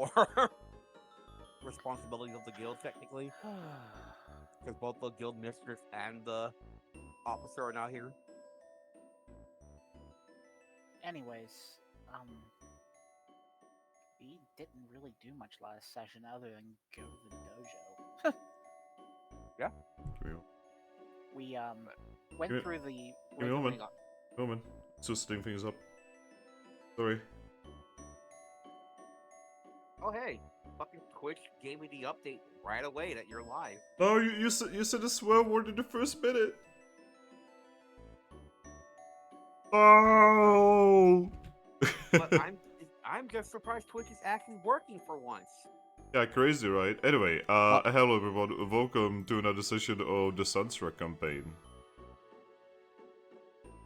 or responsibilities of the guild, technically, because both the guild mistress and the officer are not here. Anyways, we didn't really do much last session other than go to the dojo. Yeah. We Give went me, through the give me a moment. Rigaling. Moment. Just setting things up. Sorry. Oh hey, fucking Twitch gave me the update right away that you're live. No, you said a swear word in the first minute. Oh. But I'm just surprised Twitch is actually working for once. Yeah, crazy, right? Anyway, hello everyone. Welcome to another session of the Sunstruck campaign.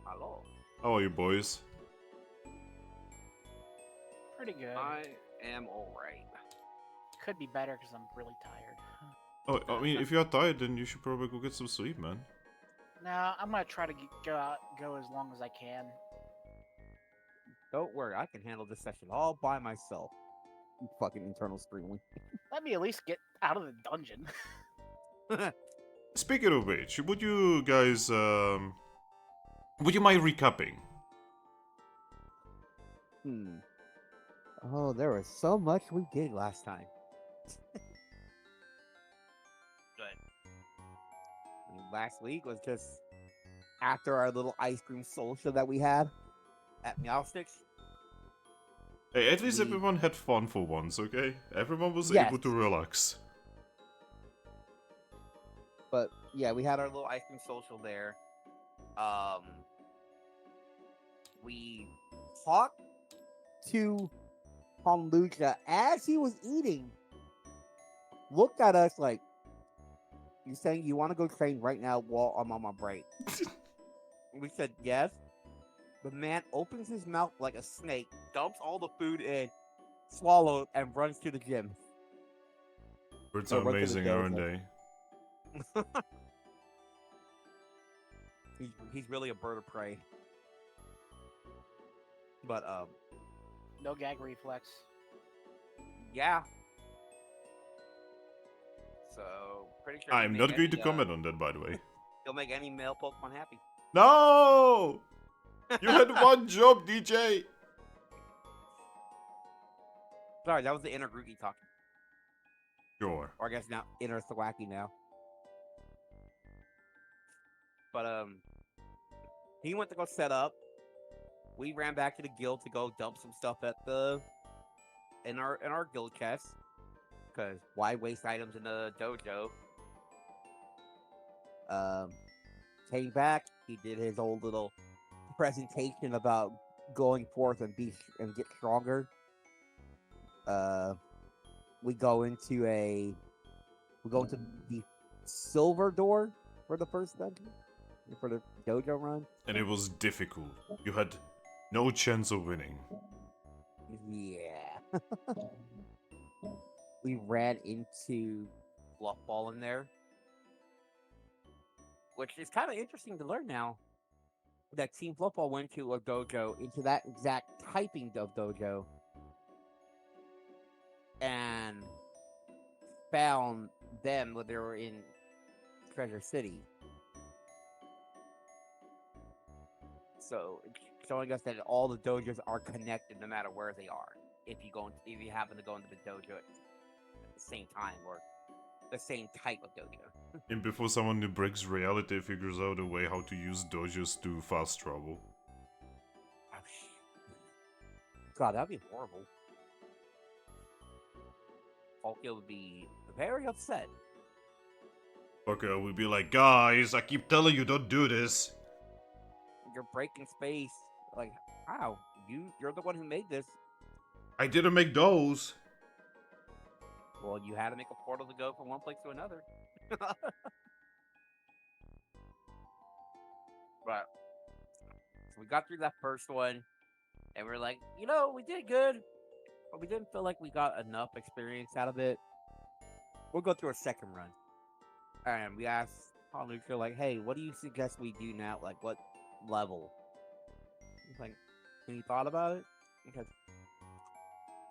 Hello. How are you, boys? Pretty good. I am alright. Could be better because I'm really tired. Oh, I mean, if you're tired, then you should probably go get some sleep, man. No, I'm gonna try to go as long as I can. Don't worry, I can handle this session all by myself. You fucking internal screaming. Let me at least get out of the dungeon. Speaking of which, would you guys, would you mind recapping? Oh, there was so much we did last time. Good. I mean, last week was just after our little ice cream social that we had at Meowsticks. Hey, at least We- everyone had fun for once, okay? Everyone was Yes. able to relax. But yeah, we had our little ice cream social there. We talked to Lucha as he was eating. Looked at us like, "You saying you want to go train right now while I'm on my break?" We said yes. The man opens his mouth like a snake, dumps all the food in, swallows, and runs to the gym. Birds Oh, are run to the amazing, dojo. aren't they? He's really a bird of prey. But No gag reflex. yeah. So pretty sure I'm not going to comment on that, by the way. he'll make any male Pokemon happy. No! You had one job, DJ! Sorry, that was the inner Grookey talking. Sure. Or I guess now inner Thwacky now. But he went to go set up. We ran back to the guild to go dump some stuff at in our guild chest. Cause why waste items in the dojo? Came back, he did his old little presentation about going forth and get stronger. We go into the silver door for the first dungeon, for the dojo run. And it was difficult. You had no chance of winning. Yeah. We ran into Fluffball in there, which is kind of interesting to learn now that Team Fluffball went to a dojo, into that exact typing of dojo, and found them when they were in Treasure City. So it's showing us that all the dojos are connected no matter where they are. If you happen to go into the dojo at the same time or the same type of dojo. And before someone who breaks reality figures out a way how to use dojos to fast travel. God, that'd be horrible. Falkio would be very upset. Okay, we'd be like, guys, I keep telling you don't do this. You're breaking space. Like, how? You're the one who made this. I didn't make those. Well, you had to make a portal to go from one place to another. But so we got through that first one, and we're like, we did good, but we didn't feel like we got enough experience out of it. We'll go through a second run, and we asked Lucha, like, "Hey, what do you suggest we do now? Like, what level?" He's like, "Any thought about it?" Because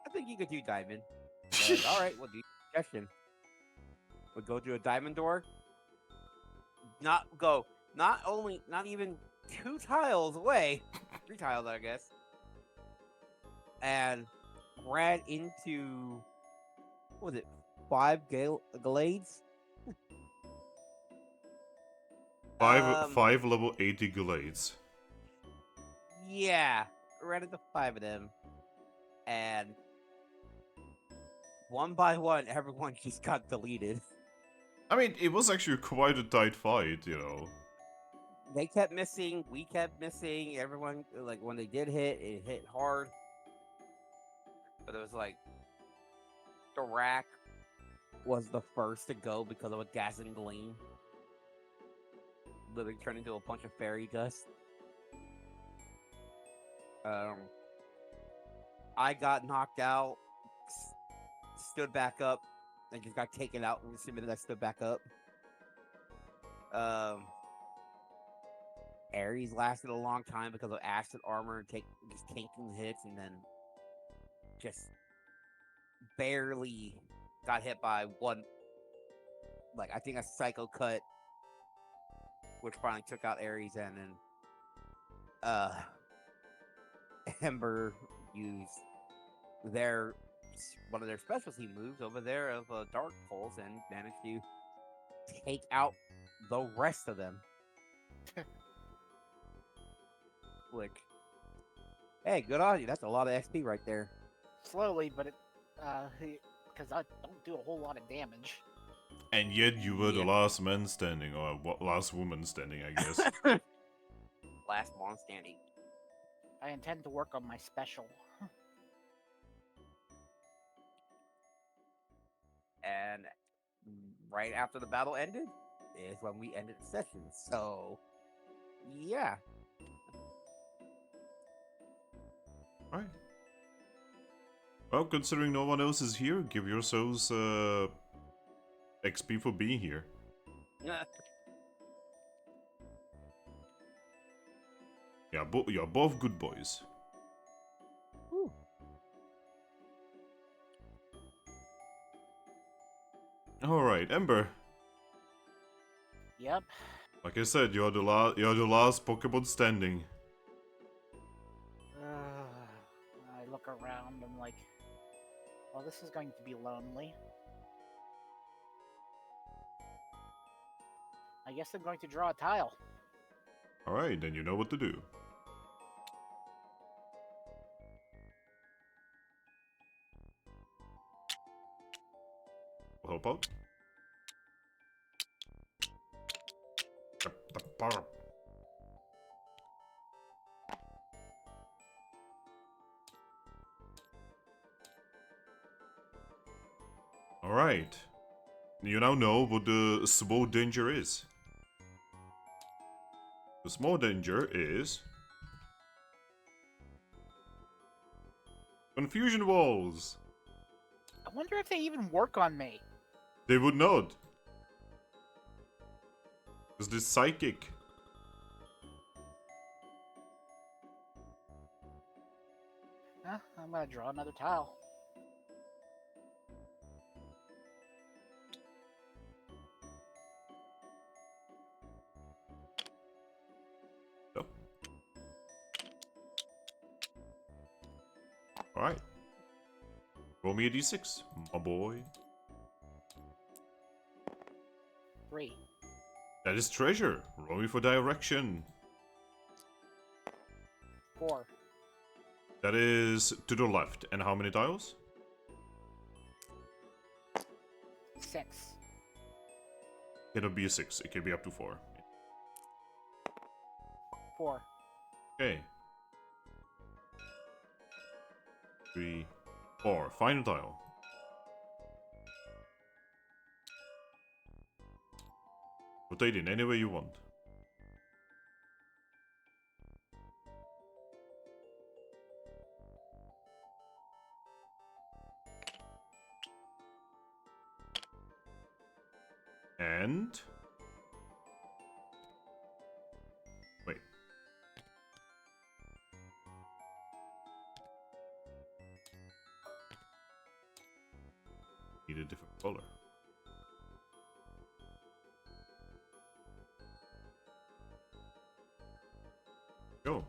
I think you could do Diamond. Like, all right, well, do you suggestion? Would go through a diamond door. Not even 2 tiles away, 3 tiles, I guess, and ran into what was it, 5 glades? Five level 80 glades. Yeah, ran into 5 of them, and one by one, everyone just got deleted. I mean, it was actually quite a tight fight, you know. They kept missing, we kept missing. Everyone, like, when they did hit, it hit hard. But it was like Thrack was the first to go because of a dazzling gleam. Literally turned into a bunch of fairy dust. I got knocked out, stood back up, and just got taken out the minute I stood back up. Ares lasted a long time because of acid armor and just tanking hits, and then just barely got hit by one. Like, I think a psycho cut, which finally took out Ares, and then Ember used one of their specialty moves over there of Dark Pulse and managed to take out the rest of them. Like, hey, good on you. That's a lot of XP right there. Slowly, but because I don't do a whole lot of damage. And yet you were the last man standing, or last woman standing, I guess. Last one standing. I intend to work on my special. And right after the battle ended is when we ended the session. So, yeah. Alright. Well, considering no one else is here, give yourselves XP for being here. Yeah, you're both good boys. Whew. Alright, Ember. Yep. Like I said, you're the last Pokemon standing. I look around, I'm like, well, this is going to be lonely. I guess I'm going to draw a tile. Alright, then you know what to do. Help out. Alright. You now know what the small danger is. The small danger is... confusion walls! I wonder if they even work on me. They would not. Because this psychic. I'm gonna draw another tile. No. Alright. Roll me a d6, my boy. 3. That is treasure. Roll me for direction. 4. That is to the left. And how many tiles? 6. Cannot be a 6. It can be up to 4. 4. Okay. 3, 4. Final tile. Rotate in any way you want. And... wait. Need a different color. Go.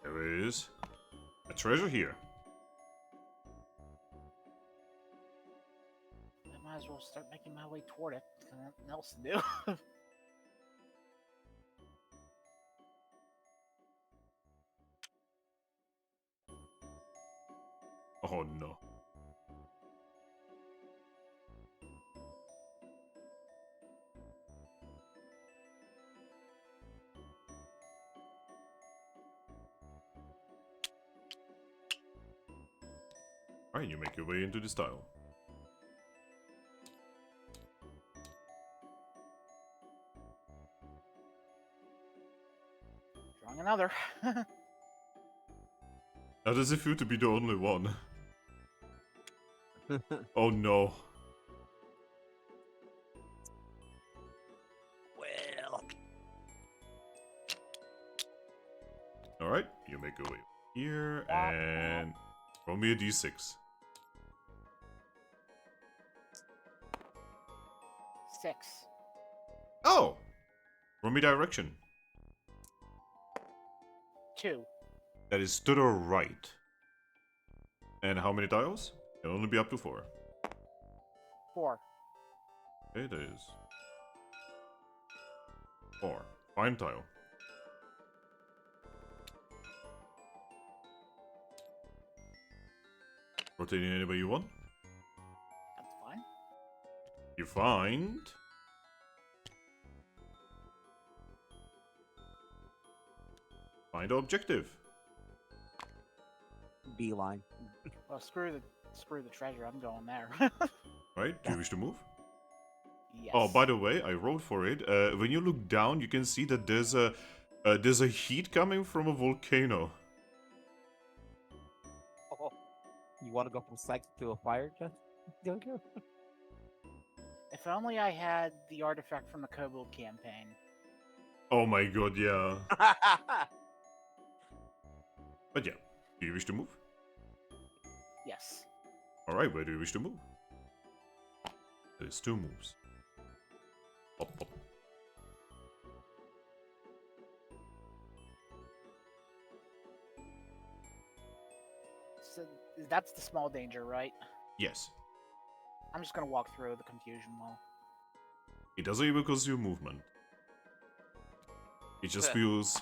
There is a treasure here. I might as well start making my way toward it. There's nothing else to do. Oh no. Alright, you make your way into this tile. Drawing another. How does it feel to be the only one? Oh no. Well. Alright, you make your way here and roll me a d6. 6. Oh! Roll me direction. 2. That is to the right. And how many tiles? Can only be up to 4. 4. Okay, that is 4. Fine tile. Rotating any way you want. That's fine. You find... Find the objective. Beeline. Well, screw the treasure. I'm going there. Right? Do you wish to move? Yes. Oh, by the way, I wrote for it. When you look down, you can see that there's a heat coming from a volcano. Oh, you want to go from psychic to a fire, Jeff? Jojo? If only I had the artifact from the Kobold campaign. Oh my god, yeah. But yeah, do you wish to move? Yes. Alright, where do you wish to move? There's 2 moves. Hop, hop. So that's the small danger, right? Yes. I'm just gonna walk through the confusion wall. It doesn't even cause you movement. It just feels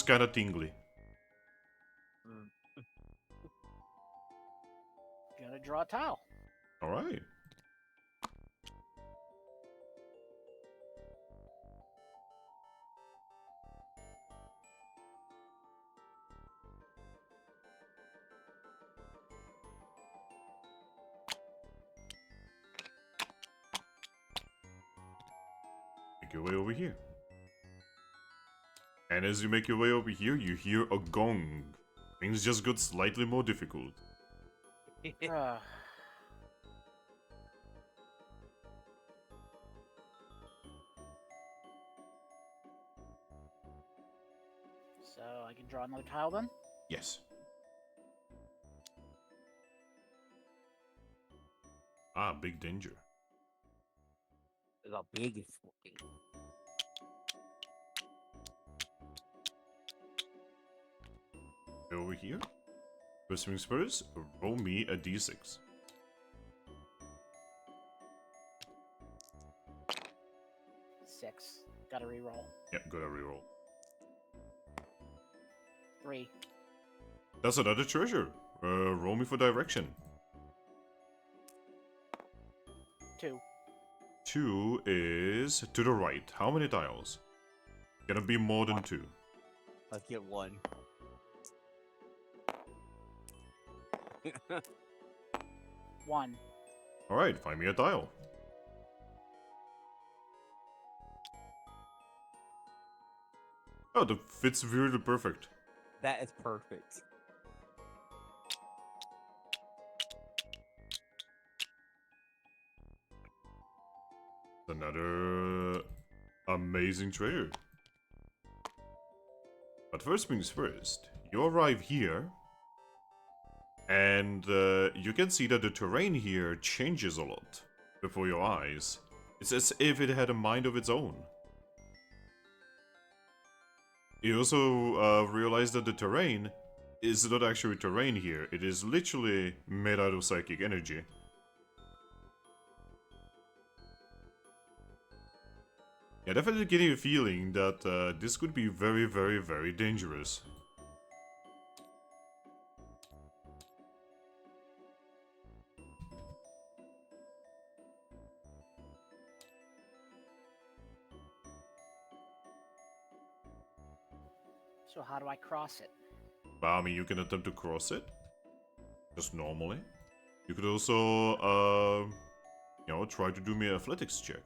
kinda tingly. Gonna draw a tile. Alright. Make your way over here. And as you make your way over here, you hear a gong. Things just got slightly more difficult. So I can draw another tile then? Yes. Ah, big danger. The biggest one. Over here. First things first, roll me a d6. 6. Gotta reroll. Yeah, gotta reroll. 3. That's another treasure. Roll me for direction. 2. 2 is to the right. How many tiles? Gonna be more than 2. Let's get 1. 1. Alright, find me a tile. Oh, that fits really perfect. That is perfect. Another amazing treasure. But first things first, you arrive here, And you can see that the terrain here changes a lot before your eyes. It's as if it had a mind of its own. You also realize that the terrain is not actually terrain here. It is literally made out of psychic energy. Yeah, definitely getting a feeling that this could be very, very, very dangerous. So how do I cross it? Well, I mean, you can attempt to cross it, just normally. You could also, you know, try to do me an athletics check.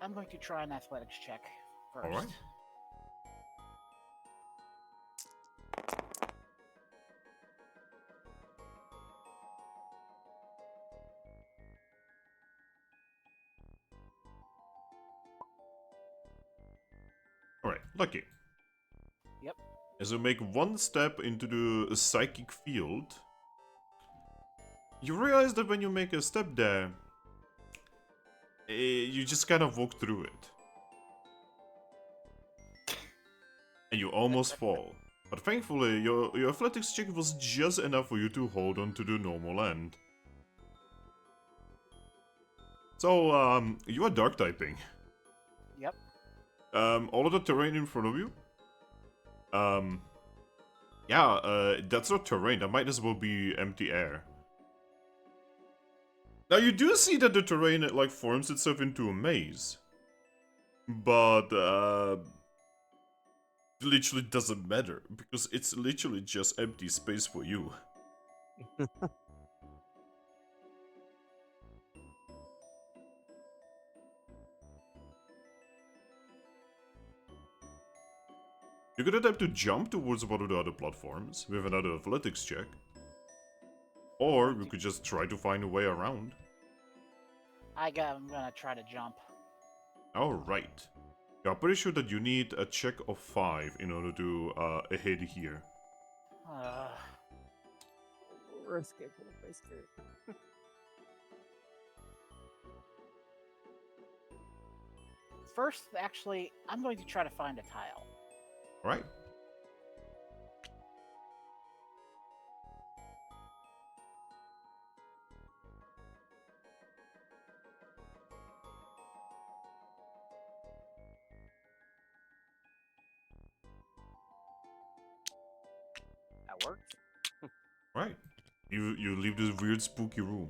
I'm going to try an athletics check first. All right. Alright, lucky. Yep. As you make one step into the psychic field, you realize that when you make a step there, you just kind of walk through it. And you almost fall. But thankfully, your athletics check was just enough for you to hold on to the normal end. So, you are dark typing. Yep. All of the terrain in front of you. That's not terrain. That might as well be empty air. Now you do see that the terrain like forms itself into a maze, but literally doesn't matter because it's literally just empty space for you. You could attempt to jump towards one of the other platforms with another athletics check. Or we could just try to find a way around. I'm gonna try to jump. Alright. Yeah, I'm pretty sure that you need a check of 5 in order to hit here. Risk it, risk it. First, actually, I'm going to try to find a tile. Alright. That worked. Right. You leave this weird spooky room.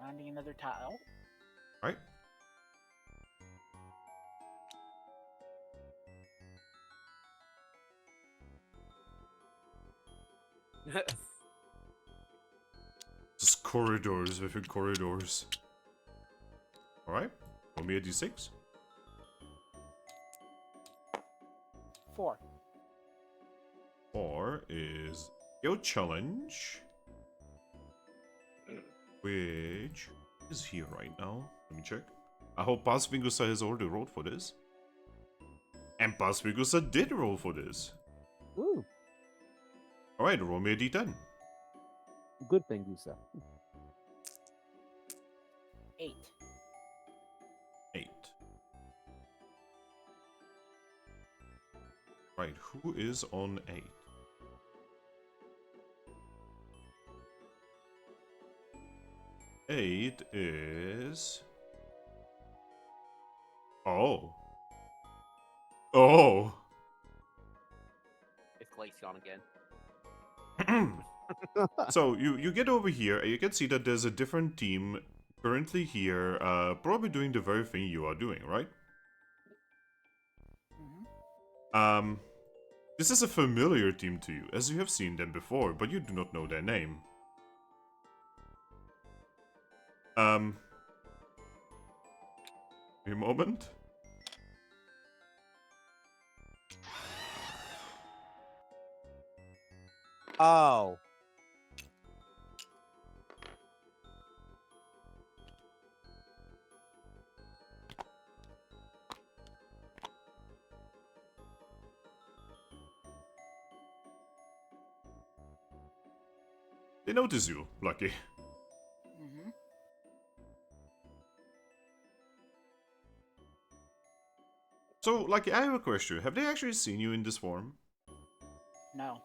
Finding another tile. Right? Just corridors within corridors. Alright. Roll me a d6. 4. 4 is your challenge. Which is here right now. Let me check. I hope fingusa has already rolled for this. And fingusa did roll for this. Woo! Alright, roll me a d10. Good thing you said. 8. 8. Right, who is on 8? Eight is... Oh. Oh. It's Glaceon again. So, you get over here, and you can see that there's a different team currently here, probably doing the very thing you are doing, right? Mm-hmm. This is a familiar team to you, as you have seen them before, but you do not know their name. A moment. Oh. They notice you, Lucky. Mm-hmm. So, Lucky, I have a question. Have they actually seen you in this form? No.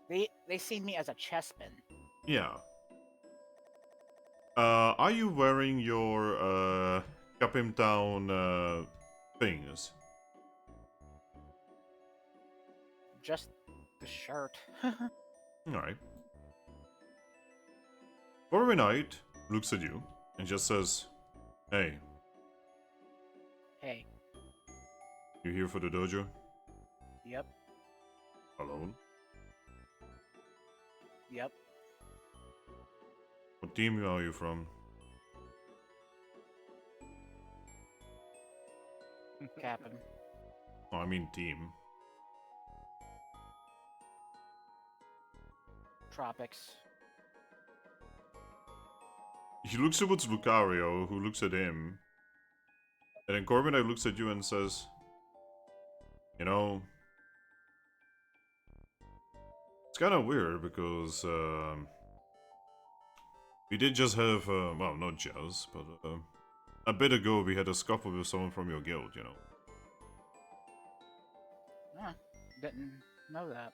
They see me as a chessman. Yeah. Are you wearing your Capim Town things? Just the shirt. Alright. Corby Knight looks at you and just says, "Hey, Hey. you here for the dojo? Yep. Alone? Yep. What team are you from?" Capim. Oh, I mean team. Tropics. He looks towards Lucario, who looks at him. And then Corbin looks at you and says, "You know, it's kind of weird because we did just have, well, not just, but a bit ago we had a scuffle with someone from your guild, you know." Huh. Didn't know that.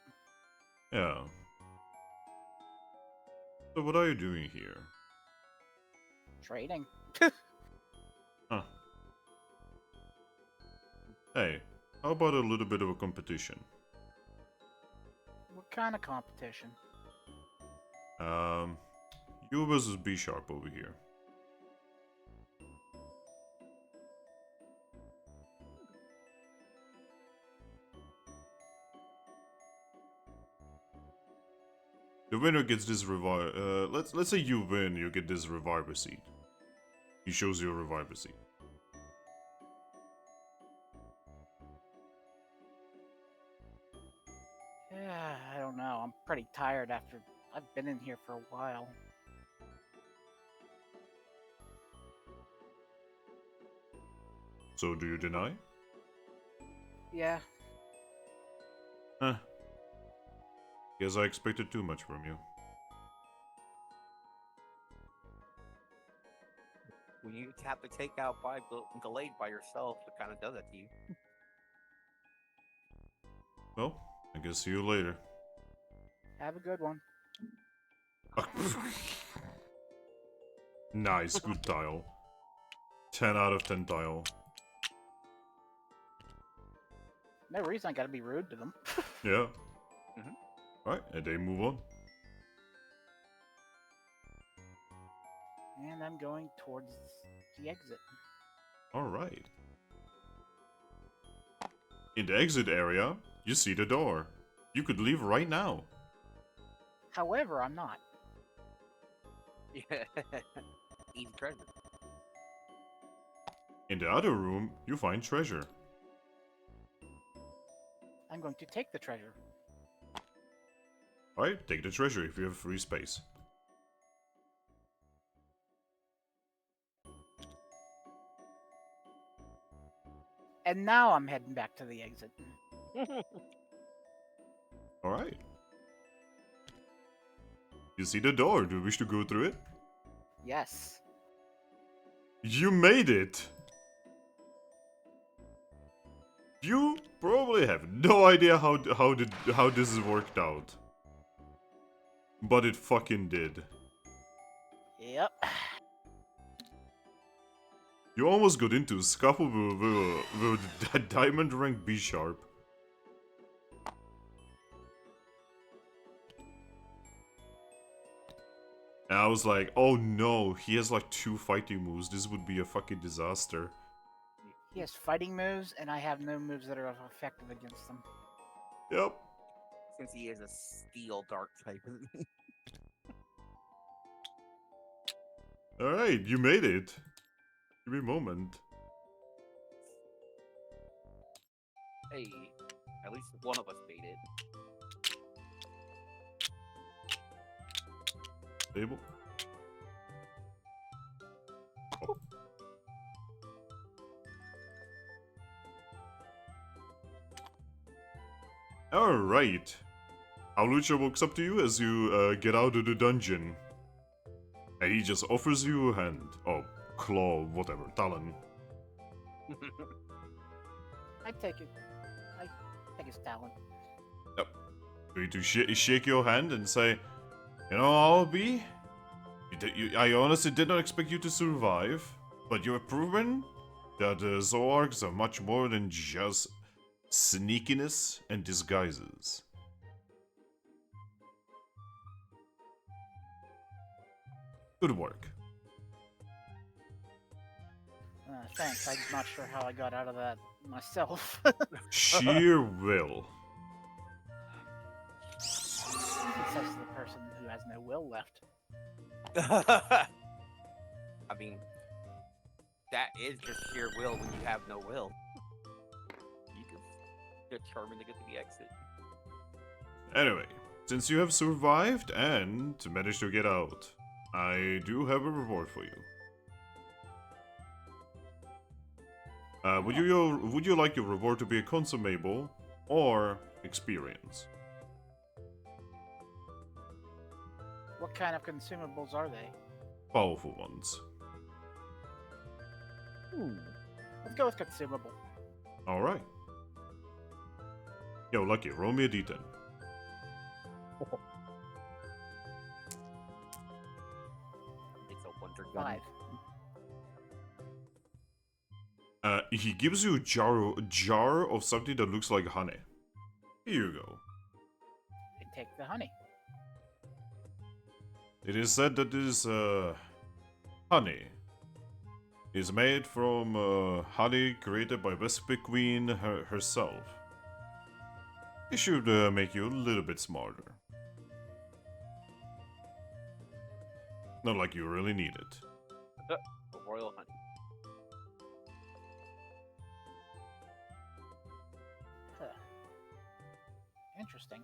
Yeah. So what are you doing here? Trading. Huh. Hey, how about a little bit of a competition? What kind of competition? You versus B Sharp over here. The winner gets this revive. Let's say you win, you get this reviver seed. He shows you a reviver seed. Yeah, I don't know. I'm pretty tired after I've been in here for a while. So do you deny? Yeah. Huh. Guess I expected too much from you. When you have to take out 5 delayed by yourself, it kind of does it to you. Well, I guess see you later. Have a good one. Nice, good tile. 10 out of 10 tile. No reason I gotta be rude to them. Yeah. Mhm. Alright, and they move on. And I'm going towards the exit. Alright. In the exit area, you see the door. You could leave right now. However, I'm not. Yeah. Easy treasure. In the other room, you find treasure. I'm going to take the treasure. Alright, take the treasure if you have free space. And now I'm heading back to the exit. Alright. You see the door. Do you wish to go through it? Yes. You made it! You probably have no idea how this has worked out. But it fucking did. Yep. You almost got into a scuffle with that diamond rank B Sharp. And I was like, oh no, he has like 2 fighting moves. This would be a fucking disaster. He has fighting moves, and I have no moves that are effective against them. Yep. Since he is a steel dark type. Alright, you made it. Give me a moment. Hey, at least one of us made it. Table. Oh. Alright. Alucha walks up to you as you get out of the dungeon. And he just offers you a hand. Oh, claw, whatever, talon. I take it. I take his talent. Going to shake your hand and say, you know, Albie, I honestly did not expect you to survive, but you have proven that Zoroarks are much more than just sneakiness and disguises. Good work. Thanks. I'm not sure how I got out of that myself. Sheer will. Says to the person who has no will left. I mean, that is just sheer will when you have no will. You just determined to get to the exit. Anyway, since you have survived and managed to get out, I do have a reward for you. Would you like your reward to be a consumable or experience? What kind of consumables are they? Powerful ones. Let's go with consumable. Alright. Yo, Lucky, roll me a d10. It's a wonder gun. 5. He gives you a jar of something that looks like honey. Here you go. I take the honey. It is said that this honey is made from honey created by Recipe Queen herself. It should make you a little bit smarter. Not like you really need it. A royal honey. Huh. Interesting.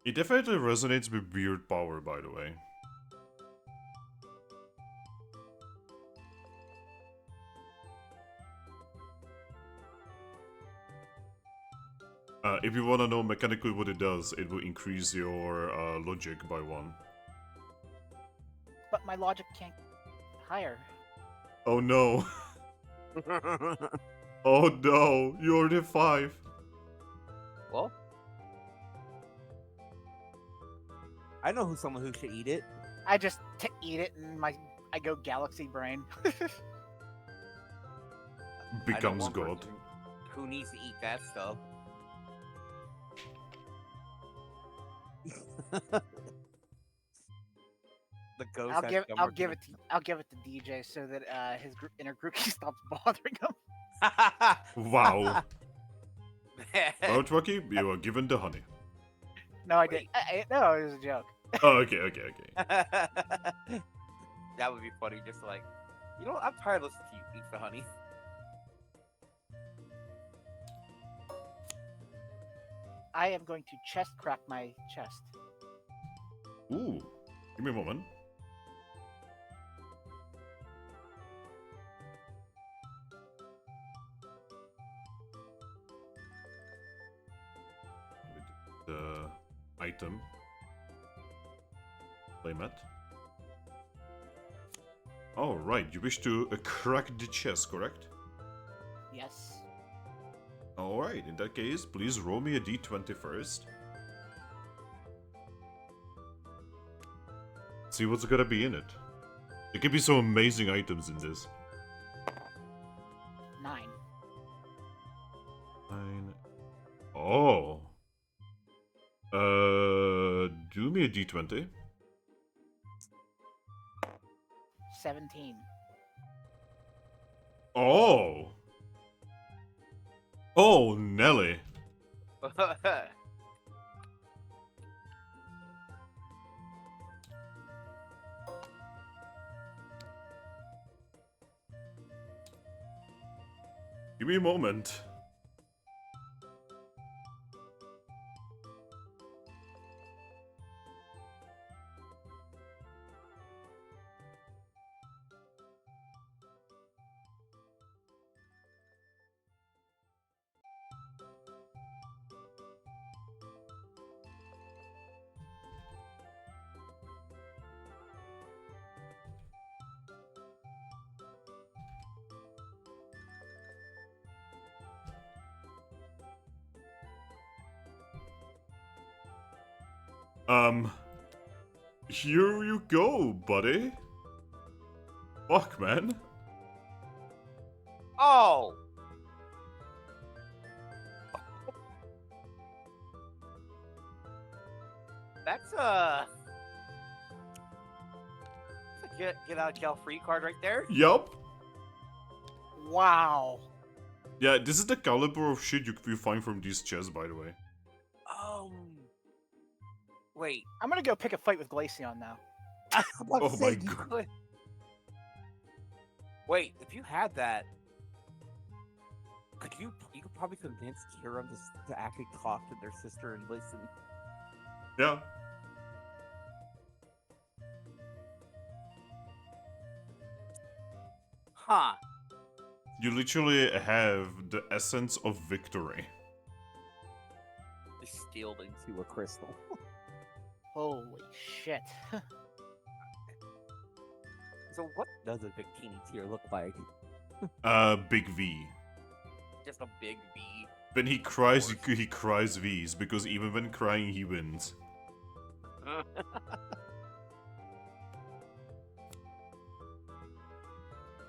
It definitely resonates with weird power, by the way. If you wanna know mechanically what it does, it will increase your logic by 1. But my logic can't higher. Oh no. Oh no, you're already 5. Well, I know someone who should eat it. I just eat it and I go galaxy brain. I know Becomes one God. person who needs to eat that stuff. The ghost. I'll has give Dumber it to DJ so that his inner groupie stops bothering him. Wow. Well, Trucky, you are given the honey. No, I Wait. didn't. No, it was a joke. Oh, okay. That would be funny. Just like, you know, I'm tired of listening to you eat the honey. I am going to chest crack my chest. Ooh, give me a moment. The item. Playmat. All right, you wish to crack the chest, correct? Yes. All right, in that case, please roll me a d20 first. See what's gonna be in it. There could be some amazing items in this. 9. 9. Oh. Do me a d20. 17. Oh. Oh, Nelly. Give me a moment. Here you go, buddy. Fuck, man. Oh! That's a get out of jail free card right there. Yup. Wow. Yeah, this is the caliber of shit you find from these chests, by the way. Wait. I'm gonna go pick a fight with Glaceon now. I'm about to Oh say, my you god. Could. Wait, if you had that, could you could probably convince Kira to actually talk to their sister and listen. Yeah. Huh. You literally have the essence of victory. Distilled into to a crystal. Holy shit. So what does a Victini tier look like? Big V. Just a big V. When he cries V's, because even when crying, he wins.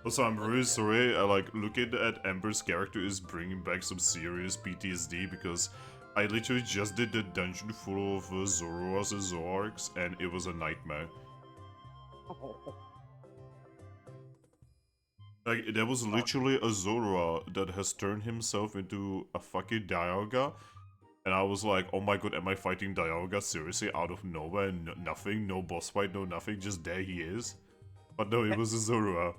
Also, I'm really sorry, looking at Ember's character is bringing back some serious PTSD, because I literally just did the dungeon full of Zoroarks and Zoroarks, and it was a nightmare. Like, there was literally a Zoroark that has turned himself into a fucking Dialga, and I was like, oh my god, am I fighting Dialga seriously out of nowhere? And nothing, no boss fight, no nothing, just there he is. But no, it was a Zoroark.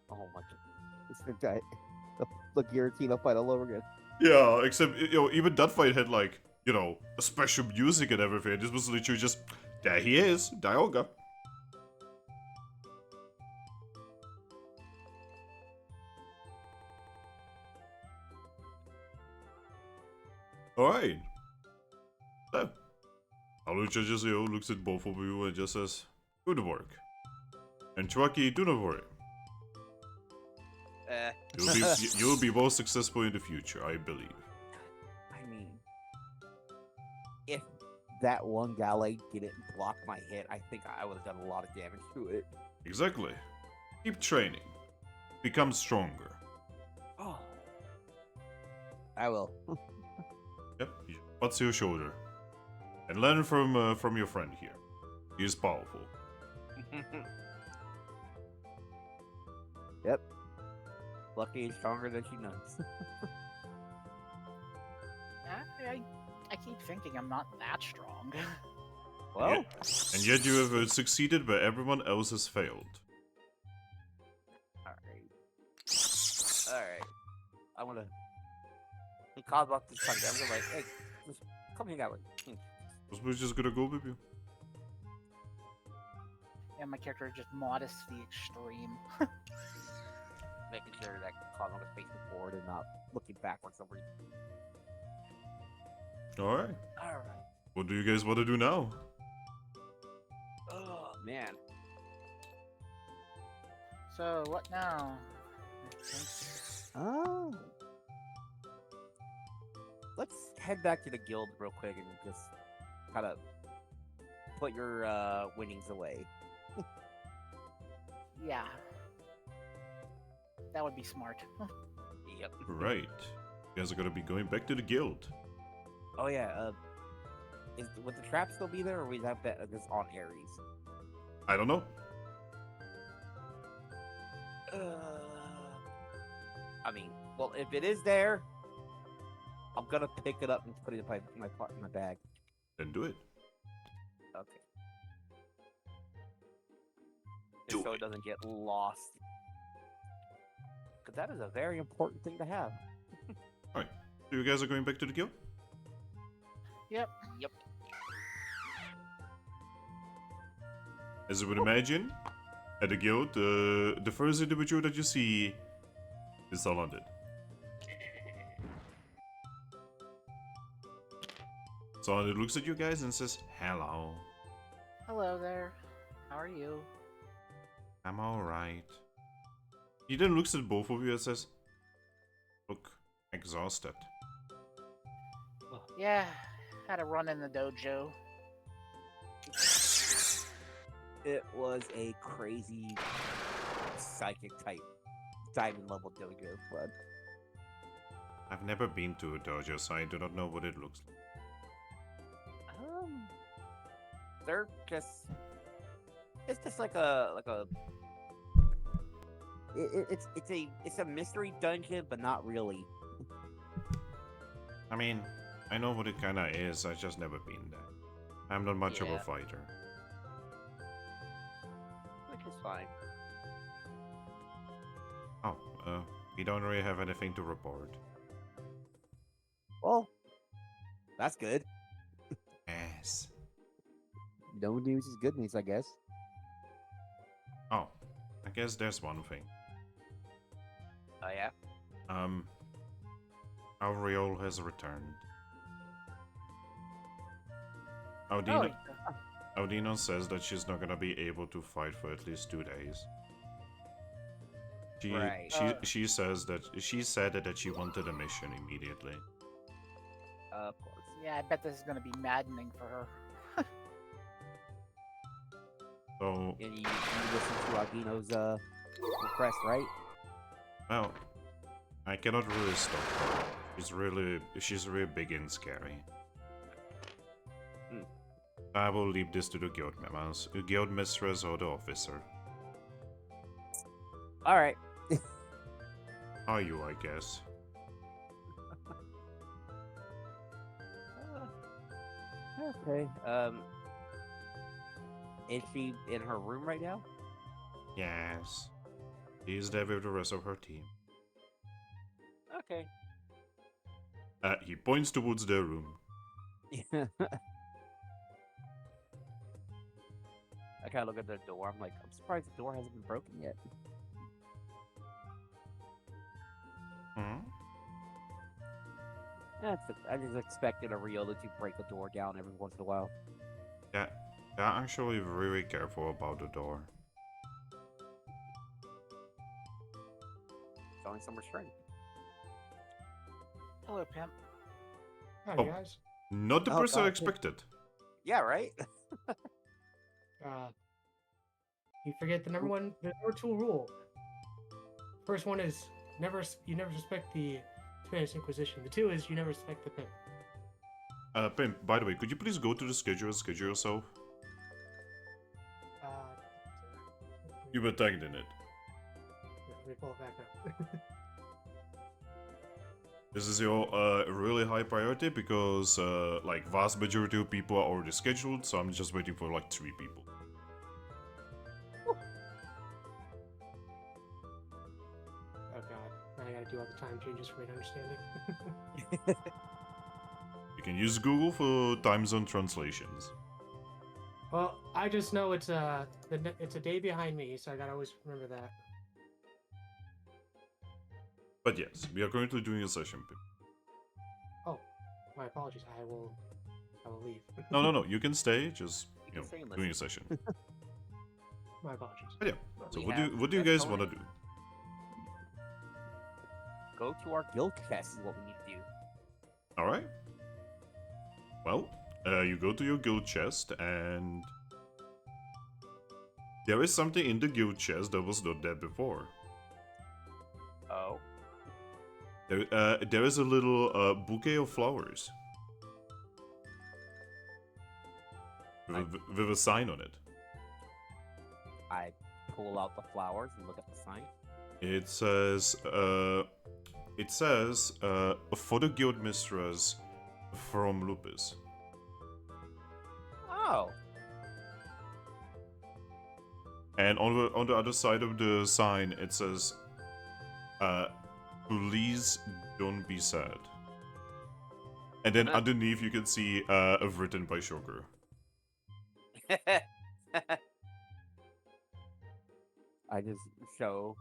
Oh my god. It's the guy, the Giratina fight all over again. Yeah, except, you know, even that fight had, like, you know, a special music and everything. This was literally just, there he is, Dialga. Alright. So, Alucha just, you know, looks at both of you and just says, good work. And Chucky, do not worry. You'll be more successful in the future, I believe. I mean, if that one Galley didn't block my hit, I think I would have done a lot of damage to it. Exactly. Keep training. Become stronger. Oh, I will. Yep, what's your shoulder? And learn from your friend here. He is powerful. Yep. Lucky he's stronger than she knows. I keep thinking I'm not that strong. Well, And yet you have succeeded where everyone else has failed. alright. I'm gonna call up this time. I'm gonna like, hey, just come hang out with me. Was just gonna go with you. And my character is just modest to the extreme. Making sure that Cosmo is facing forward and not looking backwards over. Alright. Alright. What do you guys want to do now? Oh man. So, what now? Oh. Let's head back to the guild real quick and just kind of put your winnings away. Yeah. That would be smart. Yep. Right. You guys are gonna be going back to the guild. Oh yeah. Would the trap still be there, or we have that this on Aries? I don't know. I mean, well, if it is there, I'm gonna pick it up and put it in my bag. Then do it. Okay. Do So it. it doesn't get lost. Cause but that is a very important thing to have. Alright. So you guys are going back to the guild? Yep. Yep. As you would imagine, at the guild, the first individual that you see is Salandit. Salandit looks at you guys and says, "Hello. Hello there. How are you? I'm alright." He then looks at both of you and says, "Look, exhausted." Yeah, had a run in the dojo. It was a crazy psychic type diamond level dojo, bud. I've never been to a dojo, so I do not know what it looks like. They're just. It's just like a it's a mystery dungeon, but not really. I mean, I know what it kinda is, I've just never been there. I'm not much of a Yeah. fighter. Which is fine. Oh, we don't really have anything to report. Well, that's good. Yes. No news is good news, I guess. Oh, I guess there's one thing. Oh yeah. Auriol has returned. Oh, Audino says that she's not gonna be able to fight for at least 2 days. Right. She said that she wanted a mission immediately. Of course. yeah, I bet this is gonna be maddening for her. So, And you listen to Agino's request, right? well, I cannot really stop her. She's really big and scary. I will leave this to the guild members, the guild mistress or the officer. All right. Are you, I guess. Okay. Is she in her room right now? Yes. She's there with the rest of her team. Okay. He points towards their room. I kind of look at the door. I'm like, I'm surprised the door hasn't been broken yet. Hmm? I just expected a Riola to break the door down every once in a while. Yeah, they're actually really careful about the door. Showing some restraint. Hello, Pimp. Hi Oh. guys. Not the Oh, person I God. expected. Yeah, right? You forget the number two rule. First one is you never respect the Spanish Inquisition. The two is you never respect the pimp. Pimp, by the way, could you please go to the schedule and schedule yourself? You were tagged in it. Let me pull it back up. This is your really high priority because like vast majority of people are already scheduled, so I'm just waiting for like 3 people. Oh god, now I gotta do all the time changes for me to understand it. You can use Google for time zone translations. Well, I just know it's a day behind me, so I gotta always remember that. But yes, we are currently doing a session, Pimp. Oh, my apologies. I will leave. No, you can stay, just, You you can know, stay and doing a listen. session. My apologies. But yeah, so We what do you have guys Tony. want to do? Go to our guild chest is what we need to do. Alright. Well, you go to your guild chest and there is something in the guild chest that was not there before. Oh. There is a little bouquet of flowers. With a sign on it. I pull out the flowers and look at the sign. It says, for the guild mistress from Lupus. Oh. And on the other side of the sign, it says, Please don't be sad. And then underneath you can see written by Shocker. I just show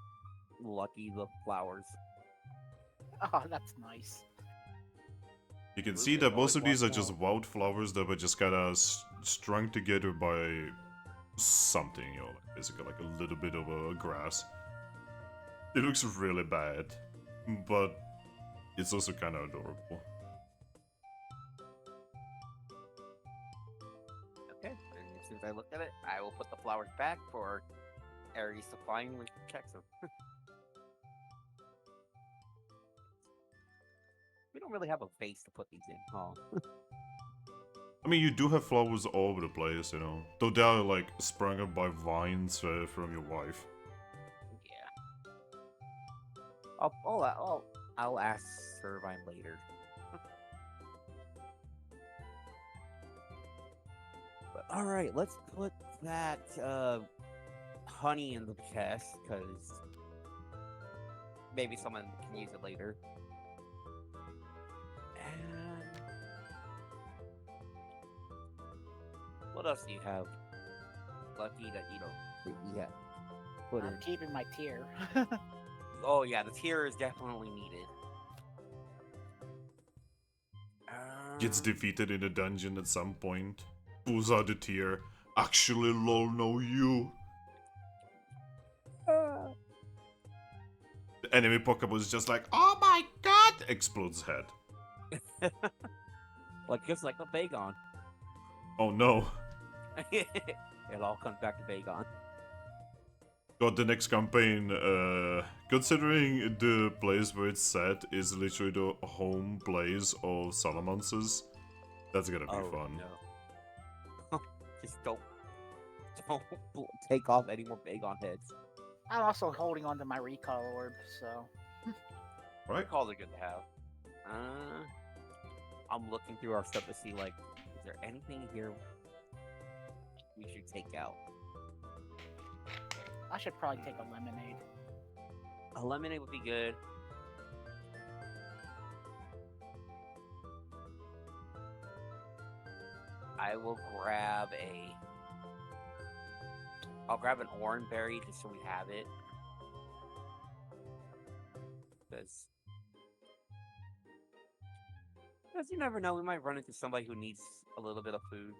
Lucky the flowers. Oh, that's nice. You can Luke see is that most always of these are watching just out. wildflowers that were just kind of strung together by something, you know, like basically like a little bit of a grass. It looks really bad, but it's also kind of adorable. Okay, and as soon as I look at it, I will put the flowers back for Aries to finally check them. We don't really have a vase to put these in, huh? I mean, you do have flowers all over the place, you know, though they are like sprung up by vines from your wife. Yeah. I'll ask Servine later. But all right, let's put that honey in the chest because maybe someone can use it later. And what else do you have, Lucky, that you don't? Yeah. Put I'm in. keeping my tier. Oh yeah, the tier is definitely needed. Gets defeated in a dungeon at some point. Pulls out the tear. Actually, lol, no you. The enemy Pokemon is just like, oh my god! Explodes head. Like just like a Bagon. Oh no. It all comes back to Bagon. God, the next campaign, considering the place where it's set is literally the home place of Salamanders, that's gonna be fun. No. Just don't take off any more Bagon heads. I'm also holding on to my recall orb, so Right? Calls are good to have. I'm looking through our stuff to see, like, is there anything here we should take out? I should probably take a lemonade. A lemonade would be good. I will grab I'll grab an orange berry just so we have it. Because you never know, we might run into somebody who needs a little bit of food.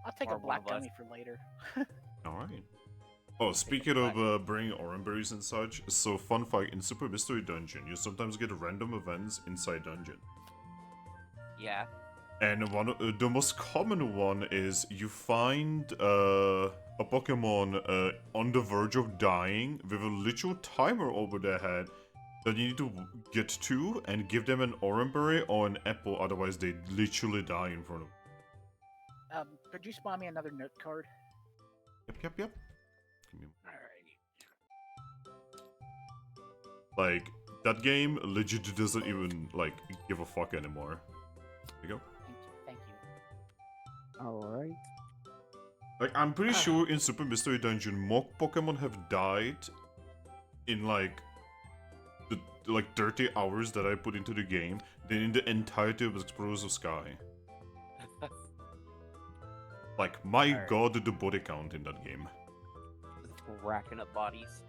I'll take Or a one black of us. gummy for later. Alright. Oh, speaking of bringing orange berries and such, so fun fact, in Super Mystery Dungeon, you sometimes get random events inside dungeon. Yeah. And one of the most common one is you find a Pokemon on the verge of dying with a literal timer over their head that you need to get to and give them an orange berry or an apple, otherwise they literally die in front of Could you spawn me another note card? Yep. Give me- Alright. Like, that game legit doesn't even, like, give a fuck anymore. There you go. Thank you. Alright. Like, I'm pretty sure in Super Mystery Dungeon, more Pokemon have died in, like, the 30 hours that I put into the game than in the entirety of Explorers of Sky. Like, my Alright. god, the body count in that game. Racking up bodies.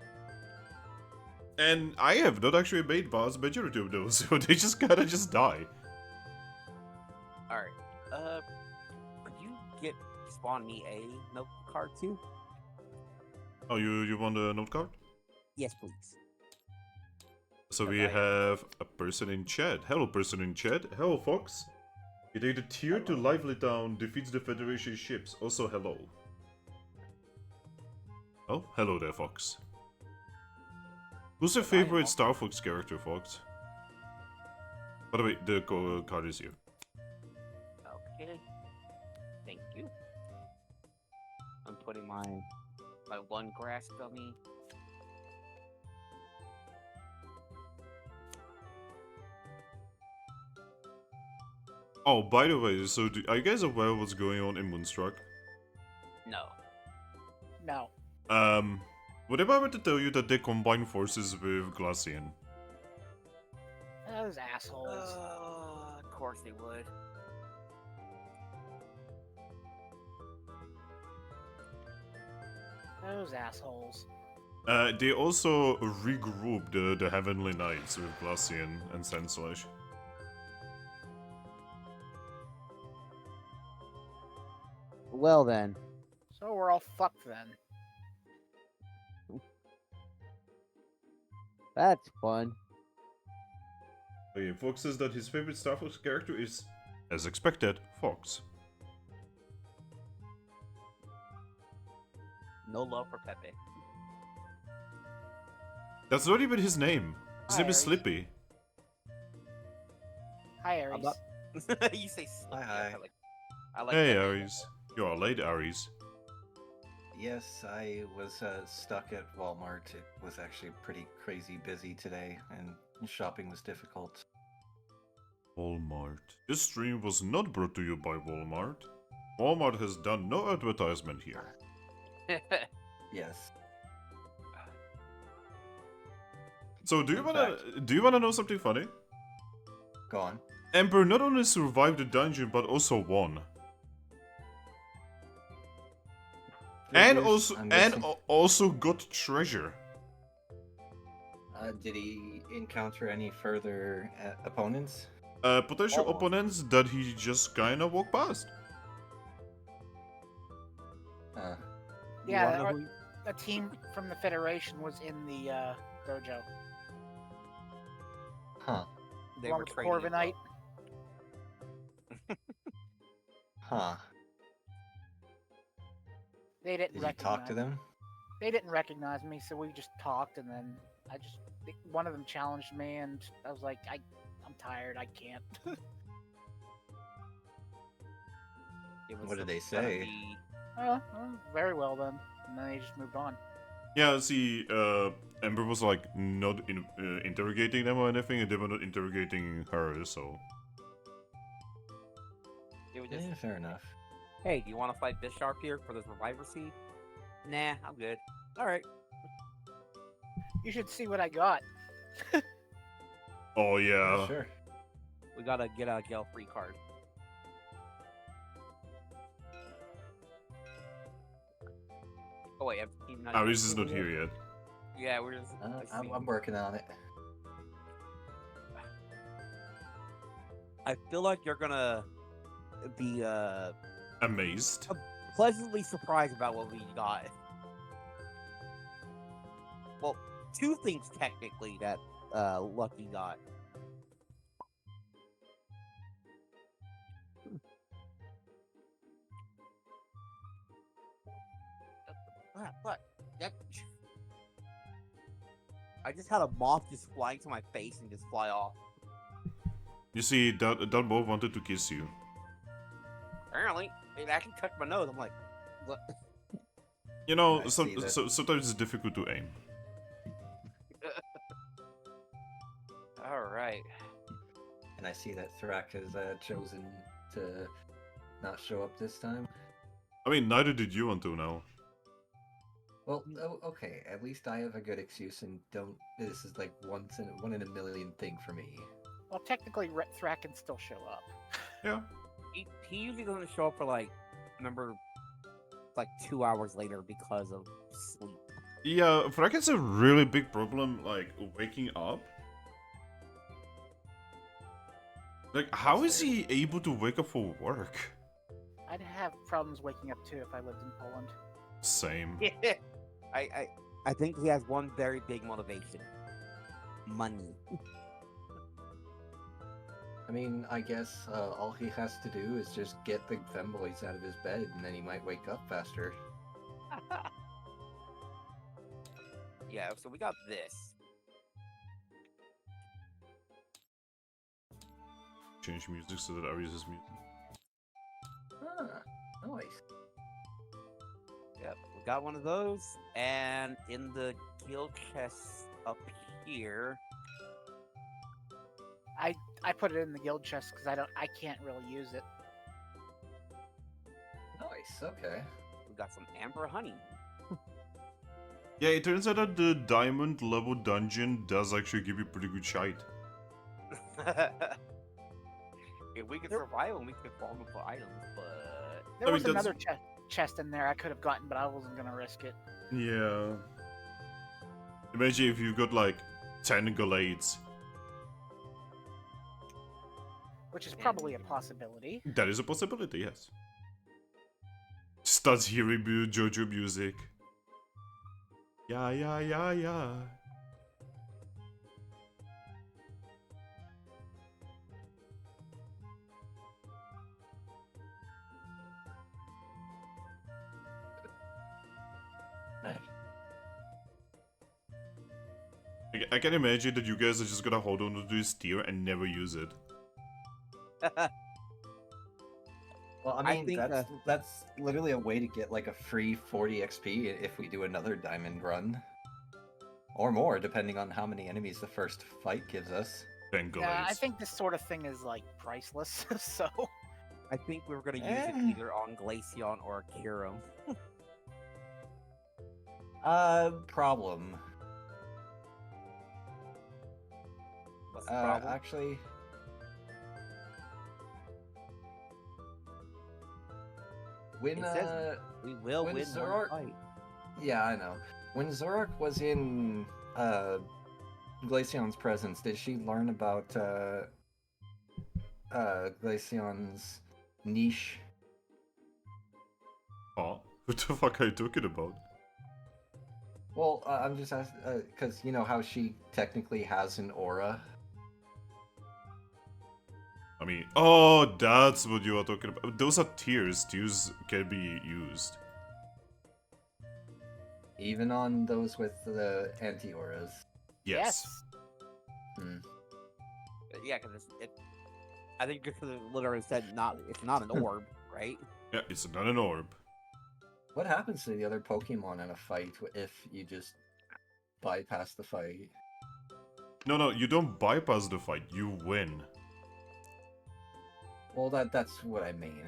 And I have not actually made boss majority of those, so they just kinda just die. Alright. Could you spawn me a note card too? Oh, you want a note card? Yes, please. So we have a person in chat. Hello, person in chat. Hello, Fox. You take the tier to Lively Town, defeats the Federation ships. Also, hello. Oh, hello there, Fox. Who's your favorite Star Fox character, Fox? By the way, the card is here. Okay. Thank you. I'm putting my one grass gummy. Oh, by the way, so are you guys aware of what's going on in Moonstruck? No. No. Would I be able to tell you that they combine forces with Glacian? Those assholes. Of course they would. Those assholes. They also regrouped the Heavenly Knights with Glacian and Sandslash. Well then. So we're all fucked then. That's fun. Okay, Fox says that his favorite Star Fox character is, as expected, Fox. No love for Pepe. That's not even his name. His Hi, name is Aries. Slippy. Hi, Aries. not- you say Slippy. Hi. I like Hey, that name. Aries. You are late, Aries. Yes, I was stuck at Walmart. It was actually pretty crazy busy today, and shopping was difficult. Walmart. This stream was not brought to you by Walmart. Walmart has done no advertisement here. Yes. So do you In wanna know something funny? Go on. Ember not only survived the dungeon but also won. And Figures, also I'm guessing. also got treasure. Did he encounter any further opponents? Potential Almost. opponents that he just kinda walked past. You Yeah, wanna know or- who- a team from the Federation was in the dojo. Huh. They Along were with training as well. Corviknight. Huh. They didn't Did you recognize. talk to them? They didn't recognize me, so we just talked, and then one of them challenged me, and I was like, I'm tired, I can't. It was What did they gonna say? be- Very well then. And then they just moved on. Yeah, see, Ember was like not interrogating them or anything, and they were not interrogating her, so. It was just, Yeah, fair enough. hey, do you want to fight Bisharp here for this Reviver seed? Nah, I'm good. All right. You should see what I got. Oh yeah. Sure. We gotta get a Gale free card. Oh wait, I'm not. Aries is not here yet. Yeah, we're just. I'm working on it. I feel like you're gonna be Amazed. pleasantly surprised about what we got. Well, two things technically that Lucky got. What? That... I just had a moth just fly into my face and just fly off. You see, that both wanted to kiss you. apparently it actually touched my nose. I'm like, what? You know, I see that. sometimes it's difficult to aim. All right. And I see that Thrack has chosen to not show up this time. I mean, neither did you until now. Well, okay. At least I have a good excuse, and don't. This is like one in a million thing for me. Well, technically, Thrack can still show up. Yeah. He usually doesn't show up for like, remember, like 2 hours later because of sleep. Yeah, Thrack has a really big problem, like, waking up. Like, how is he able to wake up for work? I'd have problems waking up too if I lived in Poland. Same. I think he has one very big motivation. Money. I mean, I guess all he has to do is just get the femboys out of his bed, and then he might wake up faster. Yeah, so we got this. Change music so that Aries is music. Ah, nice. Yep, we got one of those, and in the guild chest up here. I put it in the guild chest because I can't really use it. Nice, okay. We got some amber honey. Yeah, it turns out that the diamond level dungeon does actually give you pretty good shite. If we could survive and we could farm them for items, but There I mean, was that's- another chest in there I could have gotten, but I wasn't gonna risk it. Yeah. Imagine if you got like 10 Gallades. Which is probably a possibility. That is a possibility, yes. Starts hearing JoJo music. Yeah, yeah, yeah, yeah. I can imagine that you guys are just gonna hold on to this tier and never use it. Well, I I mean, think, that's literally a way to get like a free 40 XP if we do another diamond run. Or more, depending on how many enemies the first fight gives us. 10 Yeah, I Gallades. think this sort of thing is like priceless. So I think we were gonna use it either on Glaceon or Kyurem. Problem. What's the problem? Actually... When, It says we will when win Zoroark- one fight. Yeah, I know. When Zoroark was in Glaceon's presence, did she learn about Glaceon's niche? Oh, what the fuck are you talking about? Well, I'm just asking, because you know how she technically has an aura? I mean, oh, that's what you are talking about. Those are tiers. Tiers can be used. Even on those with the anti-auras. Yes. Yeah, because I think it literally said it's not an orb, right? Yeah, it's not an orb. What happens to the other Pokemon in a fight if you just bypass the fight? No, you don't bypass the fight. You win. Well, that's what I mean.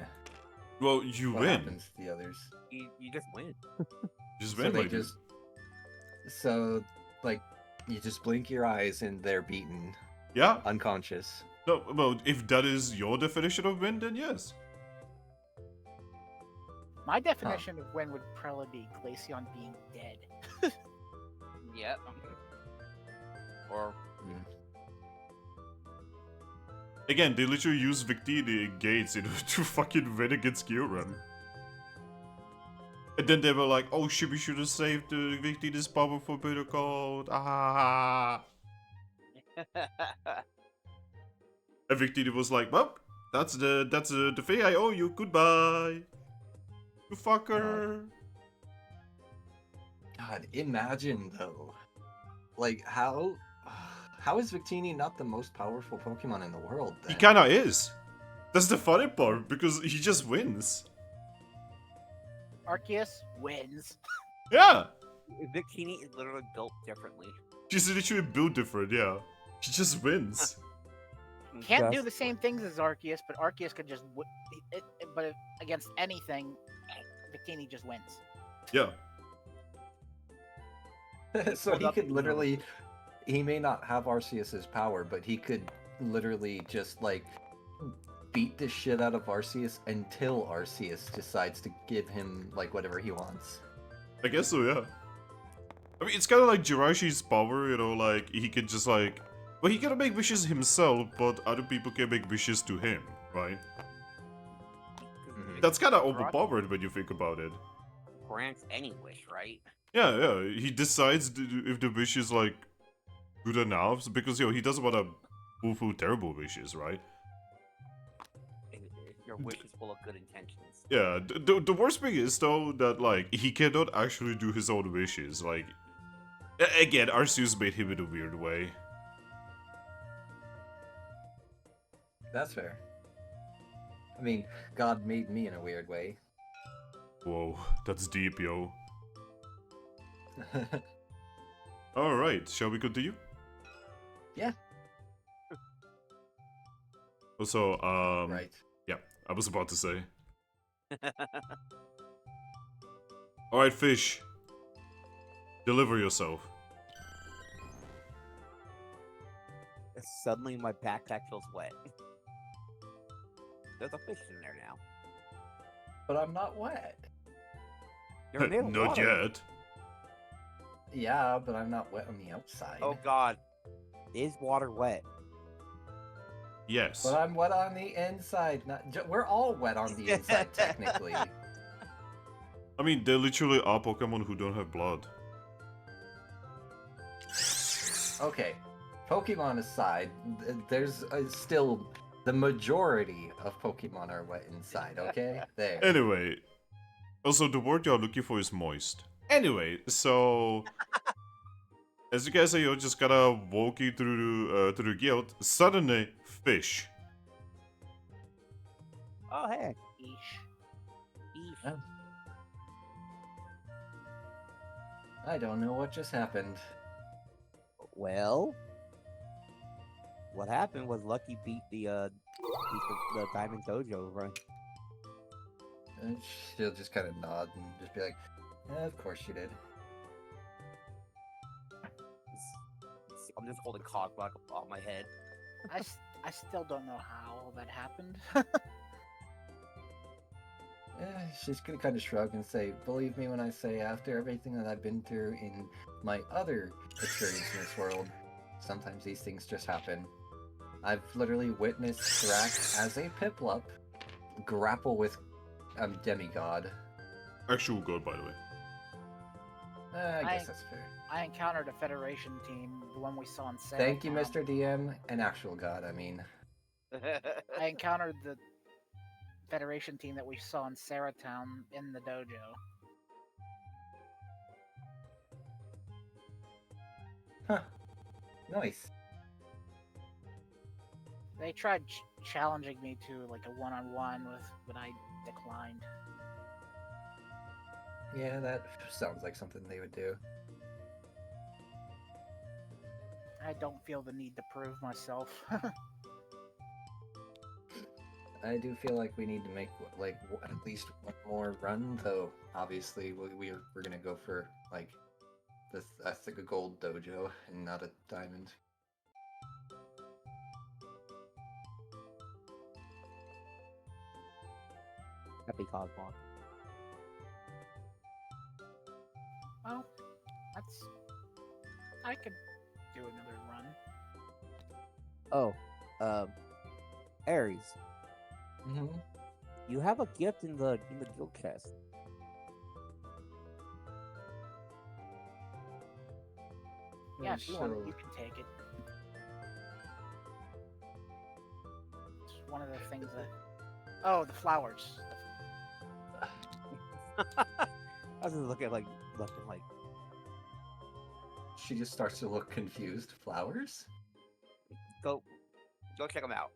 Well, you What win. happens to the others? You just win. Just So win, they like just... So, like, you just blink your eyes and they're beaten. yeah. Unconscious. No, well, if that is your definition of win, then yes. my definition of win would probably be Glaceon being dead. Yep. Or Again, they literally use Victini Gates in to fucking win against Kyurem. And then they were like, oh shit, we should have saved Victini's power for better code. Ah. And Victini was like, well, that's the fee I owe you. Goodbye. You fucker. God, imagine though. Like, how is Victini not the most powerful Pokemon in the world then? He kinda is. That's the funny part, because he just wins. Arceus wins. Yeah. Victini is literally built differently. She's literally built different, yeah. She just wins. Can't do Just- the same things as Arceus, but Arceus could just. But against anything, Victini just wins. Yeah. So Hold he up, could you know. literally... He may not have Arceus's power, but he could literally just, like, beat the shit out of Arceus until Arceus decides to give him, like, whatever he wants. I guess so, yeah. I mean, it's kind of like Jiraiya's power, you know, like, he can just, like... Well, he can make wishes himself, but other people can make wishes to him, right? Mhm. That's kind of overpowered when you think about it. Grants any wish, right? Yeah, he decides if the wish is, like, good enough, because, you know, he doesn't want to fulfill terrible wishes, right? If your wish is full of good intentions. Yeah, the worst thing is, though, that, like, he cannot actually do his own wishes, like... Again, Arceus made him in a weird way. That's fair. I mean, God made me in a weird way. Whoa, that's deep, yo. Alright, shall we continue? Yeah. Also, Right. yeah, I was about to say. Alright, Fish. Deliver yourself. Suddenly, my backpack feels wet. There's a fish in there now. But I'm not wet. You're made of Not water. yet. Yeah, but I'm not wet on the outside. Oh God. Is water wet? Yes. But I'm wet on the inside. We're all wet on the inside, technically. I mean, there literally are Pokemon who don't have blood. Okay, Pokemon aside, there's still the majority of Pokemon are wet inside. Okay, there. Anyway, also the word you're looking for is moist. Anyway, so as you guys are you're just kind of walking through the guild, suddenly fish. Oh, hey. Eesh. I don't know what just happened. Well, what happened was Lucky beat the Diamond Dojo run. And she'll just kind of nod and just be like, of course you did. I'm just holding Cogblock on my head. I still don't know how that happened. She's gonna kind of shrug and say, believe me when I say after everything that I've been through in my other experience in this world, sometimes these things just happen. I've literally witnessed Thrack as a Piplup grapple with a demigod. Actual god, by the way. I guess that's fair. I encountered a Federation team, the one we saw in Sarah. Thank you, Mr. DM. An actual god, I mean. I encountered the Federation team that we saw in Sarah Town in the dojo. Huh. Nice. They tried challenging me to like a one-on-one but I declined. Yeah, that sounds like something they would do. I don't feel the need to prove myself. I do feel like we need to make like at least one more run, though. Obviously, we're gonna go for like this. I think a gold dojo and not a diamond. Happy Cosmog. Well, I could do another run. Oh, Aries, Mm-hmm. you have a gift in the guild chest. Yeah, if you want it, So- you can take it. It's one of the things that. Oh, the flowers. I was just looking like. She just starts to look confused. Flowers? Go check them out.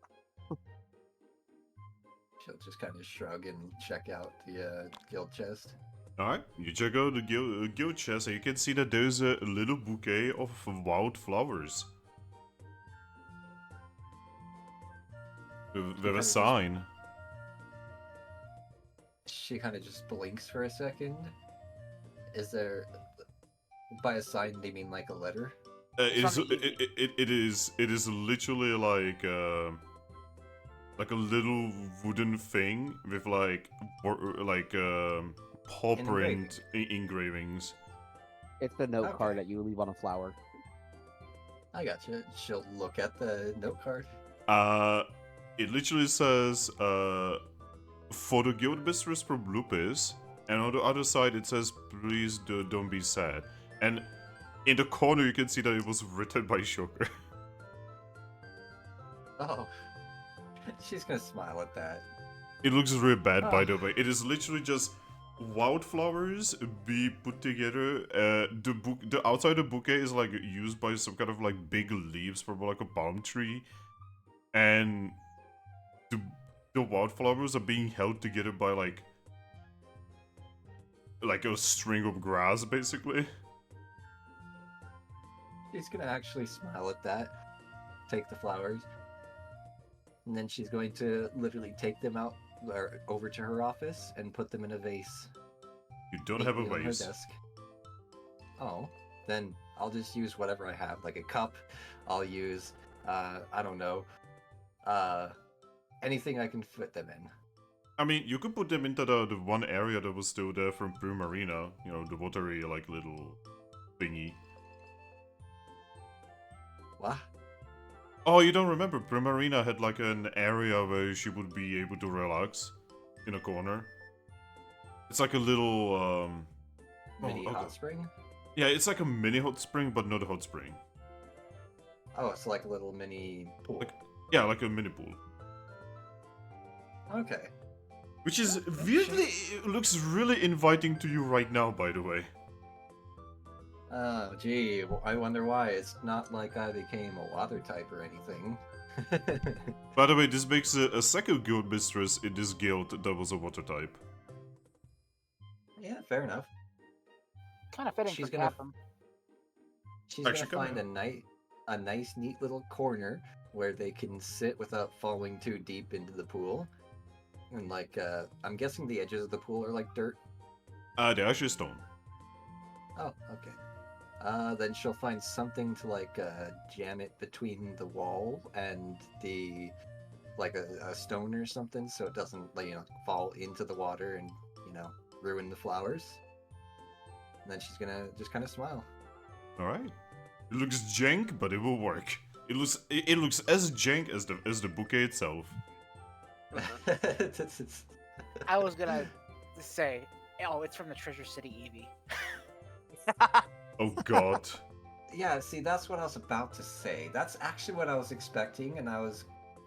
She'll just kind of shrug and check out the guild chest. Alright, you check out the guild chest and you can see that there's a little bouquet of wild flowers. With a sign. She kind of just blinks for a second. Is there... By a sign, they mean like a letter? It is literally like a little wooden thing with like paw print engravings. It's the note Okay. card that you leave on a flower. I gotcha. She'll look at the note card. It literally says for the guild mistress from Lupus, and on the other side it says please don't be sad. And in the corner you can see that it was written by Shocker. Oh. She's gonna smile at that. It looks really bad, by the way. It is literally just wildflowers be put together. The outside the bouquet is like used by some kind of like big leaves from like a palm tree, and the wildflowers are being held together by like a string of grass, basically. She's gonna actually smile at that. Take the flowers. And then she's going to literally take them out or over to her office and put them in a vase. You don't have a neatly on her vase. desk. Oh, then I'll just use whatever I have, like a cup. I'll use I don't know. Anything I can fit them in. I mean, you could put them into the one area that was still there from Primarina. You know, the watery, like, little thingy. What? Oh, you don't remember? Primarina had, like, an area where she would be able to relax in a corner. It's like a little, Mini oh, hot God. spring? Yeah, it's like a mini hot spring, but not a hot spring. Oh, it's like a little mini pool. Like- Yeah, like a mini pool. Okay. Which is weirdly, it looks really inviting to you right now, by the way. Oh, gee, I wonder why. It's not like I became a water type or anything. By the way, this makes a second guild mistress in this guild that was a water type. Yeah, fair enough. Kind of fitting She's for gonna- Capim. She's Actually, gonna come find a nice, neat little corner where they can sit without falling too deep into the pool. And like, I'm guessing the edges of the pool are like dirt. They're actually stone. Oh, okay. Then she'll find something to like jam it between the wall and the like a stone or something, so it doesn't like fall into the water and ruin the flowers. And then she's gonna just kind of smile. All right. It looks jank, but it will work. It looks as jank as the bouquet itself. I was gonna say, oh, it's from the Treasure City Eevee. Oh God. Yeah, see, that's what I was about to say. That's actually what I was expecting, and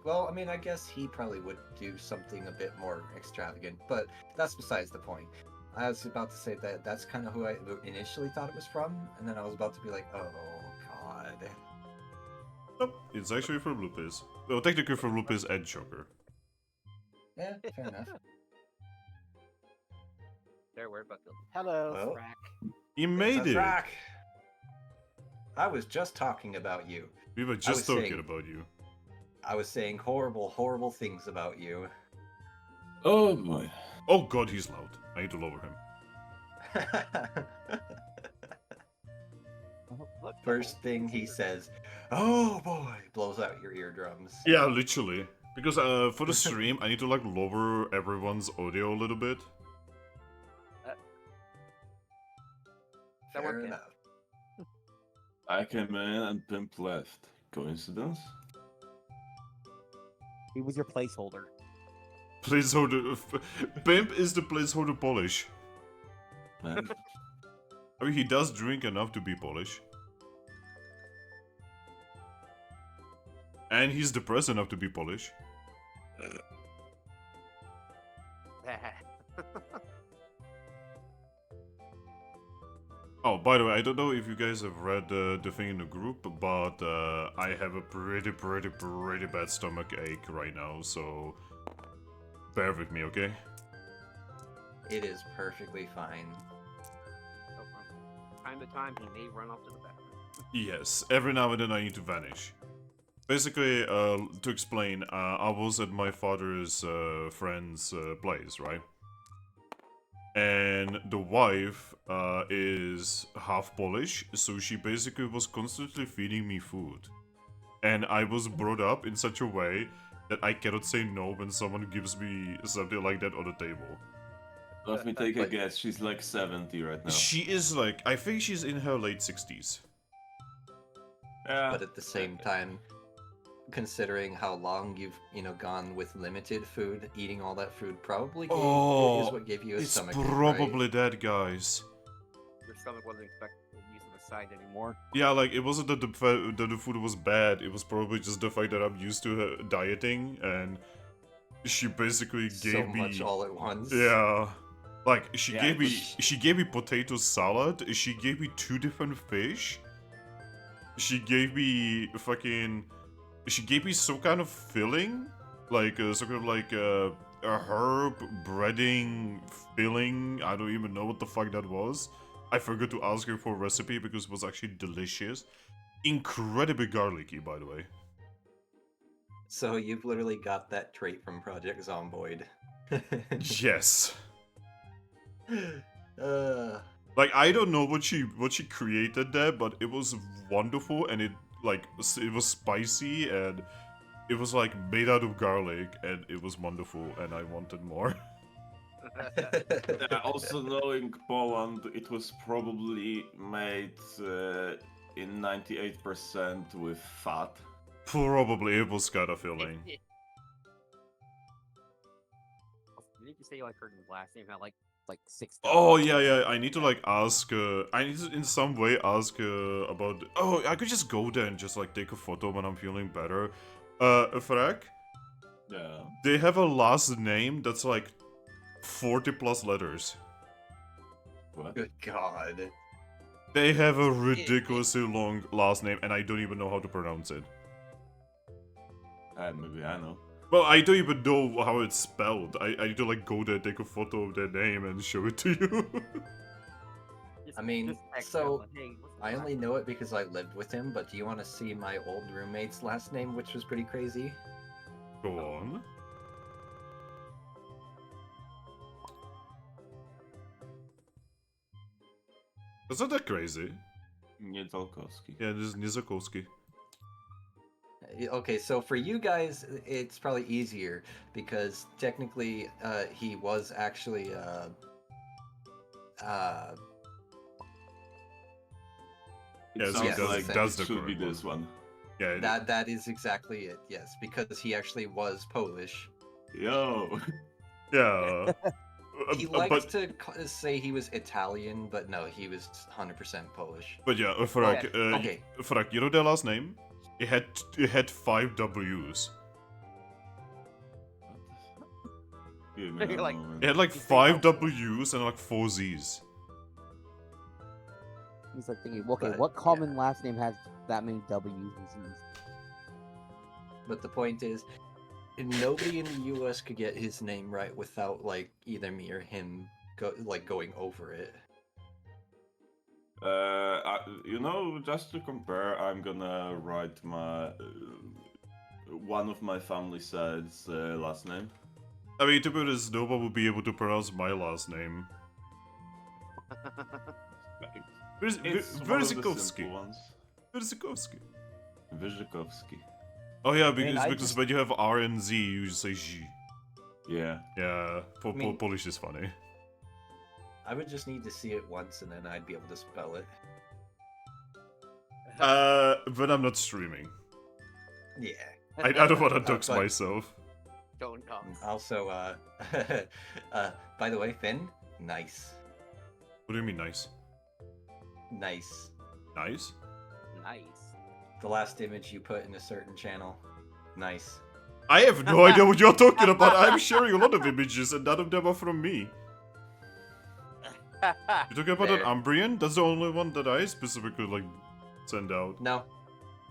well, I mean, I guess he probably would do something a bit more extravagant, but that's besides the point. I was about to say that that's kind of who I initially thought it was from, and then I was about to be like, oh, God. Nope, it's actually from Lupus. Well, technically from Lupus and Choker. Yeah, fair enough. They're worried about the. Hello, Well. Thrack. He made It's a it! track. I was just talking about you. We were was just talking saying- about you. I was saying horrible, horrible things about you. Oh boy. Oh God, he's loud. I need to lower him. Look, First thing he says, "Oh boy," blows out your eardrums. Yeah, literally. Because for the stream, I need to like lower everyone's audio a little bit. Is that Fair working? enough. I came in and Pimp left. Coincidence? He was your placeholder. Placeholder. Pimp is the placeholder polish. Man. I mean, he does drink enough to be Polish. And he's depressed enough to be Polish. Oh, by the way, I don't know if you guys have read the thing in the group, but I have a pretty bad stomach ache right now, so bear with me, okay? It is perfectly fine. So from time to time, he may run off to the bathroom. Yes, every now and then I need to vanish. Basically, to explain, I was at my father's friend's place, right? And the wife is half Polish, so she basically was constantly feeding me food. And I was brought up in such a way that I cannot say no when someone gives me something like that on the table. Let me take a But- guess. She's like 70 right now. She is like, I think she's in her late 60s. Yeah. But at the same time, considering how long you've gone with limited food, eating all that food probably is what gave you a It's stomach ache, probably right? that, guys. Your stomach wasn't expected to use the side anymore. Yeah, like, it wasn't that the food was bad, it was probably just the fact that I'm used to dieting, and she basically So gave me... much all at once. Yeah. Like, she Yeah, gave me but- she gave me potato salad, she gave me 2 different fish, she gave me she gave me some kind of filling, like some kind of like a herb breading filling. I don't even know what the fuck that was. I forgot to ask her for a recipe because it was actually delicious. Incredibly garlicky, by the way. So you've literally got that trait from Project Zomboid. Yes. uh, Like, I don't know what she created there, but it was wonderful, and it was spicy and it was like made out of garlic and it was wonderful and I wanted more. Yeah, also knowing Poland, it was probably made in 98% with fat. Probably it was kind of filling. Did you say like her last name had like 6? Oh yeah, I need to like ask. I need to in some way ask about. Oh, I could just go there and just like take a photo when I'm feeling better. Thrack, Yeah. they have a last name that's like 40 plus letters. What? Good God. They have a ridiculously long last name, and I don't even know how to pronounce it. Maybe I know. Well, I don't even know how it's spelled. I need to like go there, take a photo of their name, and show it to you. I mean, Just text so, them, like, hey, what's the I last only name? know it because I lived with him, but do you want to see my old roommate's last name, which was pretty crazy? Go on. That's not that crazy. Niedolkowski. Yeah, this is Nizakowski. Okay, so for you guys, it's probably easier because technically, he was actually It Yeah, so sounds that's- like that's it the should be correct one. this one. Yeah, that is exactly it. Yes, because he actually was Polish. Yo! yeah. He likes But to say he was Italian, but no, he was 100% Polish. yeah, Farak, okay. Farak, you know their last name? It had 5 W's. Give me a Like- moment. It had like You think 5 how- W's and like 4 Z's. He's like thinking, okay, But, what common last name has that many W's and Z's? But the point is, nobody in the U.S. could get his name right without like either me or him going over it. You know, just to compare, I'm gonna write my one of my family side's last name. I mean, to be honest, no one will be able to pronounce my last name. It's one of the Verzikovsky. simple ones. Verzikovsky. Wyrzykowski. Oh yeah, mean, because, I because just- when you have R and Z, you just say G. Yeah. Yeah, mean- Polish is funny. I would just need to see it once, and then I'd be able to spell it. But I'm not streaming. Yeah. I don't want to dox but- myself. Don't talk. Also, by the way, Finn, nice, What do you mean nice? nice. Nice? Nice. The last image you put in a certain channel, nice. I have no idea what you're talking about. I'm sharing a lot of images and none of them are from me. You're talking about an There. Umbrian? That's the only one that I specifically like send out. No,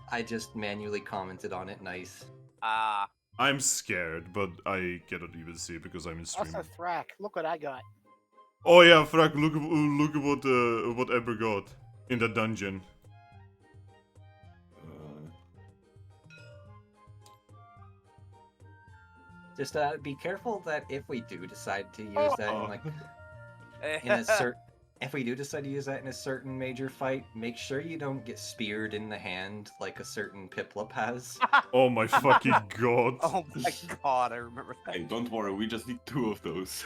I just manually commented on it. Nice. Ah, I'm scared, but I cannot even see it because I'm in stream. Also, Thrack, look what I got. Oh yeah, Frank, look at what Ember got in the dungeon. Just be careful that if we do decide to use that in like in a certain, if we do decide to use that in a certain major fight, make sure you don't get speared in the hand like a certain Piplup has. Oh my fucking god. oh my god, I remember that. Hey, don't worry, we just need 2 of those.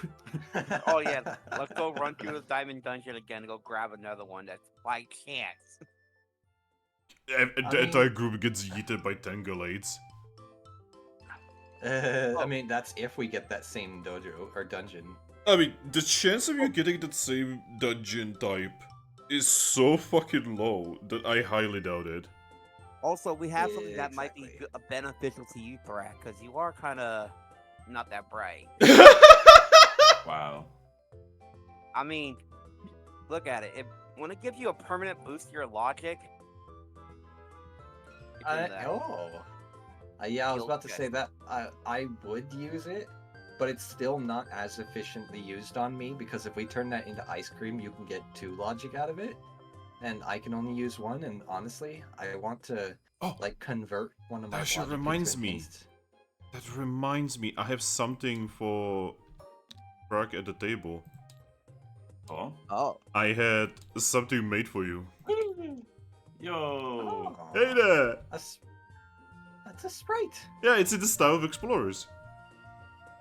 Oh yeah, let's go run through the diamond dungeon again and go grab another one that's by chance. The entire group gets yeeted by 10 gallades. I mean, that's if we get that same dojo or dungeon. I mean, the chance of you getting that same dungeon type is so fucking low that I highly doubt it. Also, we have something Yeah, that might be exactly. beneficial to you, Thrack, because you are kind of not that bright. Wow. I mean, look at it. When it gives you a permanent boost to your logic, you can do that. Yeah, I was You'll about to get say it. that I would use it, but it's still not as efficiently used on me because if we turn that into ice cream, you can get 2 logic out of it, and I can only use 1. And honestly, I want to Oh, like convert one of my. that shit logic into reminds an me. inst- That reminds me, I have something for Frank at the table. Oh? Oh, I had something made for you. Yo! Hey there! That's a sprite. Yeah, it's in the style of Explorers.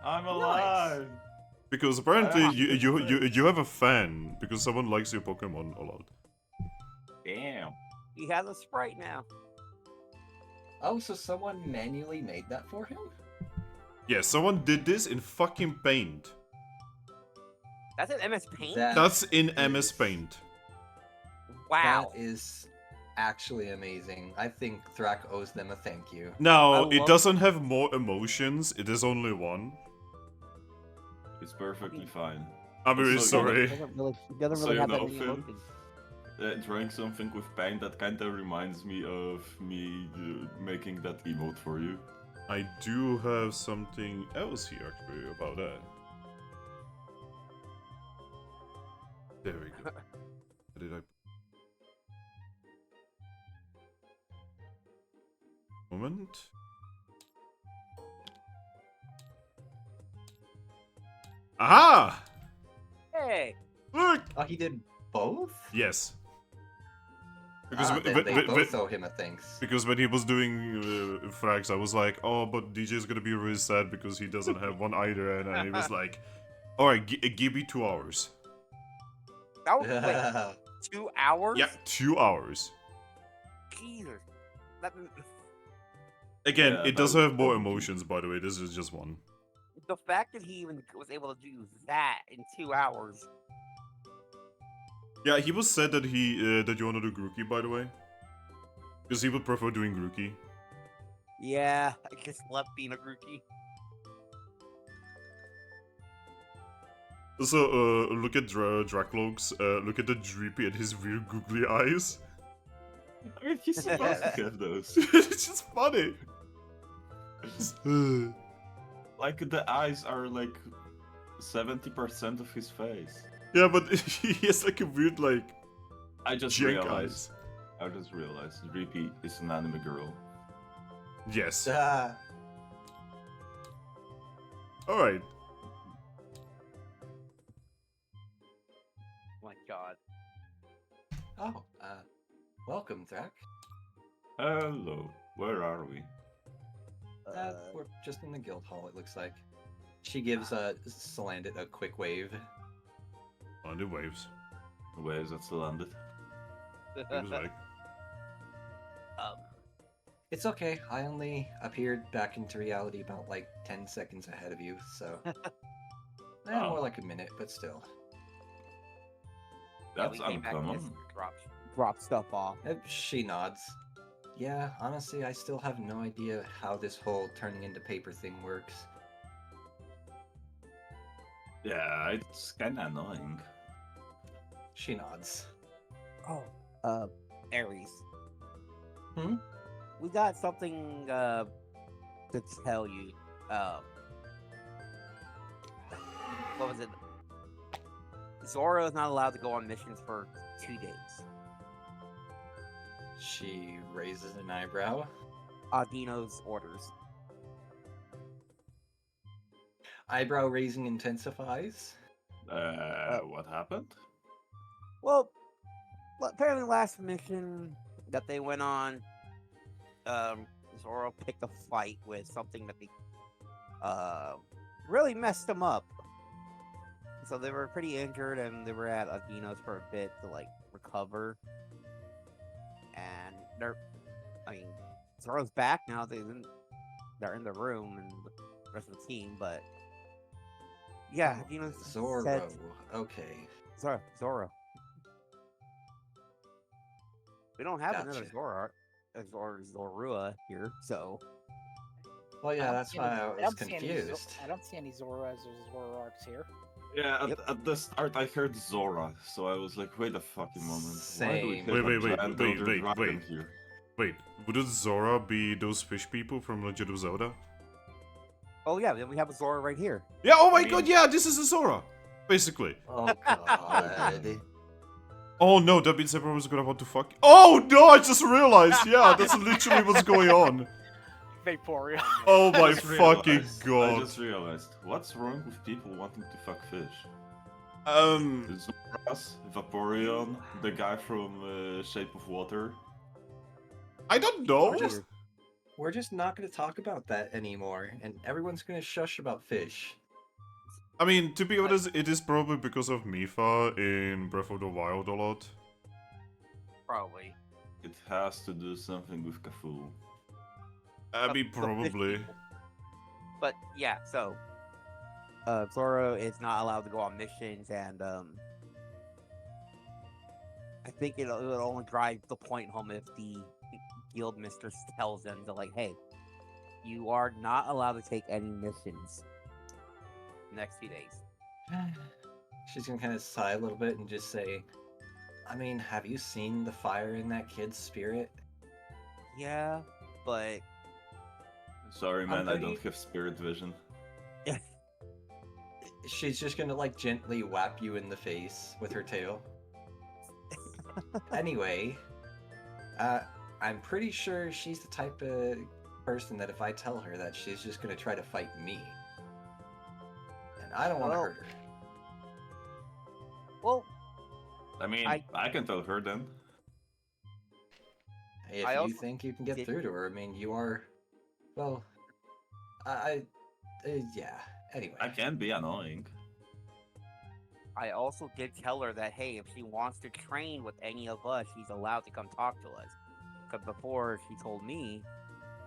I'm alive! Because apparently Ah, you have a fan because someone likes your Pokemon a lot. Damn. He has a sprite now. Oh, so someone manually made that for him? Yeah, someone did this in fucking Paint. That's an MS Paint? That's in is- MS Paint. Wow. That is actually amazing. I think Thrack owes them a thank you. Now, I it love- doesn't have more emotions, it is only one. It's perfectly fine. I'm really So, sorry. It doesn't So really you have that know, many Finn? emotions. Drawing something with paint, that kinda reminds me of me making that emote for you. I do have something else here actually about that. There we go. Where did I... Moment. Aha! Hey. Look! Oh, he did both? Yes. Then they both owe him a thanks. Because when he was doing frags, I was like, oh, but DJ's gonna be really sad because he doesn't have one either, and he was like, alright, give me 2 hours. That was wait, 2 hours? Yeah, 2 hours. Jesus. That, Again, Yeah, it does that have more would be- emotions, by the way, this is just one. the fact that he even was able to do that in 2 hours. Yeah, he was said that he that you want to do Grookey, by the way. Because he would prefer doing Grookey. Yeah, I just love being a rookie. Also, look at Dracloaks, look at the Dreepy and his weird googly eyes. I mean, he's supposed to have those. It's just funny. Like, the eyes are like 70% of his face. Yeah, but he has like a weird, like, I just jank realized. eyes. I just realized Repeat is an anime girl. Yes. Ah, Alright. Oh my god. oh, welcome, Thrack. Hello, where are we? We're just in the guild hall, it looks like. She gives Salandit a quick wave. On the waves. Where is that still landed? He was like, It's okay, I only appeared back into reality about like 10 seconds ahead of you, so... More Oh. like a minute, but still. That's yeah, we came back and uncommon. just dropped. Drop stuff off. She nods. Yeah, honestly, I still have no idea how this whole turning into paper thing works. Yeah, it's kinda annoying. She nods. Oh, Aries. Hmm? We got something to tell you. What was it? Zoro is not allowed to go on missions for 2 days. She raises an eyebrow. Audino's orders. Eyebrow raising intensifies. What happened? Well, apparently last mission that they went on, Zoro picked a fight with something that they really messed them up. So they were pretty injured, and they were at Audino's for a bit to like recover. And Zoro's back now. They're in the room and the rest of the team, but yeah, Audino Zoro. said Okay. Zoro. We don't have another Gotcha. Zoroark or Zorua here, so Well, I yeah, don't that's see why any- I don't was see any confused. I don't see any Zoras or Zoroarks here. Yeah, Yep. at the start I heard Zora, so I was like, wait a fucking moment. Why do we Same. have Wait, a wait, wait, giant wait, elder wait, dragon wait. here? Wait, wouldn't Zora be those fish people from Legend of Zelda? oh yeah, then we have a Zora right here. Yeah, oh my I mean- god, yeah, this is a Zora! Basically. Oh god. Oh no, that means everyone's gonna want to fuck. Oh no, I just realized! Yeah, that's literally what's going on. Vaporeon. Oh my Just fucking realized- I god. just realized, what's wrong with people wanting to fuck fish? Um, Zoras, Vaporeon, the guy from Shape of Water. I don't know. We're just not going to talk about that anymore, and everyone's going to shush about fish. I mean, to be honest, it is probably because of Mifa in Breath of the Wild a lot. Probably. It has to do something with Cthulhu. I mean, The fish probably. people. But yeah, so Zoro is not allowed to go on missions, and I think it'll only drive the point home if the guild mistress tells them to, like, hey, you are not allowed to take any missions the next few days. She's going to kind of sigh a little bit and just say, I mean, have you seen the fire in that kid's spirit? Yeah, but Sorry, man, I pretty- don't have spirit vision. She's just gonna like gently whap you in the face with her tail. Anyway, I'm pretty sure she's the type of person that if I tell her that, she's just gonna try to fight me. And I don't want to Well- hurt her. well, I mean, I can tell her then. If I you also think you can get did- through to her, I mean, you are. Well, yeah. Anyway. I can be annoying. I also did tell her that, hey, if she wants to train with any of us, she's allowed to come talk to us. Because before, she told me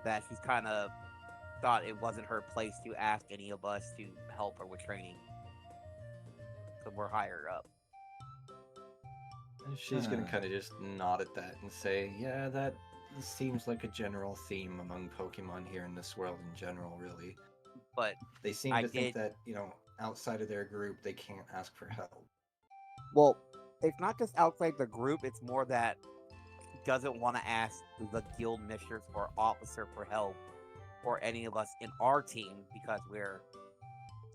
that she's kind of thought it wasn't her place to ask any of us to help her with training. Because we're higher up. She's gonna kind of just nod at that and say, yeah, that seems like a general theme among Pokemon here in this world in general, really. But They seem I to think did- that, you know, outside of their group, they can't ask for help. well, it's not just outside the group, it's more that she doesn't want to ask the guild mistress or officer for help, or any of us in our team, because we're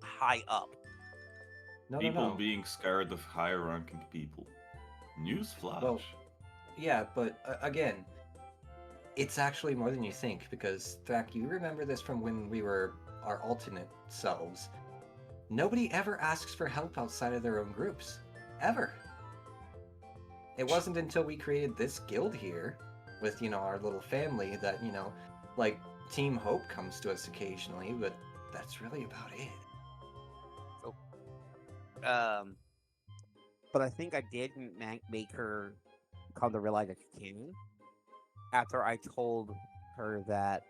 high up. No, People no. being scared of higher ranking people. Newsflash. Well, yeah, but again, it's actually more than you think, because, Thrack, you remember this from when we were our alternate selves. Nobody ever asks for help outside of their own groups. Ever. It wasn't until we created this guild here, with, you know, our little family, that, you know, like, Team Hope comes to us occasionally, but that's really about it. But I think I did make her come to realize that she can. After I told her that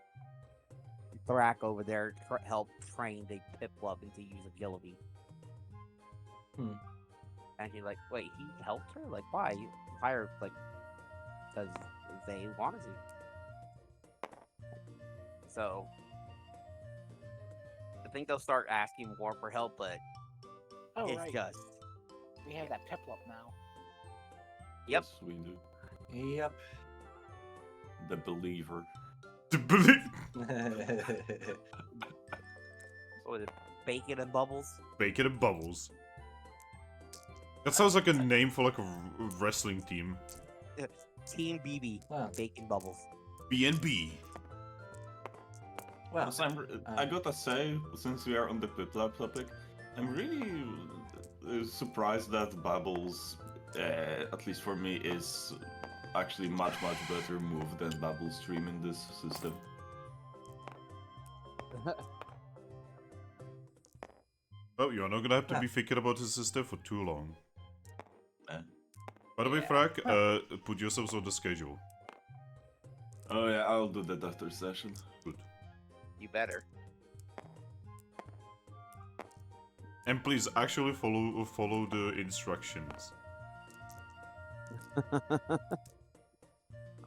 Thrack over there helped train the Piplup into use of Gillaby. Hmm. And she's like, wait, he helped her? Like, why? You hired, like, because they wanted to. So, I think they'll start asking more for help, but Oh, it's right. just, We have that Piplup now. Yep. Yes, we do. Yep. The believer. To believe. what was it, Bacon and Bubbles? Bacon and Bubbles. That sounds like a name for like a wrestling team. Team BB, Wow. Bacon Bubbles. B&B. Well, Also, I gotta say, since we are on the Piplup topic, I'm really surprised that Bubbles, at least for me, is actually much better move than Bubble Stream in this system. Oh, you're not gonna have to Yeah. be thinking about this system for too long. Eh. By the way, Yeah. Thrack, put yourselves on the schedule. Oh yeah, I'll do that after session. Good. You better. And please actually follow the instructions.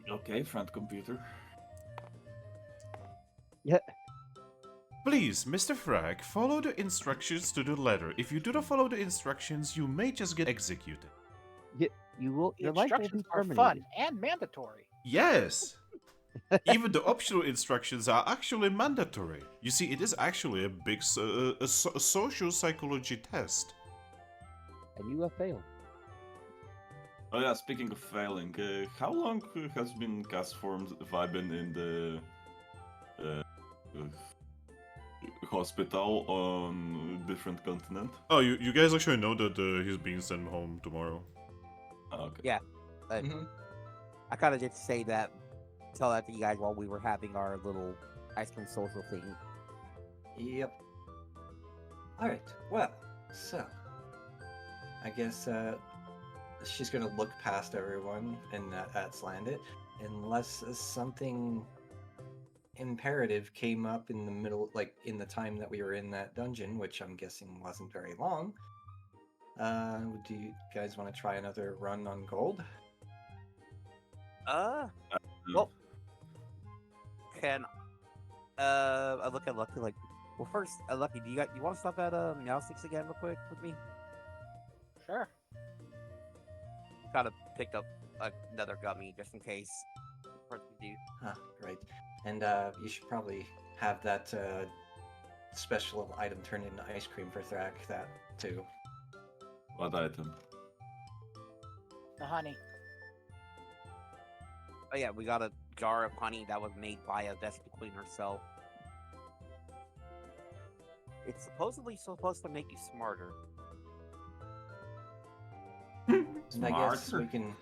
Okay, friend computer. Please, Mr. Thrack, follow the instructions to the letter. If you do not follow the instructions, you may just get executed. You will. The Your life will be instructions are fun terminated. and mandatory. Yes! Even the optional instructions are actually mandatory. You see, it is actually a big social psychology test. And you have failed. Oh yeah, speaking of failing, how long has been Castform vibing in the hospital on different continent? Oh, you guys actually know that he's being sent home tomorrow. Oh, okay. Yeah. Mhm. I kind of just say that tell that to you guys while we were having our little ice cream social thing. Yep. Alright, well, so I guess she's gonna look past everyone and that's landed, unless something imperative came up in the middle, like in the time that we were in that dungeon, which I'm guessing wasn't very long. Do you guys want to try another run on gold? Well, can I look at Lucky like, well, first, Lucky, you want to stop at Meowsticks again real quick with me? Sure. Gotta pick up another gummy just in case. What we do? Huh, right. And you should probably have that special item turned into ice cream for Thrack, that too. What item? The honey. Oh yeah, we got a jar of honey that was made by a Vespa Queen herself. It's supposedly supposed to make you smarter. And I guess we can,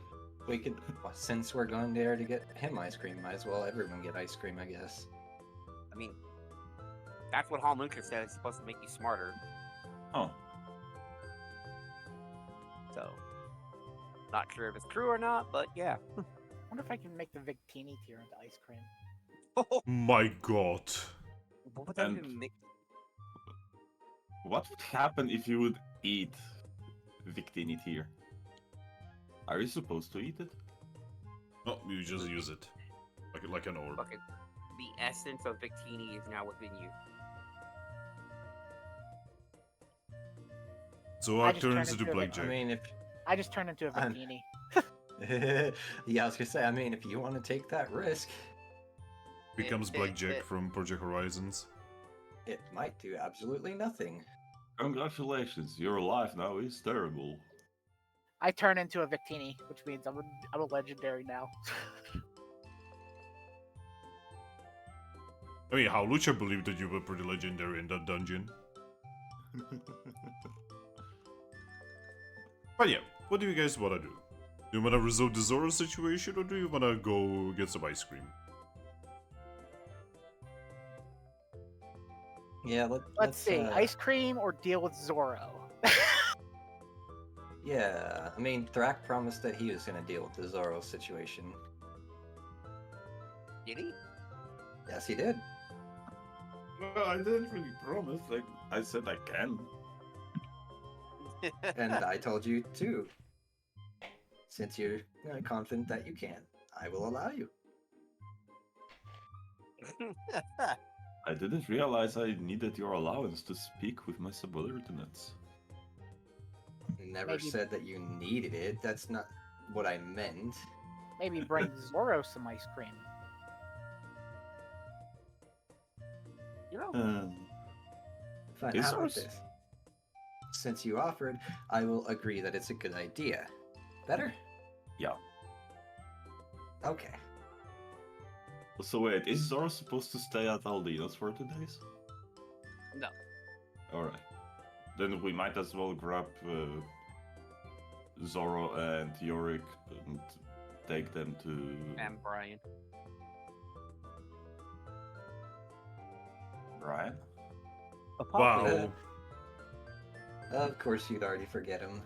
well, since we're going there to get him ice cream, might as well everyone get ice cream, I guess. I mean, that's what Hallmunker said. It's supposed to make you smarter. Oh, So, not sure if it's true or not, but yeah. Wonder if I can make the Victini tier into ice cream. My god. What would that And- even make? what would happen if you would eat Victini here? Are you supposed to eat it? No, you just use it. Like an orb. Fucking, the essence of Victini is now within you. So I I just turns turned into into a blackjack. I mean, if I just turned into a I'm- Victini. yeah, I was gonna say, I mean, if you want to take that risk, Becomes blackjack from Project Horizons. it might do absolutely nothing. Congratulations, your life now is terrible. I turn into a Victini, which means I'm a legendary now. I mean, how Lucha believed that you were pretty legendary in that dungeon. But yeah, what do you guys wanna do? Do you wanna resolve the Zoro situation, or do you wanna go get some ice cream? Yeah, Let's see, uh, ice cream or deal with Zoro. Yeah, I mean, Thrack promised that he was gonna deal with the Zoro situation. Did he? Yes, he did. Well, I didn't really promise. Like I said, I can. And I told you too. Since you're confident that you can, I will allow you. I didn't realize I needed your allowance to speak with my subordinates. Never Maybe- said that you needed it. That's not what I meant. Maybe bring Zoro some ice cream. You know, Fine, Is how about ours- this? Since you offered, I will agree that it's a good idea. Better? Yeah. Okay. So wait, is Zoro supposed to stay at Aldina's for 2 days? No. Alright. Then we might as well grab Zoro and Yorick and take them to... and Brian. Brian? Wow. Of course, you'd already forget him.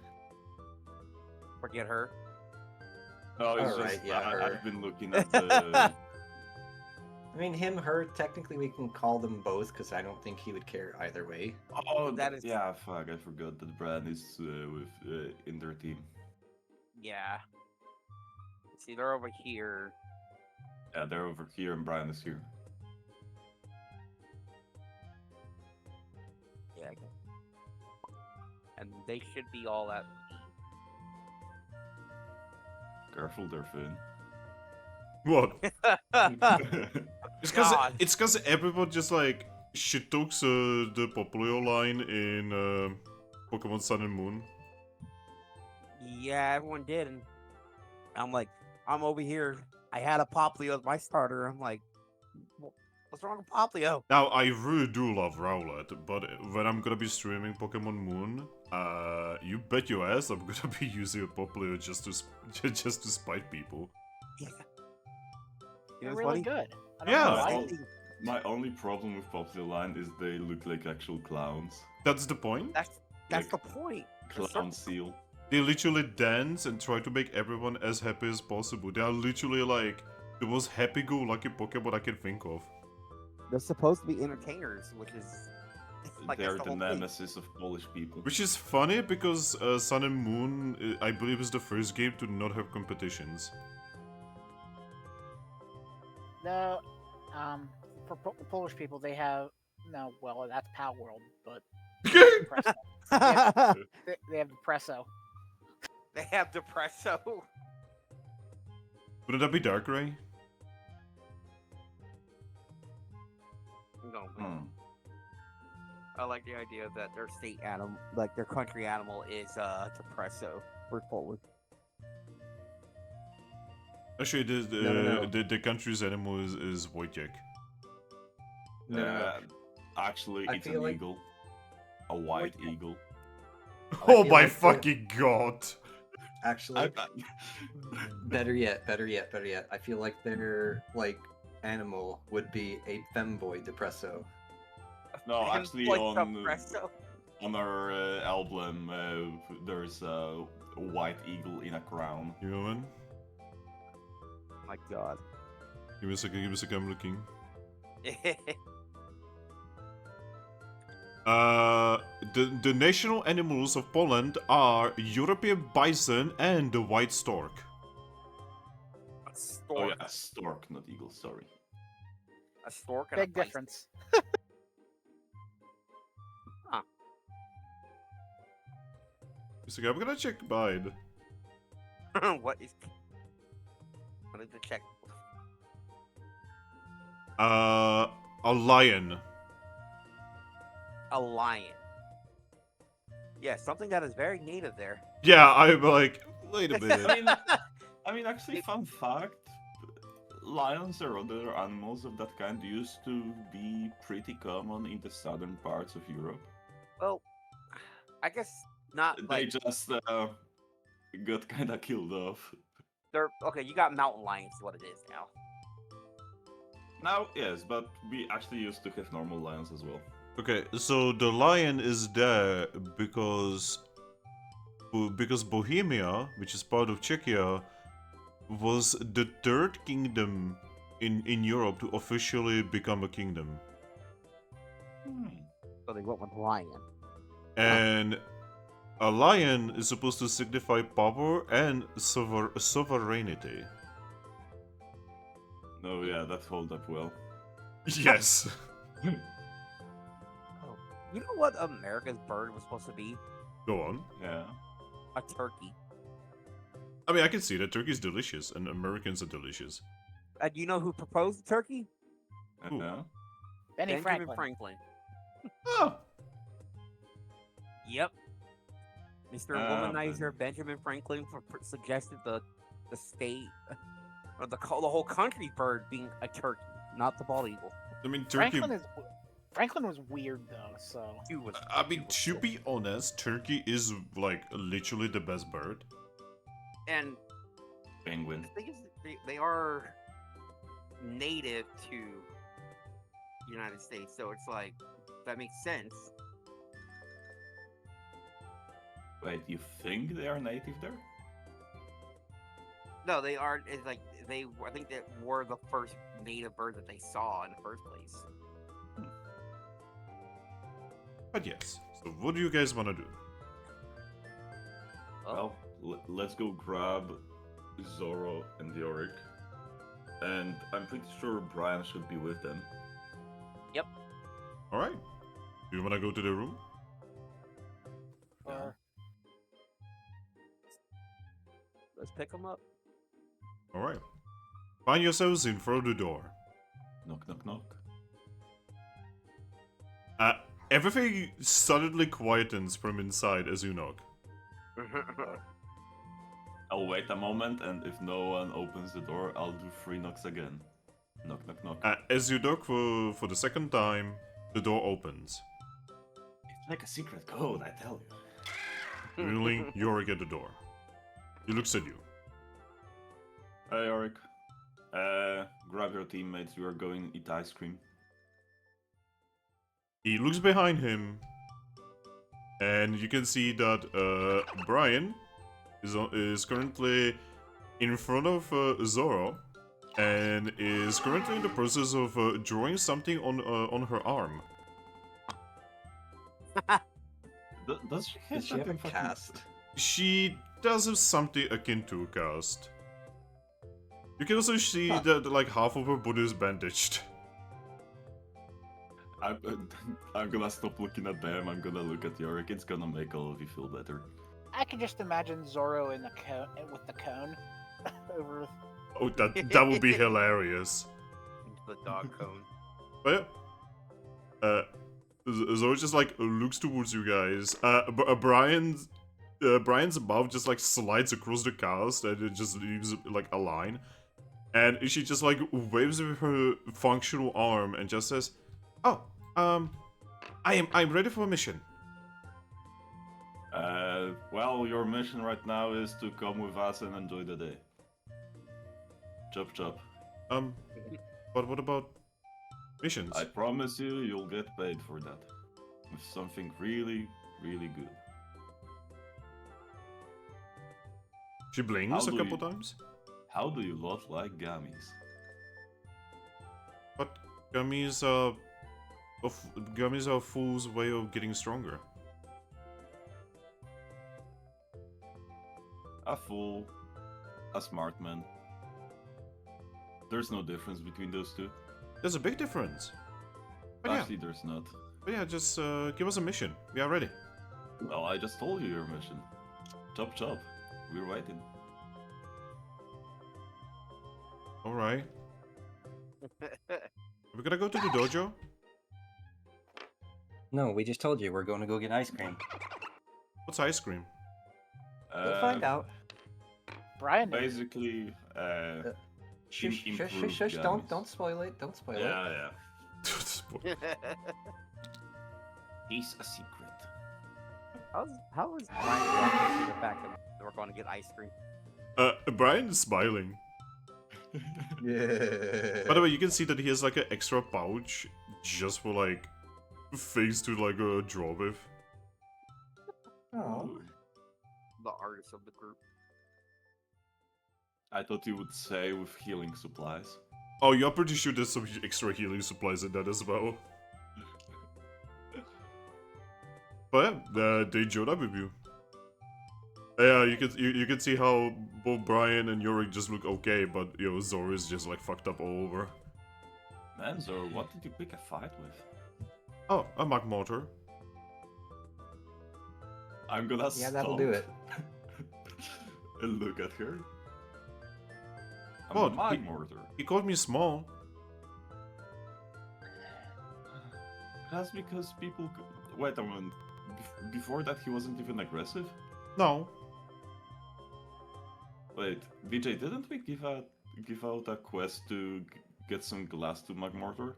Forget her. No, it's Alright, just yeah, her. I've been looking at the... I mean, him, her, technically we can call them both because I don't think he would care either way. Oh, That is- Yeah, fuck, I forgot that Brian is with in their team. Yeah. See, they're over here. Yeah, they're over here and Brian is here. Yeah. I guess. And they should be all at. Careful there, Finn. What? God. It's cause everyone just like shit talks the Pokerole line in Pokemon Sun and Moon. Yeah, everyone did, and I'm like, I'm over here. I had a Poplio as my starter. I'm like, what's wrong with Poplio? Now I really do love Rowlet, but when I'm gonna be streaming Pokemon Moon, you bet your ass I'm gonna be using a Pokerole just to spite people. You They're know, really it's funny. good. I don't Yeah. know My, why. on- my only problem with Popular Line is they look like actual clowns. That's the point. That's Like, the point. The Clown circus- seal. They literally dance and try to make everyone as happy as possible. They are literally like the most happy-go-lucky Pokemon I can think of. They're supposed to be entertainers, which is like They're that's the whole thing. nemesis of Polish people. Which is funny because Sun and Moon, I believe, is the first game to not have competitions. No, for Polish people, they have no. Well, that's Pal World, but Depresso. They have Depresso. They have Depresso. Wouldn't that be Darkrai? No, Hmm. I like the idea that their state animal, like their country animal, is Depresso. We're forward. Actually, No. the country's animal is Wojciech. No. Actually, I it's feel an like- eagle. A white eagle. Oh feel my like fucking god! Actually, better yet. I feel like their like animal would be a femboy Depresso. No, Him actually, like on Depresso. our album, there's a white eagle in a crown. Human? Oh my god. Give me a second, I'm looking. The national animals of Poland are European bison and the white stork. A Oh stork. yeah, stork, not eagle. Sorry. A stork and Big a bison. difference. I'm gonna check mine. What is the check? A lion. A lion. Yeah, something that is very native there. Yeah, I'm like, wait a minute. I mean, actually, fun fact: lions or other animals of that kind used to be pretty common in the southern parts of Europe. Well, I guess not They like just got kind of killed off. they're okay. You got mountain lions, is what it is now. Now, yes, but we actually used to have normal lions as well. Okay, so the lion is there because Bohemia, which is part of Czechia, was the third kingdom in Europe to officially become a kingdom. So they went with lion. And a lion is supposed to signify power and sovereignty. No, yeah, that hold up well. Yes. Oh, you know what America's bird was supposed to be? Go on. Yeah. A turkey. I mean, I can see that turkey's delicious and Americans are delicious. And you know who proposed the turkey? Ooh. Yeah. Benny Benjamin Franklin. Franklin. Oh, Yep. Mr. Ah, Womanizer Benjamin Franklin suggested the state or the whole country bird being a turkey, not the bald eagle. I mean, turkey. Franklin was weird though, so He was. I mean, to be honest, turkey is like literally the best bird. And Penguin. the thing is, they are native to United States, so it's like that makes sense. Wait, you think they are native there? No, they are. It's like they. I think that were the first native bird that they saw in the first place. But yes. So, what do you guys want to do? Well, let's go grab Zoro and Yorick. And I'm pretty sure Brian should be with them. All right. Do you want to go to the room? or Let's pick them up. All right. Find yourselves in front of the door. Knock, knock, knock. Everything suddenly quietens from inside as you knock. I'll wait a moment, and if no one opens the door, I'll do 3 knocks again. Knock, knock, knock. As you knock for the second time, the door opens. It's like a secret code, I tell you. Revealing Yorick at the door. He looks at you. Hey, Yorick. Grab your teammates, we are going eat ice cream. He looks behind him, and you can see that Brian is currently in front of Zoro, and is currently in the process of drawing something on her arm. Does she have Does she have a something fucking- cast? She does have something akin to a cast. You can also see that like half of her body is bandaged. I'm gonna stop looking at them, I'm gonna look at Yorick, it's gonna make all of you feel better. I can just imagine Zoro in the cone with the cone over. Oh, that would be hilarious. The dog cone. But yeah, Zoro just like looks towards you guys. Brian's mouth just like slides across the cast, and it just leaves like a line. And she just like waves with her functional arm and just says, "Oh, I'm ready for a mission." Well, your mission right now is to come with us and enjoy the day. Chop chop. But what about missions? I promise you, you'll get paid for that. With something really, really good. She blinks How a do couple you- times. How do you lot like gummies? But gummies are fool's way of getting stronger. A fool, a smart man. There's no difference between those two. There's a big difference. But yeah, Actually, there's not. just give us a mission. We are ready. Well, I just told you your mission. Chop chop. We're waiting. All right. We're gonna go to the dojo. No, we just told you we're going to go get ice cream. What's ice cream? We'll find out. Brian. Basically, Shush, shush, shush, improved shush! gummies. Don't spoil it! Don't spoil it! Yeah. It's a secret. How is Brian reacting to the fact that we're going to get ice cream? Brian is smiling. Yeah. By the way, you can see that he has like an extra pouch just for like things to like draw with. Oh. The artist of the group. I thought you would say with healing supplies. Oh, you're pretty sure there's some extra healing supplies in that as well. But yeah, they joined up with you. Yeah, you can see how both Brian and Yorick just look okay, but Zoro is just like fucked up all over. Man, Zoro, what did you pick a fight with? Oh, a Mag Mortar. I'm gonna Yeah, stop. that'll do it. And look at her. Oh, My mortar. He called me small. That's because people. Wait a moment. Before that, he wasn't even aggressive. No. Wait, VJ, didn't we give out a quest to get some glass to Magmortar?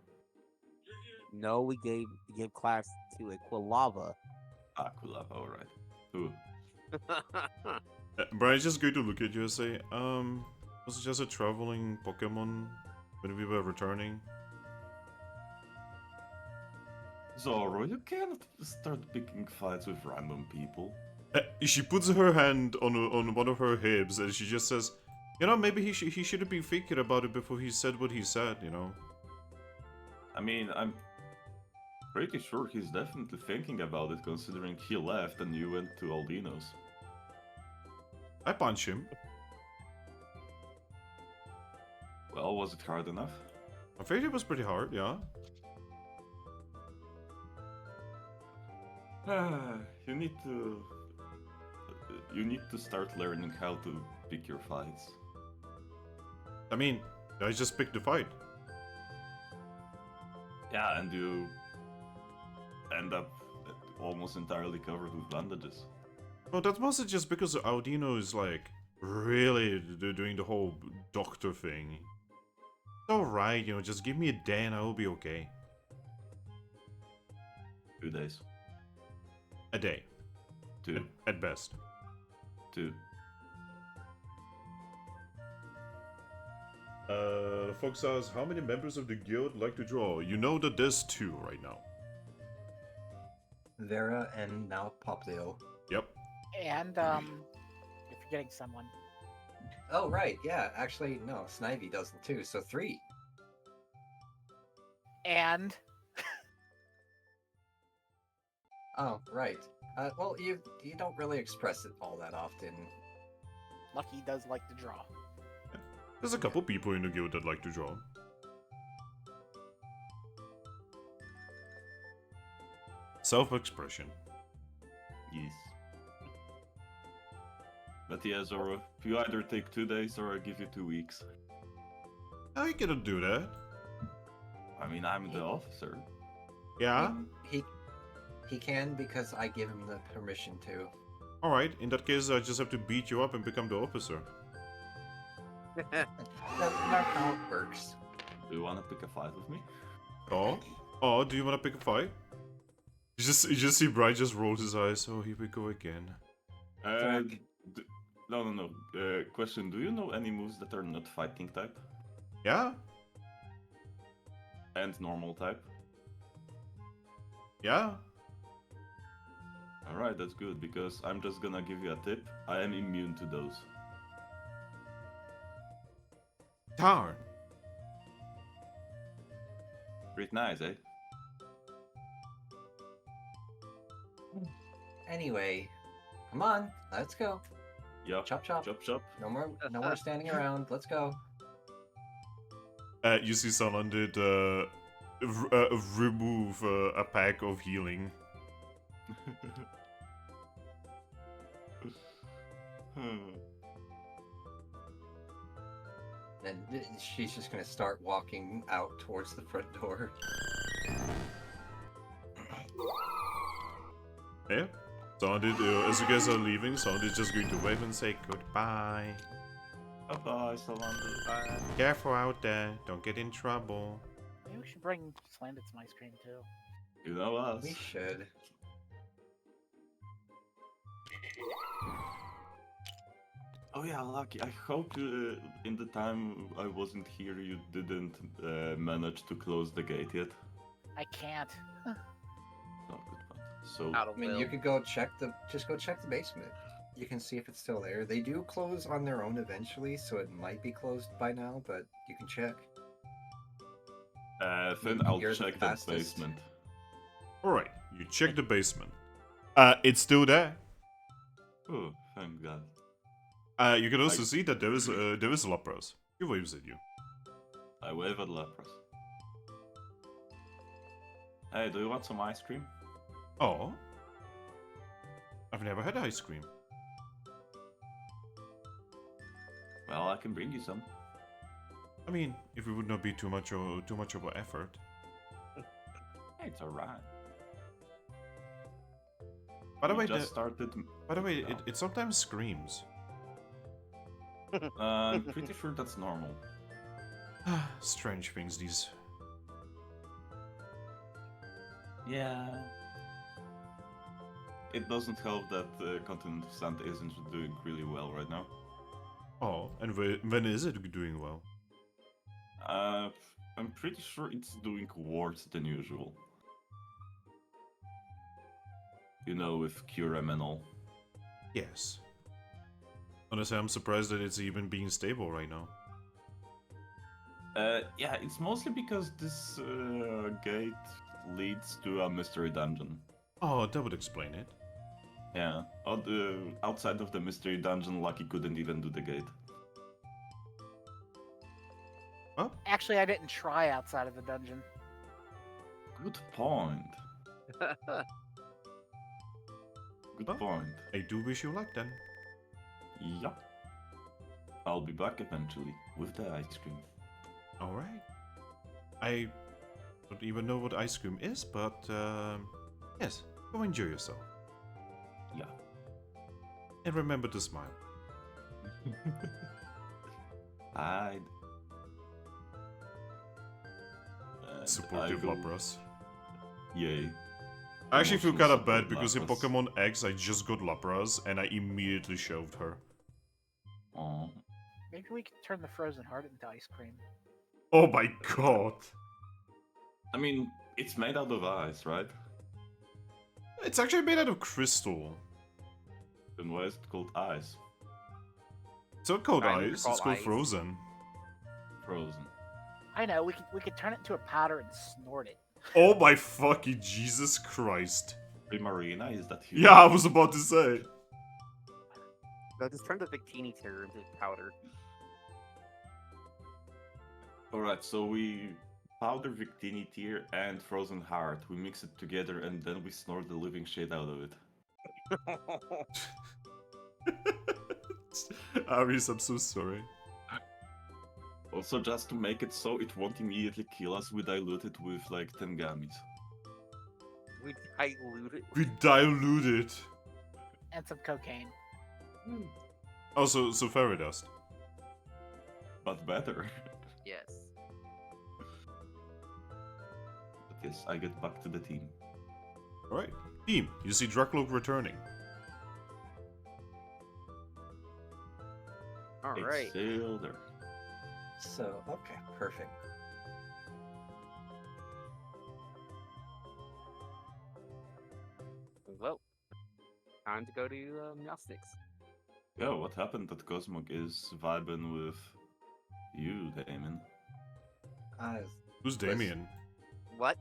No, we gave class to Aquilava. Ah, Kulava, alright. Ooh. Brian's just going to look at you and say, was it just a traveling Pokemon when we were returning? Zoro, you can't start picking fights with random people. She puts her hand on one of her hips and she just says, maybe he should have been thinking about it before he said what he said, I mean, I'm pretty sure he's definitely thinking about it, considering he left and you went to Aldino's. I punch him. Well, was it hard enough? I think it was pretty hard, yeah. You need to start learning how to pick your fights. I mean, I just picked the fight. Yeah, and you end up almost entirely covered with bandages. Well, that wasn't just because Aldino is like really doing the whole doctor thing. It's alright, just give me a day and I will be okay. 2 days. A day. 2. At best. 2. Fox asks, how many members of the guild like to draw? You know that there's 2 right now. Vera and now Poplio. Yep. And you're forgetting someone. Oh, right. Yeah, actually, no. Snivy doesn't too, so 3. And Oh, right. Well, you don't really express it all that often. Lucky does like to draw. There's a couple people in the guild that like to draw. Self-expression. Yes. But yeah, Zoro, if you either take 2 days or I give you 2 weeks. I cannot do that. I mean, I'm the officer. Yeah? He can because I give him the permission to. Alright, in that case I just have to beat you up and become the officer. That's not how it works. Do you want to pick a fight with me? Oh? Oh, do you want to pick a fight? You just see Brian just rolls his eyes. Oh, here we go again. No. Question, do you know any moves that are not fighting type? Yeah? And normal type? Yeah? Alright, that's good, because I'm just gonna give you a tip. I am immune to those. Darn. Pretty nice, eh? Anyway, come on, let's go. Yup. Chop chop. Chop chop. No more standing around. Let's go. You see someone did remove a pack of healing. Then she's just gonna start walking out towards the front door. Yeah? Someone did, as you guys are leaving, someone is just going to wave and say goodbye. Bye-bye, Salander. Careful out there, don't get in trouble. Maybe we should bring Slanded some ice cream too. You know us. We should. Oh yeah, Lucky. I hope in the time I wasn't here you didn't manage to close the gate yet. I can't. Oh, good point. So, Out I of mean, will. you could go check just go check the basement. You can see if it's still there. They do close on their own eventually, so it might be closed by now, but you can check. then I'll You're the check the fastest. basement. Alright, you check the basement. It's still there. Oh, thank God. You can also see that there is Lapras. He waves at you. I wave at Lapras. Hey, do you want some ice cream? Oh? I've never had ice cream. Well, I can bring you some. I mean, if it would not be too much of an effort. It's alright. By the way, just started. it sometimes screams. I'm pretty sure that's normal. Strange things, these. Yeah. It doesn't help that Continent of Sand isn't doing really well right now. Oh, and when is it doing well? I'm pretty sure it's doing worse than usual. You know, with Curem and all. Yes. Honestly, I'm surprised that it's even being stable right now. Yeah, it's mostly because this gate leads to a mystery dungeon. Oh, that would explain it. Yeah, outside of the mystery dungeon, Lucky couldn't even do the gate. Oh, Actually, I didn't try outside of the dungeon. Good point. Good Well, point. I do wish you luck then. Yup. I'll be back eventually with the ice cream. Alright. I don't even know what ice cream is, but yes, go enjoy yourself. Yeah. And remember to smile. Hide. Supportive Lapras. Yay. I actually feel Emotional kind of support bad because in Lapras. Pokemon X I just got Lapras and I immediately shoved her. Aw. Maybe Maybe we could turn the frozen heart into ice cream. Oh my god. I mean, it's made out of ice, right? It's actually made out of crystal. Then why is it called ice? It's not called Right, ice, it's called ice. frozen. Frozen. I know, we could turn it into a powder and snort it. Oh my fucking Jesus Christ. Primarina, is that huge? Yeah, I was about to say. No, just turn the Victini tear into powder. Alright, so we powder Victini tear and frozen heart. We mix it together and then we snort the living shit out of it. Aris, I'm so sorry. Also, just to make it so it won't immediately kill us, we dilute it with like 10 gummies. We dilute it. We dilute it. And some cocaine. Also, so fairy dust. But better. Yes. But yes, I get back to the team. Alright. Team, you see Dracloak returning. Alright. Sail there. So, okay, perfect. Well, time to go to Meowsticks. Yo, what happened that Cosmog is vibing with you, Damon? Uh, Who's Damien? What?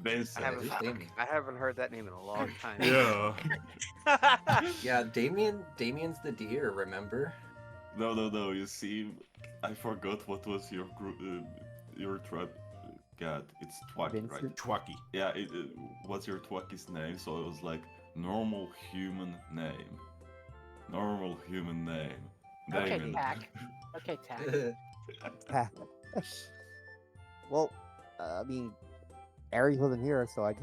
Vincent. who's Damien? I haven't heard that name in a long time. Yeah. Yeah, Damien's the deer, remember? No, you see, I forgot what was your group, your tribe. God, it's Twacky, right? Vincent? Twacky. Yeah, what's your Twacky's name? So it was like, normal human name. Normal human name. Okay, Damon. Tack. Okay, Tack. Well, I mean, Aries wasn't here, so I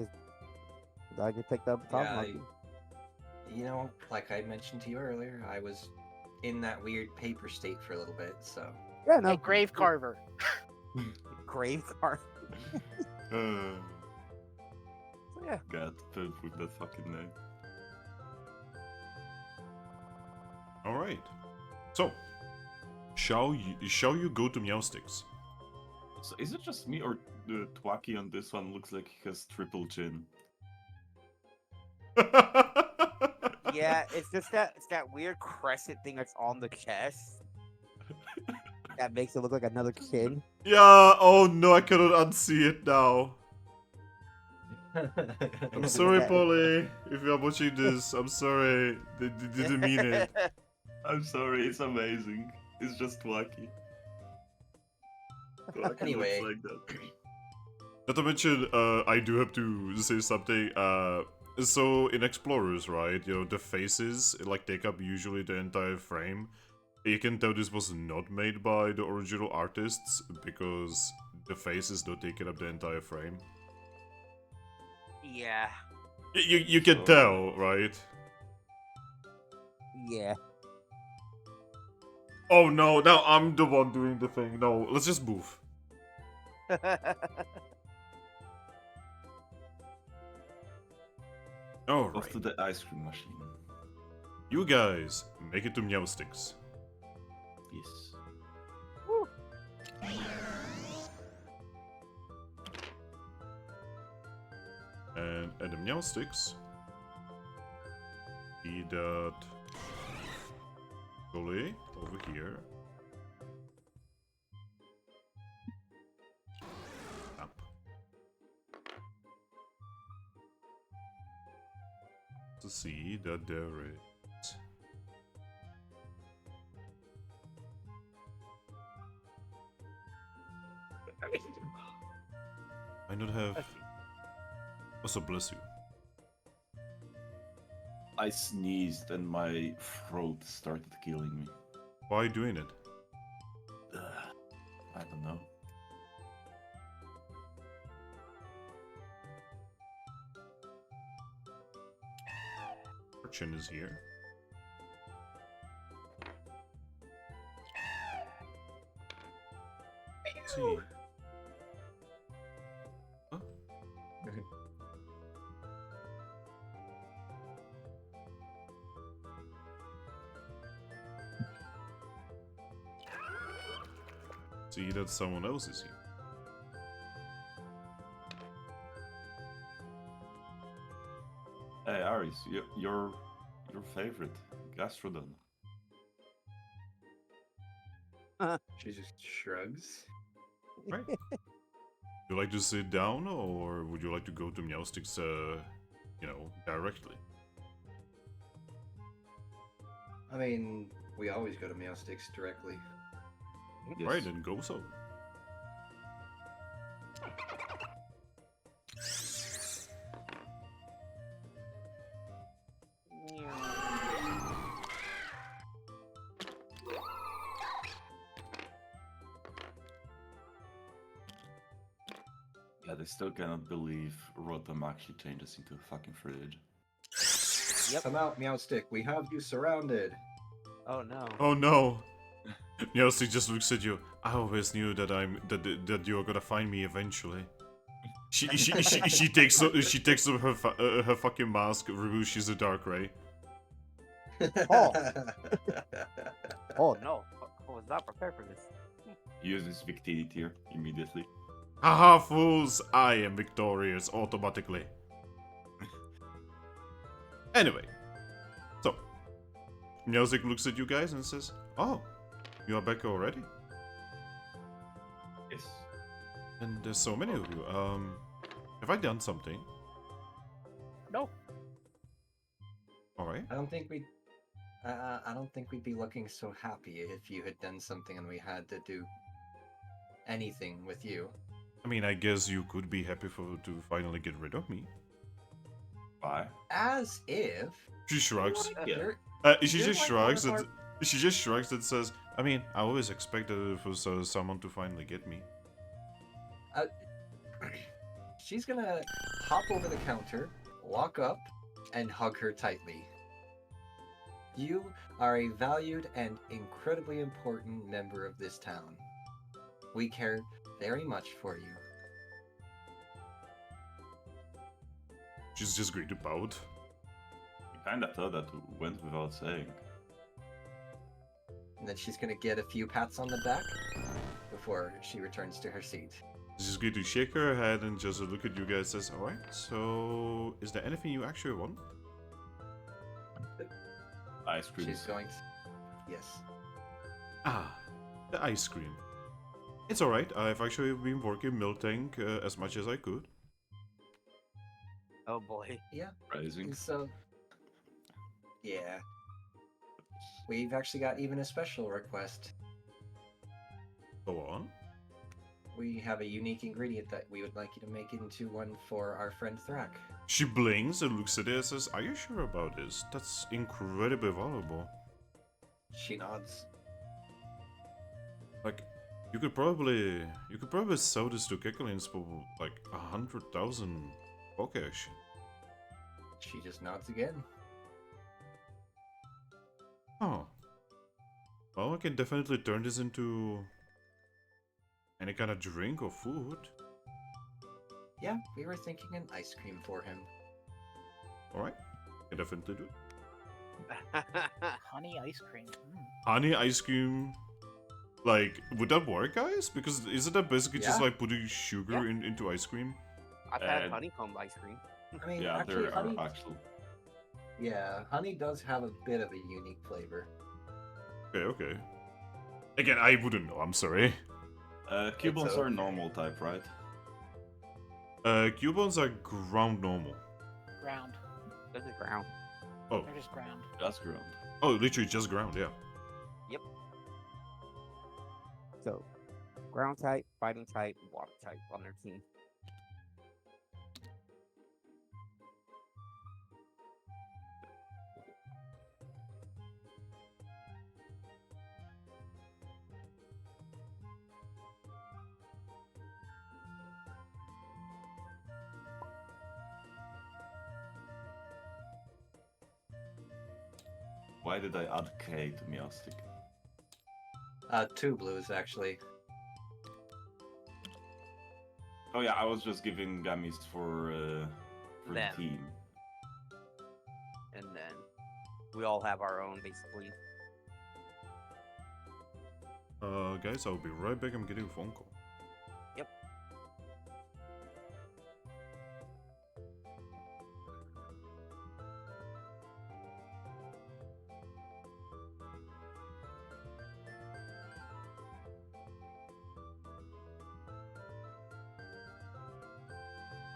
just picked up Tom Yeah, Monkey. You know, like I mentioned to you earlier, I was in that weird paper state for a little bit, so. Yeah, no. Hey, Grave Carver. Grave card. Uh, So yeah. God, poop with that fucking name. Alright. So, shall you go to Meowsticks? So is it just me, or the Twacky on this one looks like he has triple chin? Yeah, it's just that weird crescent thing that's on the chest. That makes it look like another kid. Yeah, oh no, I cannot unsee it now. I'm sorry, Yeah. Polly, if you're watching this. I'm sorry. They didn't mean it. I'm sorry, it's amazing. It's just Twacky. Twacky Anyway. looks like that. Not to mention, I do have to say something. So in Explorers, right, you know, the faces, like, take up usually the entire frame. You can tell this was not made by the original artists, because the faces don't take up the entire frame. Yeah. You can tell, right? Yeah. Oh no, now I'm the one doing the thing. No, let's just move. Off Alright. to the ice cream machine. You guys, make it to Meowsticks. Yes. And at the Meowsticks, see that Gully over here. Up. To see that there is I don't have. Also, bless you. I sneezed and my throat started killing me. Why are you doing it? I don't know. Fortune is here. Let's see. Huh? see that someone else is here. Hey, Aris, your favorite, Gastrodon. She just shrugs. Right. Would you like to sit down, or would you like to go to Meowsticks, directly? I mean, we always go to Meowsticks directly. Yes. Right, then go so. Yeah, they still cannot believe Rotom actually changes into a fucking fridge. Yep. Come out, Meowstick. We have you surrounded. Oh no. Oh no! Meowstic just looks at you. I always knew that that you're gonna find me eventually. She takes off her fucking mask, removes she's a dark ray. Oh. Oh no. I was not prepared for this. Uses Victini tier immediately. Haha, fools! I am victorious automatically. Anyway, so Meowstic looks at you guys and says, "Oh, you are back already? Yes. And there's so many of you. Have I done something? No. All right. I don't think we'd be looking so happy if you had done something and we had to do anything with you. I mean, I guess you could be happy to finally get rid of me." Bye. As if She shrugs. Yeah. you're, She You're just like shrugs one and of she just shrugs and says, "I mean, I always expected for someone to finally get me." she's gonna hop over the counter, walk up, and hug her tightly. You are a valued and incredibly important member of this town. We care very much for you. She's just going to pout. I kinda thought that went without saying. And then she's gonna get a few pats on the back before she returns to her seat. She's going to shake her head and just look at you guys and says, "All right, so is there anything you actually want?" Ice cream. She's going to... Yes. Ah, the ice cream. It's alright, I've actually been working Miltank as much as I could. Oh boy. Yeah. Rising. So... Yeah. We've actually got even a special request. Go on. We have a unique ingredient that we would like you to make into one for our friend Thrack. She blinks and looks at it and says, "Are you sure about this? That's incredibly valuable. She nods. Like, you could probably sell this to Kekalins for like 100,000 Pokesh." She just nods again. Oh. Well, I can definitely turn this into any kind of drink or food. Yeah, we were thinking an ice cream for him. Alright, I can definitely do it. Honey ice cream. Honey ice cream. Like, would that work, guys? Because isn't that basically just Yeah. like putting sugar into ice cream? I've had And- honeycomb ice cream. I mean, Yeah, actually, there are honey, actually. yeah, honey does have a bit of a unique flavor. Okay. Again, I wouldn't know, I'm sorry. Cubons are okay. normal type, right? Cubons are ground normal. Ground. This is ground. Oh, They're just ground. That's ground. oh, literally just ground, yeah. So, ground type, fighting type, water type on their team. Why did I add K to Meowstic? 2 blues, actually. Oh yeah, I was just giving gummies for the Them. team. And then we all have our own, basically. Guys, I'll be right back. I'm getting a phone call. Yep.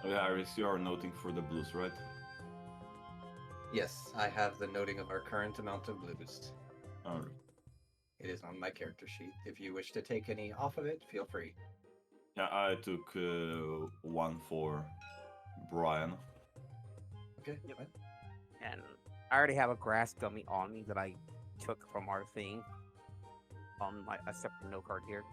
Okay, Iris, you are noting for the blues, right? Yes, I have the noting of our current amount of blues. Alright. It is on my character sheet. If you wish to take any off of it, feel free. Yeah, I took one for Brian. Okay. Yep. fine. And I already have a grass gummy on me that I took from our thing. On my a separate note card here.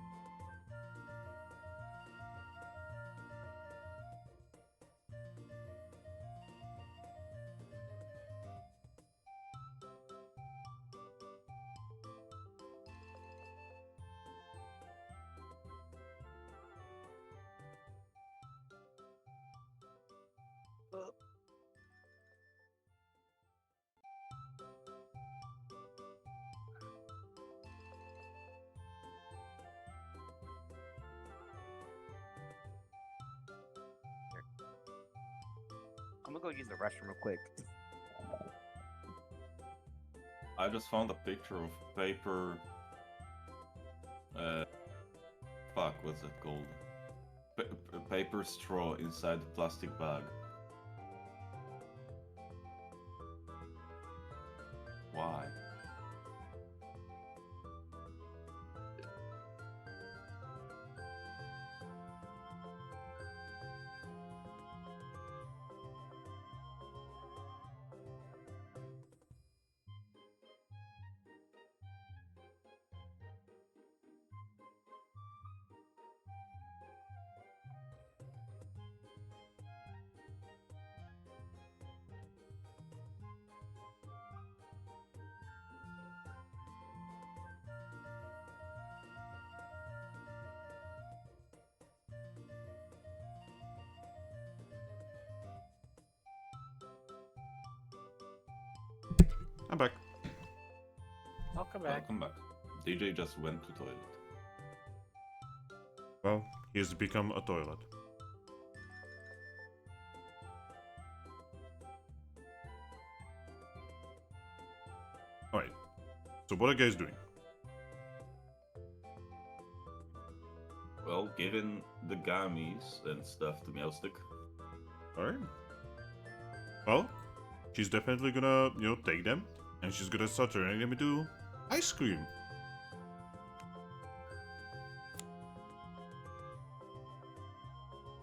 I'm gonna go use the restroom real quick. I just found a picture of paper. Fuck, what's that called? Paper straw inside the plastic bag. Why? I'm back. I'll come back. Welcome back. DJ just went to toilet. Well, he has become a toilet. Alright. So what are you guys doing? Well, given the gummies and stuff to Meowstick. Alright. Well, she's definitely gonna, take them. And she's gonna start turning them into ice cream.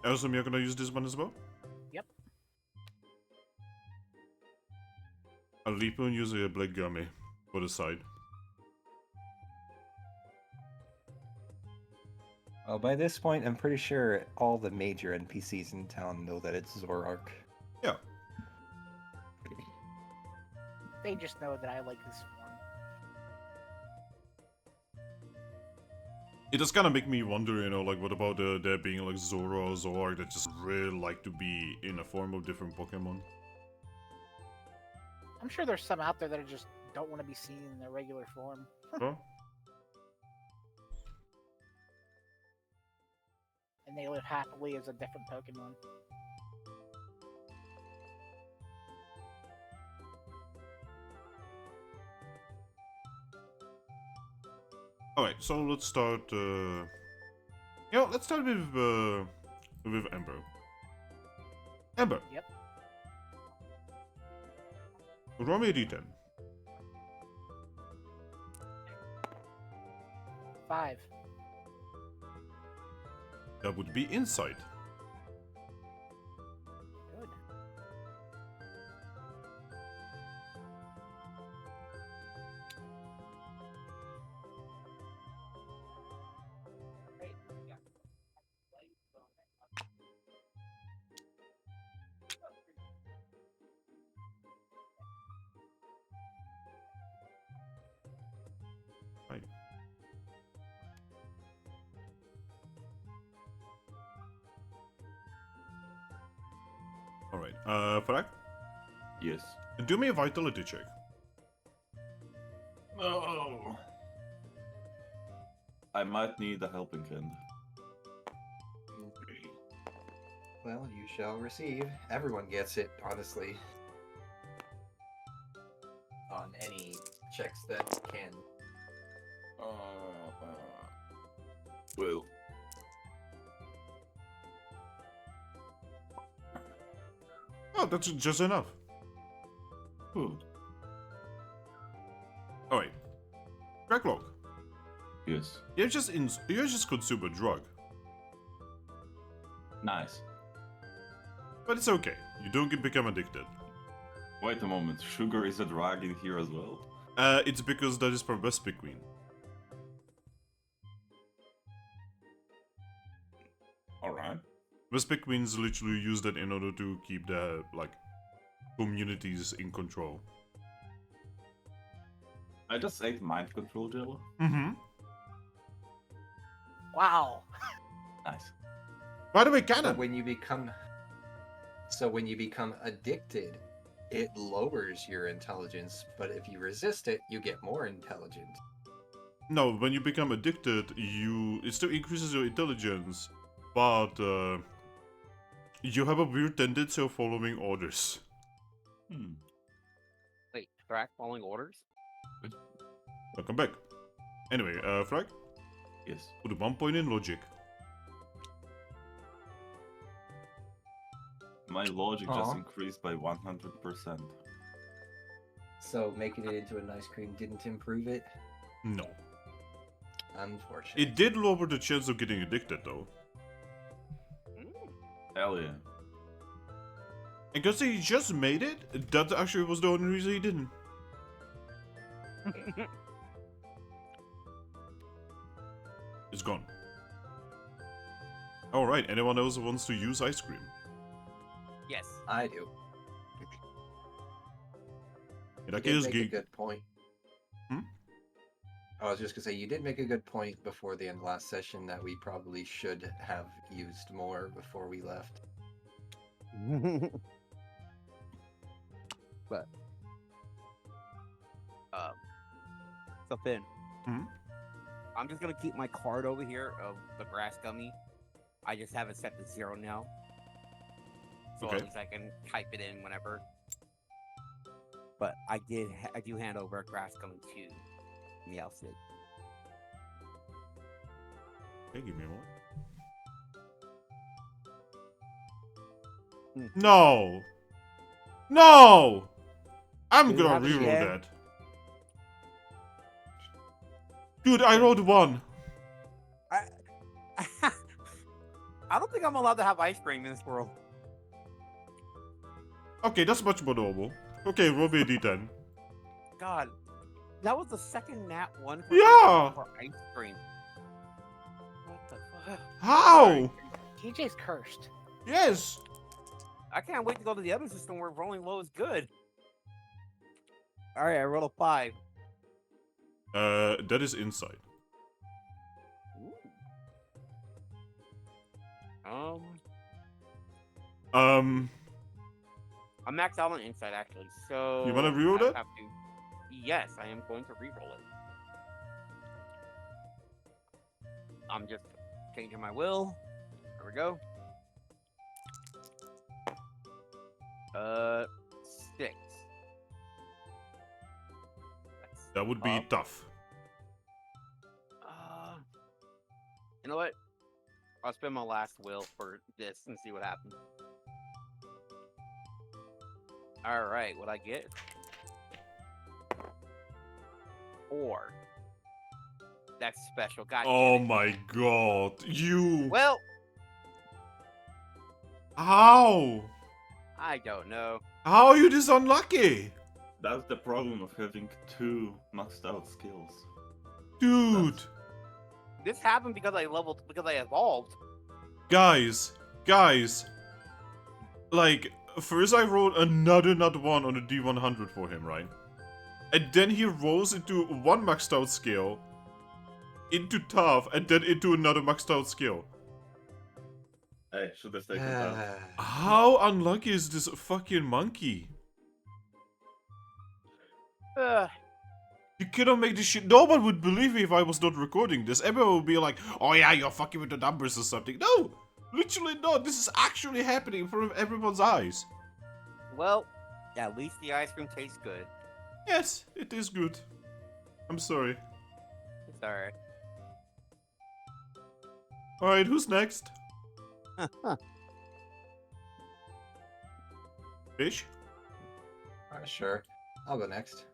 Awesome, you're gonna use this one as well? Yep. I'll leap and use a black gummy for the side. Well, by this point, I'm pretty sure all the major NPCs in town know that it's Zoroark. Yeah. They just know that I like this form. It does kind of make me wonder, what about there being like Zoro or Zoroark that just really like to be in a form of different Pokemon? I'm sure there's some out there that just don't want to be seen in their regular form. Huh? And they live happily as a different Pokemon. Alright, so let's start, let's start with Ember. Ember. Yep. Roll me a d10. 5. That would be insight. Good. Right. Alright, Thrack, Yes. do me a vitality check. Oh. I might need a helping hand. Well, you shall receive. Everyone gets it, honestly. On any checks that can. Well. Oh, that's just enough. Ooh. Oh wait. Draclock, Yes. you just consume a drug. Nice. But it's okay. You don't become addicted. Wait a moment. Sugar is a drag in here as well? It's because that is from Vespic Queen. Alright. Vespic Queens literally use that in order to keep the, like, communities in control. I just ate mind control gel. Mm-hmm. Wow. Nice. By the way, So Cannon! when you become addicted, it lowers your intelligence, but if you resist it, you get more intelligence. No, when you become addicted, it still increases your intelligence, but you have a weird tendency of following orders. Wait, Thrack following orders? Welcome back. Anyway, Frag, Yes. put 1 point in logic. My logic just Aw. increased by 100%. So making it into an ice cream didn't improve it? No. Unfortunate. It did lower the chance of getting addicted, though. Hell yeah. And because he just made it, that actually was the only reason he didn't. It's gone. Alright, anyone else who wants to use ice cream? Yes. I do. In that You did case, make a good point. Hmm? I was just gonna say, you did make a good point before the end of last session that we probably should have used more before we left. But So Finn. Mhm. I'm just gonna keep my card over here of the grass gummy. I just have it set to 0 now. So Okay. at least I can type it in whenever. But I do hand over a grass gummy to Meowth. Okay, give me a moment. Hmm. No! No! I'm Do you gonna have it reroll again? that. Dude, I rolled 1. I don't think I'm allowed to have ice cream in this world. Okay, that's much more normal. Okay, roll me a d10. God, that was the second nat 1 for, Yeah! for ice cream. What the fuck? How? TJ's cursed. Yes! I can't wait to go to the other system where rolling low is good. Alright, I rolled a 5. That is inside. I'm maxed out on insight actually, so You wanna reroll I that? have to- Yes, I am going to reroll it. I'm just changing my will. There we go. 6. That's That would be up. tough. You know what? I'll spend my last will for this and see what happens. Alright, what I get? 4. That's special. God Oh damn it. my god. You. Well, How? I don't know. How are you this unlucky? That's the problem of having 2 maxed out skills. Dude. This happened because I evolved. Guys. Like, first I rolled another nut 1 on the D100 for him, right? And then he rolls into 1 maxed out skill, into tough, and then into another maxed out skill. Hey, should have taken that. How unlucky is this fucking monkey? You cannot make this shit. No one would believe me if I was not recording this. Everyone would be like, "Oh yeah, you're fucking with the numbers or something." No, literally not. This is actually happening in front of everyone's eyes. Well, at least the ice cream tastes good. Yes, it is good. I'm sorry. It's alright. All right, who's next? Fish. Sure. I'll go next.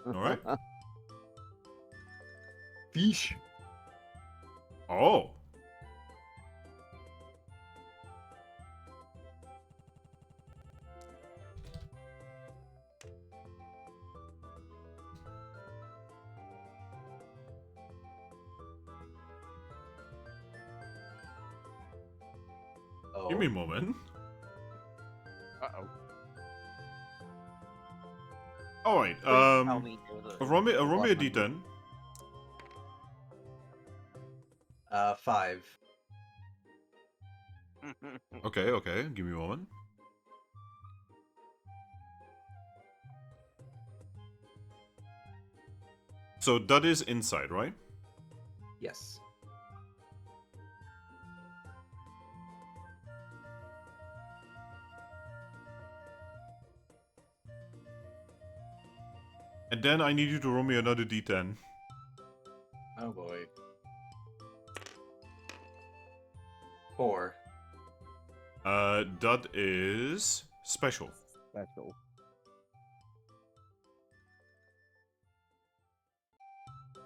All right. Fish. Oh. Oh. Give me a moment. Uh-oh. All right. Tell me the- Roll me a d10. 5. Okay. Give me a moment. So that is inside, right? Yes. And then I need you to roll me another d10. Oh boy. 4. That is special. Special.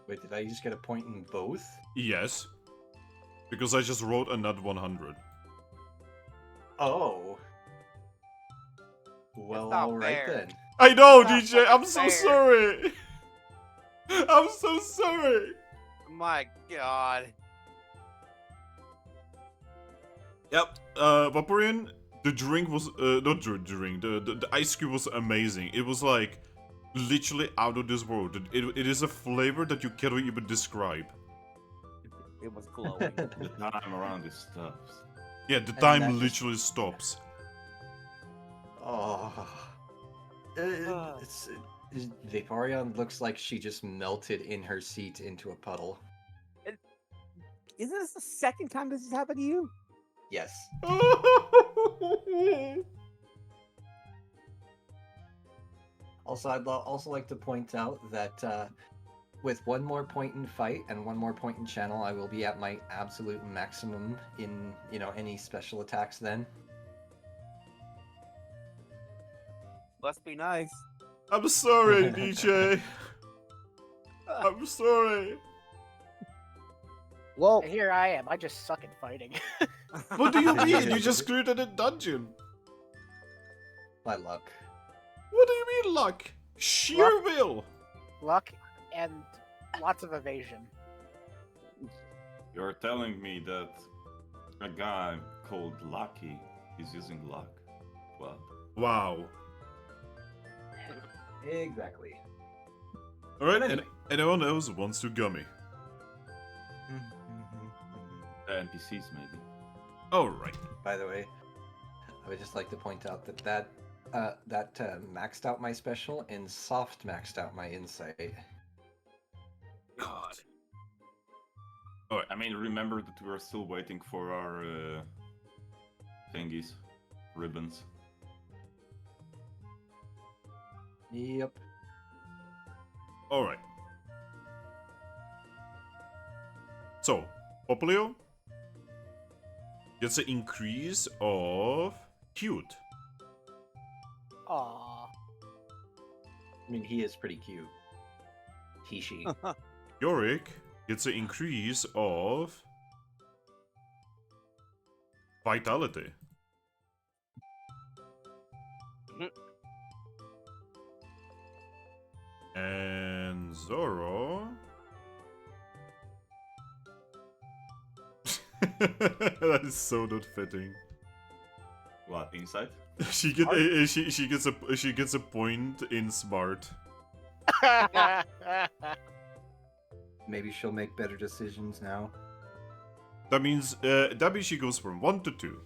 Wait, did I just get a point in both? Yes. Because I just wrote another 100. Oh. Well, not alright fair. then. I know, Not DJ. I'm fucking so fair. sorry. I'm so sorry. My god. Yep. Vaporeon, the drink was not drink. The ice cream was amazing. It was like literally out of this world. It is a flavor that you cannot even describe. It was glowing. The time around this stuff. Yeah, the And time that just- literally stops. Oh. Vaporeon looks like she just melted in her seat into a puddle. Isn't this the second time this has happened to you? Yes. Also, I'd also like to point out that with one more point in fight and one more point in channel, I will be at my absolute maximum in, any special attacks then. Must be nice. I'm sorry, DJ. I'm sorry. Well, Here I am. I just suck at fighting. What do you mean? You just created a dungeon. My luck. What do you mean, luck? Sheer will. Luck and lots of evasion. You're telling me that a guy called Lucky is using luck? Well, Wow. Exactly. All right, and anyone else wants to gummy? NPCs maybe. All right. By the way, I would just like to point out that maxed out my special and soft maxed out my insight. God. I mean, remember that we are still waiting for our thingies, ribbons. Yep. All right. So, Poplio gets an increase of cute. Aww. I mean, he is pretty cute. He. Yorick gets an increase of vitality. And Zoro. That is so not fitting. What, insight? She gets a point in smart. Maybe she'll make better decisions now. That means she goes from 1 to 2.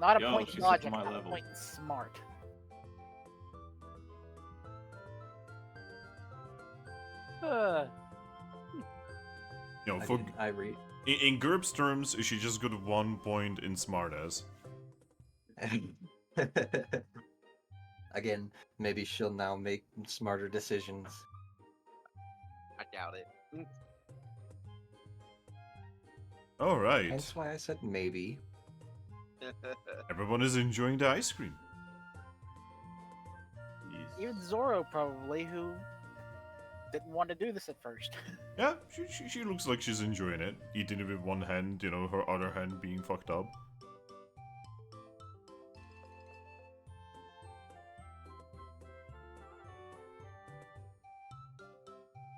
Not a Yo, point in she's up to logic, my not a level. point in smart. Uh, You know, for I read. in GURPS terms, she just got 1 point in smartass. Again, maybe she'll now make smarter decisions. I doubt it. All right, That's why I said maybe. everyone is enjoying the ice cream. even Zoro probably, who didn't want to do this at first. Yeah, she looks like she's enjoying it, eating it with one hand, you know, her other hand being fucked up.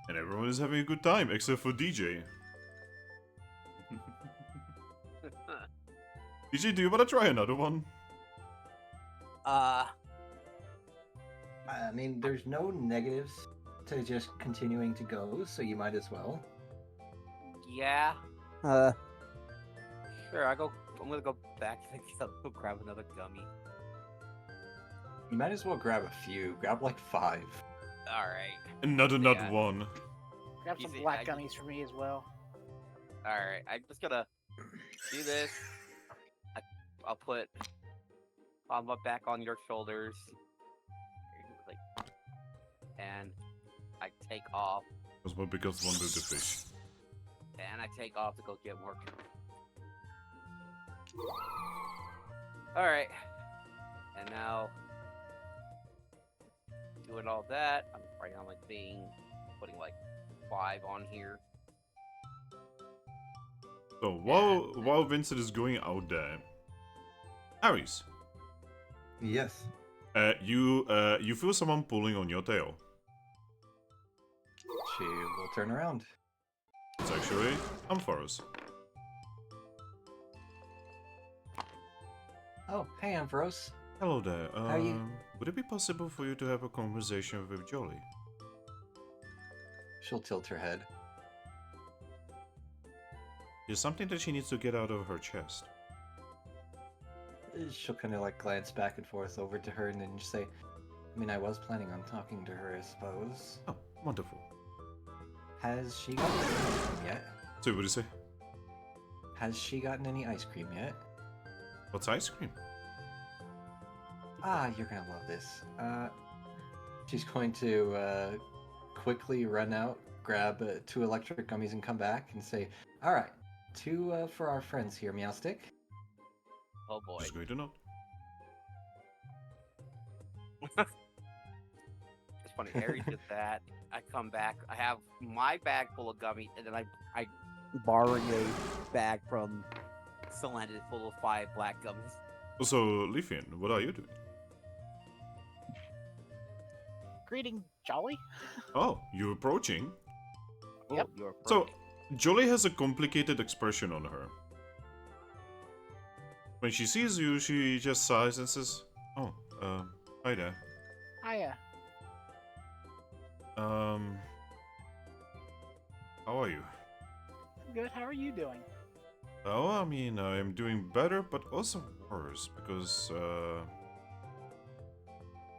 And everyone is having a good time, except for DJ. DJ, do you want to try another one? I mean, there's no negatives to just continuing to go, so you might as well. Yeah. Uh, Sure, I'm gonna go back and go grab another gummy. You might as well grab a few. Grab like 5. Alright. Another nut Yeah. one. Grab some Easy, black I- gummies for me as well. Alright. I'm just gonna do this. I'll put my back on your shoulders. Like, and I take off. Because what becomes one with the fish? And I take off to go get more. Alright. And now, doing all that, I'm right on my thing, putting like 5 on here. So while Vincent is going out there, Aries, Yes. you feel someone pulling on your tail. She will turn around. It's actually Ampharos. Oh, hey, Ampharos. Hello there. are you? Would it be possible for you to have a conversation with Jolly? She'll tilt her head. There's something that she needs to get out of her chest. She'll kind of like glance back and forth over to her and then just say, I mean, I was planning on talking to her, I suppose. Oh, wonderful. Has she gotten any ice cream yet? So what do you say? Has she gotten any ice cream yet? What's ice cream? Ah, you're gonna love this. She's going to quickly run out, grab 2 electric gummies and come back and say, alright, 2 for our friends here, Meowstick. Oh boy. Just going to note. It's funny, Harry did that. I come back, I have my bag full of gummies, and then I borrowing a bag from. still landed full of 5 black gummies. So, Leafian, what are you doing? Greeting, Jolly. Oh, you're approaching. Yep. Oh, you're So, perfect. Jolly has a complicated expression on her. When she sees you, she just sighs and says, "Oh, hi there. Hiya. How are you?" I'm good. How are you doing? Oh, I mean, I'm doing better, but also worse, because,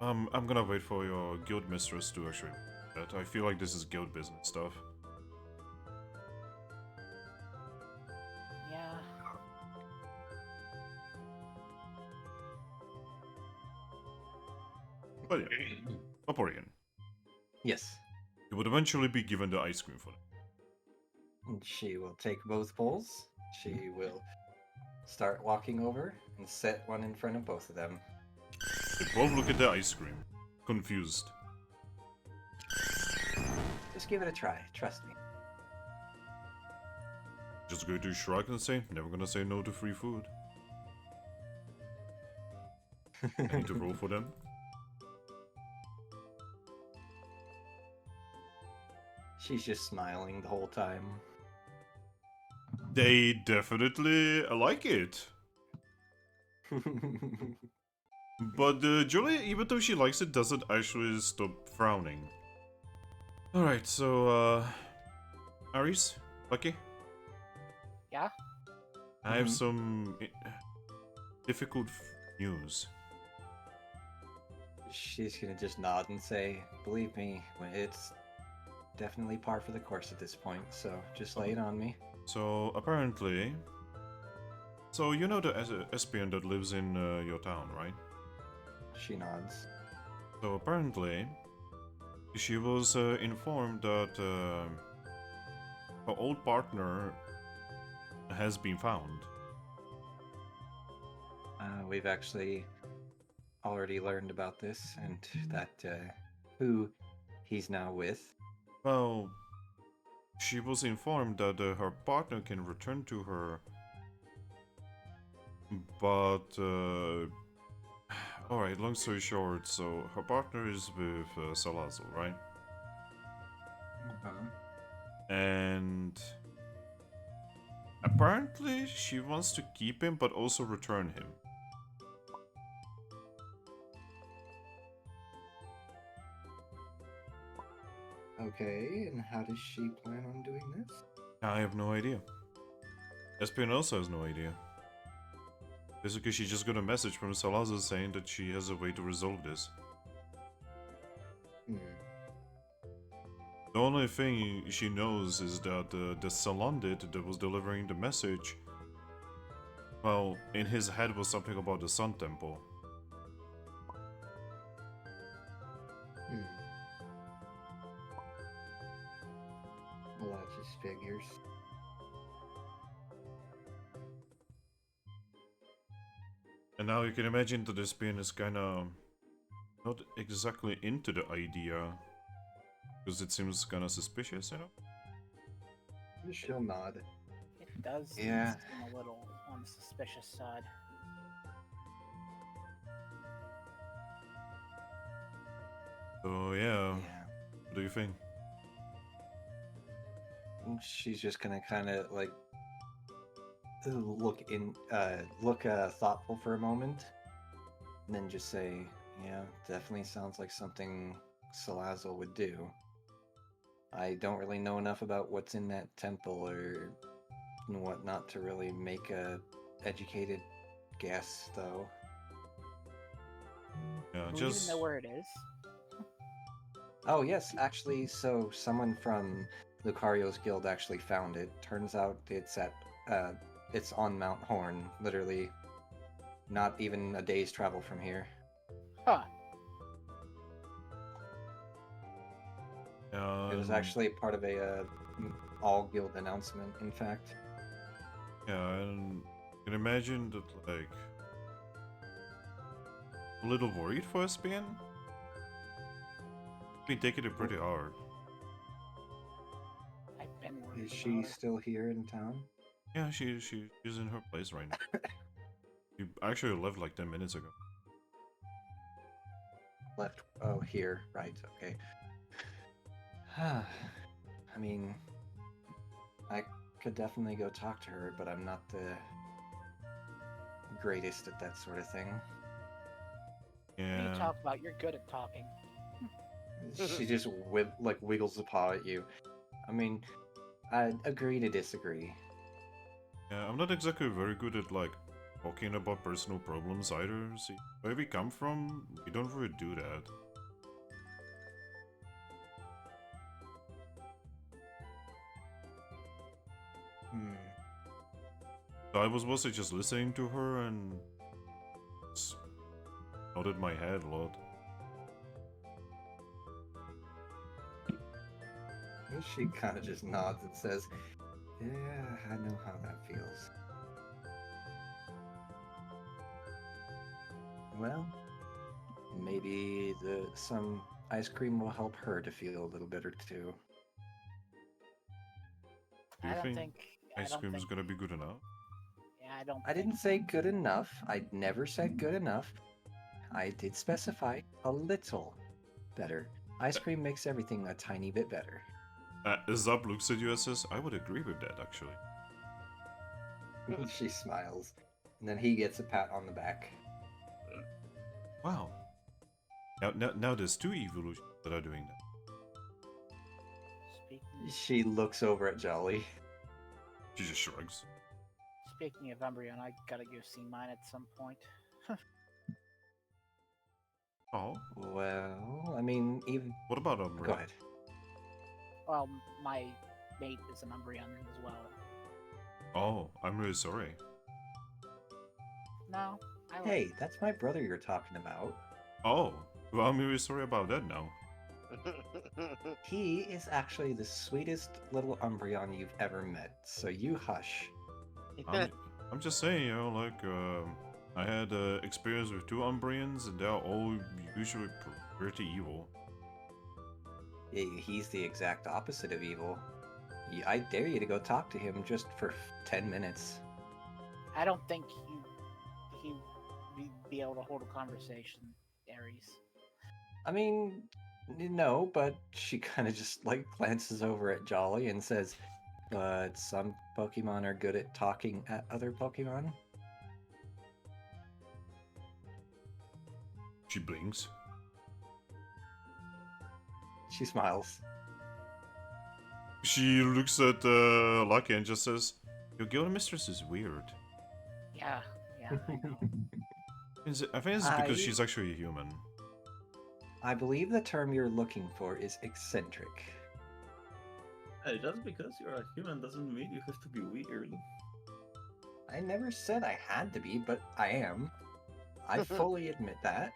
I'm gonna wait for your guild mistress to actually do that. I feel like this is guild business stuff. Yeah. But yeah, Vaporeon, Yes. you would eventually be given the ice cream for that. And she will take both bowls. She will start walking over and set one in front of both of them. They both look at the ice cream, confused. Just give it a try, trust me. Just going to shrug and say, never gonna say no to free food. I need to roll for them. She's just smiling the whole time. They definitely like it. But Julie, even though she likes it, doesn't actually stop frowning. Alright, so, Aries, Lucky? Yeah? I have some difficult news. She's gonna just nod and say, believe me, definitely par for the course at this point, so just lay it on me. So apparently, so you know the Espion that lives in your town, right? She nods. So apparently, she was informed that her old partner has been found. We've actually already learned about this, and that who he's now with. Well, she was informed that her partner can return to her, but alright, long story short, so her partner is with Salazar, right? And apparently she wants to keep him but also return him. Okay, and how does she plan on doing this? I have no idea. Espion also has no idea. Basically, she just got a message from Salazar saying that she has a way to resolve this. The only thing she knows is that the Salandit that was delivering the message, well, in his head was something about the Sun Temple. Well, that just figures. And now you can imagine that Espion is kinda not exactly into the idea, because it seems kinda suspicious, you know? She'll nod. It does Yeah. seem a little on the suspicious side. So yeah, what do you think? She's just gonna kind of like look thoughtful for a moment, and then just say, "Yeah, definitely sounds like something Salazar would do." I don't really know enough about what's in that temple or whatnot to really make a educated guess, though. Yeah, Do we even just know where it is? Oh yes, actually, so someone from Lucario's guild actually found it. Turns out it's on Mount Horn, literally not even a day's travel from here. Huh. It was actually part of a all guild announcement, in fact. yeah, and you can imagine that, like, a little worried for Espion. Been taking it pretty hard. I've been worried Is about she it. still here in town? Yeah, she's in her place right now. She actually left like 10 minutes ago. Left. Oh, here. Right. Okay. I mean, I could definitely go talk to her, but I'm not the greatest at that sort of thing. What do Yeah. you talk about? You're good at talking. She just wiggles the paw at you. I mean, I agree to disagree. Yeah, I'm not exactly very good at, like, talking about personal problems either. See, where we come from, we don't really do that. So I was mostly just listening to her and nodded my head a lot. She kind of just nods and says, "Yeah, I know how that feels." Well, maybe some ice cream will help her to feel a little better too. Do I you don't think think ice cream is gonna be good enough? Yeah, I don't. I think- didn't say good enough. I never said good enough. I did specify a little better. Ice cream makes everything a tiny bit better. Zab looks at you and says, I would agree with that, actually. She smiles, and then he gets a pat on the back. Wow. Now there's two evolutions that are doing that. Speaking, She looks over at Jolly. She just shrugs. speaking of Embryon, I gotta go see mine at some point. Oh, Well, I mean, even what about Umbra? go ahead. Well, my mate is an Umbreon as well. Oh, I'm really sorry. No, I like Hey, that's my brother you're talking about. Oh, well, I'm really sorry about that now. He is actually the sweetest little Umbreon you've ever met, so you hush. I'm just saying, you know, like, I had experience with 2 Umbreons, and they're all usually pretty evil. He's the exact opposite of evil. I dare you to go talk to him just for 10 minutes. I don't think he'd be able to hold a conversation, Aries. I mean, no, but she kind of just like glances over at Jolly and says, but some Pokemon are good at talking at other Pokemon. She blinks. She smiles. She looks at Lucky and just says, "Your guild mistress is weird." Yeah, I know. I think it's because I- she's actually a human. I believe the term you're looking for is eccentric. Hey, just because you're a human doesn't mean you have to be weird. I never said I had to be, but I am. I fully admit that.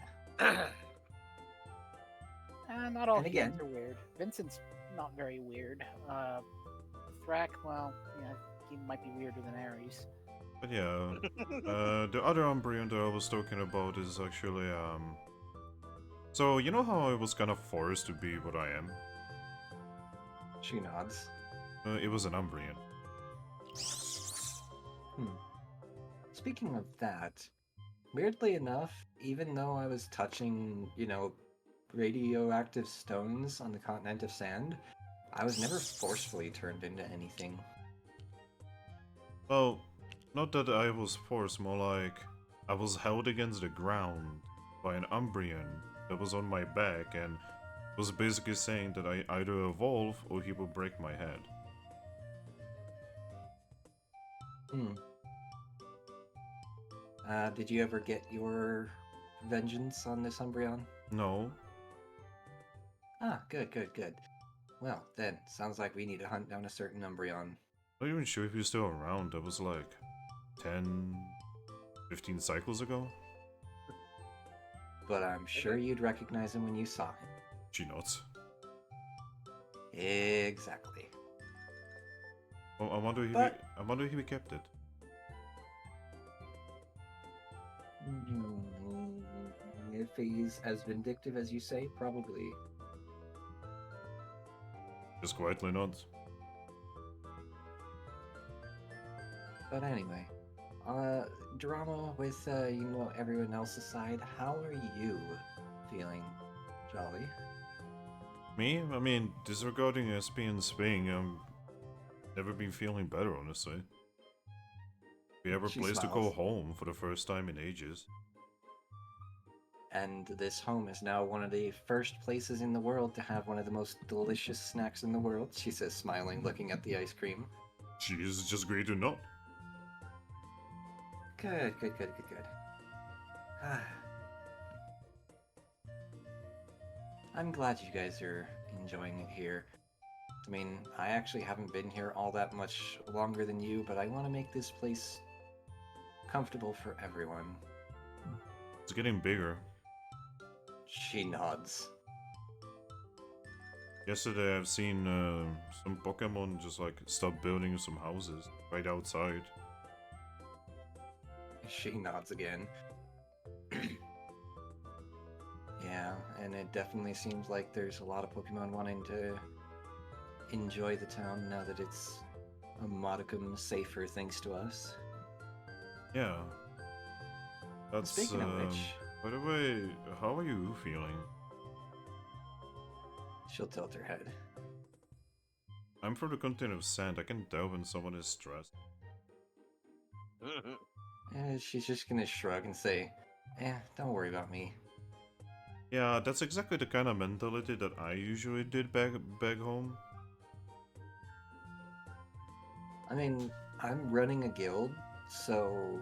Not all And humans again- are weird. Vincent's not very weird. Thrack, well, yeah, he might be weirder than Aries. But yeah, the other Umbreon that I was talking about is actually, So, you know how I was kind of forced to be what I am? She nods. It was an Umbreon. Speaking of that, weirdly enough, even though I was touching, radioactive stones on the continent of sand, I was never forcefully turned into anything. Well, not that I was forced, more like I was held against the ground by an Umbreon that was on my back and was basically saying that I either evolve or he will break my head. Did you ever get your vengeance on this Umbreon? No. Ah, good. Well, then, sounds like we need to hunt down a certain Umbreon. Not even sure if he's still around. That was like 10, 15 cycles ago. But I'm sure you'd recognize him when you saw him. She nods. Exactly. Well, I wonder if But- I wonder if he kept it. If he's as vindictive as you say, probably. Just quietly nods. But anyway, drama with, everyone else aside, how are you feeling, Jolly? Me? I mean, disregarding SP and Sping, never been feeling better, honestly. We have a She place to go smiles. home for the first time in ages. And this home is now one of the first places in the world to have one of the most delicious snacks in the world, she says, smiling, looking at the ice cream. She is just great to know. Good. I'm glad you guys are enjoying it here. I mean, I actually haven't been here all that much longer than you, but I want to make this place comfortable for everyone. It's getting bigger. She nods. Yesterday I've seen some Pokemon just like stop building some houses right outside. She nods again. Yeah, and it definitely seems like there's a lot of Pokemon wanting to enjoy the town now that it's a modicum safer thanks to us. Yeah. That's Speaking of which, by the way, how are you feeling? she'll tilt her head. I'm from the continent of sand. I can tell when someone is stressed. She's just gonna shrug and say, don't worry about me. Yeah, that's exactly the kind of mentality that I usually did back home. I mean, I'm running a guild, so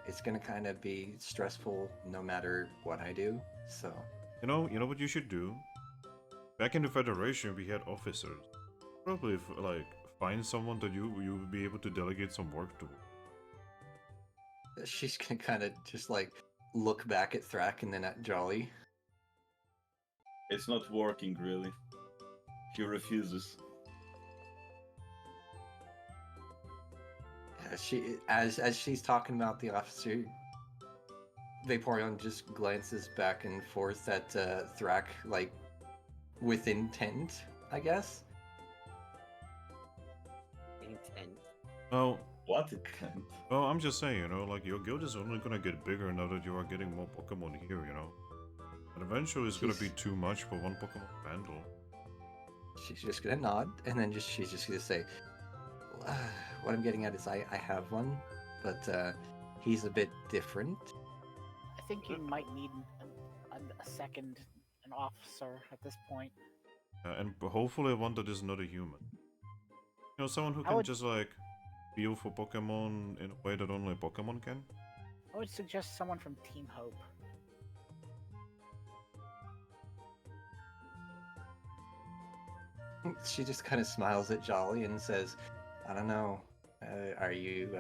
it's gonna kind of be stressful no matter what I do, so... You know what you should do? Back in the Federation, we had officers. Probably like find someone that you will be able to delegate some work to. She's gonna kind of just like look back at Thrack and then at Jolly. It's not working really. He refuses. As she's talking about the officer, Vaporeon just glances back and forth at Thrack, like with intent, I guess. Intent. Well, What intent? well, I'm just saying, you know, like your guild is only gonna get bigger now that you are getting more Pokemon here, you know. And eventually it's gonna be too much for one Pokemon to handle. She's just gonna nod, and then she's just gonna say, "What I'm getting at is I have one, but he's a bit different." I think you might need a second, an officer at this point. And hopefully one that is not a human. You know, someone who I can would- just like feel for Pokemon in a way that only Pokemon can. I would suggest someone from Team Hope. She just kind of smiles at Jolly and says, "I don't know. Are you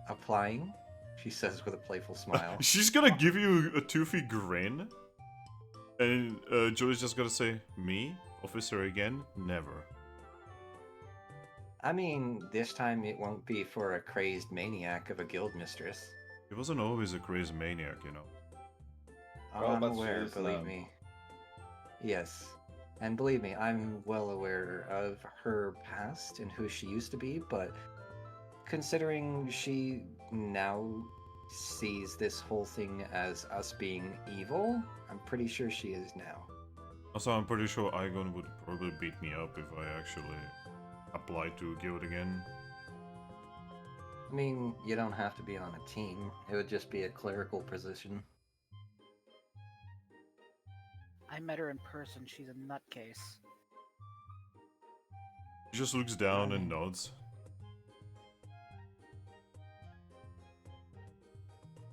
applying?" She says with a playful smile. She's gonna give you a toothy grin. And Joey's just gonna say, "Me? Officer again? Never." I mean, this time it won't be for a crazed maniac of a guild mistress. He wasn't always a crazy maniac, you know. Oh, Well, I'm but she aware, is believe now. me. Yes. And believe me, I'm well aware of her past and who she used to be, but considering she now sees this whole thing as us being evil, I'm pretty sure she is now. Also, I'm pretty sure Igon would probably beat me up if I actually applied to a guild again. I mean, you don't have to be on a team. It would just be a clerical position. I met her in person. She's a nutcase. He just looks down and nods.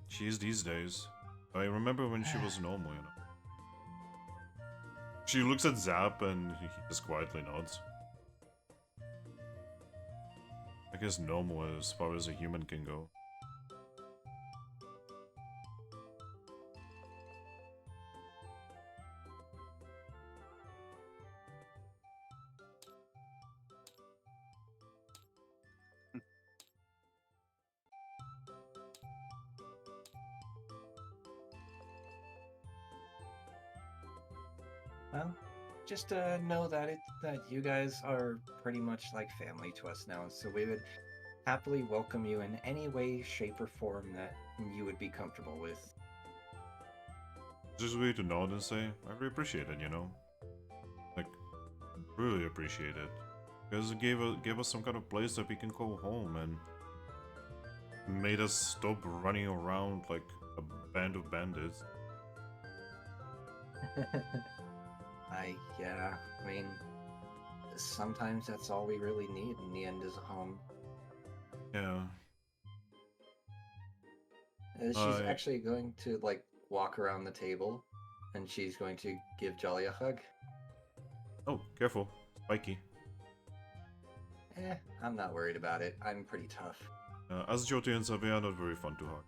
She is these days. I remember when she was normal, you know. She looks at Zap and he just quietly nods. I guess normal as far as a human can go. Well, just know that you guys are pretty much like family to us now, so we would happily welcome you in any way, shape, or form that you would be comfortable with. Just way to nod and say, I really appreciate it, you know? Like, really appreciate it. Because it gave us some kind of place that we can call home and made us stop running around like a band of bandits. Yeah, I mean, sometimes that's all we really need in the end is a home. Yeah. She's actually going to, like, walk around the table, and she's going to give Jolly a hug. Oh, careful. Spiky. I'm not worried about it. I'm pretty tough. As Jyoti and Savia are not very fun to hug.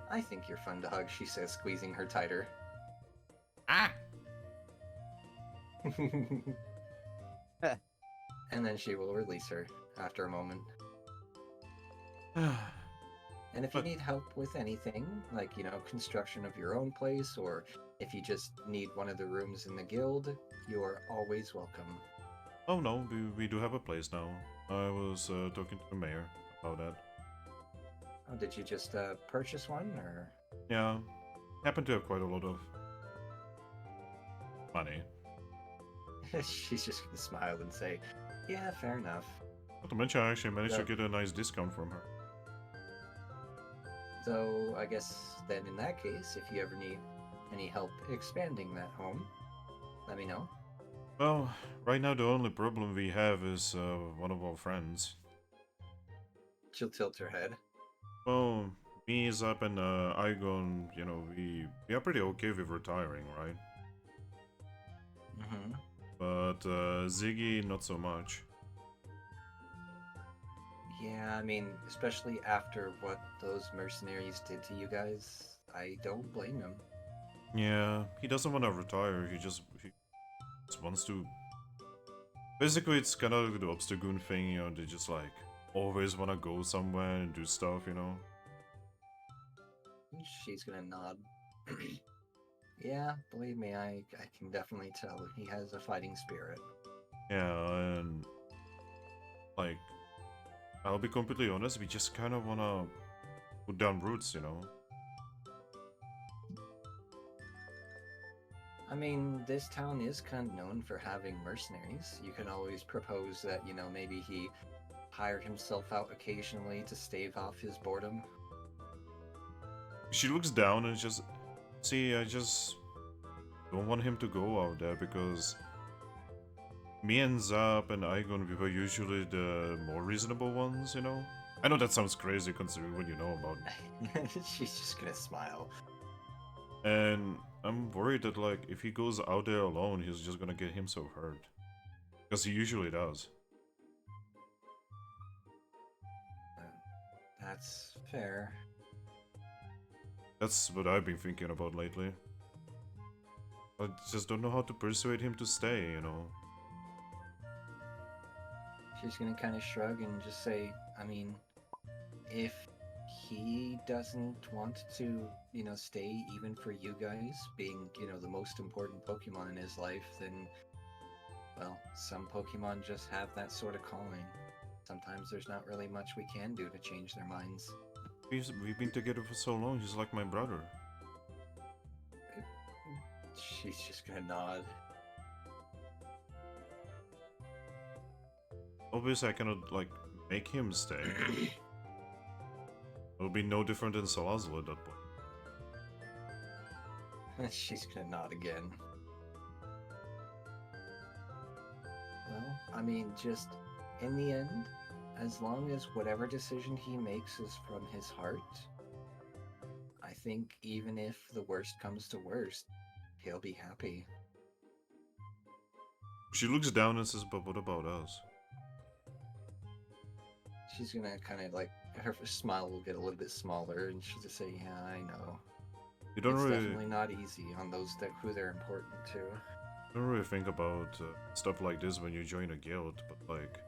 I think you're fun to hug, she says, squeezing her tighter. Ah! And then she will release her after a moment. And if you need help with anything, like, you know, construction of your own place, or if you just need one of the rooms in the guild, you are always welcome. Oh no, we do have a place now. I was talking to the mayor about that. Oh, did you just purchase one, or? Yeah, happen to have quite a lot of money. She's just gonna smile and say, yeah, fair enough. Not to mention, I actually managed to Yeah. get a nice discount from her. So, I guess then in that case, if you ever need any help expanding that home, let me know. Well, right now the only problem we have is one of our friends. She'll tilt her head. Well, me, Zap, and Igon, you know, we are pretty okay with retiring, right? Mm-hmm. but Ziggy not so much. Yeah, I mean, especially after what those mercenaries did to you guys, I don't blame him. Yeah, he doesn't want to retire. He just wants to. Basically, it's kind of the Obstagoon thing, you know. They just like always want to go somewhere and do stuff, you know. She's gonna nod. Yeah, believe me, I can definitely tell he has a fighting spirit. Yeah, and like, I'll be completely honest. We just kind of wanna put down roots, you know. I mean, this town is kind of known for having mercenaries. You can always propose that, you know, maybe he hired himself out occasionally to stave off his boredom. She looks down and just, see, I just don't want him to go out there because me and Zap and Igon, we were usually the more reasonable ones, you know? I know that sounds crazy considering what you know about me. She's just gonna smile. And I'm worried that, like, if he goes out there alone, he's just gonna get himself hurt. Because he usually does. That's fair. That's what I've been thinking about lately. I just don't know how to persuade him to stay, you know? She's gonna kind of shrug and just say, I mean, if he doesn't want to, you know, stay even for you guys, being, you know, the most important Pokemon in his life, then, well, some Pokemon just have that sort of calling. Sometimes there's not really much we can do to change their minds. We've been together for so long, he's like my brother. She's just gonna nod. Obviously, I cannot, like, make him stay. It'll be no different than Salazzle at that point. She's gonna nod again. Well, I mean, just in the end, as long as whatever decision he makes is from his heart, I think even if the worst comes to worst, he'll be happy. She looks down and says, but what about us? She's gonna kind of like, her smile will get a little bit smaller, and she'll just say, "Yeah, I know. You don't It's really, definitely not easy on those that who they're important to." don't really think about stuff like this when you join a guild, but like,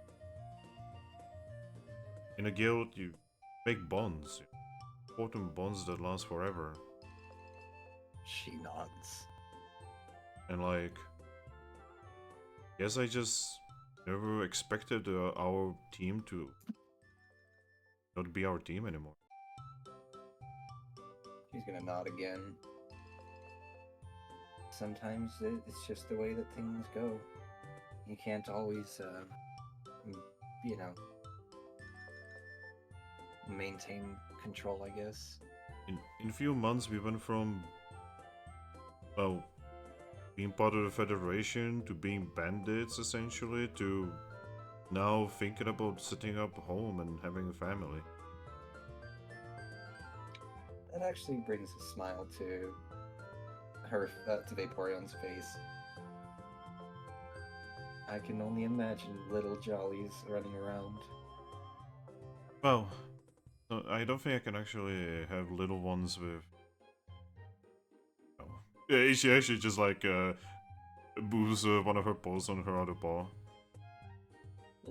in a guild you make bonds, important bonds that last forever, She nods. and like, guess I just never expected our team to not be our team anymore. She's gonna nod again. Sometimes it's just the way that things go. You can't always, you know, maintain control, I guess. In a few months we went from, well, being part of the Federation to being bandits essentially to now thinking about setting up a home and having a family. That actually brings a smile to her, to Vaporeon's face. I can only imagine little jollies running around. Well, no, I don't think I can actually have little ones with. Oh. Yeah, she actually just like moves one of her paws on her other paw.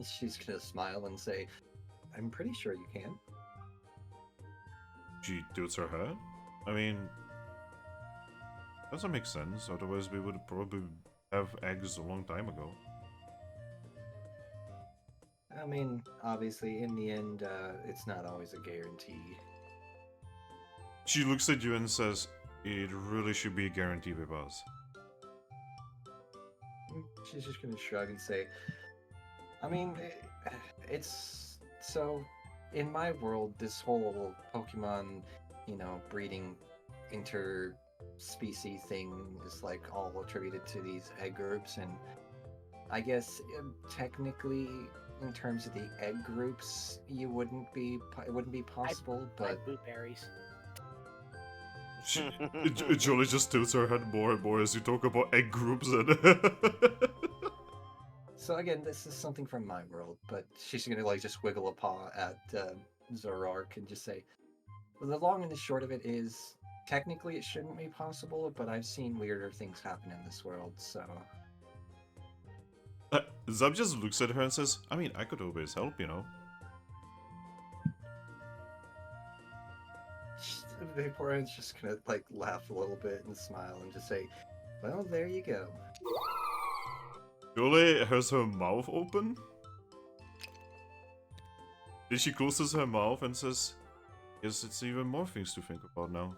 She's gonna smile and say, "I'm pretty sure you can." She tilts her head. I mean, doesn't make sense. Otherwise, we would probably have eggs a long time ago. I mean, obviously, in the end, it's not always a guarantee. She looks at you and says, "It really should be a guarantee with us." She's just gonna shrug and say, I mean, it's so. In my world, this whole Pokemon, you know, breeding interspecies thing is like all attributed to these egg groups, and I guess technically, in terms of the egg groups, it wouldn't be possible, I but blueberries. Jolie just tilts her head more and more as you talk about egg groups and. So again, this is something from my world, but she's gonna like just wiggle a paw at Zoroark and just say, well, the long and the short of it is, technically it shouldn't be possible, but I've seen weirder things happen in this world, so... Zab just looks at her and says, I mean, I could always help, you know. Vaporeon's just gonna like laugh a little bit and smile and just say, well, there you go. Jolie has her mouth open. Then she closes her mouth and says, yes, it's even more things to think about now.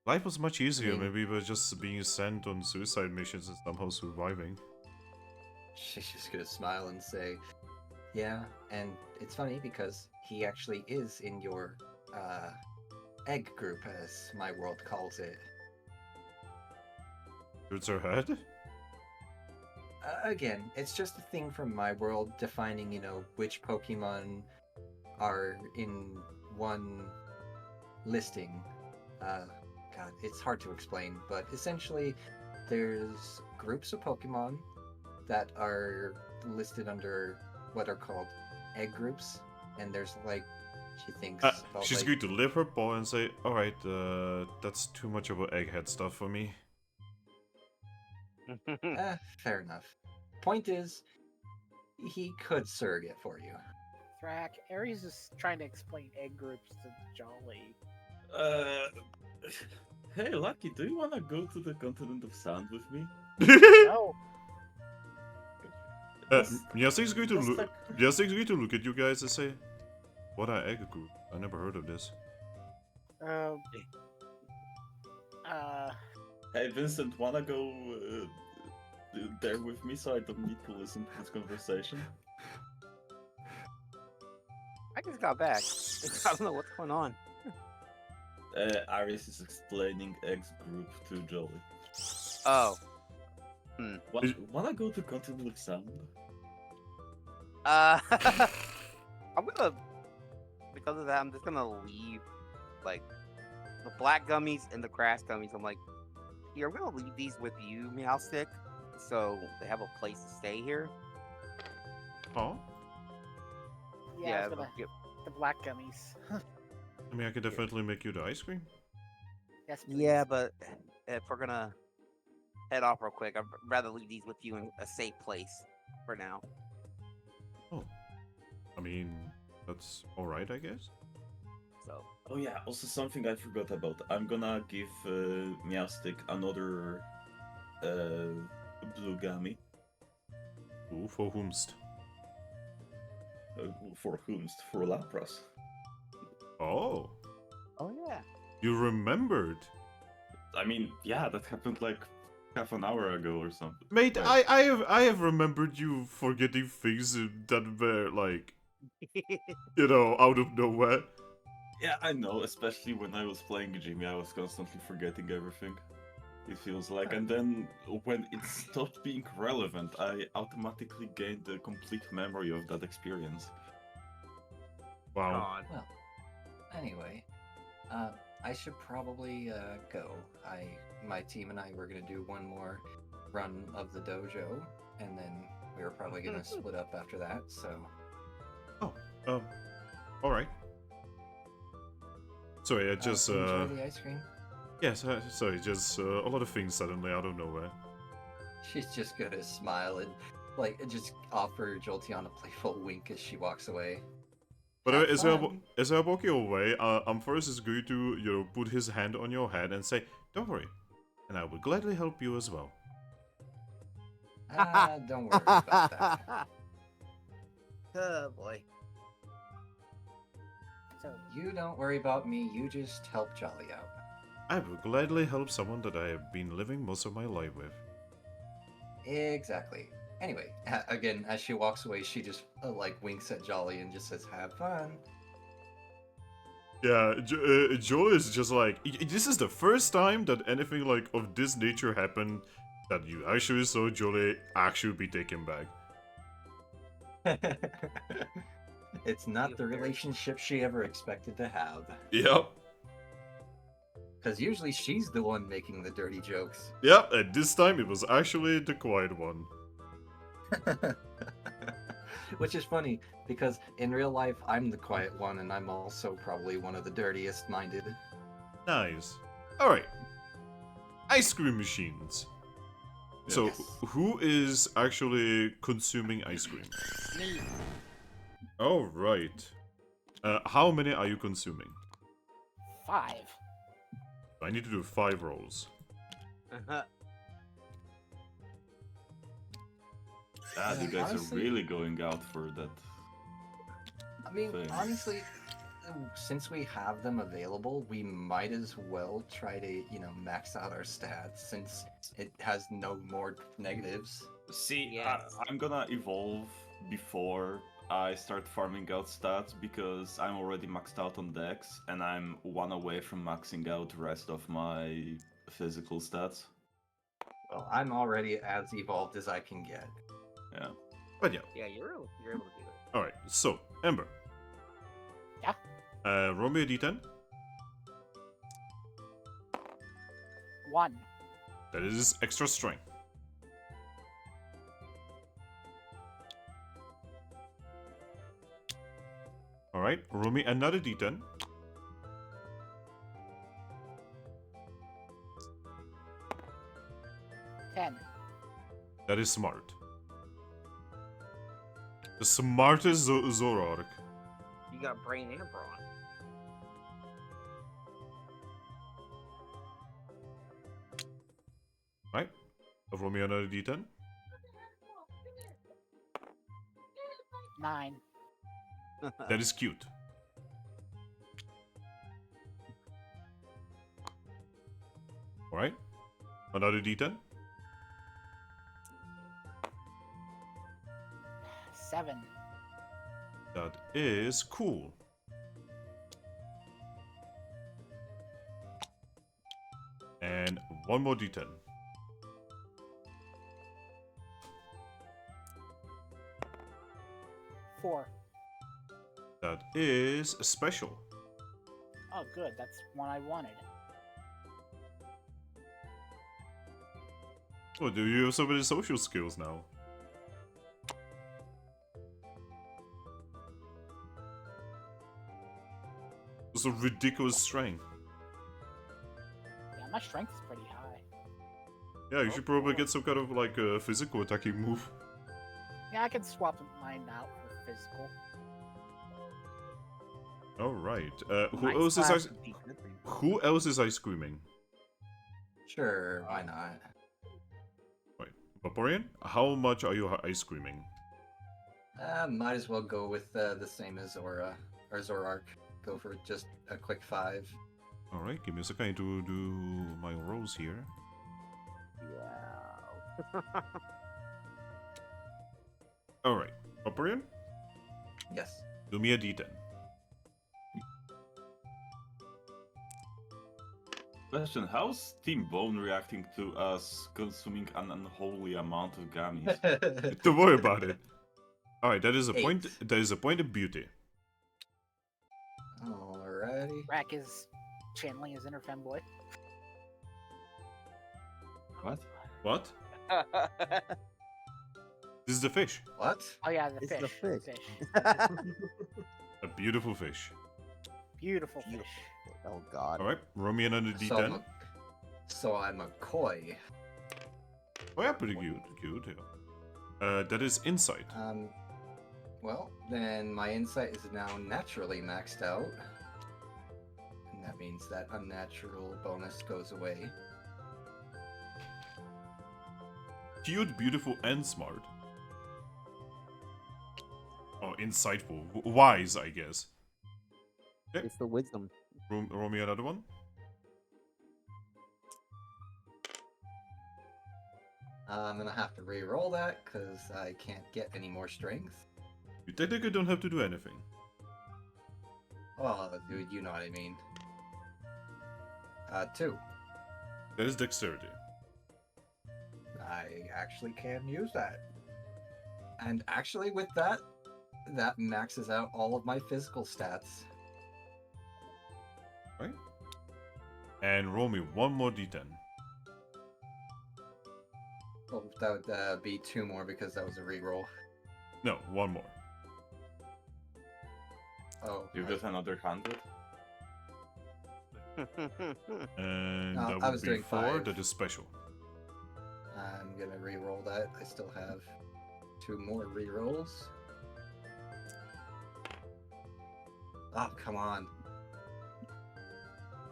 Life was much easier, maybe by just being sent on suicide missions and somehow surviving. She's just gonna smile and say, yeah, and it's funny because he actually is in your egg group, as my world calls it. Shoots her head? Again, it's just a thing from my world defining, you know, which Pokemon are in one listing. God, it's hard to explain, but essentially there's groups of Pokemon that are listed under what are called egg groups, and there's like, she thinks about, she's like, going to lift her paw and say, alright, that's too much of an egghead stuff for me. fair enough. Point is, he could surrogate for you. Thrack, Ares is trying to explain egg groups to Jolly. Hey, Lucky, do you want to go to the continent of sand with me? No. Yasing's going to Just look. like- Yasing's going to look at you guys and say, "What are egg group? I never heard of this." Hey, Vincent, wanna go there with me so I don't need to listen to this conversation? I just got back. I don't know what's going on. Aris is explaining X group to Jolly. Oh. Wanna go to continent of sand? I'm gonna, because of that, I'm just gonna leave, like, the black gummies and the grass gummies. I'm like, here, I'm gonna leave these with you, Meowstick, so they have a place to stay here. Oh, Yeah, I was but gonna, the black gummies. I mean, I could definitely make you the ice cream. Yes, please. yeah, but if we're gonna head off real quick, I'd rather leave these with you in a safe place for now. Oh, I mean, that's all right, I guess. So. Oh yeah, also something I forgot about. I'm gonna give Meowstick another blue gummy. Ooh, for whomst? For whomst? For Lapras. Oh, Oh yeah. you remembered, I mean, yeah, that happened like half an hour ago or something. mate. Right. I have remembered you forgetting things that were like, you know, out of nowhere. Yeah, I know, especially when I was playing Jimmy, I was constantly forgetting everything. It feels like, and then when it stopped being relevant, I automatically gained a complete memory of that experience. Wow. Well, anyway, I should probably go. My team and I were gonna do one more run of the dojo, and then we were probably gonna split up after that. So. Oh, all right. Sorry, I just enjoy the ice cream. yes, sorry, just a lot of things suddenly out of nowhere. She's just gonna smile and like just offer Jolteon a playful wink as she walks away. But Have as fun. I walk away, First is going to, you know, put his hand on your head and say, "Don't worry, and I will gladly help you as well." Don't worry about that. Oh boy. So, You don't worry about me. You just help Jolly out. I will gladly help someone that I have been living most of my life with. Exactly. Anyway, again, as she walks away, she just like winks at Jolly and just says, "Have fun." Yeah, Joel is just like, this is the first time that anything like of this nature happened that you actually saw Jolie actually be taken back. It's not the relationship she ever expected to have. Yep. Because usually she's the one making the dirty jokes. Yep, and this time it was actually the quiet one. Which is funny, because in real life, I'm the quiet one, and I'm also probably one of the dirtiest minded. Nice. Alright. Ice cream machines. So, Yes. who is actually consuming ice cream? Me. Alright. How many are you consuming? 5. I need to do 5 rolls. Yeah, you guys honestly- are really going out for that. I mean, Thing. honestly, since we have them available, we might as well try to, max out our stats since it has no more negatives. See, Yes. I'm gonna evolve before I start farming out stats because I'm already maxed out on Dex and I'm 1 away from maxing out the rest of my physical stats. Well, I'm already as evolved as I can get. Yeah. But yeah. Yeah, you're able to do it. Alright, so, Ember. Yeah? Roll me a d10. 1. That is extra strength. Alright, roll me another d10. 10. That is smart. The smartest Zoroark. You got brain and brawn. Right? Roll me another d10. 9. That is cute. Alright. Another d10. 7. That is cool. And one more d10. 4. That is special. Oh, good. That's one I wanted. Oh, do you have so many social skills now? It's a ridiculous strength. Yeah, my strength is pretty high. Yeah, you should probably get some kind of like physical attacking move. Yeah, I can swap mine out for physical. All right. Who Nice else is class ice? of defense. Who else is ice creaming? Sure, why not? Vaporeon? How much are you ice creaming? Might as well go with the same as Zora or Zoroark. Go for just a quick 5. All right, give me a second. I need to do my rolls here. Yeah. All right, Vaporeon, Yes. do me a d10. Question, how's Team Bone reacting to us consuming an unholy amount of gummies? Don't worry about it. All right, that is a 8. point. That is a point of beauty. Alrighty. Rack is channeling his inner femboy. What? What? This is the fish. What? Oh yeah, the It's fish. the fish. A beautiful fish. Beautiful Beautiful. fish. Oh God. All right, roll me another d10. So I'm a koi. Oh yeah, pretty cute. Cute. Yeah. That is insight. Well, then my insight is now naturally maxed out. And that means that unnatural bonus goes away. Cute, beautiful, and smart. Oh, insightful. Wise, I guess. Okay. It's the wisdom. Roll me another one. I'm gonna have to re-roll that because I can't get any more strength. You technically don't have to do anything. Oh, dude, you know what I mean. 2. That is dexterity. I actually can use that. And actually, with that, that maxes out all of my physical stats. Right. And roll me one more d10. Oh, that would be 2 more because that was a reroll. No, one more. Oh, You get another 100. And No, that I would was be doing 4. 5. That is special. I'm gonna reroll that. I still have 2 more rerolls. Oh, come on.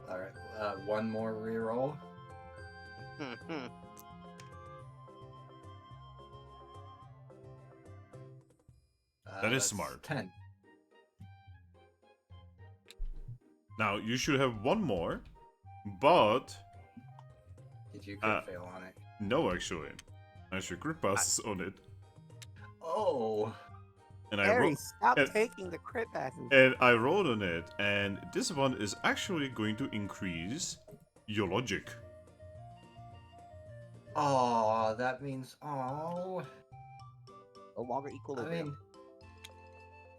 Alright, 1 more reroll. That is That's smart. 10. Now, you should have one more, but Did you crit fail on it? no, actually. I should crit passes on it. Oh! And I Harry, rolled. stop and- taking the crit passes. And I rolled on it, and this one is actually going to increase your logic. Oh, that means... Oh... No longer I equilibrium. mean...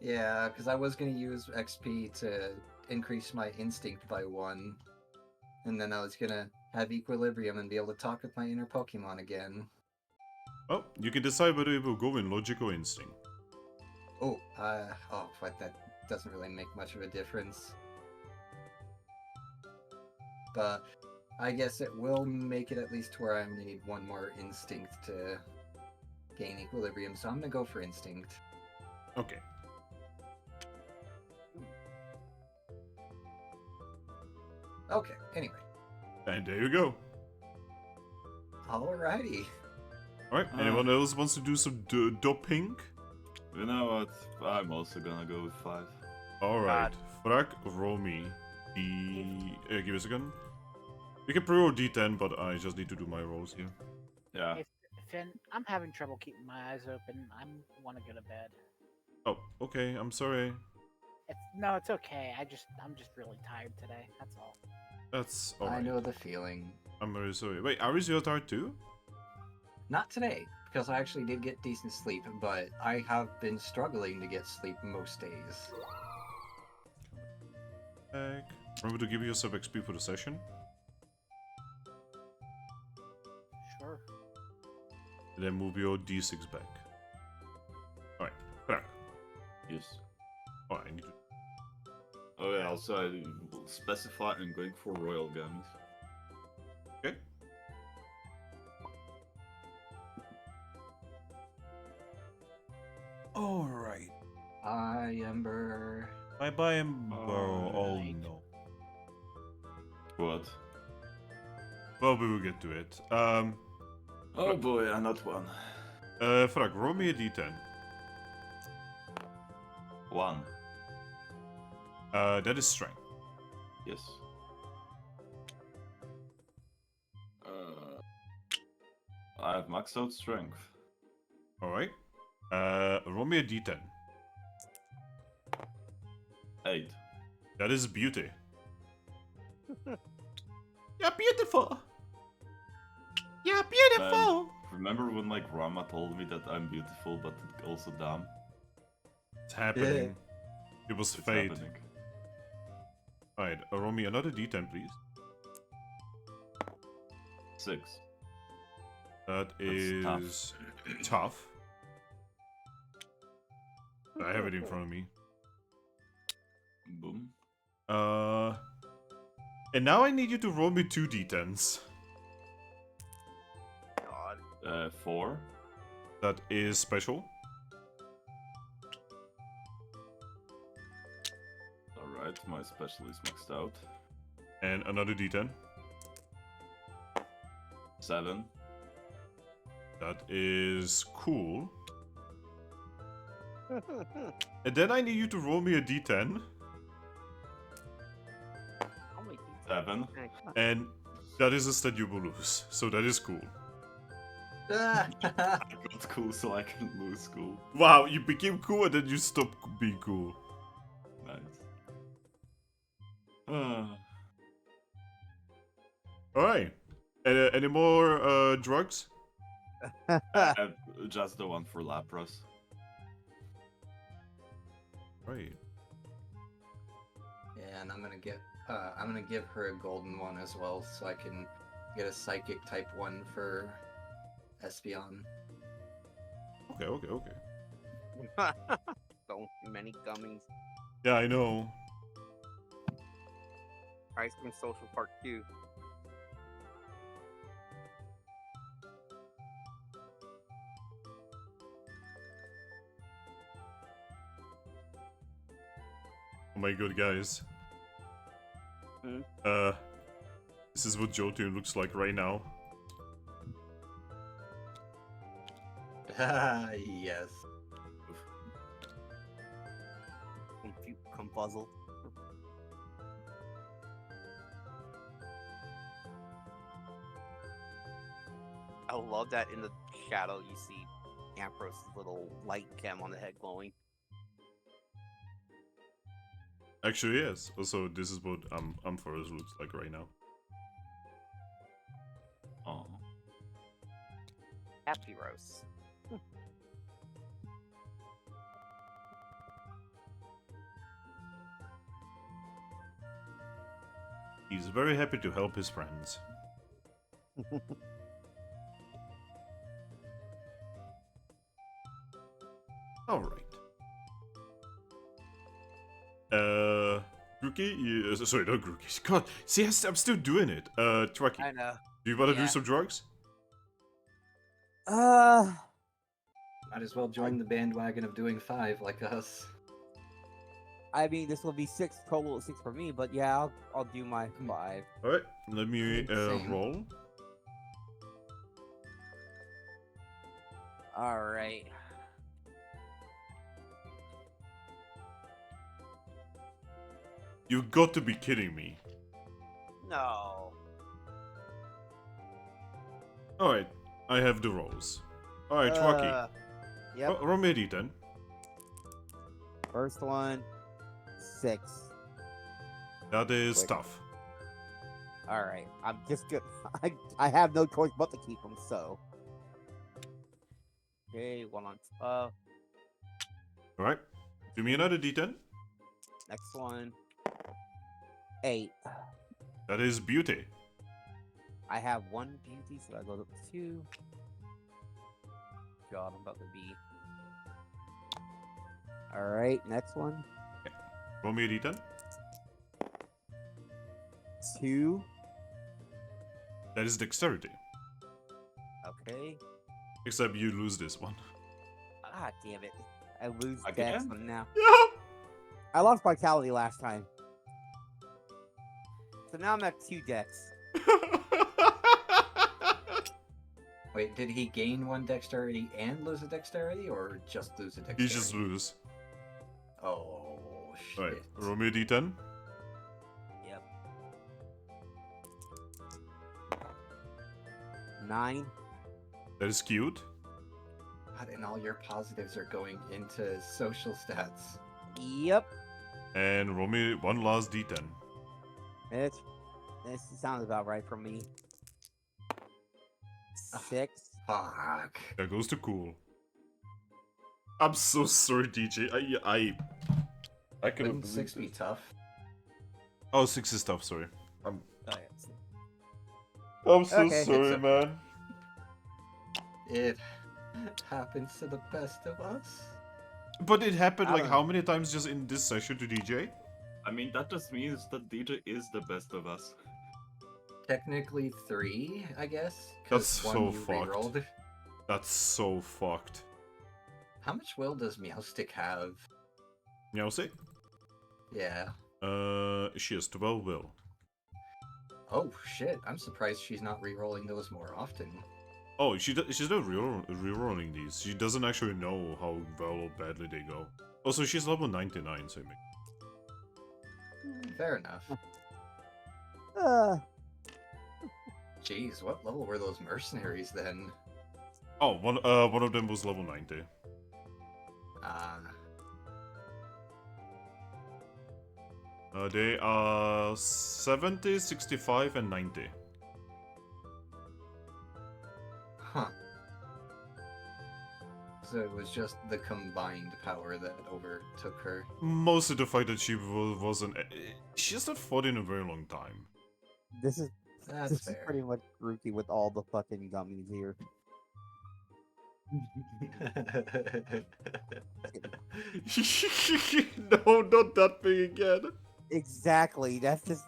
Yeah, because I was going to use XP to increase my instinct by 1. And then I was going to have equilibrium and be able to talk with my inner Pokemon again. Well, you can decide whether it will go in logic or instinct. But that doesn't really make much of a difference. But I guess it will make it at least to where I only need 1 more instinct to gain equilibrium, so I'm gonna go for instinct. Okay. Okay, anyway. And there you go. Alrighty. Alright, anyone else wants to do some doping? You know what? I'm also gonna go with 5. Alright, Thrack, roll me the... give us a second. You can pre-roll d10, but I just need to do my rolls here. Yeah. Hey, Finn, I'm having trouble keeping my eyes open. I want to go to bed. Oh, okay, I'm sorry. It's okay. I'm just really tired today. That's all. That's I alright. know the feeling. I'm very sorry. Wait, Aris, you're tired too? Not today, because I actually did get decent sleep, but I have been struggling to get sleep most days. Back. Remember to give yourself XP for the session. Sure. And then move your d6 back. Alright, Thrack. Yes. Oh, I need to... Oh yeah, also I will specify I'm going for royal gummies. Okay. Alright. Hi, Ember. Bye-bye, Ember. Oh no. What? Well, we will get to it. Oh boy, I'm not 1. Thrack, roll me a d10. 1. That is strength. Yes. I have maxed out strength. Alright. Roll me a d10. 8. That is beauty. You're beautiful. You're beautiful. Remember when my grandma told me that I'm beautiful, but also dumb? It's happening. It was It's fate. happening. Alright, roll me another d10, please. 6. That is tough. I have it in front of me. Boom. And now I need you to roll me 2 d10s. God. 4. That is special. Alright, my special is maxed out. And another d10. 7. That is cool. And then I need you to roll me a d10. How many 7. And that is a stat you will lose. So that is cool. I got cool so I can lose school. Wow, you became cool and then you stopped being cool. Nice. Alright. Any more drugs? I have just the one for Lapras. Right. Yeah, and I'm gonna give her a golden one as well, so I can get a psychic type one for Espeon. Okay. So many gummies. Yeah, I know. Ice Cream Social Part 2. Oh my god, guys. Hmm? This is what Jotun looks like right now. Yes. Confuzzled. I love that in the shadow you see Ambrose' little light gem on the head glowing. Actually, yes. Also, this is what Ampharos looks like right now. Oh. Happy Rose. He's very happy to help his friends. Alright. Grookey? Sorry, not Grookey. God, see, I'm still doing it. Thracky, I know. do you wanna Yeah. do some drugs? Might as well join the bandwagon of doing 5 like us. I mean, this will be 6 total, 6 for me, but yeah, I'll do my 5. Alright, let me Same. roll. All right. You got to be kidding me. No. Alright, I have the rolls. Alright, Thracky. Yep. Roll me a d10. First one, 6. That is Wait. tough. All right, I'm just good. I have no choice but to keep them. So Okay, one on. Alright, do me another d10. Next one. 8. That is beauty. I have 1 beauty, so that goes up to 2. God, I'm about to be. All right, next one, Roll me a d10. 2. That is dexterity. Okay. Except you lose this one. Ah, damn it. I lose Again? dex one now. Yeah! I lost vitality last time. So now I'm at 2 dex. Wait, did he gain 1 dexterity and lose a dexterity, or just lose a dexterity? You just lose. Oh, shit. Alright, roll me a d10. Yep. 9. That is cute. God, and all your positives are going into social stats. Yep. And roll me one last d10. This sounds about right for me. 6. Fuck. That goes to cool. I'm so sorry, DJ. I couldn't Wouldn't 6 be tough? Oh, 6 is tough, sorry. Oh, yeah. I'm so Okay. sorry, man. It happens to the best of us. But it happened I like don't how many times just in this session to DJ? I mean, that just means that DJ is the best of us. Technically 3, I guess. 'cause That's one so you fucked. rerolled. That's so fucked. How much will does Meowstick have? Meowsick? Yeah. She has 12 will. Oh shit, I'm surprised she's not re-rolling those more often. Oh, she's not rerolling these. She doesn't actually know how well or badly they go. Also, she's level 99, so it Fair enough. Jeez, what level were those mercenaries then? Oh, one of them was level 90. They are 70, 65, and 90. Huh. So it was just the combined power that overtook her. Mostly the fact that she wasn't. She has not fought in a very long time. This is That's this is fair. pretty much Grookey with all the fucking gummies here. No, not that thing again. Exactly. That's just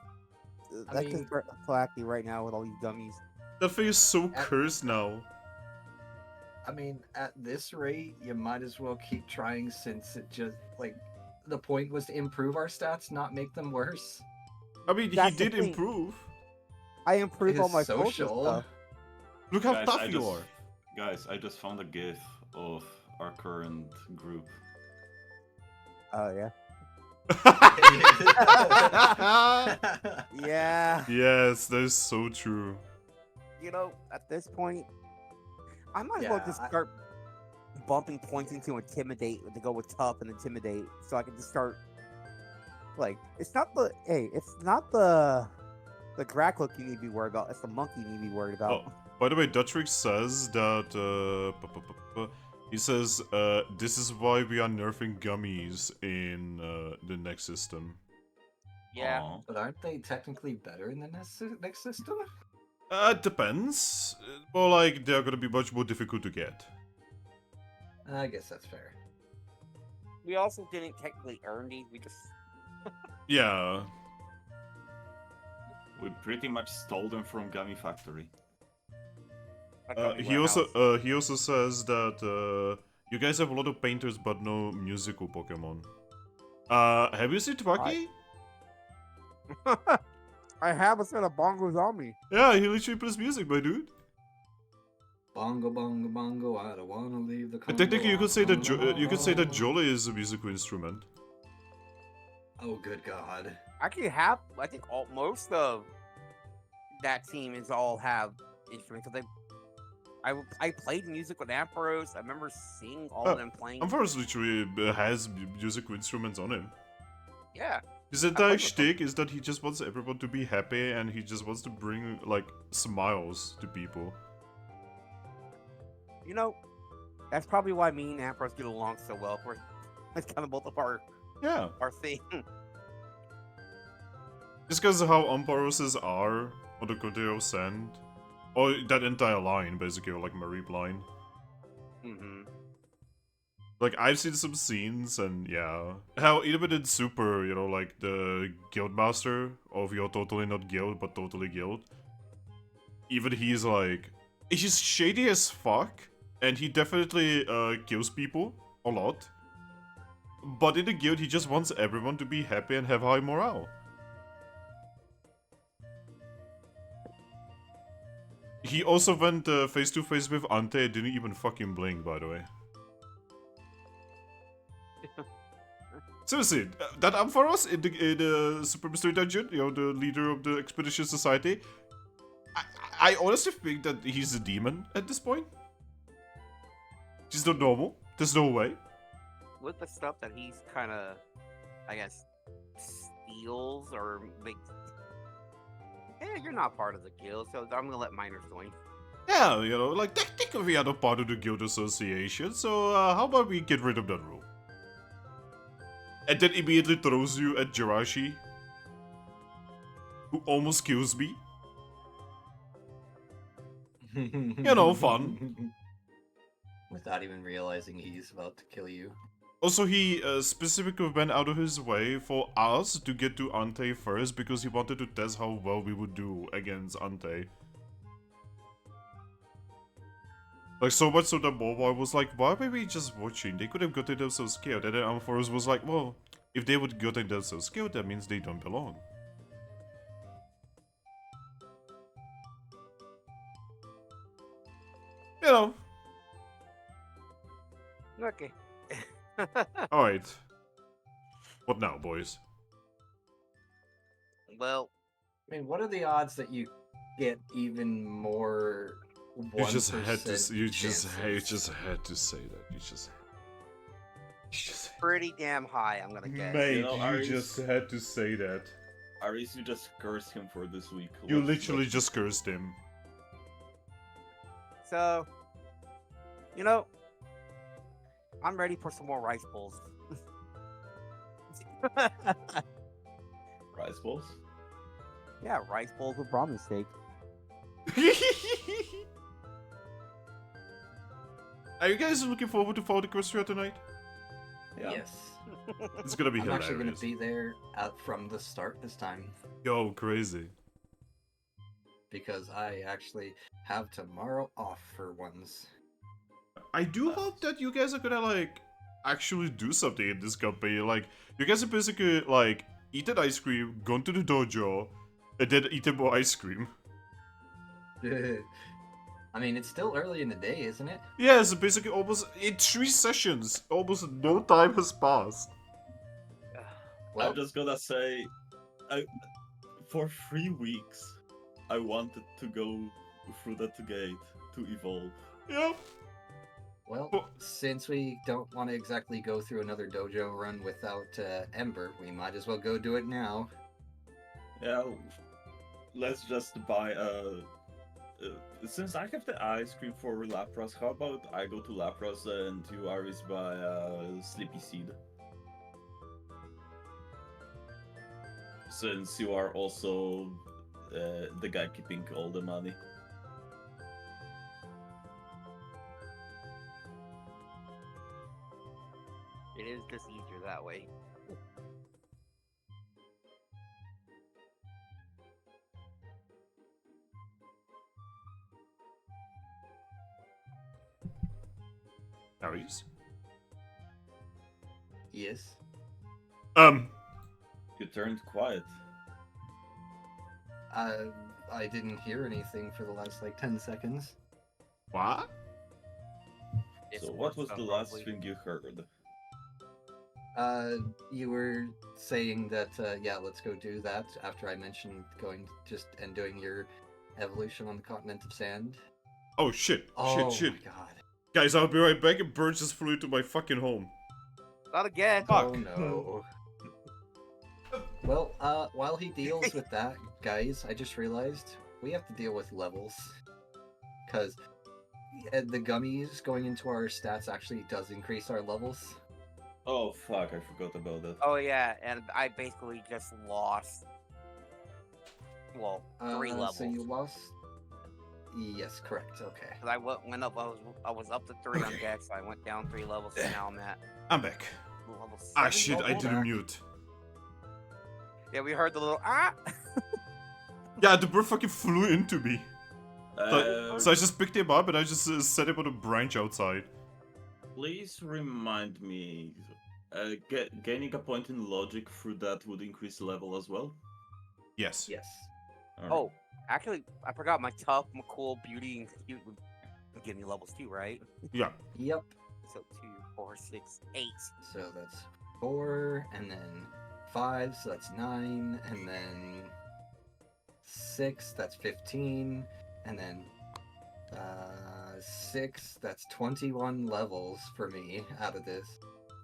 I mean- Flacky right now with all these gummies. That thing is so At- cursed now. I mean, at this rate, you might as well keep trying since it just, like, the point was to improve our stats, not make them worse. I mean, That's he the did thing. improve. I improved all His my social social. stuff. Look how Guys, tough you are. Guys, I just found a GIF of our current group. Oh yeah. Yeah. Yes, that is so true. You know, at this point, I might as well Yeah, just I- start bumping points into intimidate to go with tough and intimidate, so I can just start. Like, it's not the crack look you need to be worried about. It's the monkey you need to be worried about. Oh, by the way, Dutchrick says that he says this is why we are nerfing gummies in the next system. Yeah. Aw. But aren't they technically better in the next system? It depends. Well, like they're gonna be much more difficult to get. I guess that's fair. We also didn't technically earn these. We just Yeah. We pretty much stole them from Gummy Factory. He also says that you guys have a lot of painters but no musical Pokemon. Have you seen Twaki? I have a set of bongos on me. Yeah, he literally plays music, my dude. Bongo, bongo, bongo, I don't wanna leave the And technically, you could say that you could say that Congo. Jolly is a musical instrument. Oh, good God. actually I think most of that team is all have instruments. I played music with Ampharos. I remember seeing all Oh, of them playing. Ampharos literally has musical instruments on him. Yeah. His entire played with shtick is that he just wants everyone to be happy and he just wants to bring like smiles to people. You know, that's probably why me and Ampharos get along so well. That's kind of both of our Yeah, thing. just because of how Ampharoses are on the Cordero Sand, or that entire line basically, or like Marip line. Mm-hmm. Like, I've seen some scenes, and yeah. How, even in Super, you know, like, the Guildmaster of You're Totally Not Guild, but Totally Guild. Even he's like... He's shady as fuck, and he definitely kills people a lot. But in the guild, he just wants everyone to be happy and have high morale. He also went face to face with Ante, didn't even fucking blink, by the way. Seriously, that Ampharos in the Super Mystery Dungeon, you know, the leader of the Expedition Society, I honestly think that he's a demon at this point. He's not normal. There's no way. With the stuff that he's kind of, I guess, steals or makes. Yeah, you're not part of the guild, so I'm gonna let minors join. Yeah, you know, like, technically we are not part of the guild association, so how about we get rid of that rule? And then immediately throws you at Jirachi, who almost kills me. You know, fun. Without even realizing he's about to kill you. Also, he specifically went out of his way for us to get to Ante first because he wanted to test how well we would do against Ante. Like, so much so that Mobile was like, why were we just watching? They could have gotten themselves scared. And then Ampharos was like, well, if they would gotten themselves scared, that means they don't belong. You know. Okay. Alright. What now, boys? Well, I mean, what are the odds that you get even more? You just had to. 1% You just chances? had to say that. You just. pretty damn high, I'm gonna guess. Mate, You know, you Aris- just had to say that. Aris, you just cursed him for this week. You Let's- literally let's- just cursed him. So, you know, I'm ready for some more rice bowls. Rice balls? Yeah, rice bowls with ramen steak. Are you guys looking forward to Fall Equestria tonight? Yeah. Yes. It's gonna be I'm hilarious. actually going to be there from the start this time Yo, crazy. because I actually have tomorrow off for once. I do hope that you guys are gonna like actually do something in this company. Like, you guys are basically like eating ice cream, going to the dojo, and then eating more ice cream. I mean, it's still early in the day, isn't it? Yeah, so basically almost in 3 sessions, almost no time has passed. Well, I'm just gonna say, for 3 weeks, I wanted to go through that gate to evolve. Yeah. well, Well- since we don't want to exactly go through another dojo run without Ember, we might as well go do it now. Yeah, let's just buy since I have the ice cream for Lapras, how about I go to Lapras and you Aris buy Sleepy Seed? Since you are also the guy keeping all the money. It is just easier that way. Aries? Yes. You turned quiet. I didn't hear anything for the last like 10 seconds. What? It's So what was stuff, the last probably. thing you heard? You were saying that yeah, let's go do that after I mentioned going just and doing your evolution on the continent of sand. Oh shit, Oh shit. my god. Guys, I'll be right back, and birds just flew into my fucking home. Not again. Fuck. Oh no. Well, while he deals with that, guys, I just realized we have to deal with levels. Because the gummies going into our stats actually does increase our levels. Oh fuck, I forgot about that. Oh yeah, and I basically just lost. Well, 3 levels. So you lost. Yes, correct. Okay. 'Cause I went up. I was up to 3 on deck, so I went down 3 levels. So now I'm at I'm back. level 7. Ah shit, I level didn't back. mute. Yeah, we heard the little ah. Yeah, the bird fucking flew into me. Uh, So I just picked him up and I just set him on a branch outside. Please remind me, gaining a point in logic through that would increase level as well? Yes. Yes. Alright. Oh, actually, I forgot my tough, McCool, beauty, and cute would give me levels too, right? Yeah. Yep. So 2, 4, 6, 8. So that's 4, and then 5, so that's 9, and then 6, that's 15, and then 6, that's 21 levels for me out of this.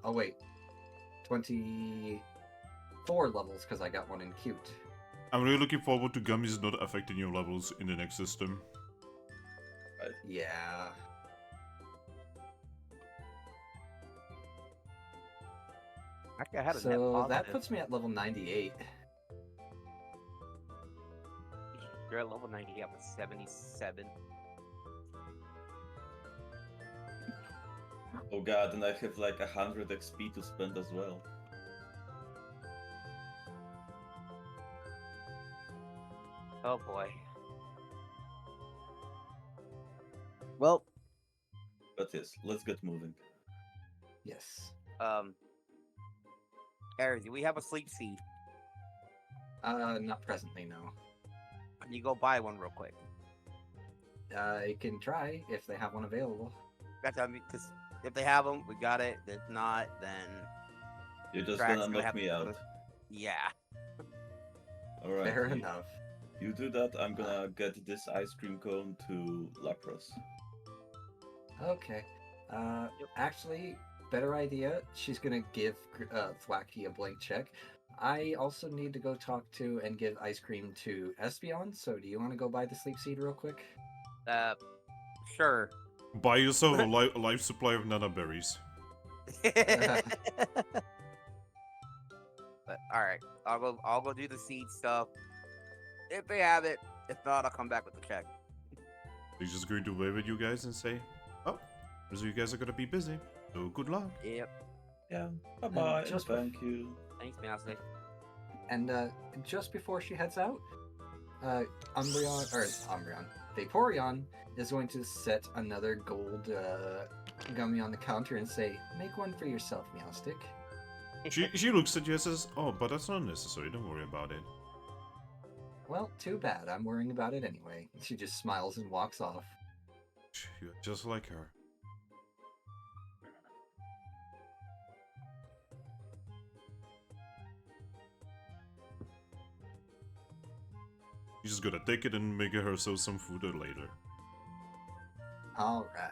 Oh wait, 24 levels because I got one in cute. I'm really looking forward to gummies not affecting your levels in the next system. Yeah. Actually, I had a net So that positive. puts me at level 98. You're at level 90. I'm at 77. Oh god, and I have like 100 XP to spend as well. Oh boy. Well, But yes, let's get moving. Yes. Aries, do we have a sleep seed? Not presently, no. Can you go buy one real quick? I can try if they have one available. That's what I mean, because if they have them, we got it. If not, then You're just Thrack's gonna knock have me to out. put yeah. Alright. Fair you, enough. you do that, I'm gonna get this ice cream cone to Lapras. Okay. Actually, better idea. She's gonna give Thwacky a blank check. I also need to go talk to and give ice cream to Espeon. So, do you want to go buy the sleep seed real quick? Sure. Buy yourself a life supply of nana berries. But all right, I'll go do the seed stuff. If they have it, if not, I'll come back with the check. He's just going to wave at you guys and say, "Oh, so you guys are gonna be busy. So good luck." Yep. Yeah. Bye bye. just Thank you. Thanks, man. I'll say. And just before she heads out, Vaporeon is going to set another gold gummy on the counter and say, "Make one for yourself, Meowstick." She looks at you and says, "Oh, but that's not necessary. Don't worry about it." Well, too bad. I'm worrying about it anyway. She just smiles and walks off. You're just like her. She's just gonna take it and make herself some food later. All right.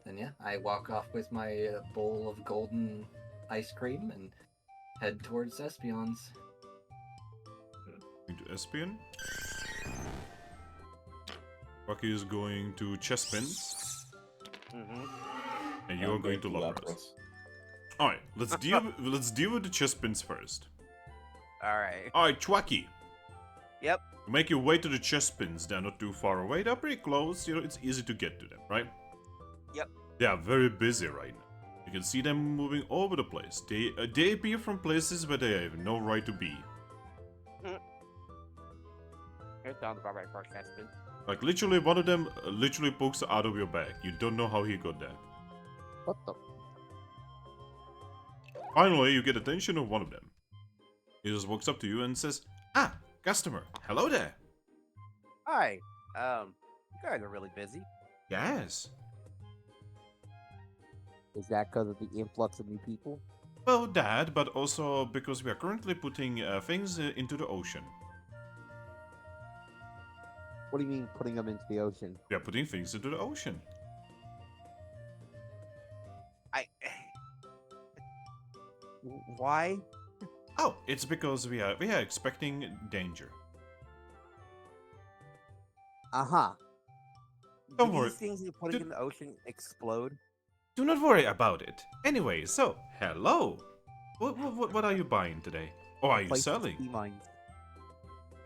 Then yeah, I walk off with my bowl of golden ice cream and head towards Espion's. Going to Espion. Rocky is going to Chespins. And you're going to Lovers. Alright, let's deal with the Chespins first. All right. Alright, Chwacky. Yep. Make your way to the Chespins. They're not too far away. They're pretty close. You know, it's easy to get to them, right? Yep. They are very busy right now. You can see them moving all over the place. They appear from places where they have no right to be. It sounds about right for Chespin. Like literally, one of them literally pokes out of your bag. You don't know how he got there. What the? Finally, you get attention of one of them. He just walks up to you and says, "Ah, customer, hello there." Hi. You guys are really busy. Yes. Is that because of the influx of new people? Well, that, but also because we are currently putting things into the ocean. What do you mean putting them into the ocean? We are putting things into the ocean. Why? Oh, it's because we are expecting danger. Uh-huh. Don't Do worry. These things you're putting in the ocean explode? Do not worry about it. Anyway, so hello. What are you buying today? Or are you Places to selling? be mines.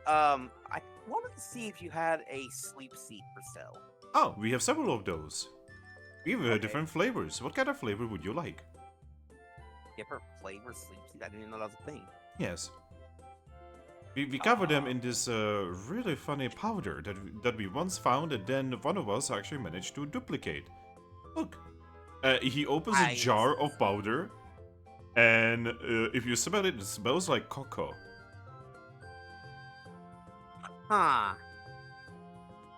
I wanted to see if you had a sleep seat for sale. Oh, we have several of those. We have Okay. different flavors. What kind of flavor would you like? Different flavor sleep seat. I didn't even know that was a thing. Yes. We cover them in this really funny powder that we once found and then one of us actually managed to duplicate. Look. He opens a jar of powder and if you smell it, it smells like cocoa. Huh.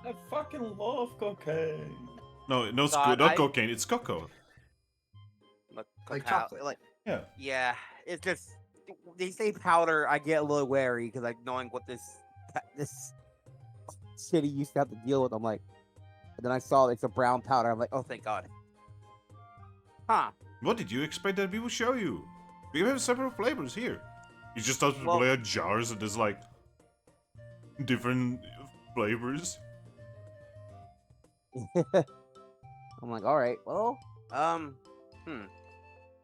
I fucking love cocaine. No, God, not cocaine, it's cocoa. Like Cacao- chocolate. Like, Yeah. yeah, it's just they say powder. I get a little wary because like knowing what this City used to have to deal with. I'm like, and then I saw it's a brown powder. I'm like, oh, thank God. Huh. What did you expect that we would show you? We have several flavors here. You just start to Well- play at jars and there's like different flavors. I'm like, all right, well,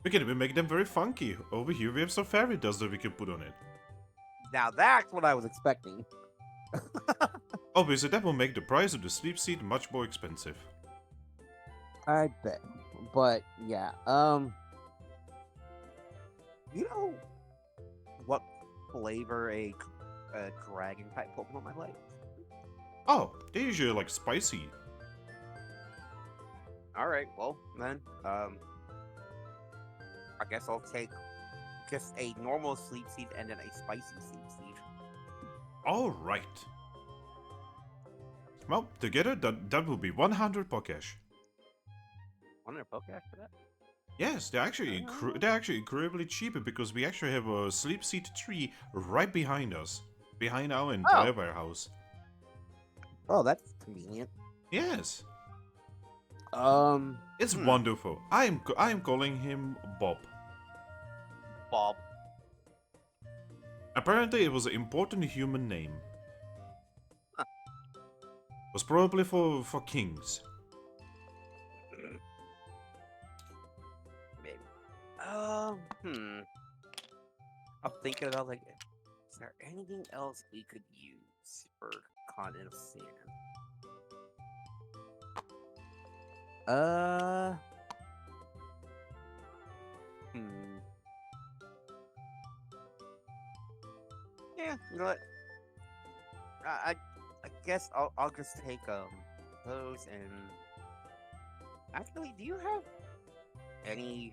We can even make them very funky. Over here we have some fairy dust that we can put on it. Now that's what I was expecting. Obviously that will make the price of the sleep seat much more expensive. I bet, but yeah, you know what flavor a dragon type Pokemon might like? Oh, they're usually like spicy. All right, well then, I guess I'll take just a normal sleep seed and then a spicy sleep seed. Alright. Well, together that will be 100 Pokesh. 100 Pokedex for that? Yes, they're actually incredibly cheap because we actually have a sleep seat tree right behind us. Behind our entire warehouse. oh, that's convenient. Yes. It's Hmm. wonderful. I am calling him Bob. Bob. Apparently it was an important human name. Was probably for kings. I'm thinking about like, is there anything else we could use for continent of sand? Yeah, you know what? I guess I'll just take those and actually, do you have any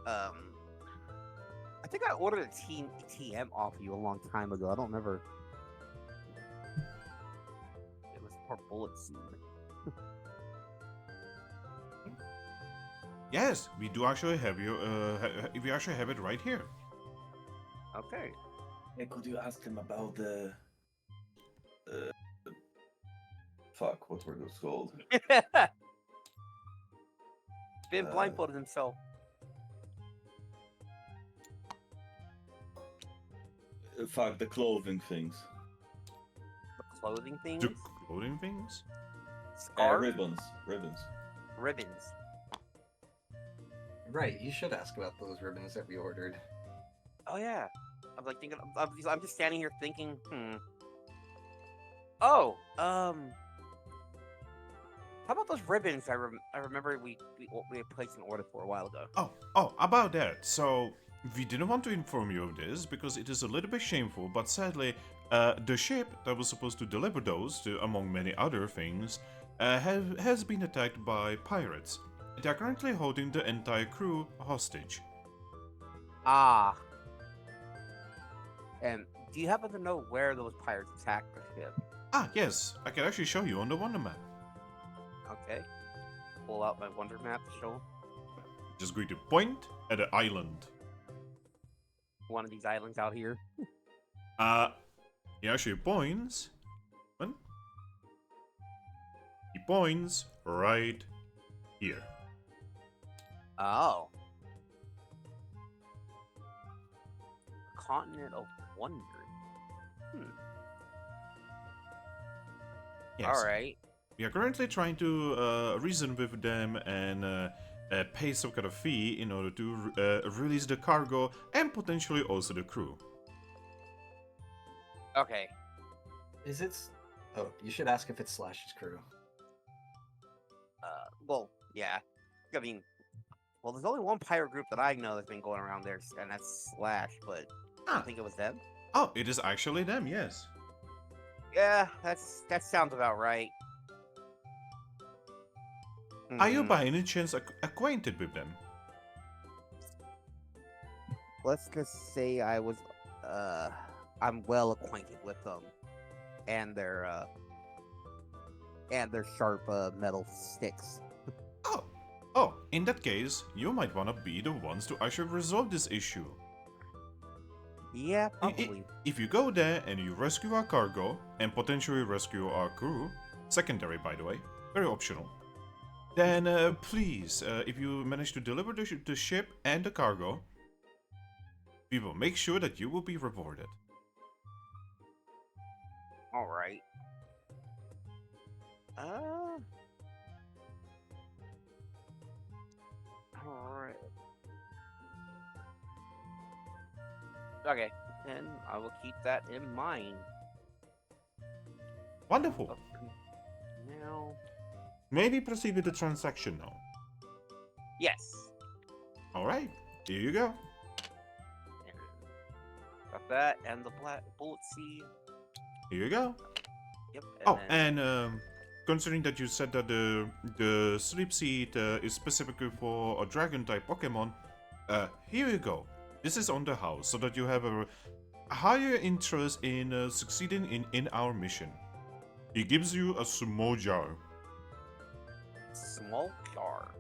I think I ordered a TM off you a long time ago. I don't remember. It was for bullet seed. Yes, we do actually have you. We actually have it right here. Okay. Hey, could you ask him about the fuck, what were those called? Been blindfolded himself. Fuck, the clothing things. The clothing things? The clothing things? Scarves? Ribbons. Ribbons. Right, you should ask about those ribbons that we ordered. Oh yeah. I'm like thinking. I'm just standing here thinking. Oh. How about those ribbons? I remember we had placed an order for a while ago. Oh, about that. So, we didn't want to inform you of this because it is a little bit shameful, but sadly, the ship that was supposed to deliver those, among many other things, has been attacked by pirates. They are currently holding the entire crew hostage. Ah. And do you happen to know where those pirates attacked the ship? Ah, yes, I can actually show you on the Wonder Map. Okay. Pull out my wonder map to show Just going to point at the island. one of these islands out here. He actually points. What? He points right here. Oh. Continent of Wonder. Yes. Alright. We are currently trying to reason with them and pay some kind of fee in order to release the cargo and potentially also the crew. Okay. Is it? Oh, you should ask if it's Slash's crew. Well, yeah. I mean, well, there's only one pirate group that I know that's been going around there, and that's Slash, but I think it was them. Oh, it is actually them, yes. Yeah, that sounds about right. Are you by any chance acquainted with them? Let's just say I'm well acquainted with them, and their sharp metal sticks. Oh, in that case, you might want to be the ones to actually resolve this issue. Yeah, probably. If you go there and you rescue our cargo, and potentially rescue our crew, secondary by the way, very optional, then please, if you manage to deliver the ship and the cargo, we will make sure that you will be rewarded. Alright. Alright. Okay, and I will keep that in mind. Wonderful. Now, Maybe proceed with the transaction now. yes. Alright, here you go. Got that and the black bullet seed. Here you go. Yep. And considering that you said that the sleep seed is specifically for a dragon type Pokemon, here you go. This is on the house so that you have a higher interest in succeeding in our mission. He gives you a small jar. Small jar.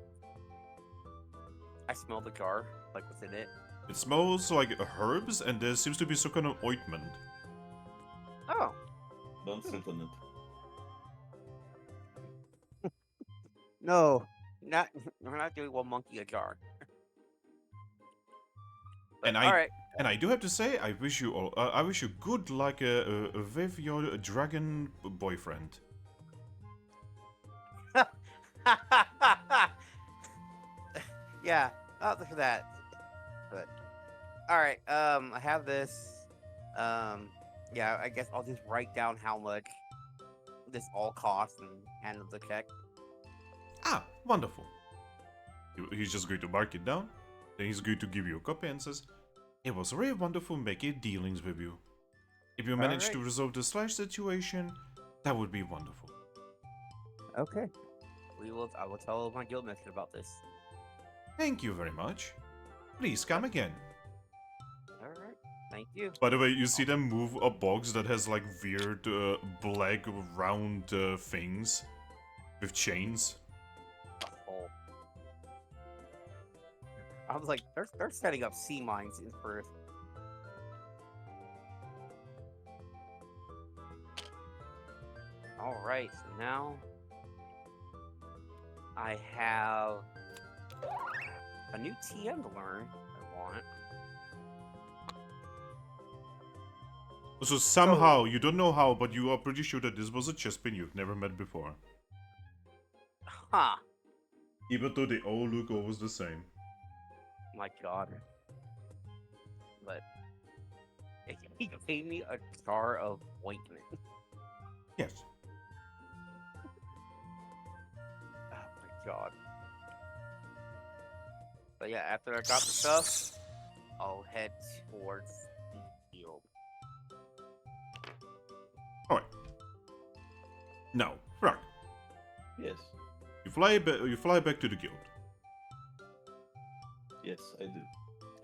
I smell the jar, like what's in it. It smells like herbs and there seems to be some kind of ointment. Oh. Don't sit on it. No. We're not doing one monkey a jar. And Alright. And I do have to say, I wish you good luck with your dragon boyfriend. Yeah, look at that. But all right, I have this. Yeah, I guess I'll just write down how much this all costs and handle the check. Ah, wonderful. He's just going to mark it down. Then he's going to give you a copy and says, "It was very wonderful making dealings with you. If you manage to Alright. resolve the slash situation, that would be wonderful." Okay. I will tell my guildmaster about this. Thank you very much. Please come again. All right. Thank you. By the way, you see them move a box that has like weird black round things with chains. Oh. I was like, they're setting up sea mines in first. All right. So now I have a new TM to learn. I want. So somehow, you don't know how, but you are pretty sure that this was a chespin you've never met before. Huh. Even though they all look almost the same. My God. But he gave me a jar of ointment. Yes. Oh my God. But yeah, after I got the stuff, I'll head towards the field. Alright. Now, Thrack, Yes. you fly back to the guild. Yes, I do.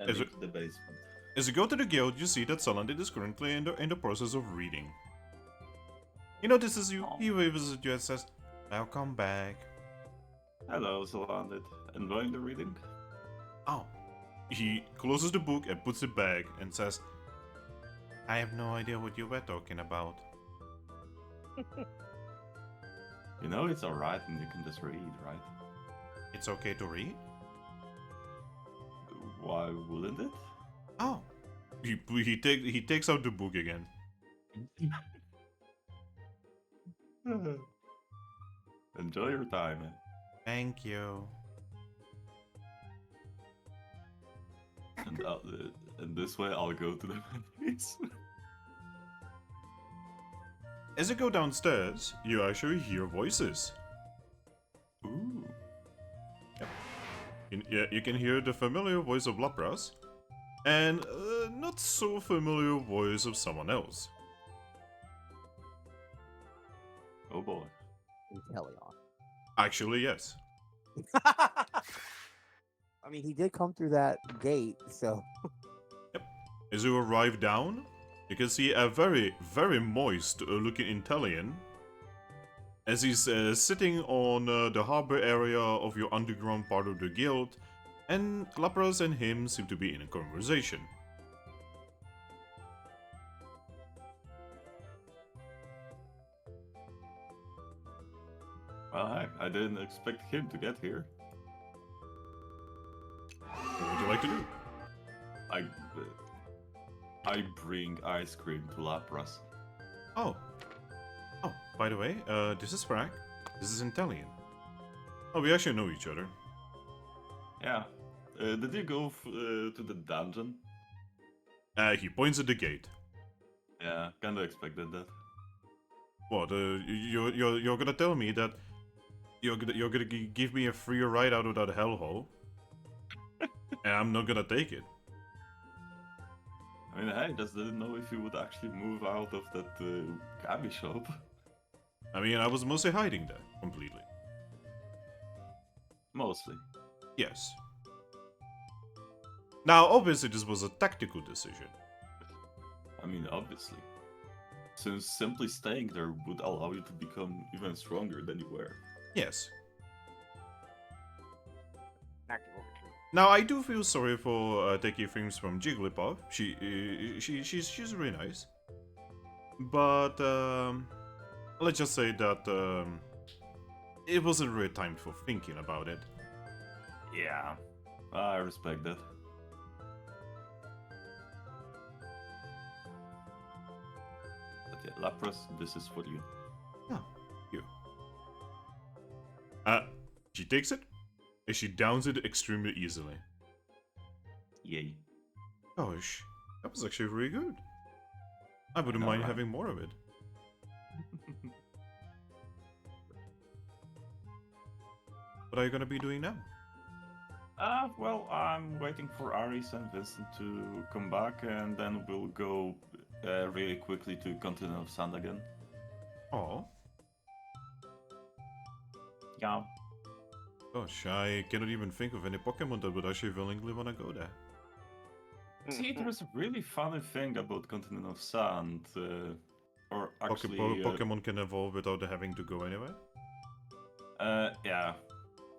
And Is into it- the basement. As you go to the guild, you see that Salandit is currently in the process of reading. He notices you, he waves at you and says, "Welcome back." Hello, Zolandit. Enjoying the reading? Oh. He closes the book and puts it back and says, "I have no idea what you were talking about." You know it's alright and you can just read, right? It's okay to read? Why wouldn't it? Oh. He takes out the book again. Enjoy your time, man. Thank you. And this way I'll go to the menus. As you go downstairs, you actually hear voices. Ooh. You can hear the familiar voice of Lapras, and not so familiar voice of someone else. Oh boy. Inteleon. Actually, yes. I mean, he did come through that gate, so As you arrive down, you can see a very, very moist looking Inteleon as he's sitting on the harbor area of your underground part of the guild, and Lapras and him seem to be in a conversation. Well, heck, I didn't expect him to get here. What would you like to do? I bring ice cream to Lapras. Oh. Oh, by the way, this is Thrack. This is Inteleon. Oh, we actually know each other. Yeah. Did you go to the dungeon? He points at the gate. Yeah, kinda expected that. What? You're gonna tell me that you're gonna give me a free ride out of that hellhole, and I'm not gonna take it. I mean, I just didn't know if you would actually move out of that Kami shop. I mean, I was mostly hiding there completely. Mostly. Yes. Now, obviously, this was a tactical decision. I mean, obviously. Since simply staying there would allow you to become even stronger than you were. Yes. Tactical retreat. Now, I do feel sorry for taking things from Jigglypuff. She's really nice. But let's just say that it wasn't really time for thinking about it. Yeah, I respect that. But yeah, Lapras, this is for you. Oh, you. She takes it, and she downs it extremely easily. Yay. Gosh, that was actually really good. I wouldn't mind Alright. having more of it. What are you gonna be doing now? Well, I'm waiting for Aris and Vincent to come back, and then we'll go really quickly to Continent of Sand again. Oh, Yeah. gosh, I cannot even think of any Pokemon that would actually willingly wanna go there. See, there's a really funny thing about Continent of Sand, or actually, Pokemon can evolve without having to go anywhere, yeah.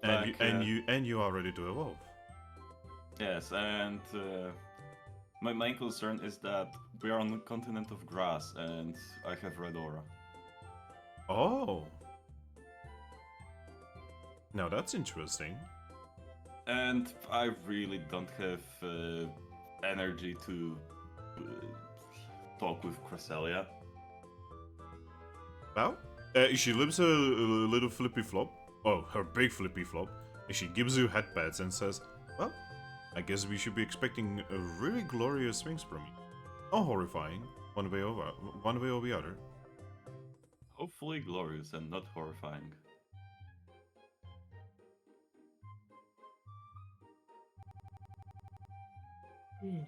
and you are ready to evolve. Yes, and my main concern is that we are on the continent of grass, and I have red aura. Oh, now that's interesting. And I really don't have energy to talk with Cresselia. Well, she lives a little flippy flop. Oh, her big flippy flop. And she gives you head pats and says, well, I guess we should be expecting a really glorious things from you. Not horrifying, one way or the other. Hopefully glorious and not horrifying. Hmm.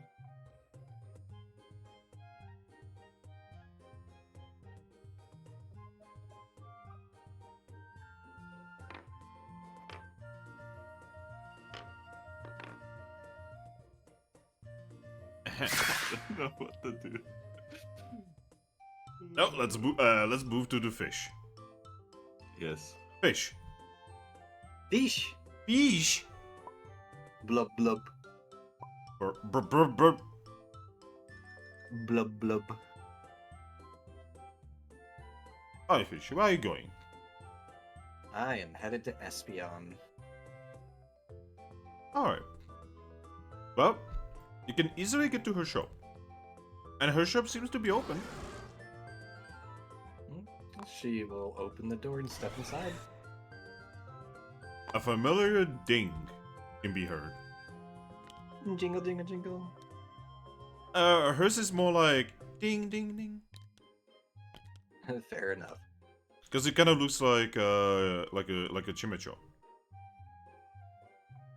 I don't know what to do. No, let's move to the fish. Yes. Fish. Fish! Fish. Blub blub. Brr, brr, brr, brr. Blub blub. Hi, fish. Where are you going? I am headed to Espion. Alright. Well, you can easily get to her shop. And her shop seems to be open. She will open the door and step inside. A familiar ding can be heard. Jingle jingle jingle. Hers is more like ding ding ding. Fair enough. Because it kind of looks like a chimichurri.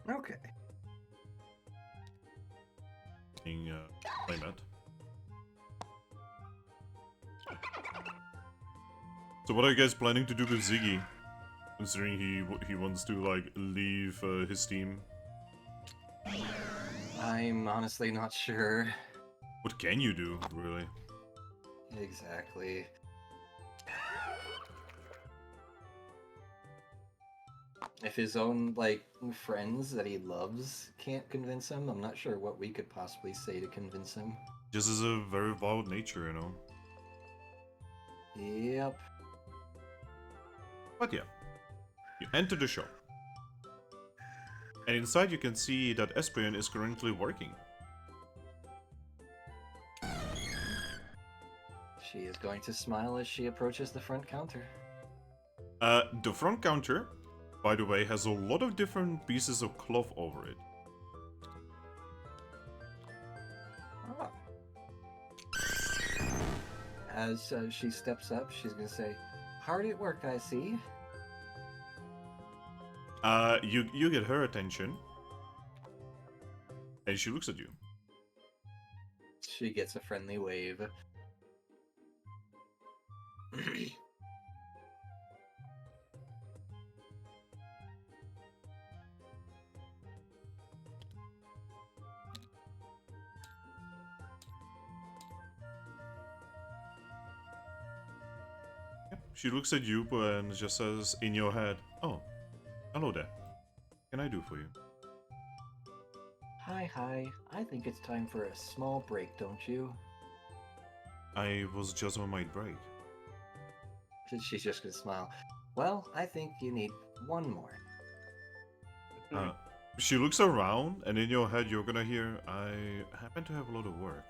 Okay. Play that. So what are you guys planning to do with Ziggy? Considering he wants to like leave his team. I'm honestly not sure. What can you do, really? Exactly. If his own, like, friends that he loves can't convince him, I'm not sure what we could possibly say to convince him. Just as a very wild nature, you know. Yep. But yeah, you enter the shop. And inside you can see that Esprian is currently working. She is going to smile as she approaches the front counter. The front counter, by the way, has a lot of different pieces of cloth over it. Ah. As she steps up, she's going to say, "Hard at work, I see." You get her attention. And she looks at you. She gets a friendly wave. She looks at you and just says in your head, "Oh, hello there. What can I do for you?" Hi. I think it's time for a small break, don't you? I was just on my break. She's just gonna smile. Well, I think you need one more. She looks around, and in your head you're gonna hear, "I happen to have a lot of work."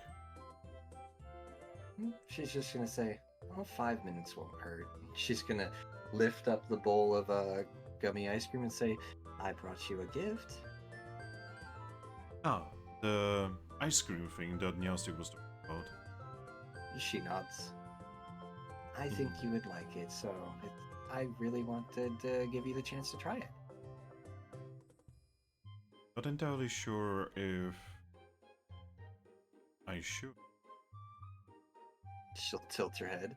She's just gonna say, "Oh, 5 minutes won't hurt." She's gonna lift up the bowl of gummy ice cream and say, "I brought you a gift." Oh, the ice cream thing that Nyastic was talking about. She nods. I think you would like it, so I really wanted to give you the chance to try it. Not entirely sure if I should. She'll tilt her head.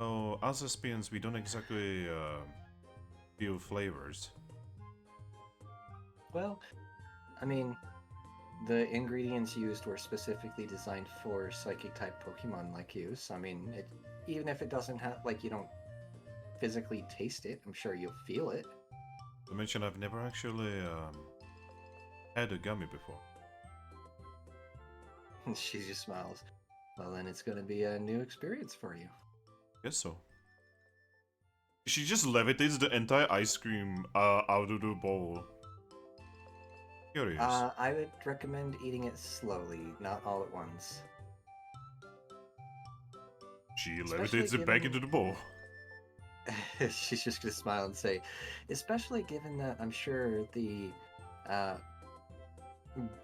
Oh, as Espians, we don't exactly feel flavors. Well, I mean, the ingredients used were specifically designed for psychic type Pokemon like you. So I mean, even if it doesn't have, like, you don't physically taste it, I'm sure you'll feel it. To mention, I've never actually had a gummy before. She just smiles. Well, then it's going to be a new experience for you. Guess so. She just levitates the entire ice cream out of the bowl. Curious. I would recommend eating it slowly, not all at once. She especially levitates it back given- into the bowl. She's just going to smile and say, especially given that I'm sure the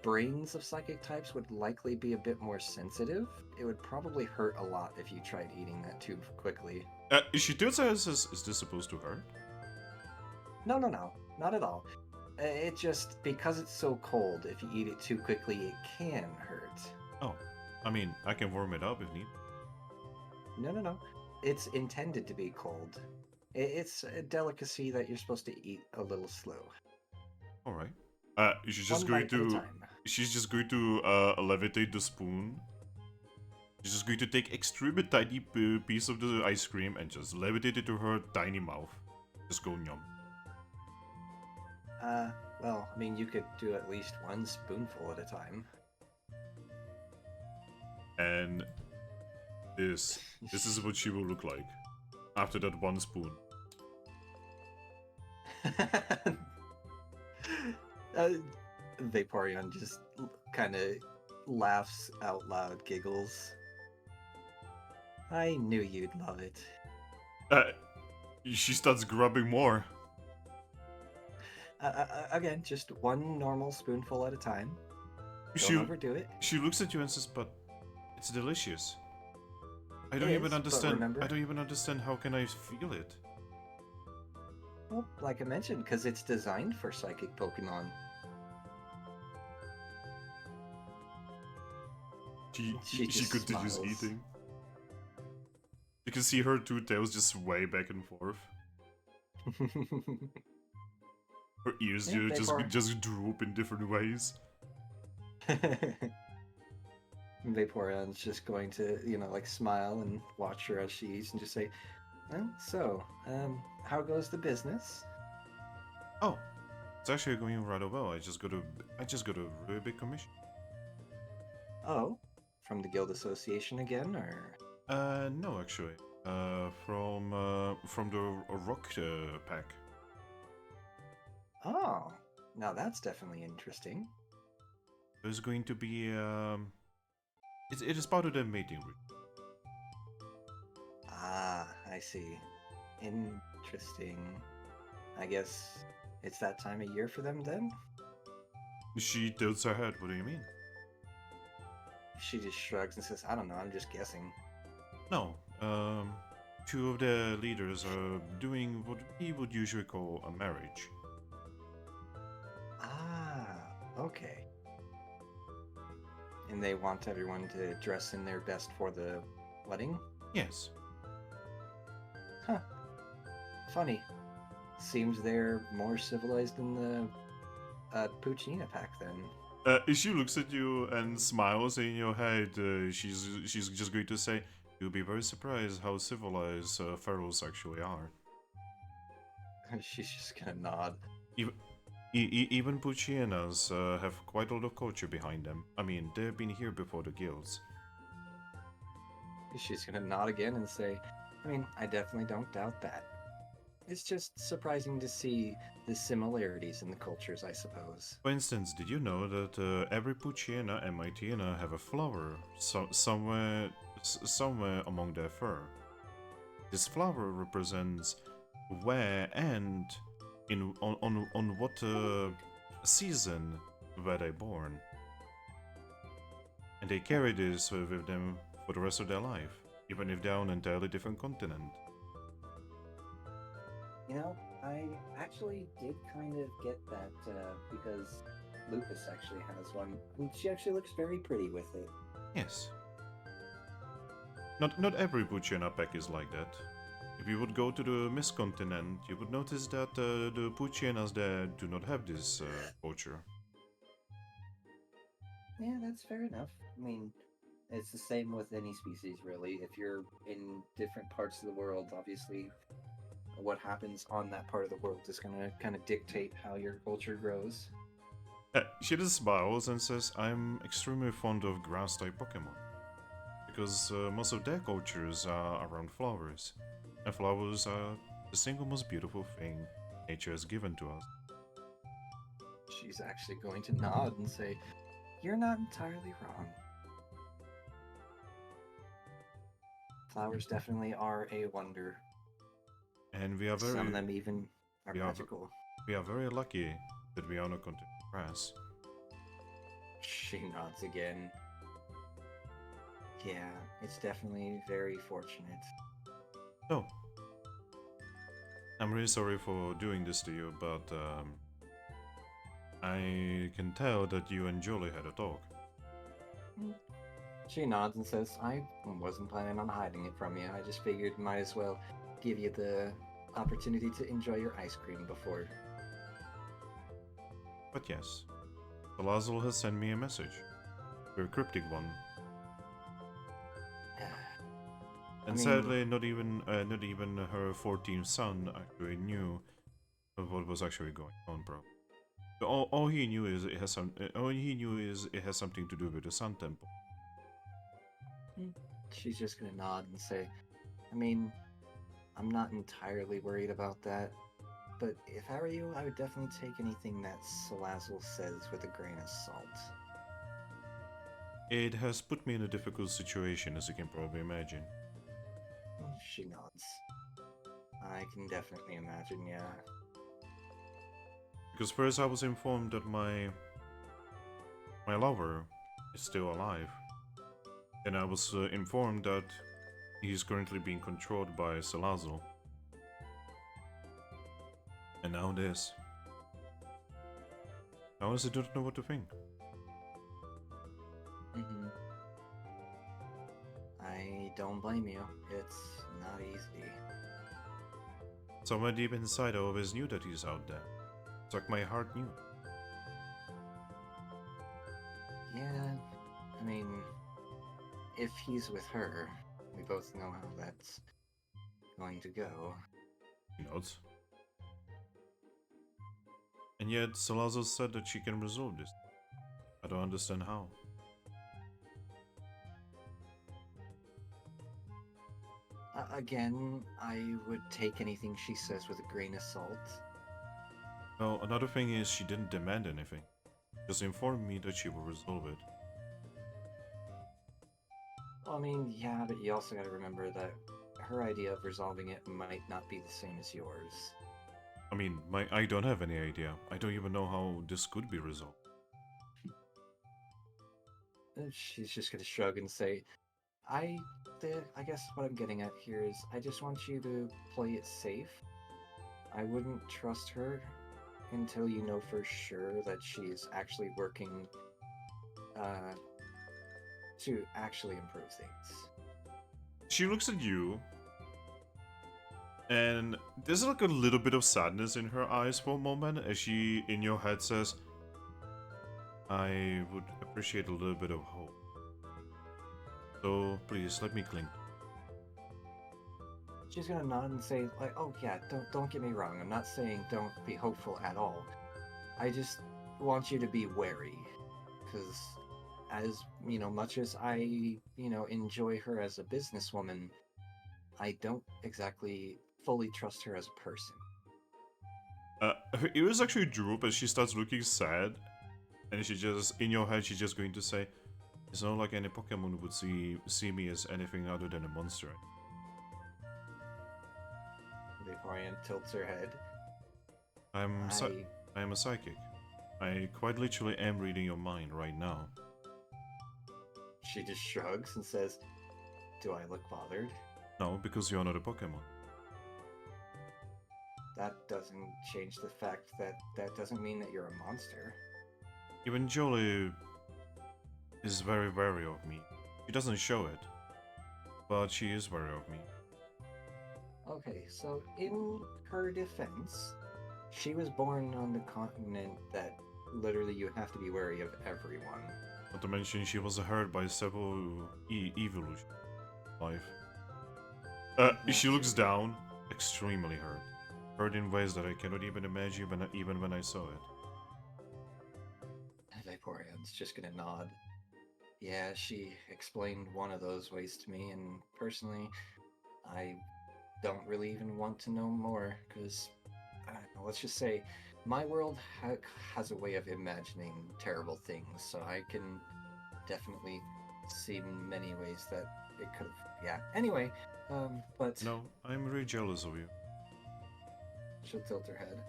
brains of psychic types would likely be a bit more sensitive. It would probably hurt a lot if you tried eating that too quickly. She tilts her head and says, is this supposed to hurt? No, not at all. It just, because it's so cold, if you eat it too quickly, it can hurt. Oh, I mean, I can warm it up if need. No. It's intended to be cold. It's a delicacy that you're supposed to eat a little slow. Alright. She's just One going bite at a to... time. She's just going to levitate the spoon. She's just going to take extremely tiny piece of the ice cream and just levitate it to her tiny mouth. Just go yum. Well, I mean, you could do at least one spoonful at a time. And this is what she will look like after that one spoon. Vaporeon just kind of laughs out loud, giggles. I knew you'd love it. She starts grubbing more. Again, just one normal spoonful at a time. She Don't overdo it. She looks at you and says, "But it's delicious. I don't It even is, but understand. remember- I don't even understand how can I feel it." Well, like I mentioned, because it's designed for psychic Pokemon. She She just continues smiles. eating. You can see her two tails just sway back and forth. Her ears Yeah, just droop in different ways. Vaporeon's just going to, like smile and watch her as she eats and just say, well, so, how goes the business? Oh, it's actually going rather well. I just got a really big commission. Oh, from the Guild Association again, or? No, actually. From the Rock pack. Oh, now that's definitely interesting. There's going to be it is part of the mating route. Ah, I see. Interesting. I guess it's that time of year for them then? She tilts her head. What do you mean? She just shrugs and says, I don't know, I'm just guessing. No. Two of the leaders are doing what we would usually call a marriage. Ah, okay. And they want everyone to dress in their best for the wedding? Yes. Huh. Funny. Seems they're more civilized than the Puccina pack then. She looks at you and smiles in your head. She's just going to say, "You'll be very surprised how civilized pharaohs actually are." She's just gonna nod. Even Puccinas have quite a lot of culture behind them. I mean, they've been here before the guilds. She's gonna nod again and say, I mean, I definitely don't doubt that. It's just surprising to see the similarities in the cultures, I suppose. For instance, did you know that every Puccina and Mytina have a flower somewhere among their fur? This flower represents where and on what season were they born. And they carry this with them for the rest of their life, even if they're on an entirely different continent. You know, I actually did kind of get that because Lucas actually has one, and she actually looks very pretty with it. Yes. Not every butcher in our pack is like that. If you would go to the Mist continent, you would notice that the Puchianas there do not have this culture. Yeah, that's fair enough. I mean, it's the same with any species, really. If you're in different parts of the world, obviously, what happens on that part of the world is going to kind of dictate how your culture grows. She just smiles and says, I'm extremely fond of grass-type Pokemon. Because most of their cultures are around flowers. And flowers are the single most beautiful thing nature has given to us. She's actually going to nod and say, you're not entirely wrong. Flowers definitely are a wonder. And we are Some of them even are we are- magical. We are very lucky that we are on a continent of grass. She nods again. Yeah, it's definitely very fortunate. So, I'm really sorry for doing this to you, but I can tell that you and Jolie had a talk. She nods and says, I wasn't planning on hiding it from you. I just figured might as well give you the opportunity to enjoy your ice cream before. But yes, Salazar has sent me a message. A very cryptic one. And mean- sadly, not even her 14th son actually knew of what was actually going on, bro. All he knew is it has something to do with the Sun Temple. She's just gonna nod and say, I mean, I'm not entirely worried about that, but if I were you, I would definitely take anything that Salazzle says with a grain of salt. It has put me in a difficult situation, as you can probably imagine. She nods. I can definitely imagine, yeah. Because first I was informed that my lover is still alive. And I was informed that he's currently being controlled by Salazar. And now this. I honestly don't know what to think. I don't blame you. It's not easy. Somewhere deep inside I always knew that he's out there. It's like my heart knew. Yeah, I mean, if he's with her, we both know how that's going to go. He nods. And yet Salazar said that she can resolve this. I don't understand how. Again, I would take anything she says with a grain of salt. Well, another thing is she didn't demand anything. Just informed me that she will resolve it. Well, I mean, yeah, but you also gotta remember that her idea of resolving it might not be the same as yours. I mean, I don't have any idea. I don't even know how this could be resolved. She's just gonna shrug and say, I guess what I'm getting at here is I just want you to play it safe. I wouldn't trust her until you know for sure that she's actually working to actually improve things. She looks at you, and there's like a little bit of sadness in her eyes for a moment as she, in your head, says, I would appreciate a little bit of hope. So please let me cling. She's gonna nod and say, like, oh yeah, don't get me wrong. I'm not saying don't be hopeful at all. I just want you to be wary. Because as, much as I, enjoy her as a businesswoman, I don't exactly fully trust her as a person. Her ears actually droop as she starts looking sad. And she just, in your head, she's just going to say, it's not like any Pokemon would see me as anything other than a monster. Vaporeon tilts her head. I am a psychic. I quite literally am reading your mind right now. she just shrugs and says, "Do I look bothered?" No, because you're not a Pokemon. That doesn't change the fact that that doesn't mean that you're a monster. Even Jolie is very wary of me. She doesn't show it, but she is wary of me. Okay, so in her defense, she was born on the continent that literally you have to be wary of everyone. Not to mention she was hurt by several evolution life. She looks down, extremely hurt. Hurt in ways that I cannot even imagine even when I saw it. Vaporeon's just gonna nod. Yeah, she explained one of those ways to me, and personally, I don't really even want to know more, because, let's just say, my world has a way of imagining terrible things, so I can definitely see many ways that it could have, yeah. Anyway, but... No, I'm really jealous of you. She'll tilt her head.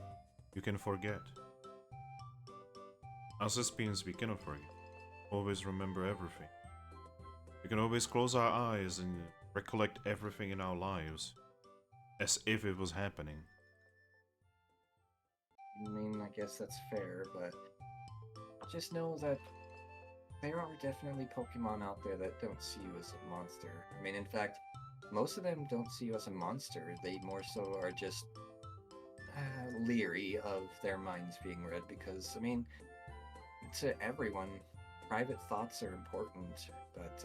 You can forget. As Espians, we cannot forget. Always remember everything. We can always close our eyes and recollect everything in our lives, as if it was happening. I mean, I guess that's fair, but just know that there are definitely Pokemon out there that don't see you as a monster. I mean, in fact, most of them don't see you as a monster. They more so are just leery of their minds being read because, I mean, to everyone, private thoughts are important, but,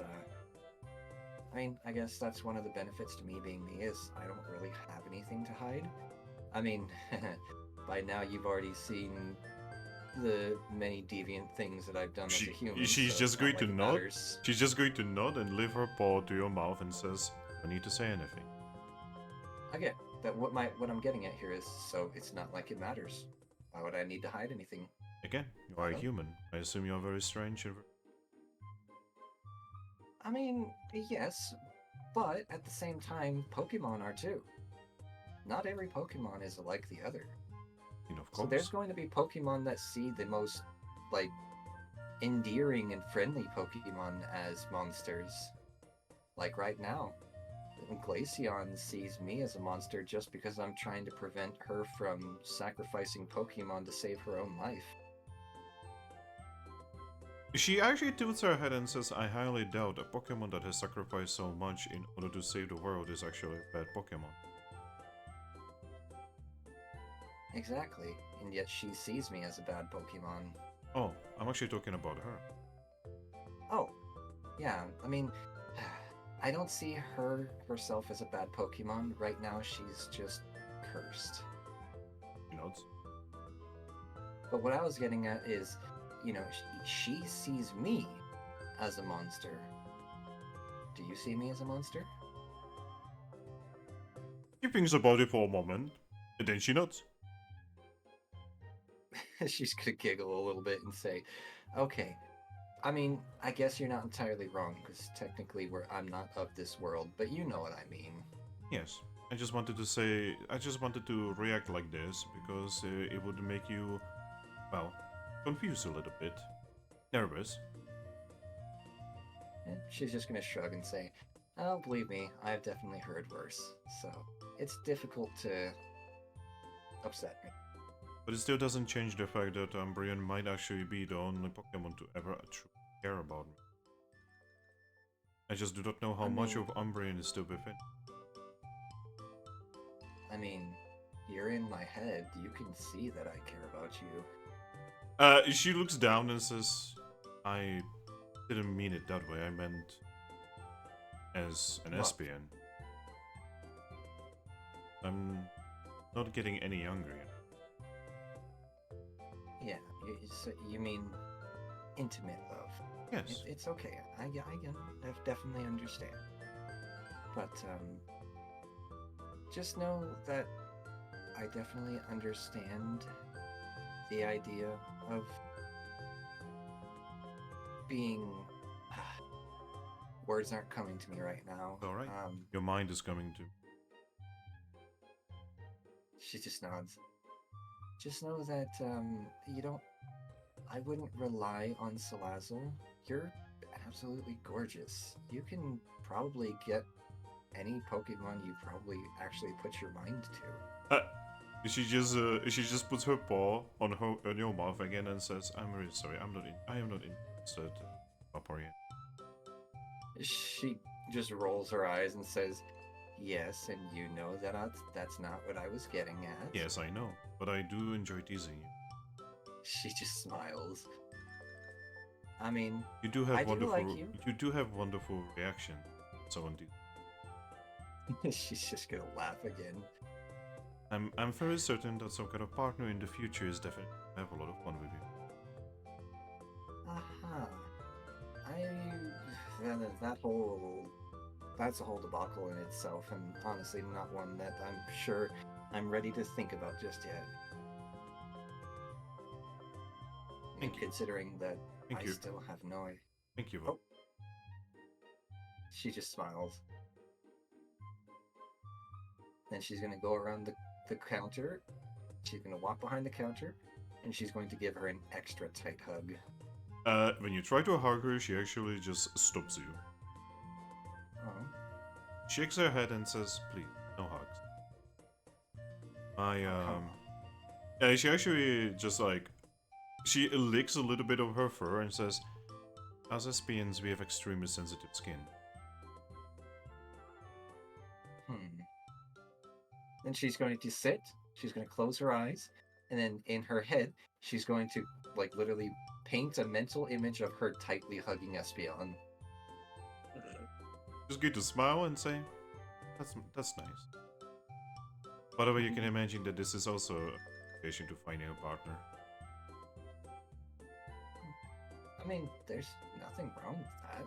I mean, I guess that's one of the benefits to me being me is I don't really have anything to hide. I mean, by now you've already seen the many deviant things that I've done as a human. She's so just it's going not to like it nod. matters. She's just going to nod and lift her paw to your mouth and says, "I need to say anything." Okay, that what I'm getting at here is, so it's not like it matters. Why would I need to hide anything? Again, you are a Hello? human. I assume you are very strange. I mean, yes, but at the same time, Pokemon are too. Not every Pokemon is like the other. You know, of So course. there's going to be Pokemon that see the most, like, endearing and friendly Pokemon as monsters. Like right now, Glaceon sees me as a monster just because I'm trying to prevent her from sacrificing Pokemon to save her own life. She actually tilts her head and says, "I highly doubt a Pokemon that has sacrificed so much in order to save the world is actually a bad Pokemon." Exactly, and yet she sees me as a bad Pokemon. Oh, I'm actually talking about her. Oh, yeah, I mean, I don't see her herself as a bad Pokemon. Right now, she's just cursed. She nods. But what I was getting at is, you know, she sees me as a monster. Do you see me as a monster? She thinks about it for a moment, and then she nods. She's gonna giggle a little bit and say, okay, I mean, I guess you're not entirely wrong, because technically I'm not of this world, but you know what I mean. Yes, I just wanted to react like this, because it would make you, well, confused a little bit. Nervous. And she's just gonna shrug and say, oh, believe me, I've definitely heard worse, so it's difficult to upset me. But it still doesn't change the fact that Umbreon might actually be the only Pokemon to ever truly care about me. I just do not know how much of Umbreon is still within. I mean, you're in my head. You can see that I care about you. She looks down and says, "I didn't mean it that way. I meant as an What? Espion. I'm not getting any younger yet." Yeah, you mean intimate love. Yes. It's okay. I definitely understand. But, just know that I definitely understand the idea of being... Words aren't coming to me right now. Alright. Your mind is coming to. She just nods. Just know that, I wouldn't rely on Salazzle. You're absolutely gorgeous. You can probably get any Pokemon you probably actually put your mind to. She just puts her paw on your mouth again and says, "I'm really sorry. I am not interested, Vaporeon." She just rolls her eyes and says, "Yes, and you know that that's not what I was getting at." Yes, I know, but I do enjoy teasing you. She just smiles. I mean, You do have I do wonderful. like you. You do have wonderful reaction. So indeed. she's just gonna laugh again. I'm very certain that some kind of partner in the future is definitely have a lot of fun with you. Aha. That's a whole debacle in itself, and honestly not one that I'm sure I'm ready to think about just yet. Thank And you. considering that Thank I you. still have no idea. Thank you. Oh. She just smiles. Then she's gonna go around the counter. She's gonna walk behind the counter, and she's going to give her an extra tight hug. When you try to hug her, she actually just stops you. Oh. Shakes her head and says, "Please, no hugs." She actually just like she licks a little bit of her fur and says, "As lesbians, we have extremely sensitive skin." Then she's going to sit. She's going to close her eyes, and then in her head, she's going to like literally paint a mental image of her tightly hugging Espeon. Just going to smile and say, "That's nice." By the way, you can imagine that this is also a patient to finding a partner. I mean, there's nothing wrong with that.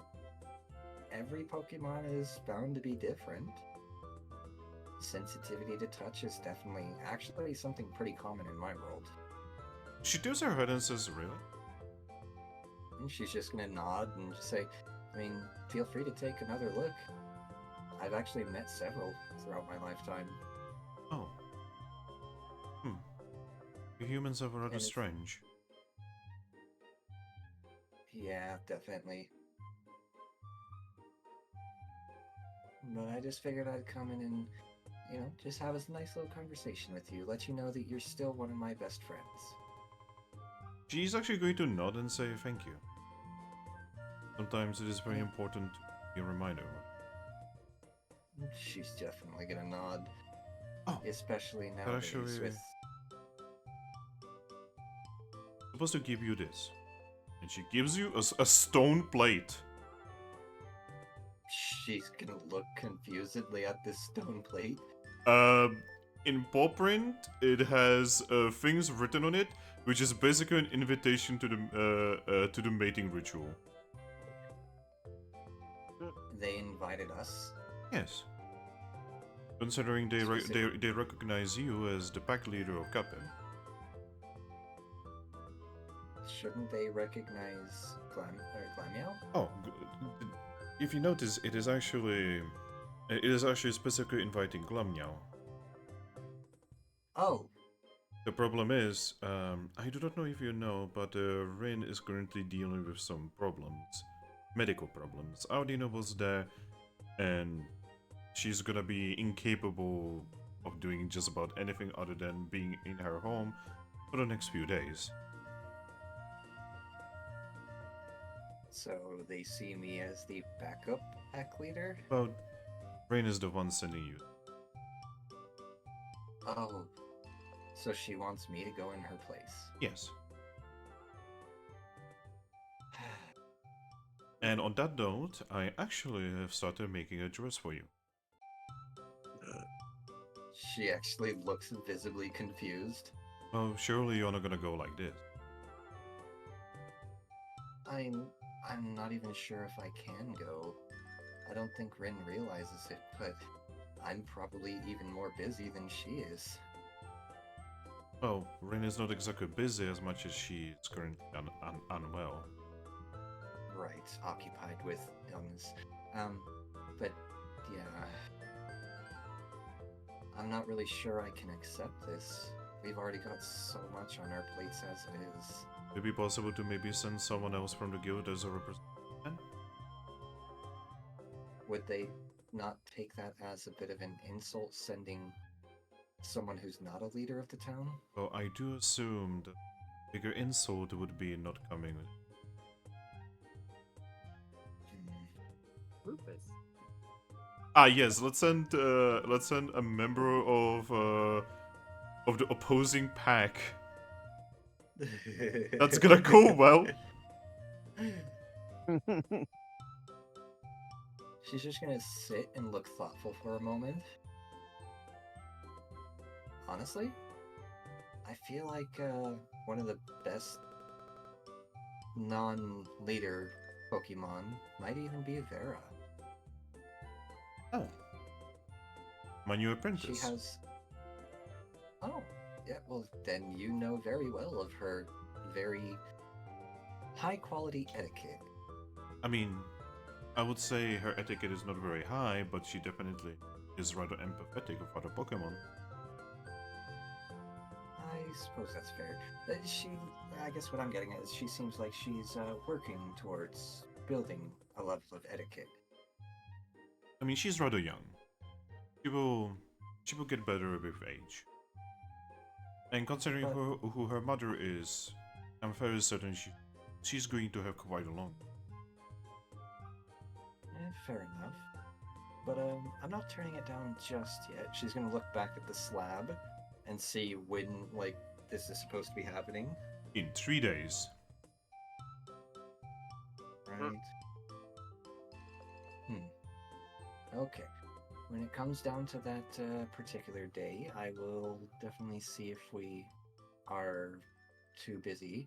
Every Pokemon is bound to be different. Sensitivity to touch is definitely actually something pretty common in my world. She tilts her head and says, "Really?" And she's just gonna nod and just say, I mean, feel free to take another look. I've actually met several throughout my lifetime. Oh. You humans are rather And strange. Yeah, definitely. But I just figured I'd come in and, just have a nice little conversation with you, let you know that you're still one of my best friends. She's actually going to nod and say thank you. Sometimes it is very important to be a reminder. She's definitely gonna nod. Oh, especially that nowadays actually- with... I'm supposed to give you this. And she gives you a stone plate. She's gonna look confusedly at this stone plate. In paw print, it has things written on it, which is basically an invitation to the mating ritual. They invited us. Yes. Considering they recognize you as the pack leader of Capim. Shouldn't they recognize Glammeow? Oh, if you notice, it is actually specifically inviting Glammeow. Oh, The problem is, I do not know if you know, but Rin is currently dealing with some problems, medical problems. Audina was there, and she's gonna be incapable of doing just about anything other than being in her home for the next few days. so they see me as the backup pack leader? Well, Rin is the one sending you. Oh, so she wants me to go in her place. Yes. And on that note, I actually have started making a dress for you. She actually looks visibly confused. Oh, surely you're not gonna go like this. I'm not even sure if I can go. I don't think Rin realizes it, but I'm probably even more busy than she is. Oh, Rin is not exactly busy as much as she is currently unwell. Right, occupied with illness. But yeah. I'm not really sure I can accept this. We've already got so much on our plates as it is. Would it be possible to maybe send someone else from the guild as a representative? would they not take that as a bit of an insult, sending someone who's not a leader of the town? So I do assume the bigger insult would be not coming. Rufus. Ah yes, let's send a member of the opposing pack. That's gonna go well. She's just gonna sit and look thoughtful for a moment. Honestly, I feel like one of the best non-leader Pokemon might even be Vera. Oh. My new She apprentice. has. Oh, yeah. Well, then you know very well of her very high-quality etiquette. I mean, I would say her etiquette is not very high, but she definitely is rather empathetic of other Pokemon. I suppose that's fair. I guess what I'm getting at is she seems like she's working towards building a level of etiquette. I mean, she's rather young. She will get better with age. And considering who her mother is, I'm very certain she's going to have quite a long. Fair enough. But I'm not turning it down just yet. She's gonna look back at the slab and see when, like, this is supposed to be happening. In 3 days. Right. Okay. When it comes down to that particular day, I will definitely see if we are too busy.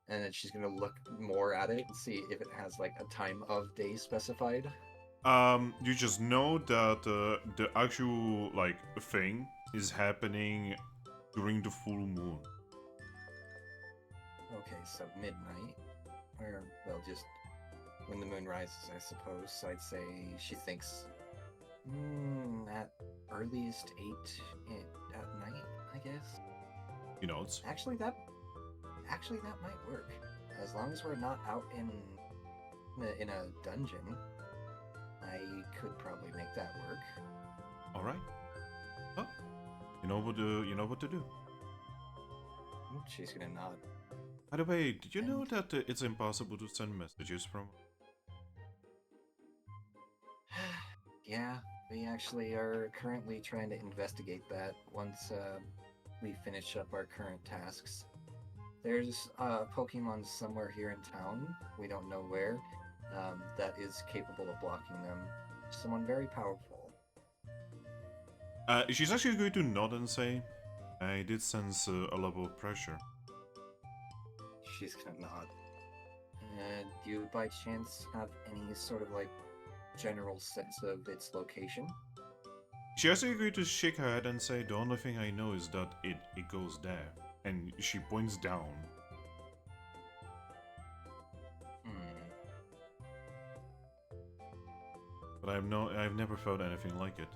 And then she's gonna look more at it and see if it has, like, a time of day specified. You just know that the actual, like, thing is happening during the full moon. Okay, so midnight. Or, well, just when the moon rises, I suppose. So I'd say she thinks at earliest 8 at night, I guess. You know, it's Actually, that might work. As long as we're not out in a dungeon, I could probably make that work. all right. Oh, you know what to do. She's gonna nod. By the way, did you know that it's impossible to send messages from? Yeah, we actually are currently trying to investigate that once we finish up our current tasks. There's Pokemon somewhere here in town, we don't know where, that is capable of blocking them. Someone very powerful. She's actually going to nod and say, I did sense a level of pressure. She's gonna nod. Do you by chance have any sort of, like, general sense of its location? She's actually going to shake her head and say, the only thing I know is that it goes there. And she points down. But I've never felt anything like it.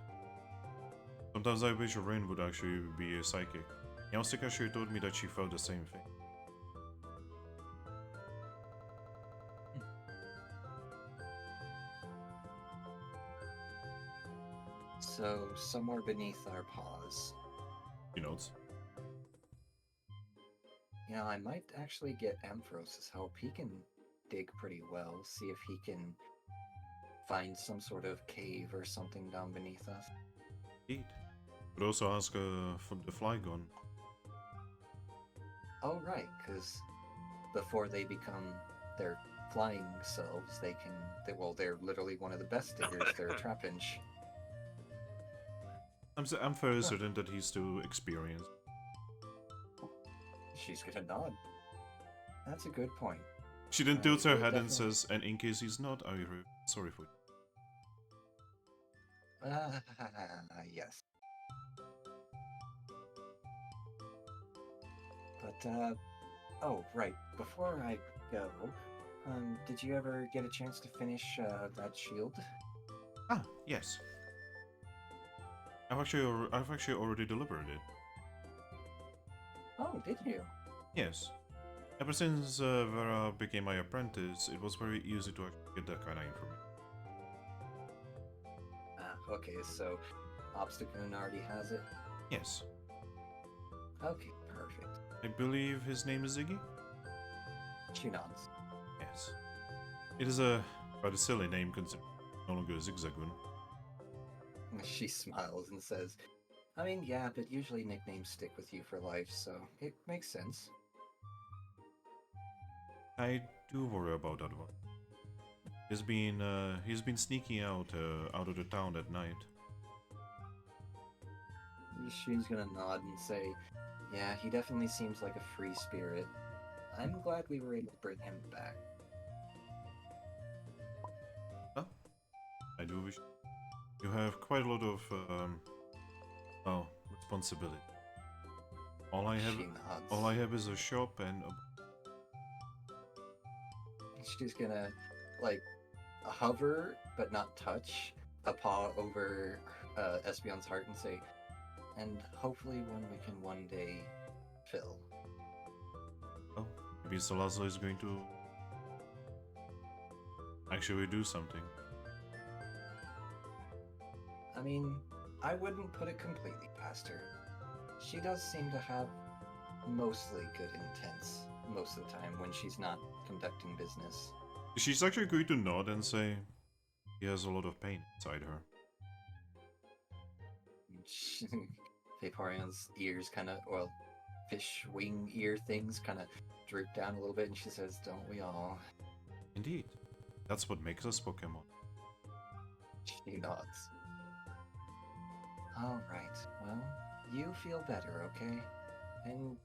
Sometimes I wish Rain would actually be a psychic. Yamsik actually told me that she felt the same thing. So, somewhere beneath our paws. She nods. Yeah, I might actually get Ampharos' help. He can dig pretty well. See if he can find some sort of cave or something down beneath us. Indeed. Could also ask for the Flygon. Oh, right, because before they become their flying selves, they're literally one of the best diggers. They're a Trapinch. I'm very certain that he's too experienced. She's gonna nod. That's a good point. She then tilts her will head and definitely- says, and in case he's not, I'm sorry for you. Yes. But, oh, right. Before I go, did you ever get a chance to finish that shield? Ah, yes. I've actually already delivered it. Oh, did you? Yes. Ever since Vera became my apprentice, it was very easy to actually get that kind of information. Okay, so Obstagoon already has it? Yes. Okay, perfect. I believe his name is Ziggy? She nods. Yes. It is a rather silly name considering no longer a Zigzagoon. She smiles and says, I mean, yeah, but usually nicknames stick with you for life, so it makes sense. I do worry about that one. He's been sneaking out of the town at night. She's gonna nod and say, yeah, he definitely seems like a free spirit. I'm glad we were able to bring him back. Huh? I do wish you have quite a lot of responsibility. All I She nods. have is a shop and She's gonna, like, hover, but not touch, a paw over Espeon's heart and say, and hopefully one we can one day fill. oh, maybe Salazar is going to actually do something. I mean, I wouldn't put it completely past her. She does seem to have mostly good intents most of the time when she's not conducting business. She's actually going to nod and say he has a lot of pain inside her. Vaporeon's ears kind of, well, fish wing ear things kind of droop down a little bit, and she says, don't we all? Indeed. That's what makes us Pokemon. She nods. Alright, well, you feel better, okay? And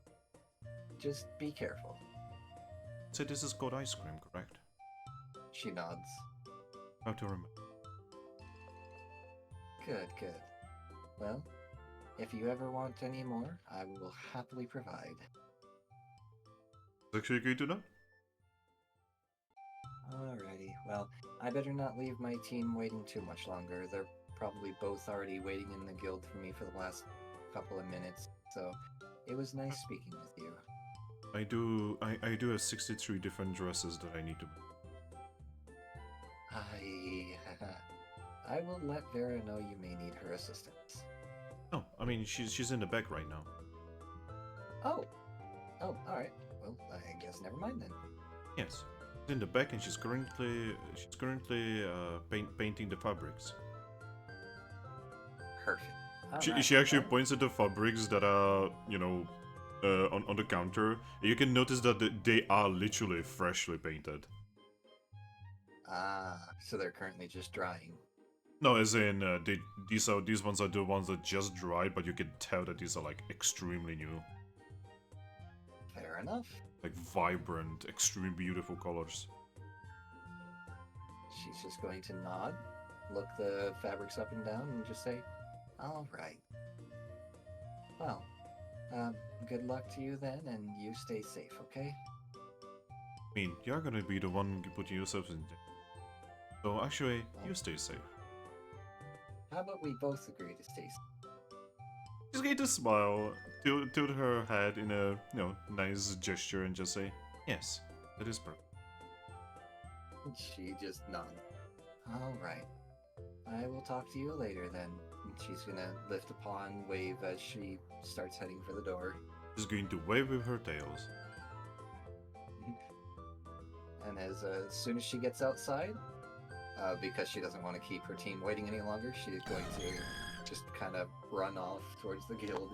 just be careful. So this is called ice cream, correct? She nods. How to remember. Good, good. Well, if you ever want any more, I will happily provide. It's actually good to know. Alrighty, well, I better not leave my team waiting too much longer. They're probably both already waiting in the guild for me for the last couple of minutes, so it was nice speaking with you. I do have 63 different dresses that I need to make. I will let Vera know you may need her assistance. Oh, I mean she's in the back right now. Oh, alright. Well, I guess never mind then. Yes. She's in the back and she's currently painting the fabrics. Perfect. She actually points at the fabrics that are, on the counter. You can notice that they are literally freshly painted. Ah, so they're currently just drying. No, as in these ones are the ones that just dried, but you can tell that these are like extremely new, Fair enough. like vibrant, extremely beautiful colors. She's just going to nod, look the fabrics up and down, and just say, alright. Well, good luck to you then, and you stay safe, okay? I mean, you're gonna be the one putting yourself in danger. So actually, you stay safe. How about we both agree to stay safe? She's going to smile, tilt her head in a nice gesture, and just say, "Yes, that is perfect." She just nods. Alright. I will talk to you later then. And she's gonna lift a paw and wave as she starts heading for the door. She's going to wave with her tails. And as soon as she gets outside, because she doesn't want to keep her team waiting any longer, she's going to just kind of run off towards the guild.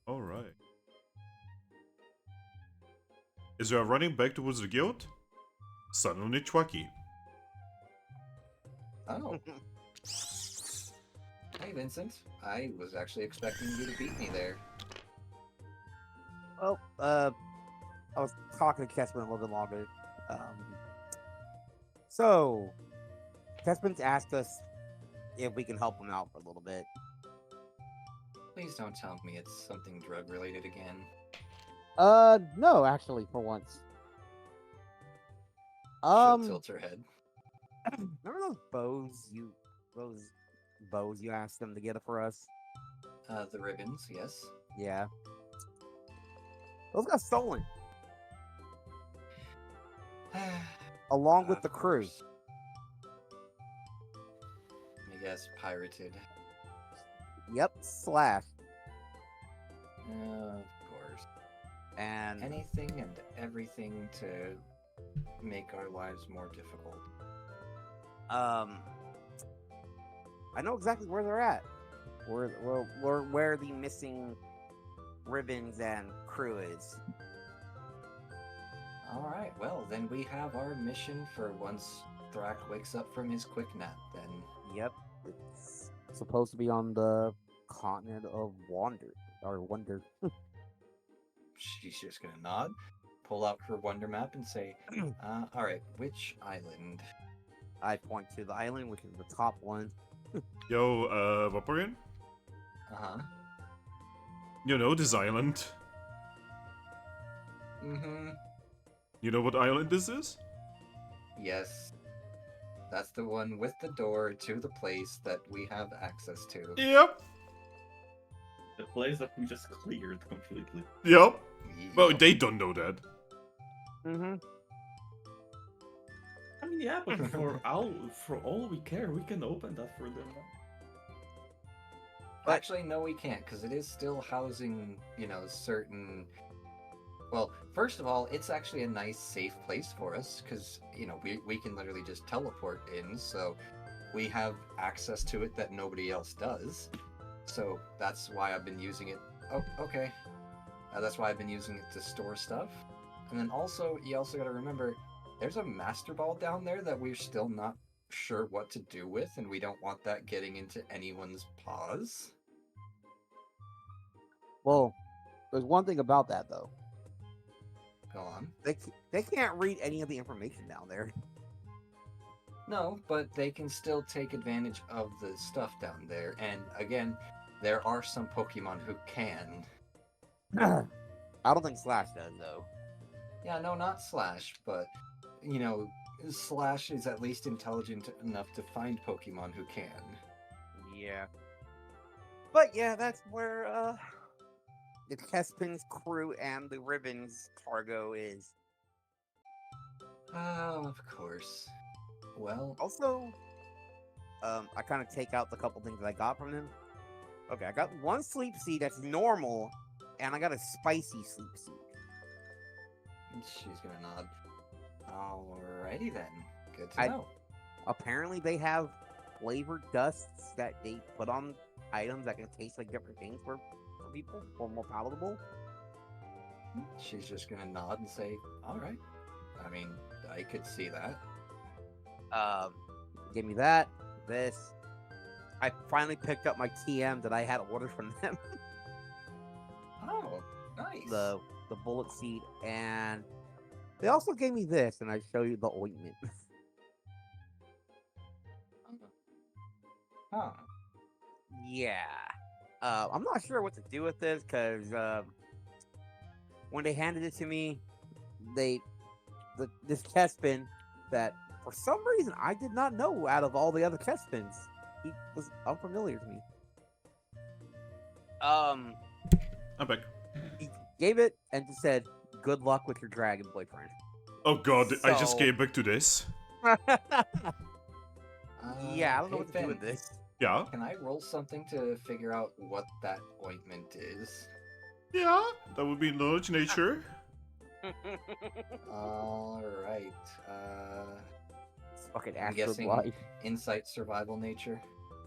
All right. As you are running back towards the guild, suddenly Twaki. Oh. Hey, Vincent. I was actually expecting you to beat me there. Well, I was talking to Kesman a little bit longer. So, Kesman's asked us if we can help him out for a little bit. Please don't tell me it's something drug-related again. No, actually, for once. She'll tilt her head. Remember those bows you asked them to get it for us? The ribbons, yes. Yeah. Those got stolen. Along with Of the crew. course. yes, pirated. Yep, slash. Of course. And Anything and everything to make our lives more difficult. I know exactly where they're at. Where the missing ribbons and crew is. Alright, well, then we have our mission for once Thrack wakes up from his quick nap, then. Yep. It's supposed to be on the continent of Wonder. She's just gonna nod, pull out her wonder map, and say, alright, which island? I point to the island, which is the top one. Yo, Vaporeon? Uh-huh. You know this island. Mm-hmm. You know what island this is? Yes. That's the one with the door to the place that we have access to. Yep. The place that we just cleared completely. Yep. Well, Yep. they don't know that. Mm-hmm. I mean, yeah, but for all we care, we can open that for them. Actually, no, we can't, because it is still housing, certain... Well, first of all, it's actually a nice, safe place for us, because, we can literally just teleport in, so we have access to it that nobody else does. So that's why I've been using it. Oh, okay. That's why I've been using it to store stuff. And then also, you also got to remember, there's a Master Ball down there that we're still not sure what to do with, and we don't want that getting into anyone's paws. Well, there's one thing about that though. Go on. They can't read any of the information down there. No, but they can still take advantage of the stuff down there. And again, there are some Pokemon who can. I don't think Slash does though. Yeah, no, not Slash, but Slash is at least intelligent enough to find Pokemon who can. Yeah. But yeah, that's where the Kespin's crew and the Ribbons cargo is. Oh, of course. Well, Also, I kind of take out the couple things that I got from him. Okay, I got one sleep seed that's normal, and I got a spicy sleep seed. she's gonna nod. Alrighty then. Good to I- know. Apparently, they have flavored dusts that they put on items that can taste like different things for people, or more palatable. She's just gonna nod and say, alright. I mean, I could see that. Give me that. This. I finally picked up my TM that I had ordered from them. Oh, nice. the bullet seed, and they also gave me this, and I show you the ointment. Huh. Yeah. I'm not sure what to do with this because when they handed it to me, this Kespin that for some reason I did not know out of all the other Kespins, he was unfamiliar to me. I'm back. He gave it and just said, "Good luck with your dragon boyfriend." Oh god, I just So- came back to this. Yeah, I don't know hey, what to do with Finn, this. Yeah? Can I roll something to figure out what that ointment is? Yeah? That would be knowledge nature. Alright. It's fucking I'm Astro guessing Life. insight, survival, nature.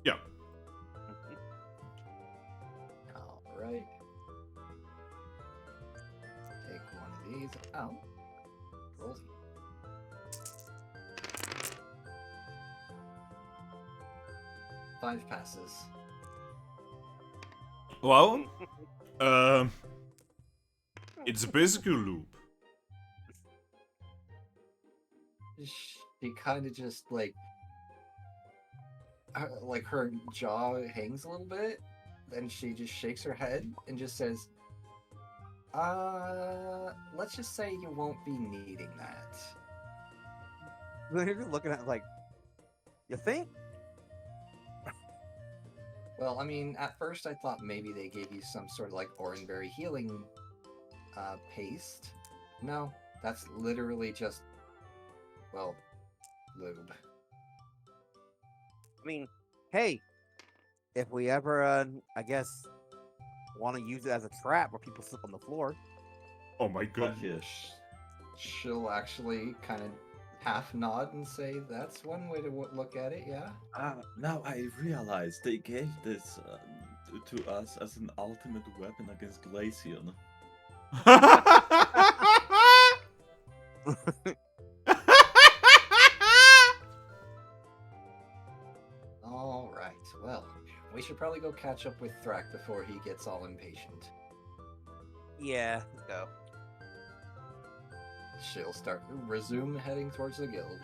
Yeah. Alright. Take one of these out. Roll. Five passes. Well, it's basically a loop. She kind of just like her jaw hangs a little bit, then she just shakes her head and just says, let's just say you won't be needing that. Then you're just looking at it like, you think? Well, I mean, at first I thought maybe they gave you some sort of like Oranberry healing paste. No, that's literally just, well, lube. I mean, hey, if we ever, I guess, want to use it as a trap where people slip on the floor. Oh my god. Fuck yes. She'll actually kind of half nod and say, "That's one way to look at it." Yeah. Now I realize they gave this to us as an ultimate weapon against Glaceon. All right. Well, we should probably go catch up with Thrack before he gets all impatient. Yeah, let's go. She'll resume heading towards the guild.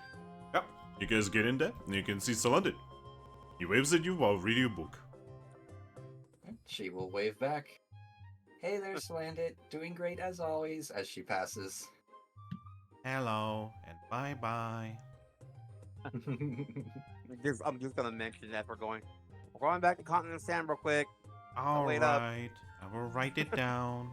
Yep. You guys get in there, and you can see Salandit. He waves at you while reading a book. She will wave back. Hey there, Slandit. Doing great as always, as she passes. Hello, and bye-bye. I'm just gonna mention that we're going back to Continent Sand real quick. Alright, wait up. I will write it down.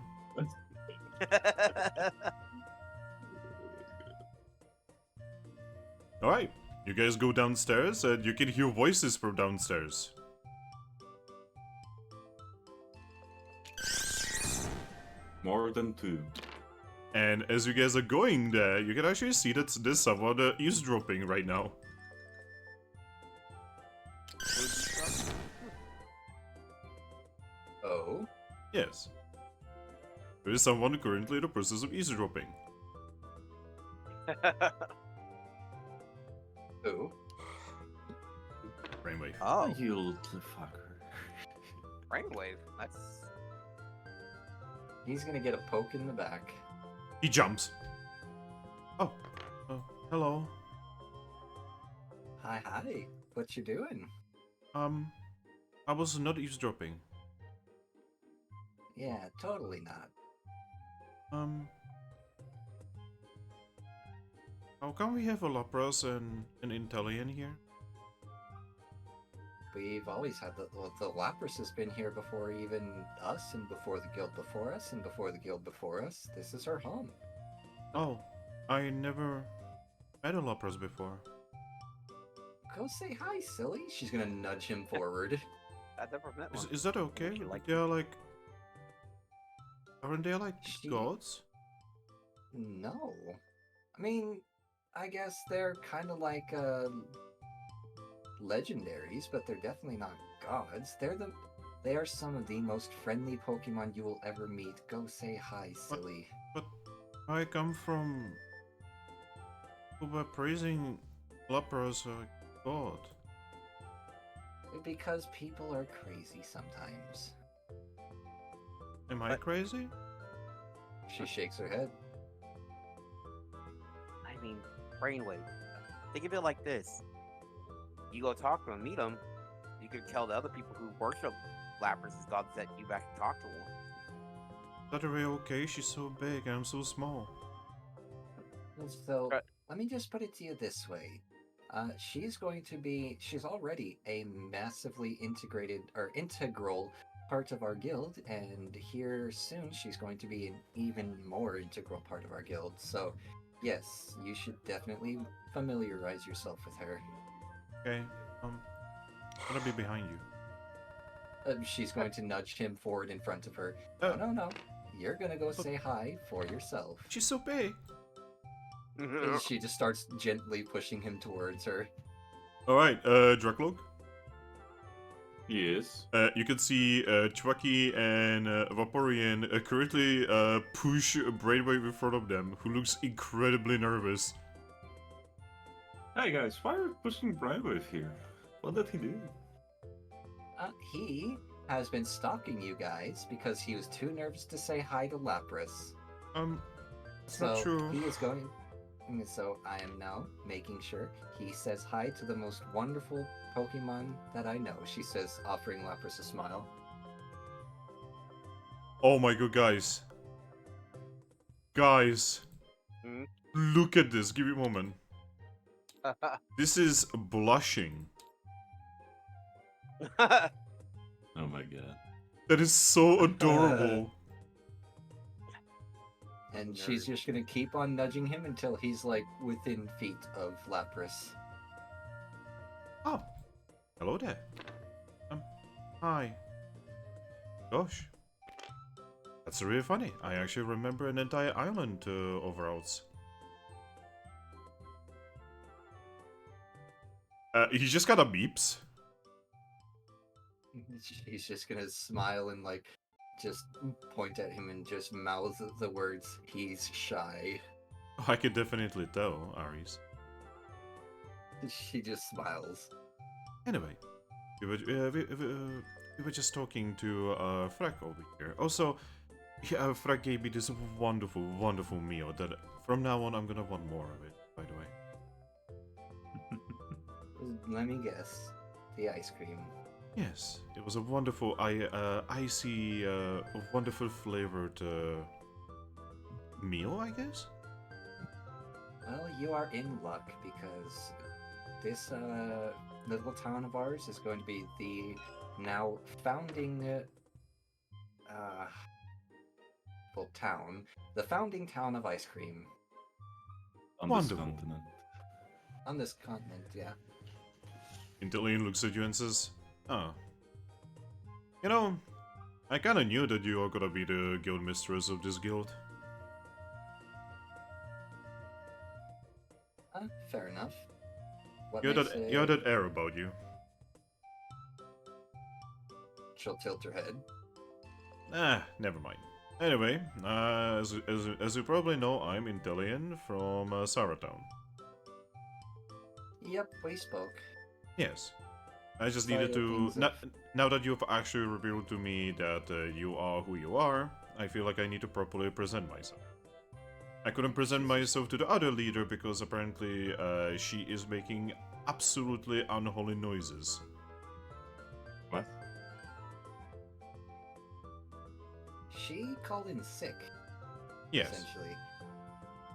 Alright, you guys go downstairs, and you can hear voices from downstairs. More than 2. And as you guys are going there, you can actually see that there's someone eavesdropping right now. Oh? Yes. There is someone currently in the process of eavesdropping. Who? Brainwave. Oh, You little fucker. brainwave. That's He's gonna get a poke in the back. He jumps. Oh, hello. Hi, hi. What you doing? I was not eavesdropping. Yeah, totally not. How come we have a Lapras and an Intellion here? We've always had the Lapras has been here before even us, and before the guild before us, and before the guild before us. This is our home. Oh, I never met a Lapras before. Go say hi, silly. She's gonna nudge him forward. I've never met one. Is that okay? you like They're like... Aren't they like She- gods? No. I mean, I guess they're kind of like legendaries, but they're definitely not gods. They are some of the most friendly Pokemon you will ever meet. Go say hi, silly. But I come from... who were praising Lapras as a god. Because people are crazy sometimes. Am I crazy? She shakes her head. I mean, brainwave. Think of it like this: you go talk to him, meet him. You can tell the other people who worship Lapras as gods that you've actually talked to him. That are okay? She's so big and I'm so small. So, Right. let me just put it to you this way. She's already a massively integral part of our guild, and here soon she's going to be an even more integral part of our guild. So, yes, you should definitely familiarize yourself with her. Okay, I'm gonna be behind you. She's going to nudge him forward in front of her. Uh, No. You're gonna go say hi for yourself. She's so big. And she just starts gently pushing him towards her. Alright, Dracloak. Yes. You can see Chucky and Vaporeon currently push Brainwave in front of them, who looks incredibly nervous. Hey guys, why are you pushing Brainwave here? What did he do? He has been stalking you guys because he was too nervous to say hi to Lapras. It's not true. He is going. So I am now making sure he says hi to the most wonderful Pokemon that I know. She says, offering Lapras a smile. Oh my god, guys. Guys. Hmm? Look at this. Give me a moment. This is blushing. Oh my god. That is so adorable. And she's just gonna keep on nudging him until he's like within feet of Lapras. Oh. Hello there. Hi. Gosh. That's really funny. I actually remember an entire island of routes. He just got a beeps. He's just gonna smile and like just point at him and just mouth the words, "He's shy." I can definitely tell, Aries. She just smiles. Anyway, we were just talking to Thrack over here. Also, yeah, Thrack gave me this wonderful, wonderful meal that from now on I'm gonna want more of it, by the way. Let me guess. The ice cream. Yes, it was a wonderful, icy, wonderful flavored meal, I guess? Well, you are in luck because this little town of ours is going to be the now founding town, the founding town of ice cream On Wonderful. this continent. on this continent. Yeah. Intelian looks at you and says, "Oh, you know, I kinda knew that you are gonna be the guild mistress of this guild." Fair enough. What You makes had that air about you. She'll tilt her head. Never mind. Anyway, as you probably know, I'm Intelian from Saratown. Yep, we spoke. Yes. I just Sorry needed that to... things have- Now that you've actually revealed to me that you are who you are, I feel like I need to properly present myself. I couldn't present myself to the other leader because apparently she is making absolutely unholy noises. What? She called in sick. Yes. Essentially.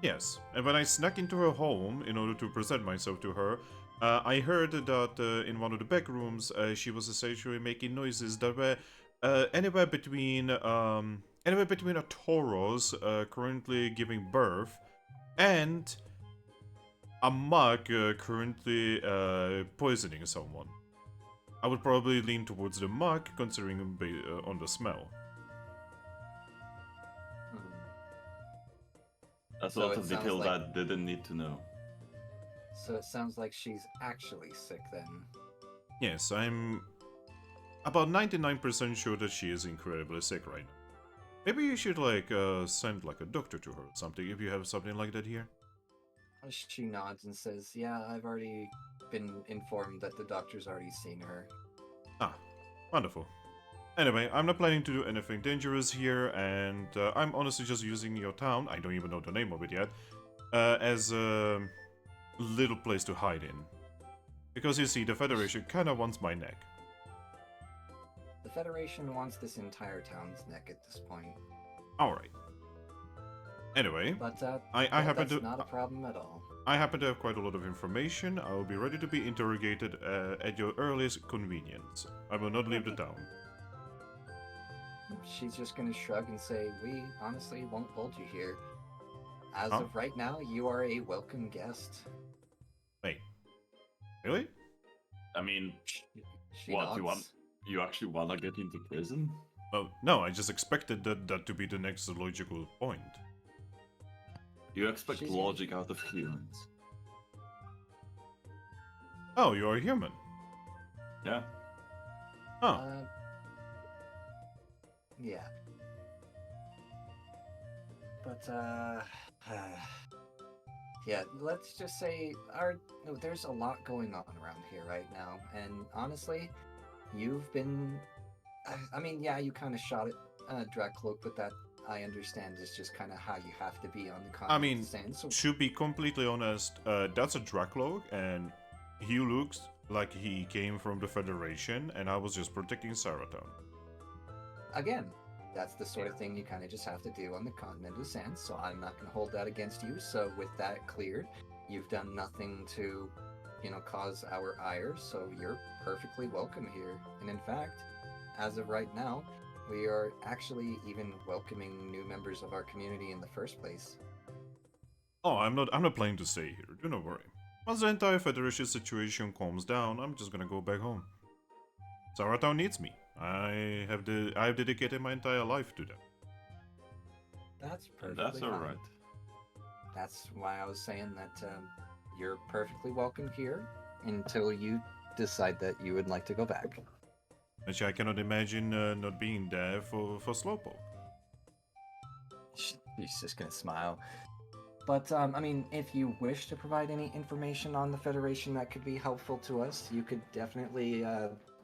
Yes, and when I snuck into her home in order to present myself to her, I heard that in one of the back rooms she was essentially making noises that were anywhere between a Tauros currently giving birth and a mug currently poisoning someone. I would probably lean towards the mug considering on the smell. That's a So lot it of sounds detail like- that I didn't need to know. So it sounds like she's actually sick then. Yes, I'm about 99% sure that she is incredibly sick right now. Maybe you should send like a doctor to her or something if you have something like that here. She nods and says, "Yeah, I've already been informed that the doctor's already seen her." Ah, wonderful. Anyway, I'm not planning to do anything dangerous here, and I'm honestly just using your town, I don't even know the name of it yet, as a little place to hide in. Because you see, the Federation kinda wants my neck. The Federation wants this entire town's neck at this point. Alright. Anyway, But I happen that's to... not a problem at all. I happen to have quite a lot of information. I will be ready to be interrogated at your earliest convenience. I will not leave the town. She's just gonna shrug and say, "We honestly won't hold you here. As Huh? of right now, you are a welcome guest." Wait. Really? I mean, She What, you nods. you actually wanna get into prison? Well, no, I just expected that to be the next logical point. You expect She's- logic out of humans. Oh, you are a human. Yeah. Huh. Yeah. But yeah, let's just say there's a lot going on around here right now, and honestly, you've been. I mean, yeah, you kind of shot at Dragapult, but that I understand is just kind of how you have to be on the continent. I mean, of Sand, so to be completely honest, that's a Draclog, and he looks like he came from the Federation, and I was just protecting Saratown. again, that's the sort of thing you kind of just have to do on the continent of Sand. So I'm not going to hold that against you. So with that cleared, you've done nothing to, cause our ire. So you're perfectly welcome here. And in fact, as of right now, we are actually even welcoming new members of our community in the first place. Oh, I'm not planning to stay here. Do not worry. Once the entire Federation situation calms down, I'm just gonna go back home. Saratown needs me. I have dedicated my entire life to them. That's perfectly That's fine. alright. That's why I was saying that you're perfectly welcome here until you decide that you would like to go back. Which I cannot imagine not being there for Slowpoke. She's just gonna smile. But, I mean, if you wish to provide any information on the Federation that could be helpful to us, you could definitely,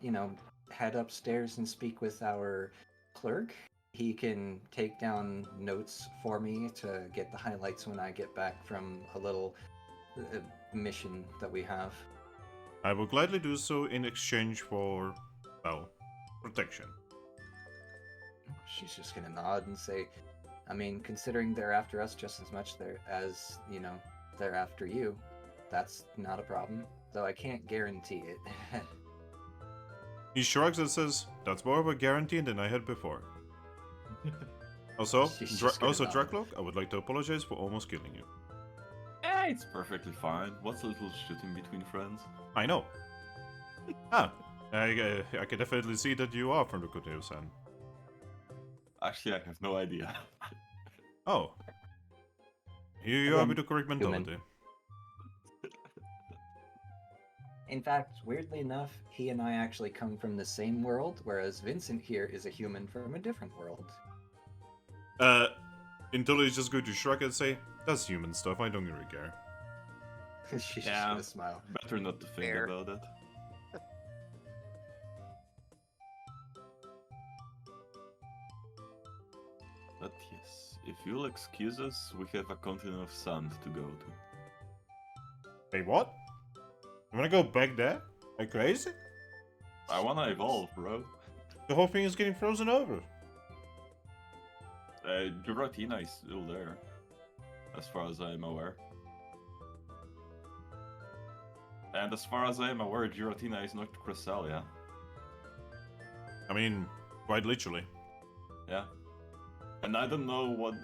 you know, head upstairs and speak with our clerk. He can take down notes for me to get the highlights when I get back from a little mission that we have. I will gladly do so in exchange for, well, protection. She's just gonna nod and say, I mean, considering they're after us just as much as, you know, they're after you, that's not a problem. Though I can't guarantee it. He shrugs and says, "That's more of a guarantee than I had before." Also, She's just gonna nod. Dracloak, I would like to apologize for almost killing you. It's perfectly fine. What's a little shooting between friends? I know. I can definitely see that you are from the Koteyo-san. Actually, I have no idea. Oh. You are with the correct Human. mentality. In fact, weirdly enough, he and I actually come from the same world, whereas Vincent here is a human from a different world. Until he's just going to shrug and say, "That's human stuff, I don't really care." She's just Yeah. gonna smile. Better not to think Fair. about it. But yes, if you'll excuse us, we have a continent of sand to go to. Hey, what? You wanna go back there? Are you crazy? I wanna evolve, bro. The whole thing is getting frozen over. Giratina is still there, as far as I am aware. And as far as I am aware, Giratina is not Cresselia. I mean, quite literally. Yeah. And I don't know what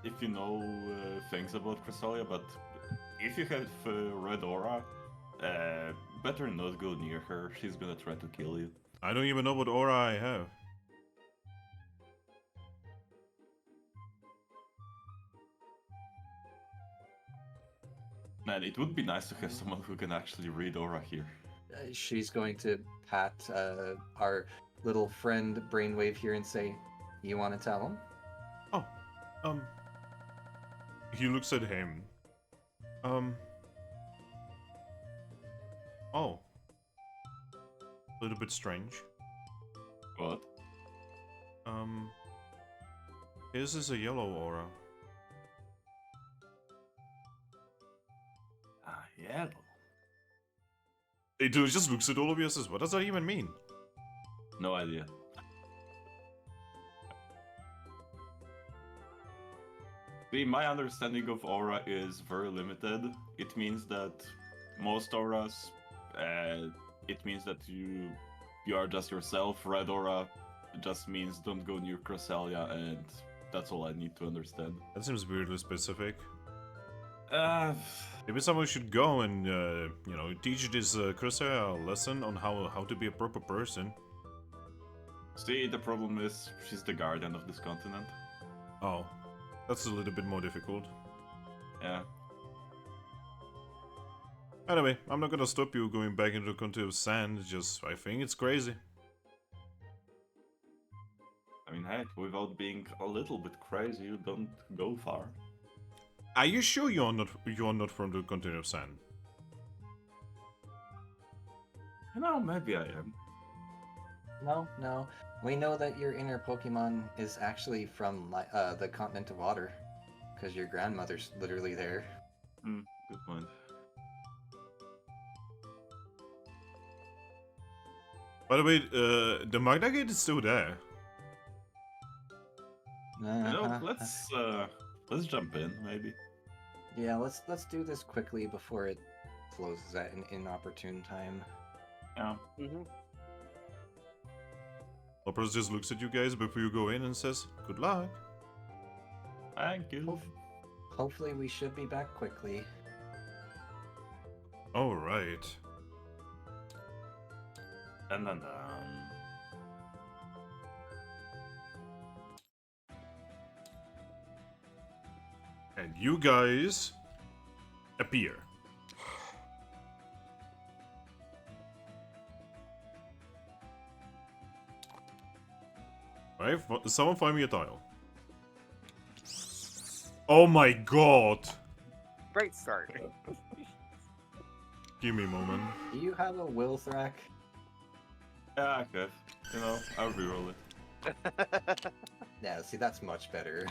if you know things about Cresselia, but if you have Red Aura, better not go near her. She's gonna try to kill you. I don't even know what aura I have. Man, it would be nice to have someone who can actually read aura here. She's going to pat our little friend Brainwave here and say, "You want to tell him?" Oh, he looks at him. Oh. A little bit strange. What? His is a yellow aura. Ah, yeah. He just looks at all of you and says, "What does that even mean?" No idea. See, my understanding of aura is very limited. It means that most auras, it means that you are just yourself. Red aura just means don't go near Cresselia, and that's all I need to understand. That seems weirdly specific. Uh, Maybe someone should go and, you know, teach this Crusader a lesson on how to be a proper person. See, the problem is she's the guardian of this continent. Oh, that's a little bit more difficult. Yeah. Anyway, I'm not gonna stop you going back into the country of sand, just I think it's crazy. I mean, hey, without being a little bit crazy, you don't go far. Are you sure you're not from the continent of sand? You know, maybe I am. No. We know that your inner Pokemon is actually from the continent of water, because your grandmother's literally there. Good point. By the way, the Magna Gate is still there. You know, let's jump in, maybe. Yeah, let's do this quickly before it closes at an inopportune time. Yeah. Lopez just looks at you guys before you go in and says, "Good luck." Thank you. Hopefully we should be back quickly. All right. And then And you guys appear. Right? Someone find me a tile. Oh my god! Great start. Give me a moment. Do you have a will, Thrack? yeah, I could. You know, I'll reroll it. Yeah, see, that's much better.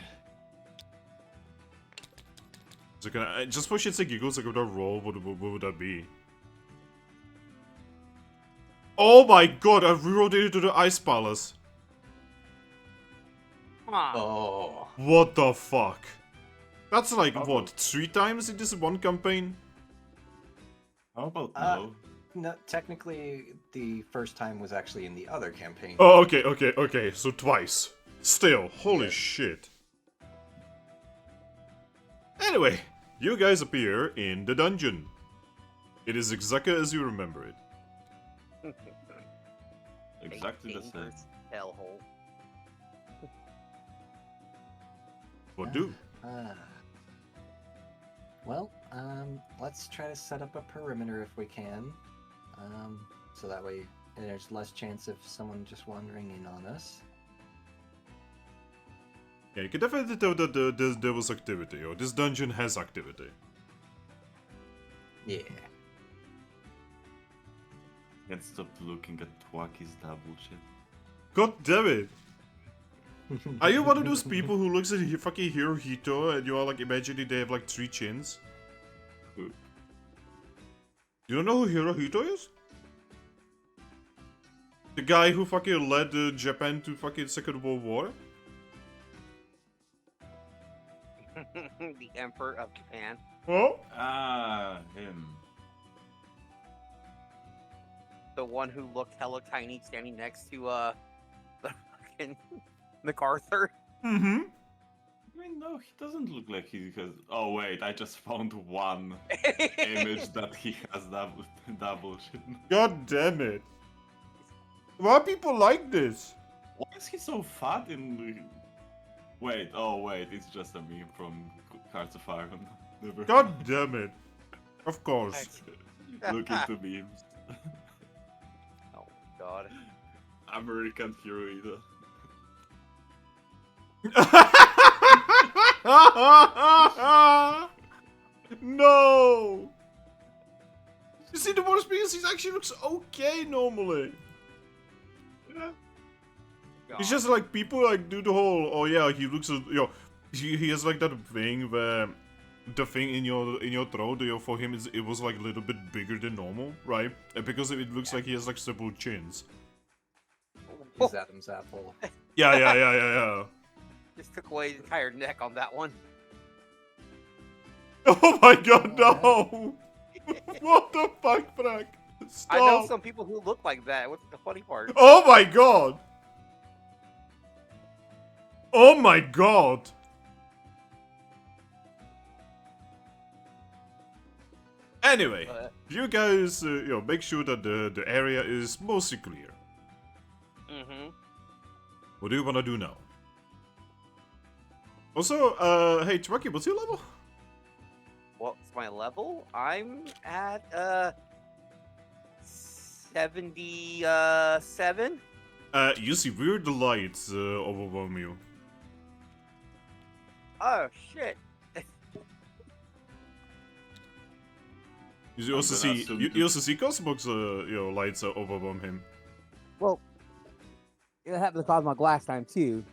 So can I just for shits and giggles, like, would I roll? What would that be? Oh my god! I rerolled it to the Ice Palace. Come on. Oh. What the fuck? That's like Oh. what, 3 times in this one campaign? How about Uh, no? No, technically, the first time was actually in the other campaign. Oh, okay. So twice. Still, holy shit. Anyway, you guys appear in the dungeon. It is exactly as you remember it. Exactly the same. Dangerous hellhole. What do? Well, let's try to set up a perimeter if we can. So that way there's less chance of someone just wandering in on us. Yeah, you can definitely tell that there was activity, or this dungeon has activity. Yeah. Can't stop looking at Twacky's double shit. God damn it! Are you one of those people who looks at fucking Hirohito and you are like imagining they have like 3 chins? Who? You don't know who Hirohito is? The guy who fucking led Japan to fucking Second World War? The Emperor of Japan. Oh? Ah, him. The one who looked hella tiny standing next to the fucking MacArthur. Mm-hmm. I mean, no, he doesn't look like he has. Oh wait, I just found one image that he has double shit. God damn it. Why are people like this? Why is he so fat in the... Wait, oh wait, it's just a meme from Cards of Iron. Never God damn it. Of course. Look into memes. Oh god. American hero either. No! You see, the worst thing is he actually looks okay normally. It's just like people like do the whole, oh yeah, he looks, he has like that thing where the thing in your throat, for him it was like a little bit bigger than normal, right? And because it looks like he has like several chins. He's Adam's apple. Yeah. Just took away his entire neck on that one. Oh my god, no! What the fuck, Thrack? Stop! I know some people who look like that. What's the funny part? Oh my god! Oh my god! Anyway, you guys, make sure that the area is mostly clear. Mm-hmm. What do you want to do now? Also, hey, Chucky, what's your level? What's my level? I'm at 77. You see weird lights overwhelm you. Oh shit. You also see Cosmos, lights overwhelm him. Well, it happened to Cosmo last time too.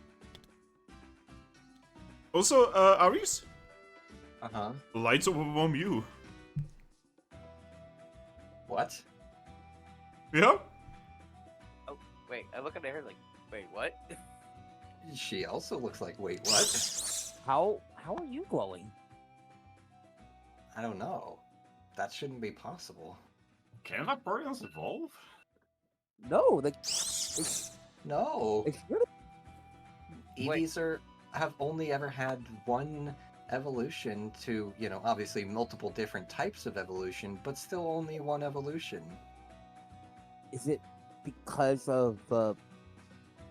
Also, Aries, Uh-huh. lights overwhelm you. What? Yeah? Oh wait, I look at her like, wait, what? She also looks like, wait, what? How are you glowing? I don't know. That shouldn't be possible. Can Vaporeons evolve? No, No. they should. Eevees have only ever had one evolution to, obviously multiple different types of evolution, but still only one evolution. Is it because of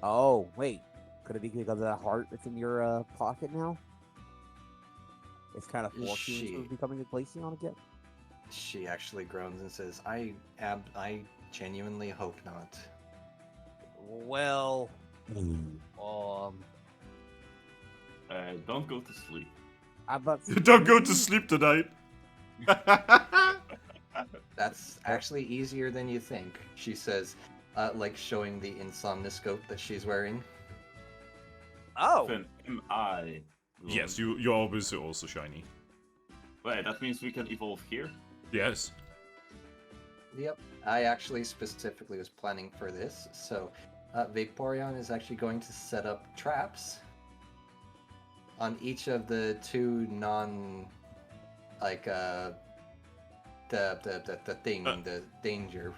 Oh, wait. Could it be because of that heart that's in your pocket now? It's kind of forcing you into becoming a Glaceon again? She actually groans and says, I genuinely hope not. Well, Don't go to sleep. I'm about to Don't go to sleep tonight. That's actually easier than you think, she says, like showing the insomnoscope that she's wearing. oh, Then am I? Yes, you're obviously also shiny. Wait, that means we can evolve here? Yes. Yep, I actually specifically was planning for this, so Vaporeon is actually going to set up traps on each of the two the danger.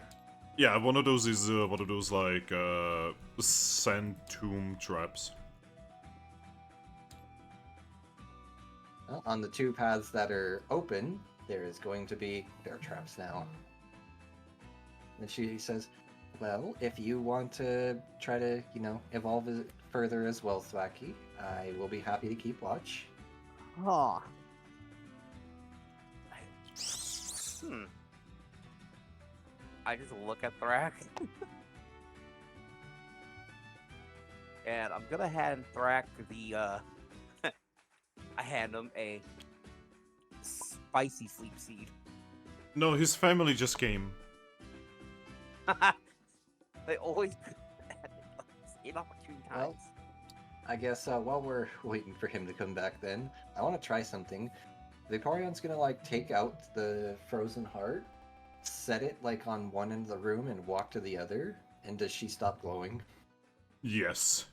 Yeah, one of those is one of those like sand tomb traps. On the two paths that are open, there is going to be bear traps now. And she says, well, if you want to try to, evolve it further as well, Thwacky, I will be happy to keep watch. Huh. I just look at Thrack. And I'm gonna hand Thrack the, I hand him a spicy sleep seed. No, his family just came. They always inopportune times. Well, I guess while we're waiting for him to come back then, I want to try something. Vaporeon's gonna take out the frozen heart, set it on one end of the room and walk to the other, and does she stop glowing? Yes.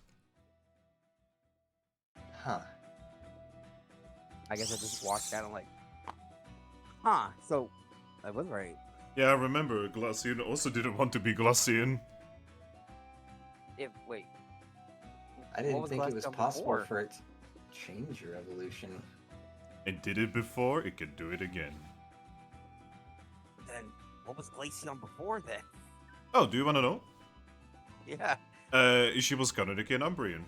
Huh. I guess I just walked down and huh, so I was right. Yeah, remember, Glaceon also didn't want to be Glaceon. Wait. I didn't think it was Glaceon possible before? for it to change your evolution. It did it before, it can do it again. Then what was Glaceon before then? Oh, do you wanna know? Yeah. She was Canadic and Umbrian.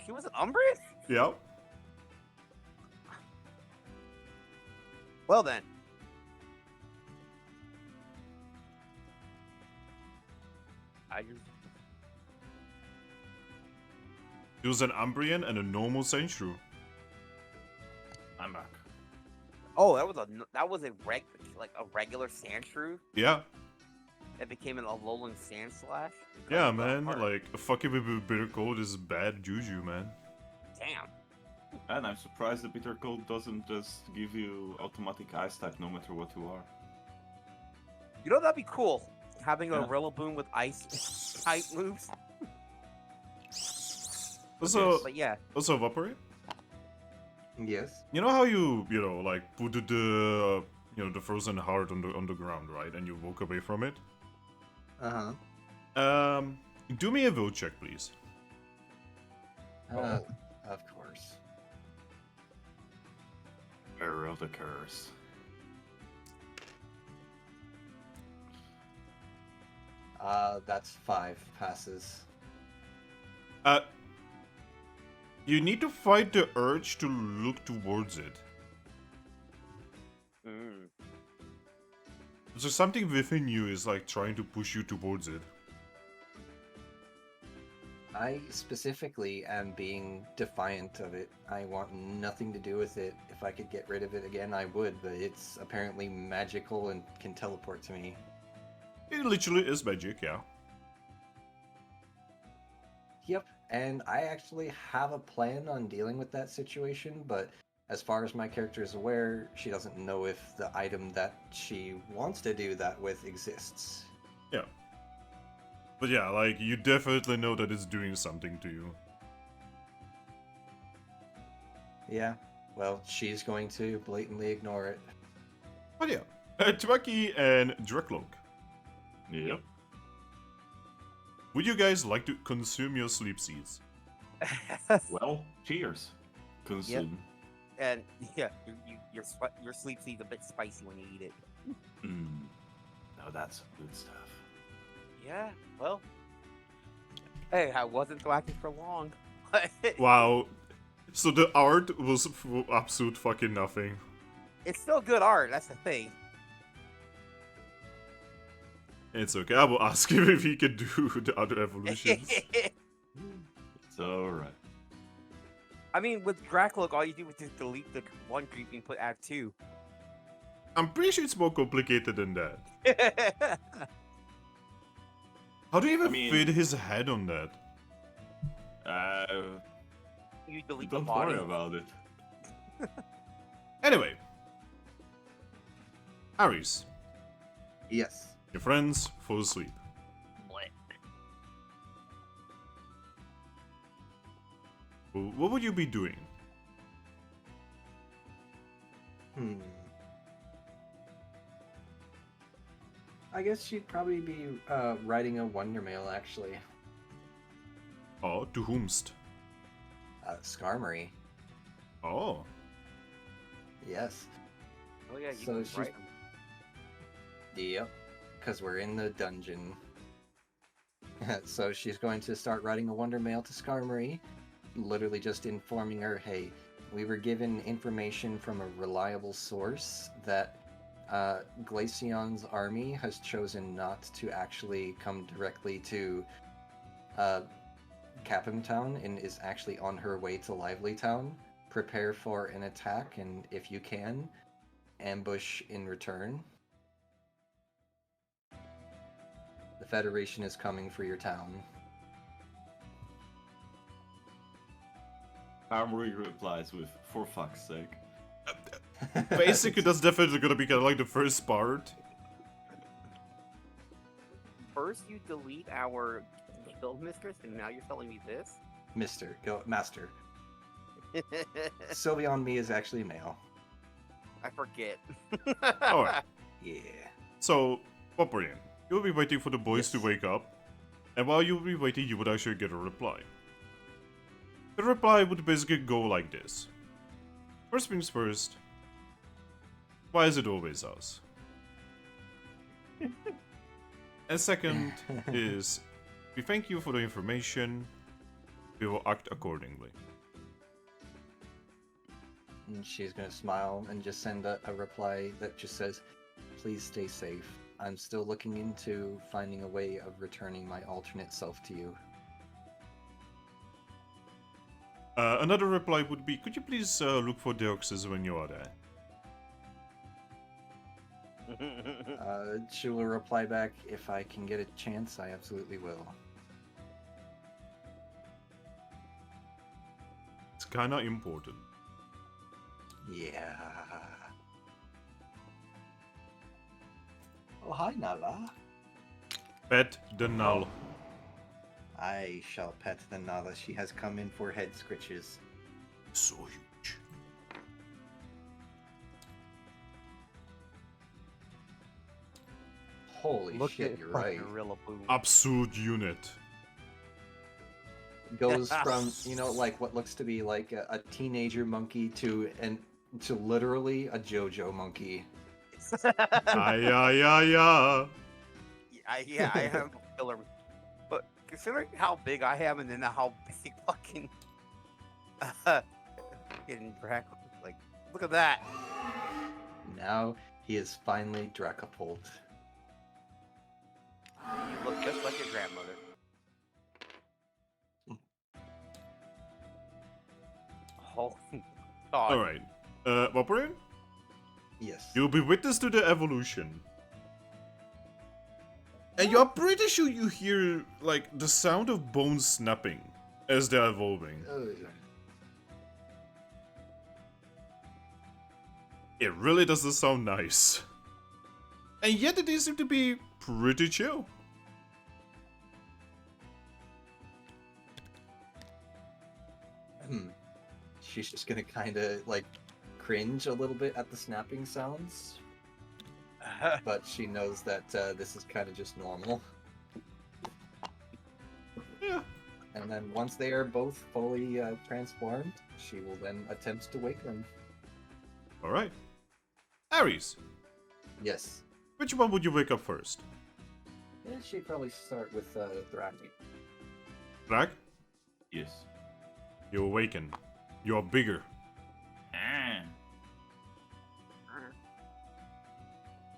She was an Umbreon? Yeah. Well then. She was an Umbrian and a normal Sandshrew. I'm back. Oh, that was a regular Sandshrew Yeah. that became an Alolan Sandslash. because Yeah, of the man. heart. Fucking with a bitter cold is bad juju, man. Damn. And I'm surprised the bitter cold doesn't just give you automatic ice type no matter what you are. You know that'd be cool. Having a Yeah. Rilaboom with ice type moves. Also, But yeah. also Vaporeon? Yes. You know how you put the the frozen heart on the ground, right? And you walk away from it? Uh-huh. Do me a will check, please. Of course. Error of the curse. That's 5 passes. You need to fight the urge to look towards it. Mm. So something within you is trying to push you towards it. I specifically am being defiant of it. I want nothing to do with it. If I could get rid of it again, I would, but it's apparently magical and can teleport to me. It literally is magic, yeah. Yep, and I actually have a plan on dealing with that situation, but as far as my character is aware, she doesn't know if the item that she wants to do that with exists. Yeah. But yeah, you definitely know that it's doing something to you. Yeah, well, she's going to blatantly ignore it. But yeah, Twaki and Drekloak. Yep. Would you guys like to consume your sleep seeds? Well, cheers. consume. And yeah, your sleep seed's a bit spicy when you eat it. Now that's good stuff. Yeah, well, hey, I wasn't thwacking for long. Wow. So the art was absolute fucking nothing. It's still good art. That's the thing. It's okay. I will ask him if he can do the other evolutions. It's alright. I mean, with Dracloak, all you do is just delete the one creep and put add 2. I'm pretty sure it's more complicated than that. How do you even fit his head on that? You delete the Don't body. worry about it. Anyway. Aries, Yes. your friends fall asleep. What would you be doing? I guess she'd probably be writing a wonder mail, actually. Oh, to whomst? Skarmory. Oh. Yes. Oh yeah, you So can she's- write 'em. Yep. Because we're in the dungeon. So she's going to start writing a wonder mail to Skarmory, literally just informing her, hey, we were given information from a reliable source that Glaceon's army has chosen not to actually come directly to Capim Town and is actually on her way to Lively Town. Prepare for an attack, and if you can, ambush in return. The Federation is coming for your town. Armory replies with, for fuck's sake. Basically, that's definitely gonna be kind of like the first part. First, you delete our guild mistress, and now you're telling me this? Master. Sylvia on me is actually male. I forget. Alright. Yeah. So, Vaporeon, you'll be waiting for the boys to Yes. wake up, and while you'll be waiting, you would actually get a reply. The reply would basically go like this. First things first, why is it always us? And second is, we thank you for the information, we will act accordingly. And she's gonna smile and just send a reply that just says, please stay safe. I'm still looking into finding a way of returning my alternate self to you. Another reply would be, could you please look for Deoxys when you are there? She will reply back, if I can get a chance, I absolutely will. It's kinda important. Yeah. Oh, hi, Nala. Pet the null. I shall pet the Nala. She has come in for head scritches. So huge. Holy Look shit, at you're right. Rilaboom. Absolute unit. Goes from, you know, like what looks to be like a teenager monkey to literally a JoJo monkey. Yeah. Yeah, I have a killer. But considering how big I am and then how big fucking Dracula, like, look at that. Now he is finally Dragapult. You look just like your grandmother. Oh, God. Alright. Vaporeon, Yes. you'll be witness to the evolution. And you're pretty sure you hear, like, the sound of bones snapping as they're evolving. It really doesn't sound nice. And yet it seems to be pretty chill. She's just gonna kind of like cringe a little bit at the snapping sounds, but she knows that this is kind of just normal. Yeah. And then once they are both fully transformed, she will then attempt to wake them. Alright. Aries, Yes. which one would you wake up first? Yeah, she'd probably start with Thrack. Thrack, Yes. you awaken. You are bigger. Ah.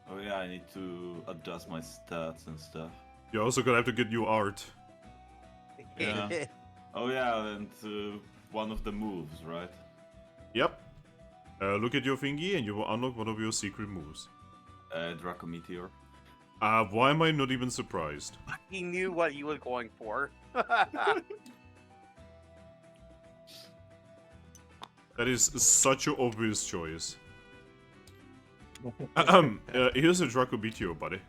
Oh yeah, I need to adjust my stats and stuff. You're also gonna have to get new art. Yeah. Oh yeah, and one of the moves, right? Yep. Look at your thingy and you will unlock one of your secret moves. Draco Meteor. Why am I not even surprised? He knew what you were going for. That is such an obvious choice. Here's a Draco Meteor, buddy.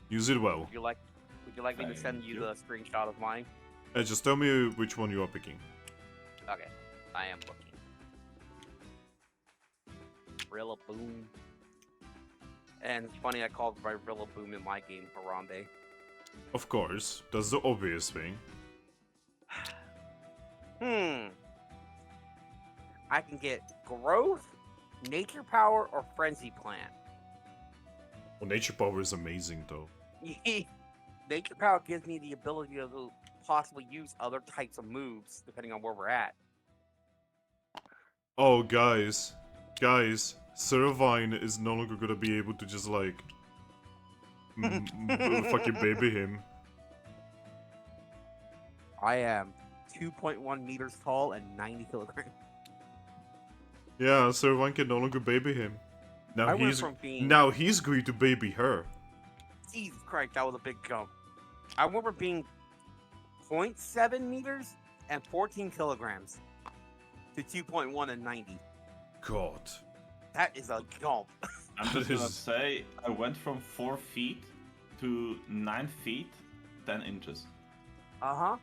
Use it well. Would you like me to send you the screenshot of mine? Just tell me which one you are picking. Okay, I am looking. Rilaboom. And it's funny, I called my Rilaboom in my game Harambe. Of course, that's the obvious thing. I can get growth, nature power, or frenzy plant. Well, nature power is amazing, though. Nature power gives me the ability to possibly use other types of moves depending on where we're at. Oh, guys, Servine is no longer gonna be able to just like fucking baby him. I am 2.1 meters tall and 90 kilograms. Yeah, Servine can no longer baby him. Now I went he's from being- going to baby her. Jesus Christ, that was a big jump. I remember being 0.7 meters and 14 kilograms to 2.1 and 90. God. That is a jump. I'm just That gonna is- say I went from 4 feet to 9 feet, 10 inches. Uh-huh.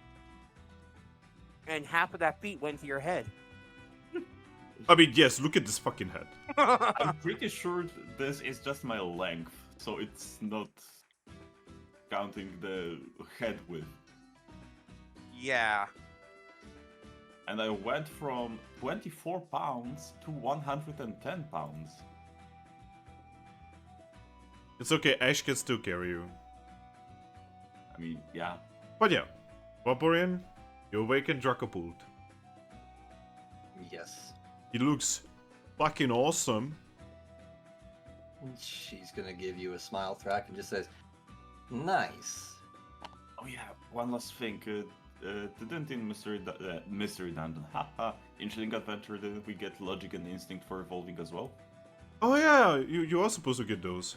And half of that feet went to your head. I mean, yes, look at this fucking head. I'm pretty sure this is just my length, so it's not counting the head width. Yeah. And I went from 24 pounds to 110 pounds. It's okay, Ash can still carry you. I mean, yeah. But yeah, Vaporeon, you awaken Dragapult. Yes. He looks fucking awesome. She's gonna give you a smile, Thrack, and just says, "Nice." Oh yeah, one last thing. Didn't in Mystery Dungeon, haha, in Chilling Adventure, didn't we get Logic and Instinct for evolving as well? Oh yeah, you are supposed to get those.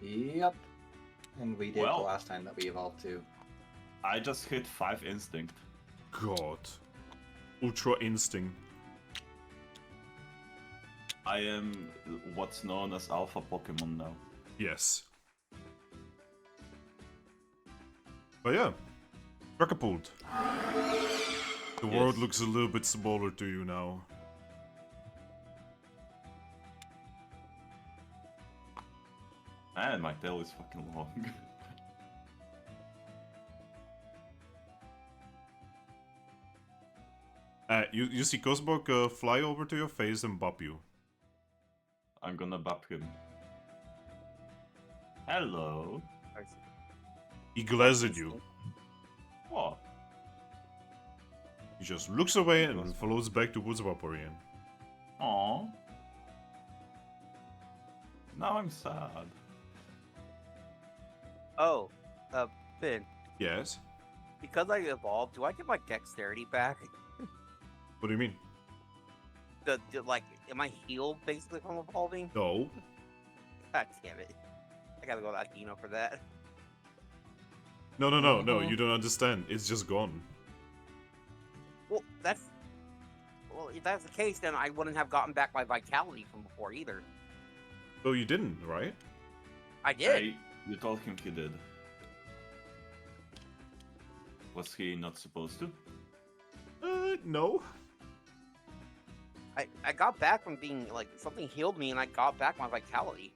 Yep. And we did Well- the last time that we evolved too. I just hit 5 Instinct. God. Ultra Instinct. I am what's known as Alpha Pokemon now. Yes. But yeah, Dragapult. The world Yes. looks a little bit smaller to you now. And my tail is fucking long. You see Cosmog fly over to your face and bop you. I'm gonna bop him. Hello. He glares at you. What? He just looks away and follows back towards Vaporeon. Aww. Now I'm sad. Oh, Finn, Yes? because I evolved, do I get my dexterity back? What do you mean? Like, am I healed basically from evolving? No. God damn it. I gotta go to Akino for that. No, you don't understand. It's just gone. Well, if that's the case, then I wouldn't have gotten back my vitality from before either. So you didn't, right? I did. Hey, you told him he did. Was he not supposed to? No. I got back from being, like, something healed me and I got back my vitality.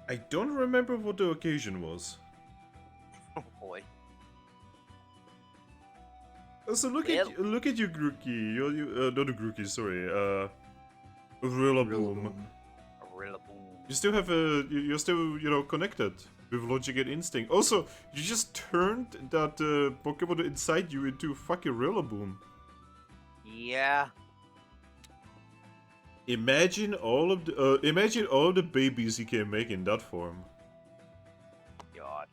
I don't remember what the occasion was. Oh boy. So look Yep. at you, Grookey. You not a Grookey, sorry. Rilaboom. Rilaboom. You still have you're still connected with logic and instinct. Also, you just turned that Pokemon inside you into fucking Rilaboom. Yeah. Imagine all of the babies he can make in that form. God.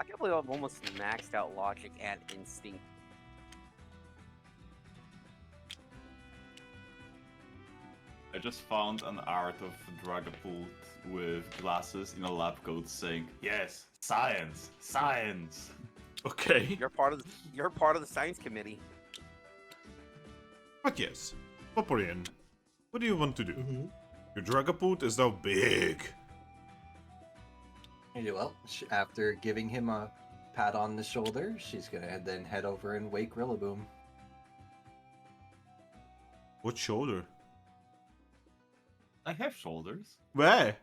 I can't believe I've almost maxed out logic and instinct. I just found an art of Dragapult with glasses in a lab coat saying, "Yes, science, science." Okay. You're part of the science committee. But yes, Vaporeon, what do you want to do? Mhm. Your Dragapult is now big. Yeah, well, after giving him a pat on the shoulder, she's gonna then head over and wake Rillaboom. What shoulder? I have shoulders. Where?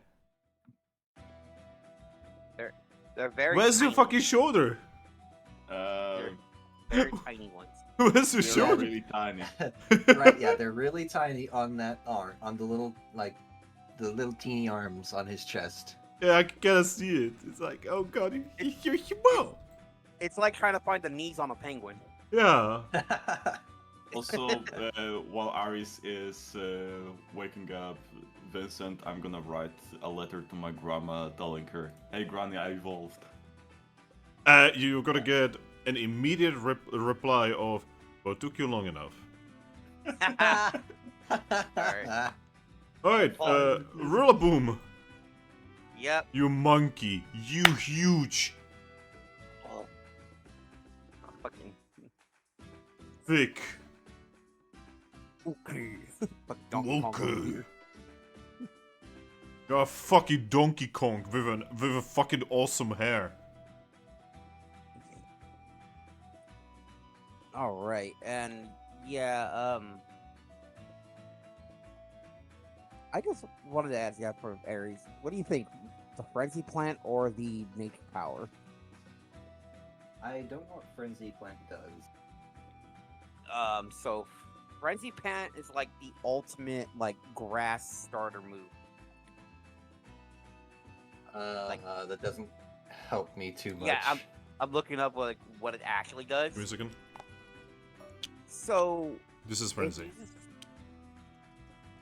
They're very. Where's your tiny, fucking shoulder? Very tiny ones. Where's your They're shoulder? really tiny. Right, yeah, they're really tiny on that arm, on the little, like, the little teeny arms on his chest. Yeah, I can kind of see it. It's like, oh god, you're small. It's like trying to find the knees on a penguin. Yeah. Also, while Aris is waking up Vincent, I'm gonna write a letter to my grandma telling her, "Hey Granny, I evolved." You're gonna get an immediate reply of, well, it took you long enough. Alright, Rillaboom, Yep. you monkey, you huge, Oh. Fucking. thick, Okay. But Donkey Kong over okay. here. You're a fucking Donkey Kong with a fucking awesome hair. All right, and yeah, I just wanted to ask you for Aries, what do you think, the frenzy plant or the nature power? I don't know what Frenzy Plant does. So frenzy plant is like the ultimate like grass starter move. That doesn't help me too much. Yeah, I'm looking up what it actually does. Give me a second. So This is Frenzy.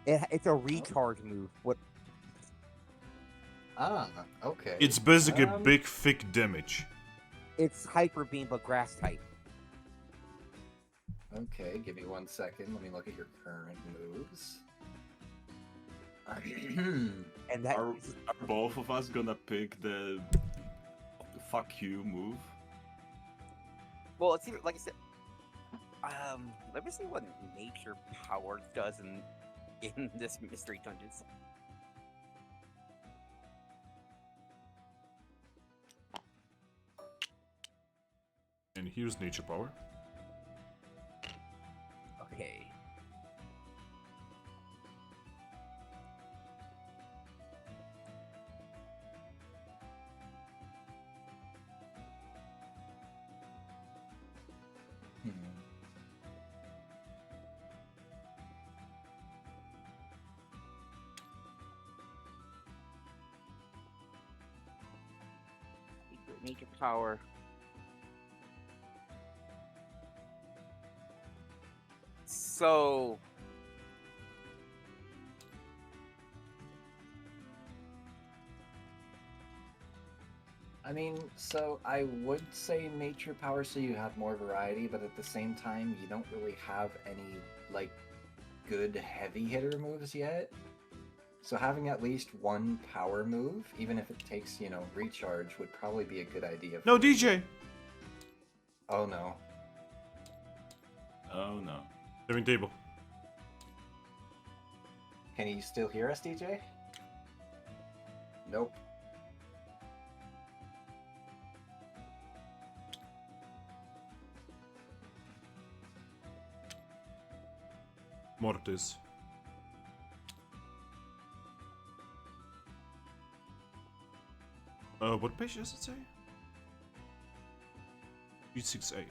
it's a recharge move. What? Ah, okay. It's basically Um, big, thick damage. It's hyper beam, but grass type. Okay, give me 1 second. Let me look at your current moves. And that Are both of us gonna pick the fuck you move? well, it's either, like I said. Let me see what nature power does in this mystery dungeons. And here's nature power. Okay. Nature power. So I mean, so I would say nature power so you have more variety, but at the same time, you don't really have any, like, good heavy hitter moves yet. So having at least one power move, even if it takes, recharge, would probably be a good idea. No, for you. DJ! Oh no. Oh no. Living table. Can you still hear us, DJ? Nope. Mortis. What page does it say? 368.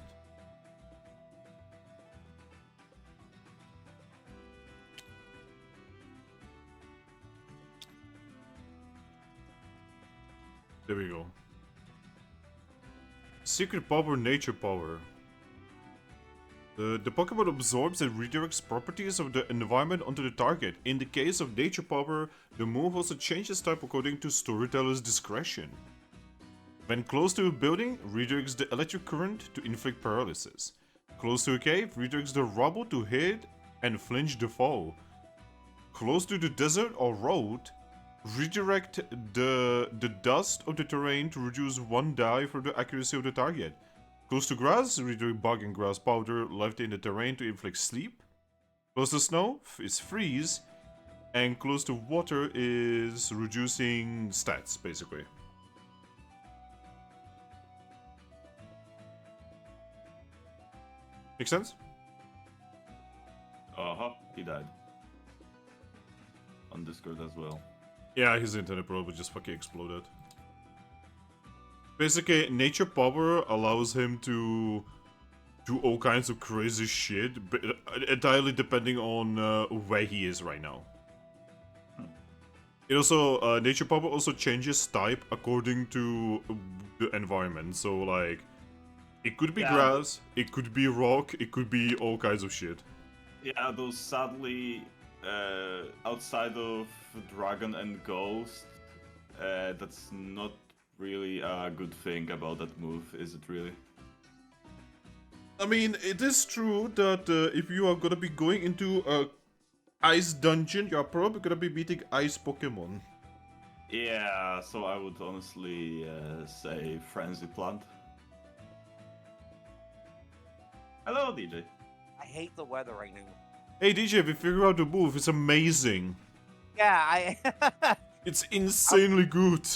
There we go. Secret power, nature power. The Pokemon absorbs and redirects properties of the environment onto the target. In the case of nature power, the move also changes type according to storyteller's discretion. When close to a building, redirects the electric current to inflict paralysis. Close to a cave, redirects the rubble to hit and flinch the foe. Close to the desert or road, redirect the dust of the terrain to reduce 1 die for the accuracy of the target. Close to grass, redirect bug and grass powder left in the terrain to inflict sleep. Close to snow is freeze. And close to water is reducing stats, basically. Make sense? He died. On Discord as well. Yeah, his internet probably just fucking exploded. Basically, nature power allows him to do all kinds of crazy shit, but entirely depending on where he is right now. It also, nature power also changes type according to the environment. So, like, it could be grass, it could be rock, it could be all kinds of shit. Yeah, though sadly, outside of Dragon and Ghost, that's not really a good thing about that move, is it really? I mean, it is true that if you are gonna be going into a ice dungeon, you're probably gonna be beating ice Pokemon. Yeah, so I would honestly say Frenzy Plant. Hello, DJ. I hate the weather right now. Hey DJ, if you figure out the move, it's amazing. Yeah, It's insanely good.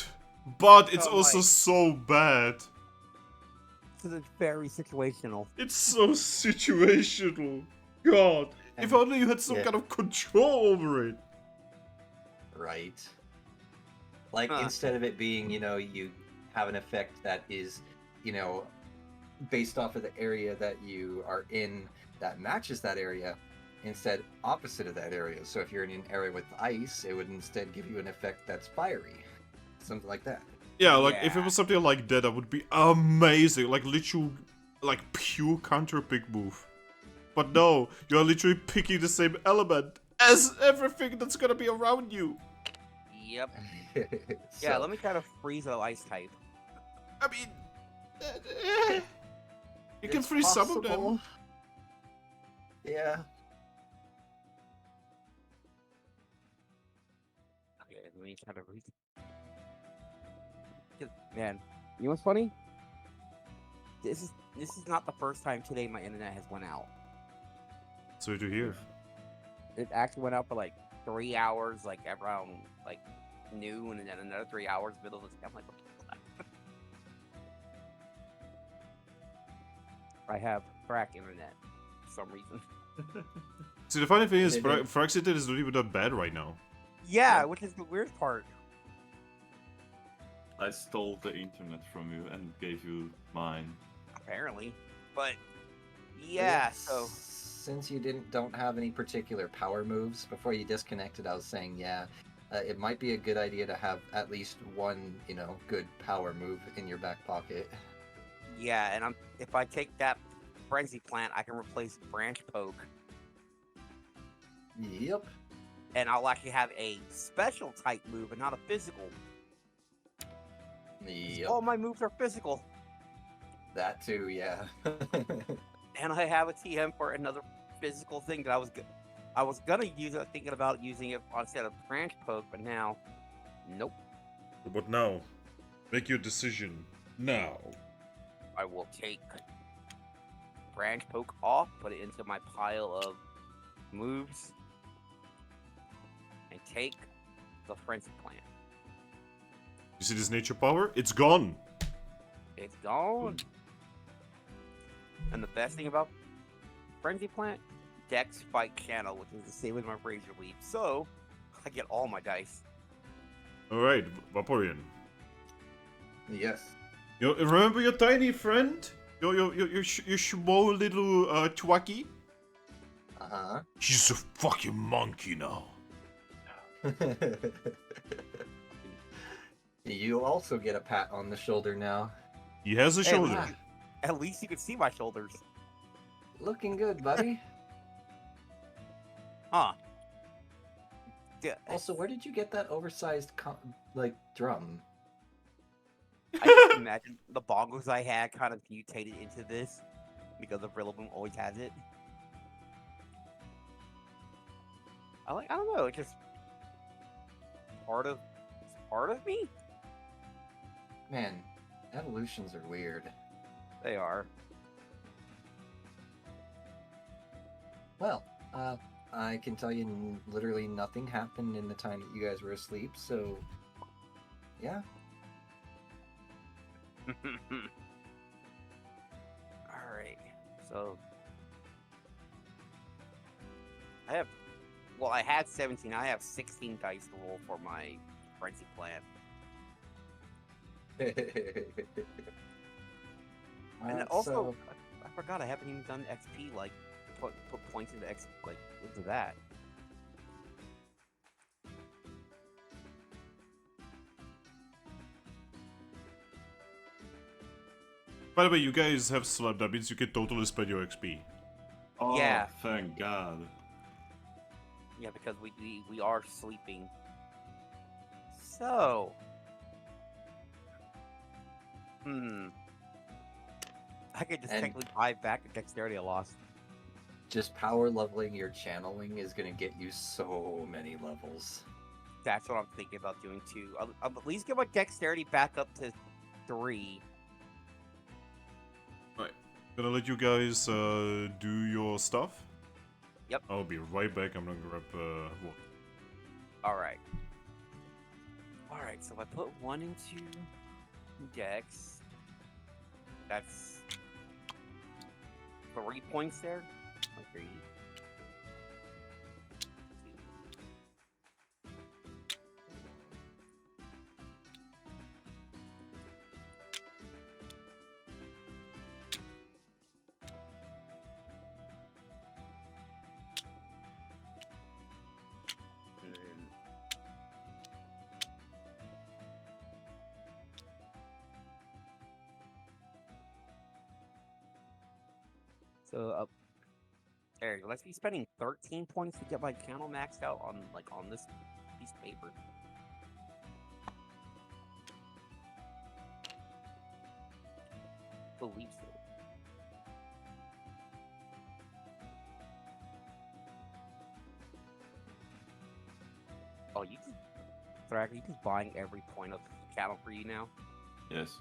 But it's Oh, also my. so bad. This is very situational. It's so situational. God, if only you had some Yeah. kind of control over it. Right. Like, Huh. instead of it being, you have an effect that is, based off of the area that you are in that matches that area, instead opposite of that area. So if you're in an area with ice, it would instead give you an effect that's fiery. Something like that. Yeah, like if it Yeah. was something like that, that would be amazing. Like literal, like pure counter pick move. But no, you're literally picking the same element as everything that's gonna be around you. yep. So, Yeah, let me try to freeze a ice type. I mean, you can it's freeze some of them. possible. Yeah. Okay, let me try to read. Man, you know what's funny? This is not the first time today my internet has went out. So to hear. It actually went out for like 3 hours, like around like noon, and then another 3 hours middle of the day. I'm like, what the fuck? I have Thrack internet for some reason. See, the funny thing is, They did. Frax's internet is not even that bad right now. Yeah, which is the weird part. I stole the internet from you and gave you mine. Apparently, but yeah. So Since you don't have any particular power moves, before you disconnected, I was saying, it might be a good idea to have at least one, good power move in your back pocket. yeah, and if I take that frenzy plant, I can replace branch poke, Yep. and I'll actually have a special type move and not a physical. Yep. All my moves are physical, That too, yeah. and I have a TM for another physical thing that I was gonna use it, thinking about using it instead of branch poke, but now, nope. But now, make your decision now. I will take branch poke off, put it into my pile of moves, and take the frenzy plant. You see this nature power? It's gone. It's gone. And the best thing about frenzy plant, Dex fight channel, which is the same as my razor leaf. So I get all my dice. All right, Vaporeon. Yes. You remember your tiny friend? your small little Twacky? Uh She's a fucking monkey now. huh. You also get a pat on the shoulder now. He has a Hey, shoulder. At least you can see my shoulders. Looking good, buddy. Huh. Yeah, Also, where did you get that oversized drum? I just imagine the bongos I had kind of mutated into this because the Rilaboom always has it. I don't know, it's just it's part of me? Man, evolutions are weird. They are. Well, I can tell you literally nothing happened in the time that you guys were asleep, so yeah. Alright, so I had 17, I have 16 dice to roll for my frenzy plan. And also, I forgot I haven't even done XP, like, put points into X, like, into that. By the way, you guys have slept. That means you can totally spend your XP. Oh, Yeah. thank God. Yeah, because we are sleeping. So, I could just And- technically buy back the dexterity I lost. Just power leveling your channeling is gonna get you so many levels. That's what I'm thinking about doing too. I'll at least get my dexterity back up to 3. Gonna let you guys do your stuff. Yep. I'll be right back. I'm gonna grab water. Alright. Alright, so if I put 1 into dex, that's 3 points there. 3. So there, let's be spending 13 points to get my channel maxed out on this piece of paper. Believe so. Oh, you just Thrack, are you just buying every point of channel for you now? Yes.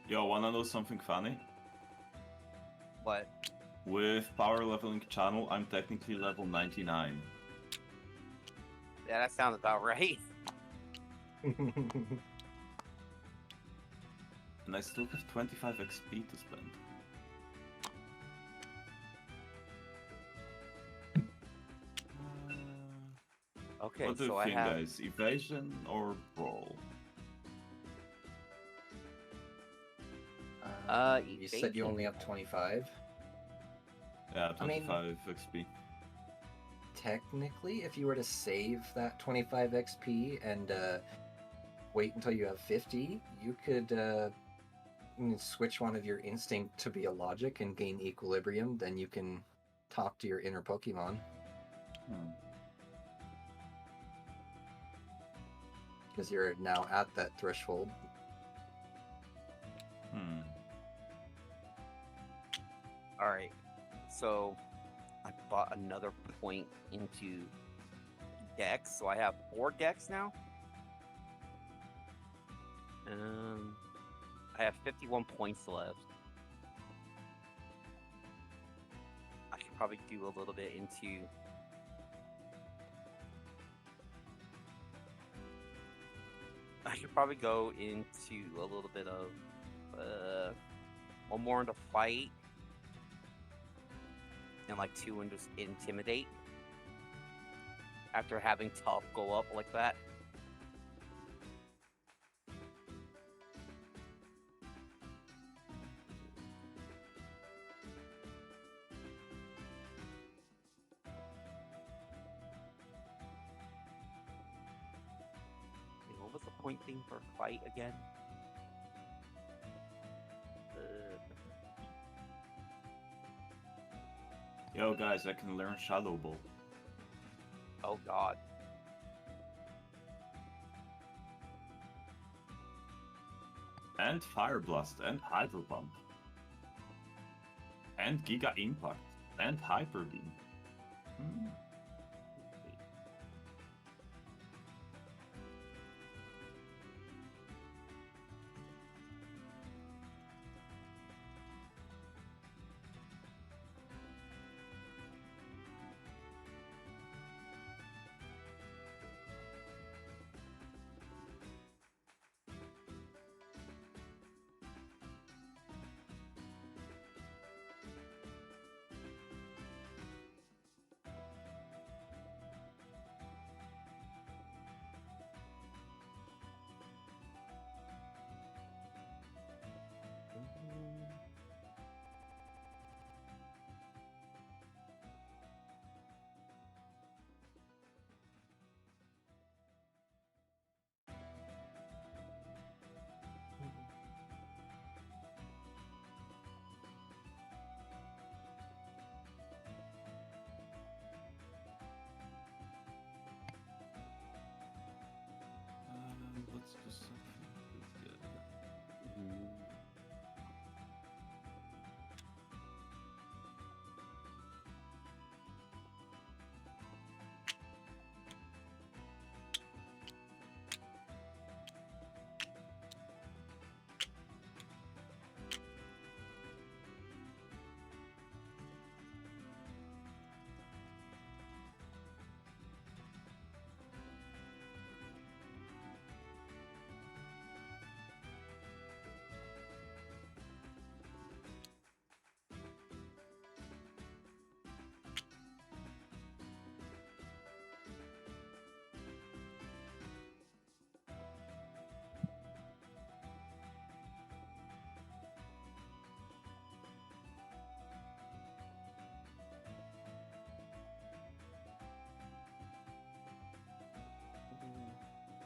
Yo, wanna know something funny? What? With power leveling channel, I'm technically level 99. Yeah, that sounds about right. And I still have 25 XP to spend. Okay, What do so you I think, have. guys? Evasion or brawl? You said you only have 25. Yeah, I mean- 25 XP. technically, if you were to save that 25 XP and wait until you have 50, you could switch one of your instinct to be a logic and gain equilibrium. Then you can talk to your inner Pokemon. Because you're now at that threshold. Alright, so I bought another point into Dex, so I have 4 Dex now. I have 51 points left. I should probably do a little bit into... I should probably go into a little bit of... one more into fight. And like 2 into intimidate. After having tough go up like that. What was the point thing for fight again? Yo, guys, I can learn Shadow Ball. Oh god. And Fire Blast, and Hydro Pump. And Giga Impact, and Hyper Beam. Let's do something good.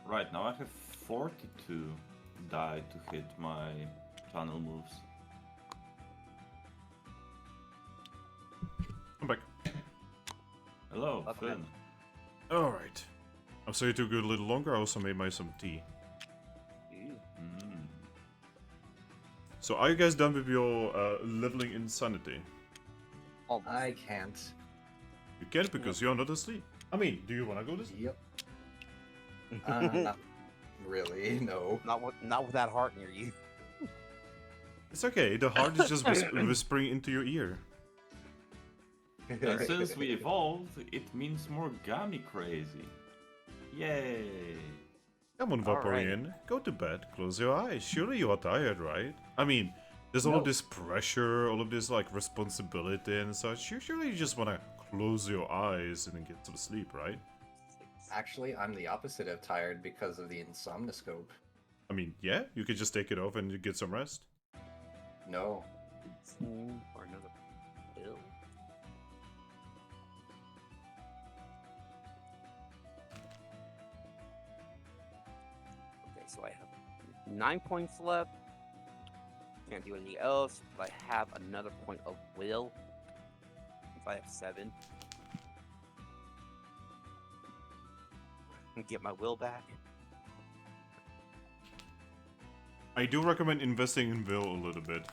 Right, now I have 42 die to hit my channel moves. I'm back. Hello, Welcome Finn. Alright. I'm sorry it took a little longer, I also made my some tea. So are you guys done with your leveling insanity? Almost. I can't. You can't because you're not asleep. I mean, do you want to go to sleep? Yep. Not really, no. Not with that heart near you. It's okay, the heart is just whispering into your ear. And since we evolved, it means more Gami crazy. Yay! Come on, Vaporeon, go to bed, close your eyes. Surely you are tired, right? I mean, there's all of this pressure, all of this like responsibility and such. Surely you just want to close your eyes and then get some sleep, right? Actually, I'm the opposite of tired because of the insomnoscope. I mean, yeah, you could just take it off and get some rest. No. Or another pill. so I have 9 points left. Can't do anything else, but I have another point of will. If I have 7. And get my will back. I do recommend investing in Will a little bit.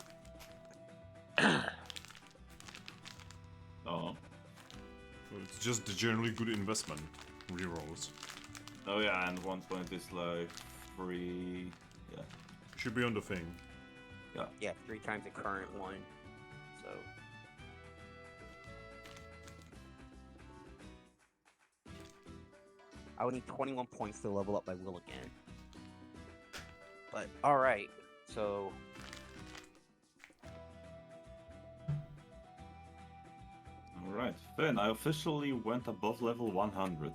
Oh. It's just a generally good investment. Rerolls. Oh yeah, and 1 point is like free. Yeah. Should be on the thing. Yeah, 3 times the current one. So. I would need 21 points to level up my will again. But, alright. So. Alright, Finn, I officially went above level 100.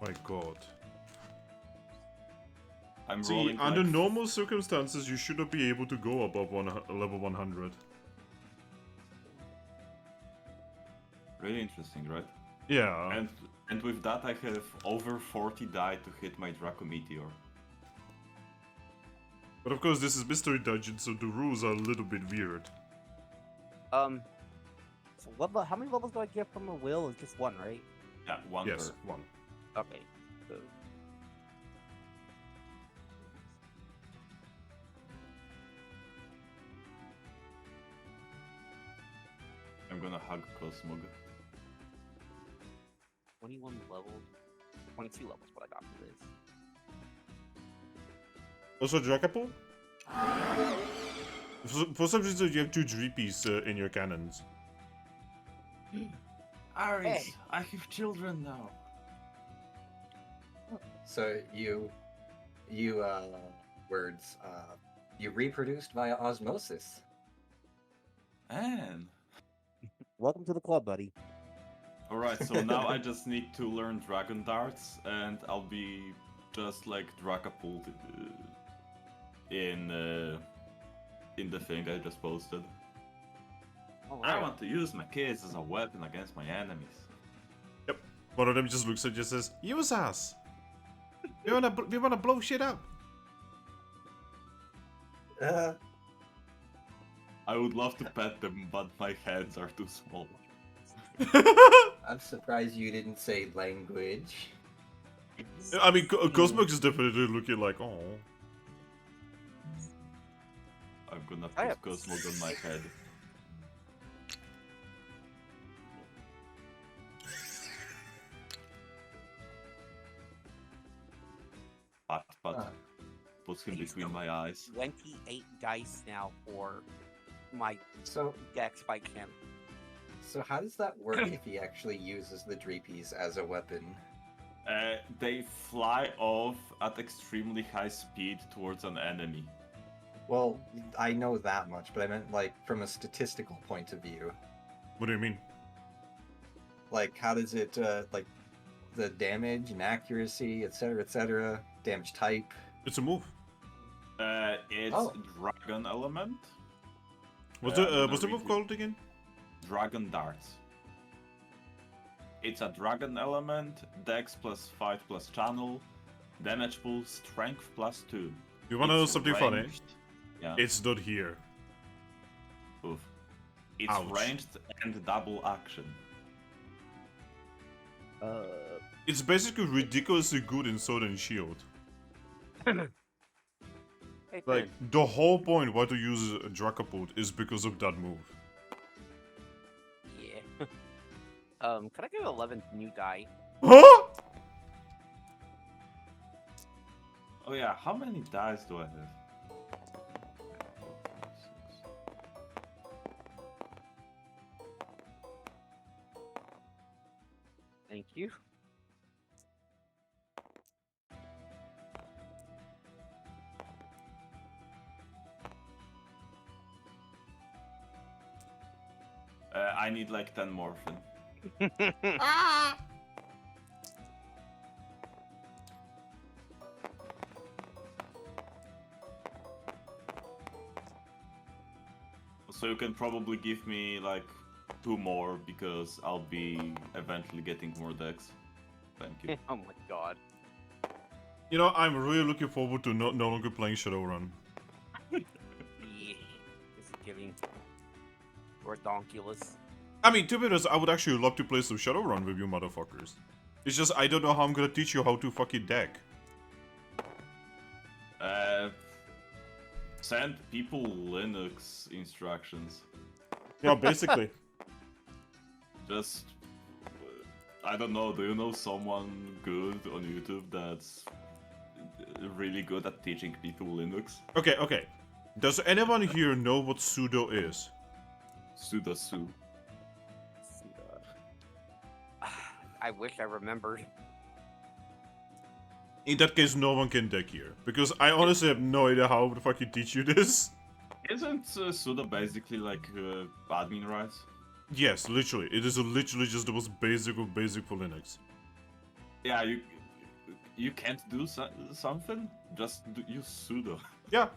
My god. I'm See, rolling under like normal circumstances, you should not be able to go above level 100. really interesting, right? Yeah. And with that, I have over 40 die to hit my Draco Meteor. But of course, this is Mystery Dungeon, so the rules are a little bit weird. So how many levels do I get from a will? It's just 1, right? Yeah, one Yes, per. one. Okay. So. I'm gonna hug Cosmog. 21 levels. 22 levels, what I got for this. Also, Dragapult? For some reason, you have 2 Dreepies in your cannons. Aries, Hey. I have children now. So you reproduced via osmosis. And Welcome to the club, buddy. alright, so now I just need to learn Dragon Darts, and I'll be just like Dragapult in the thing I just posted. I want to use my kids as a weapon against my enemies. Yep. One of them just looks at you and says, "Use us! We wanna blow shit up!" I would love to pet them, but my hands are too small. I'm surprised you didn't say language. I mean, Cosmog is definitely looking like, oh. I'm gonna I put have- Cosmog on my head. But puts him between my eyes. 28 dice now for my So dex by Kim. how does that work if he actually uses the Dreepies as a weapon? They fly off at extremely high speed towards an enemy. Well, I know that much, but I meant like from a statistical point of view. What do you mean? Like, how does it like the damage and accuracy, etc., damage type? It's a move. It's Oh. Dragon Element. What's I'm the gonna what's the read move you. called again? Dragon Darts. It's a Dragon Element, Dex plus 5 plus Channel, Damage pool, Strength plus 2. You wanna know It's something funny? ranged- Yeah. It's not here. Oof. It's Ouch. ranged and double action. It's basically ridiculously good in Sword and Shield. Hey, Like, Finn, the whole point why to use a Dragapult is because of that move. yeah. Can I get 11 new die? Huh? Oh yeah, how many dice do I have? Thank you. I need like 10 more. Finn. So you can probably give me like 2 more because I'll be eventually getting more decks. Thank you. Oh my god. You know, I'm really looking forward to no longer playing Shadowrun. Yeah, this is getting redonkulous. I mean, to be honest, I would actually love to play some Shadowrun with you motherfuckers. It's just I don't know how I'm gonna teach you how to fucking deck. Send people Linux instructions. Yeah, basically. Just, I don't know, do you know someone good on YouTube that's really good at teaching people Linux? Okay. Does anyone here know what sudo is? Sudosu. I wish I remembered. In that case, no one can deck here. Because I honestly have no idea how the fuck you teach you this. Isn't sudo basically like admin rights? Yes, literally. It is literally just the most basic of basic for Linux. Yeah, you can't do something? Just use sudo. Yeah.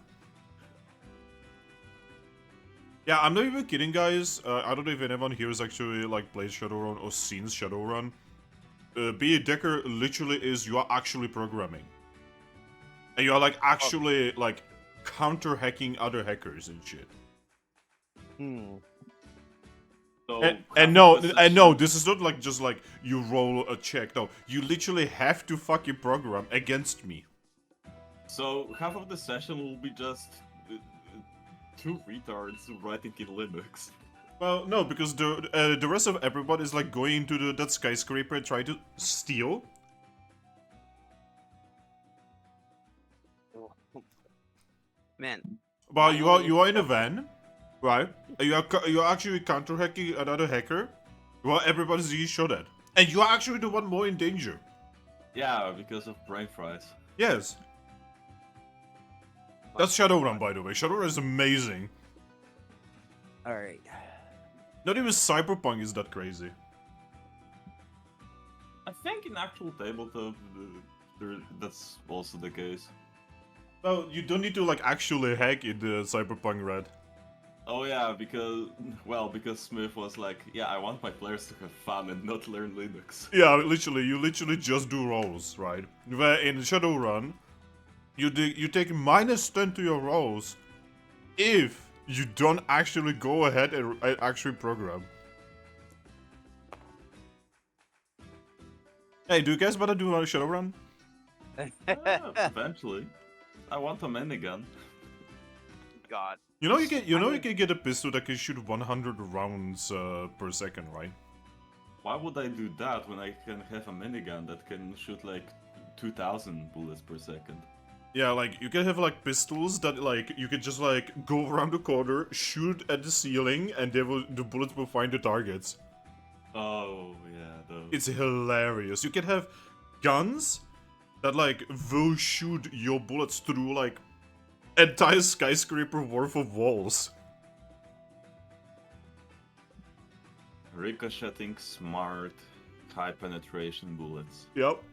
Yeah, I'm not even kidding, guys. I don't know if anyone here has actually like played Shadowrun or seen Shadowrun. Be a decker literally is you are actually programming. And you are like actually like counter hacking other hackers and shit. So And no, this is not like just like you roll a check. No, you literally have to fucking program against me. So half of the session will be just two retards writing in Linux. Well, no, because the rest of everyone is like going into that skyscraper and trying to steal. Man, Well, you are in a van, right? And you are actually counter hacking another hacker. Well, everybody's being shot at, and you are actually the one more in danger. Yeah, because of brain fries. Yes. That's Shadowrun, by the way. Shadowrun is amazing. alright. Not even Cyberpunk is that crazy. I think in actual tabletop, that's also the case. Well, you don't need to like actually hack in the Cyberpunk Red. Oh yeah, because Smith was like, yeah, I want my players to have fun and not learn Linux. Yeah, literally, you literally just do rolls, right? Where in Shadowrun, you take -10 to your rolls if you don't actually go ahead and actually program. Hey, do you guys wanna do a Shadowrun? Eventually. I want a minigun. God. You know you can get a pistol that can shoot 100 rounds per second, right? Why would I do that when I can have a minigun that can shoot like 2,000 bullets per second? Yeah, like you can have like pistols that like you can just like go around the corner, shoot at the ceiling, and the bullets will find the targets. Oh yeah, those. It's hilarious. You can have guns that like will shoot your bullets through like entire skyscraper worth of walls. Ricocheting smart, high penetration bullets. Yep.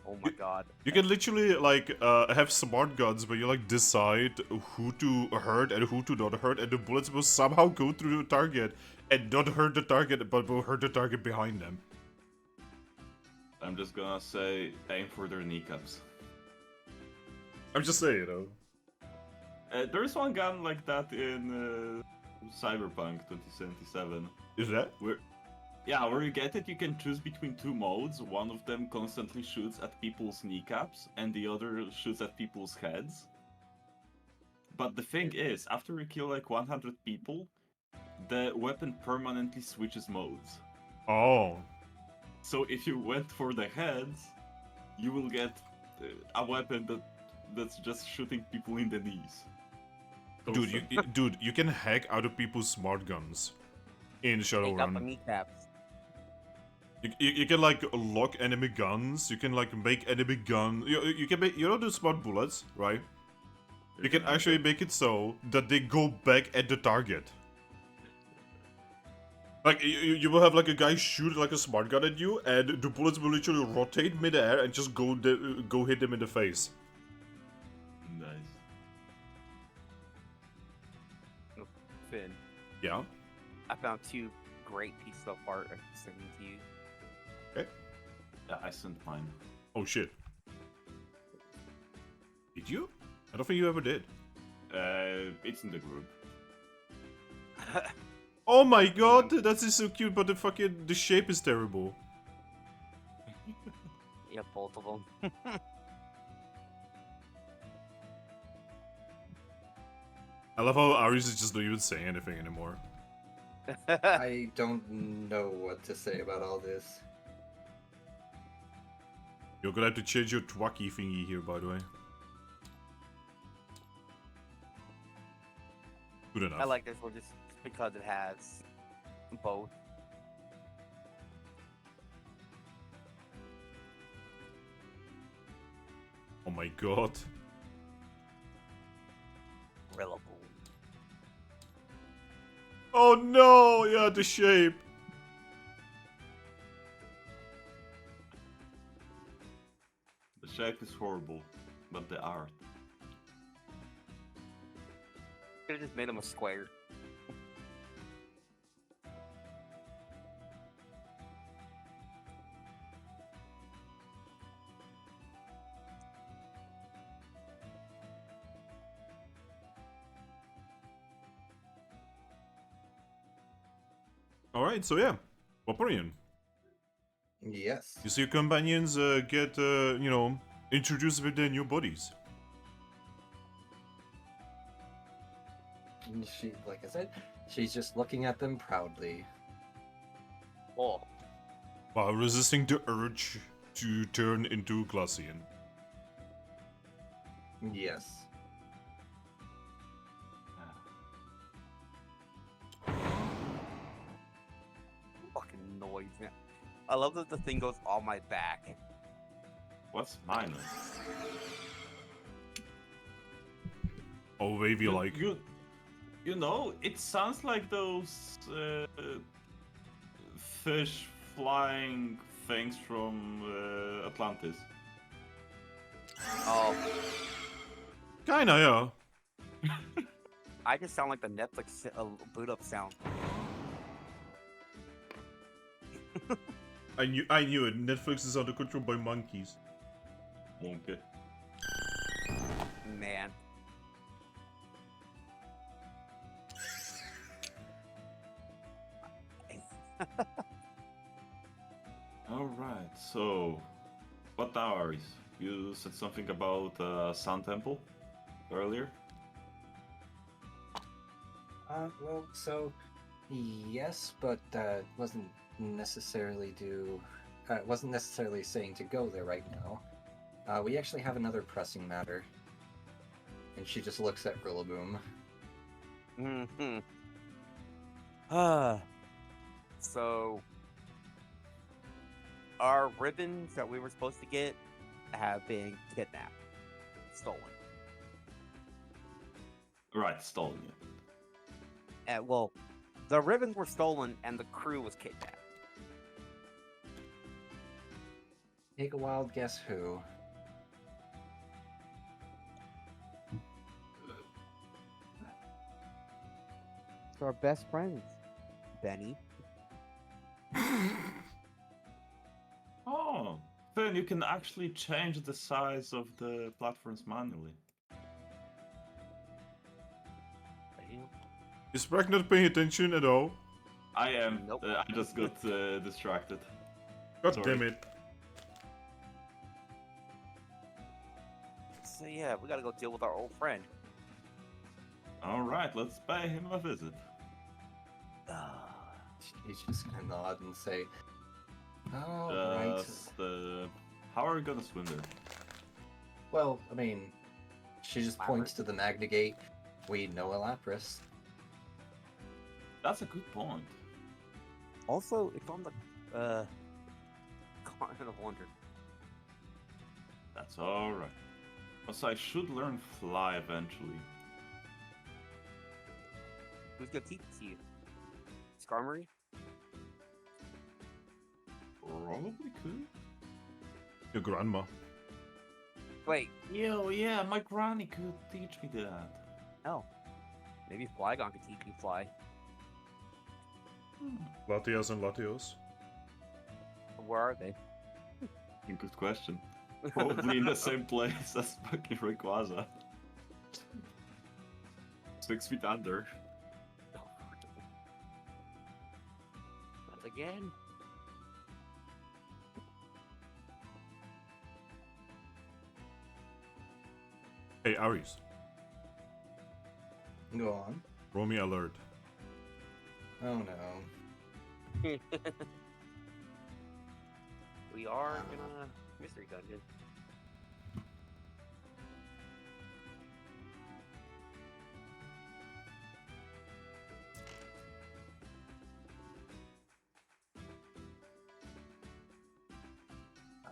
Oh my god. You can literally like have smart guns where you like decide who to hurt and who to not hurt, and the bullets will somehow go through the target and not hurt the target, but will hurt the target behind them. I'm just gonna say, aim for their kneecaps. I'm just saying, you know. There's one gun like that in Cyberpunk 2077. Is that? Where you get it, you can choose between two modes. One of them constantly shoots at people's kneecaps, and the other shoots at people's heads. But the thing is, after you kill like 100 people, the weapon permanently switches modes. Oh. So if you went for the heads, you will get a weapon that's just shooting people in the knees. Dude, you can hack other people's smart guns in Take up the Shadowrun. kneecaps. You can like lock enemy guns. You can like make enemy gun. You can make, you know, the smart bullets, right? You can actually make it so that they go back at the target. Like you will have like a guy shoot like a smart gun at you, and the bullets will literally rotate midair and just go hit them in the face. Nice. Finn, Yeah. I found two great pieces of art I can send to you. Okay. Yeah, I sent mine. Oh shit. Did you? I don't think you ever did. It's in the group. Oh my god, that is so cute, but the shape is terrible. Yeah, both of them. I love how Aries is just not even saying anything anymore. I don't know what to say about all this. You're gonna have to change your twacky thingy here, by the way. Good enough. I like this one just because it has both. Oh my god. Rilaboom. Oh no! Yeah, the shape. The shape is horrible, but the art. Could have just made him a square. Alright, so yeah. Vaporeon. Yes. You see your companions get, introduced with their new bodies. And she, like I said, she's just looking at them proudly. Oh, While resisting the urge to turn into Glacian. Yes. fucking noise, man. I love that the thing goes on my back. What's mine? Oh, wavy like. You know, it sounds like those fish flying things from Atlantis. Oh, Kinda, yeah. I just sound like the Netflix boot up sound. I knew it. Netflix is under control by monkeys. Okay. Man. Alright, so what now, Aries? You said something about Sun Temple earlier? Well, so yes, but wasn't necessarily wasn't necessarily saying to go there right now. We actually have another pressing matter. And she just looks at Rillaboom. Mm-hmm. So, our ribbons that we were supposed to get have been kidnapped, stolen. Right, stolen it. Well, the ribbons were stolen and the crew was kidnapped. Take a wild guess who. It's our best friends, Benny. Oh, then you can actually change the size of the platforms manually. Is Brack not paying attention at all? I am. Nope. I just got distracted. God Sorry. damn it. So yeah, we gotta go deal with our old friend. Alright, let's pay him a visit. She's just gonna nod and say, "Oh, right." Just, how are we gonna swim there? Well, I mean, she just points to the Magna Gate. We know a Lapras. That's a good point. Also, it's on the Continent of Wonder. That's alright. Also, I should learn fly eventually. Who's gonna teach it to you? Skarmory? Probably could. Your grandma. Wait, Yo, yeah, my granny could teach me that. no. Maybe Flygon could teach you fly. Latios and Latios. Where are they? Good question. Probably in the same place as fucking Rayquaza. 6 feet under. Not again. Hey, Aries, Go on. roll me alert. Oh no. We are in a mystery dungeon.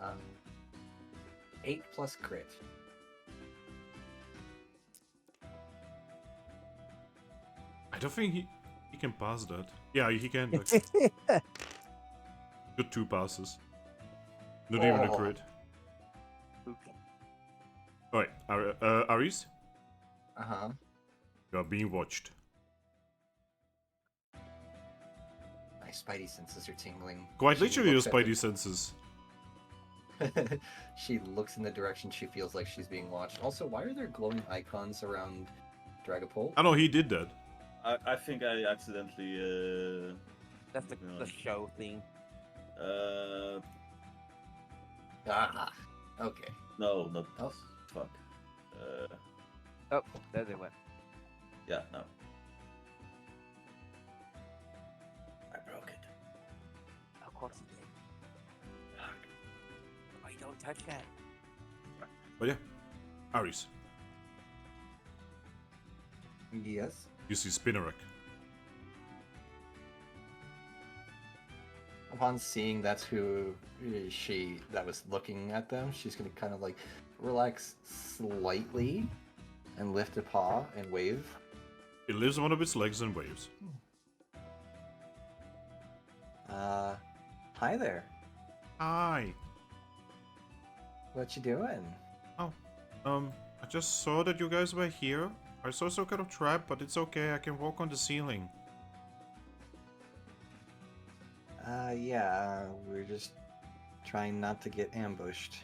Um, 8 plus crit. I don't think he can pass that. Yeah, he can. Good 2 passes. Not even a Oh. crit. Okay. Alright, Aries, Uh-huh. you are being watched. My spidey senses are tingling. Quite She literally, your looks at the- spidey senses. She looks in the direction she feels like she's being watched. Also, why are there glowing icons around Dragapult? I know he did that. I think I accidentally That's the No. show thing. Ah, okay. no, not Oh. fuck. Oh, there they went. Yeah, no. I broke it. Of course it did. Why don't touch that? But yeah, Aries, Yes. you see Spinnerack. Upon seeing that's who that was looking at them, she's gonna kind of like relax slightly and lift a paw and wave. It lifts one of its legs and waves. Hi there. Hi. What you doing? I just saw that you guys were here. I saw some kind of trap, but it's okay. I can walk on the ceiling. Yeah, we're just trying not to get ambushed.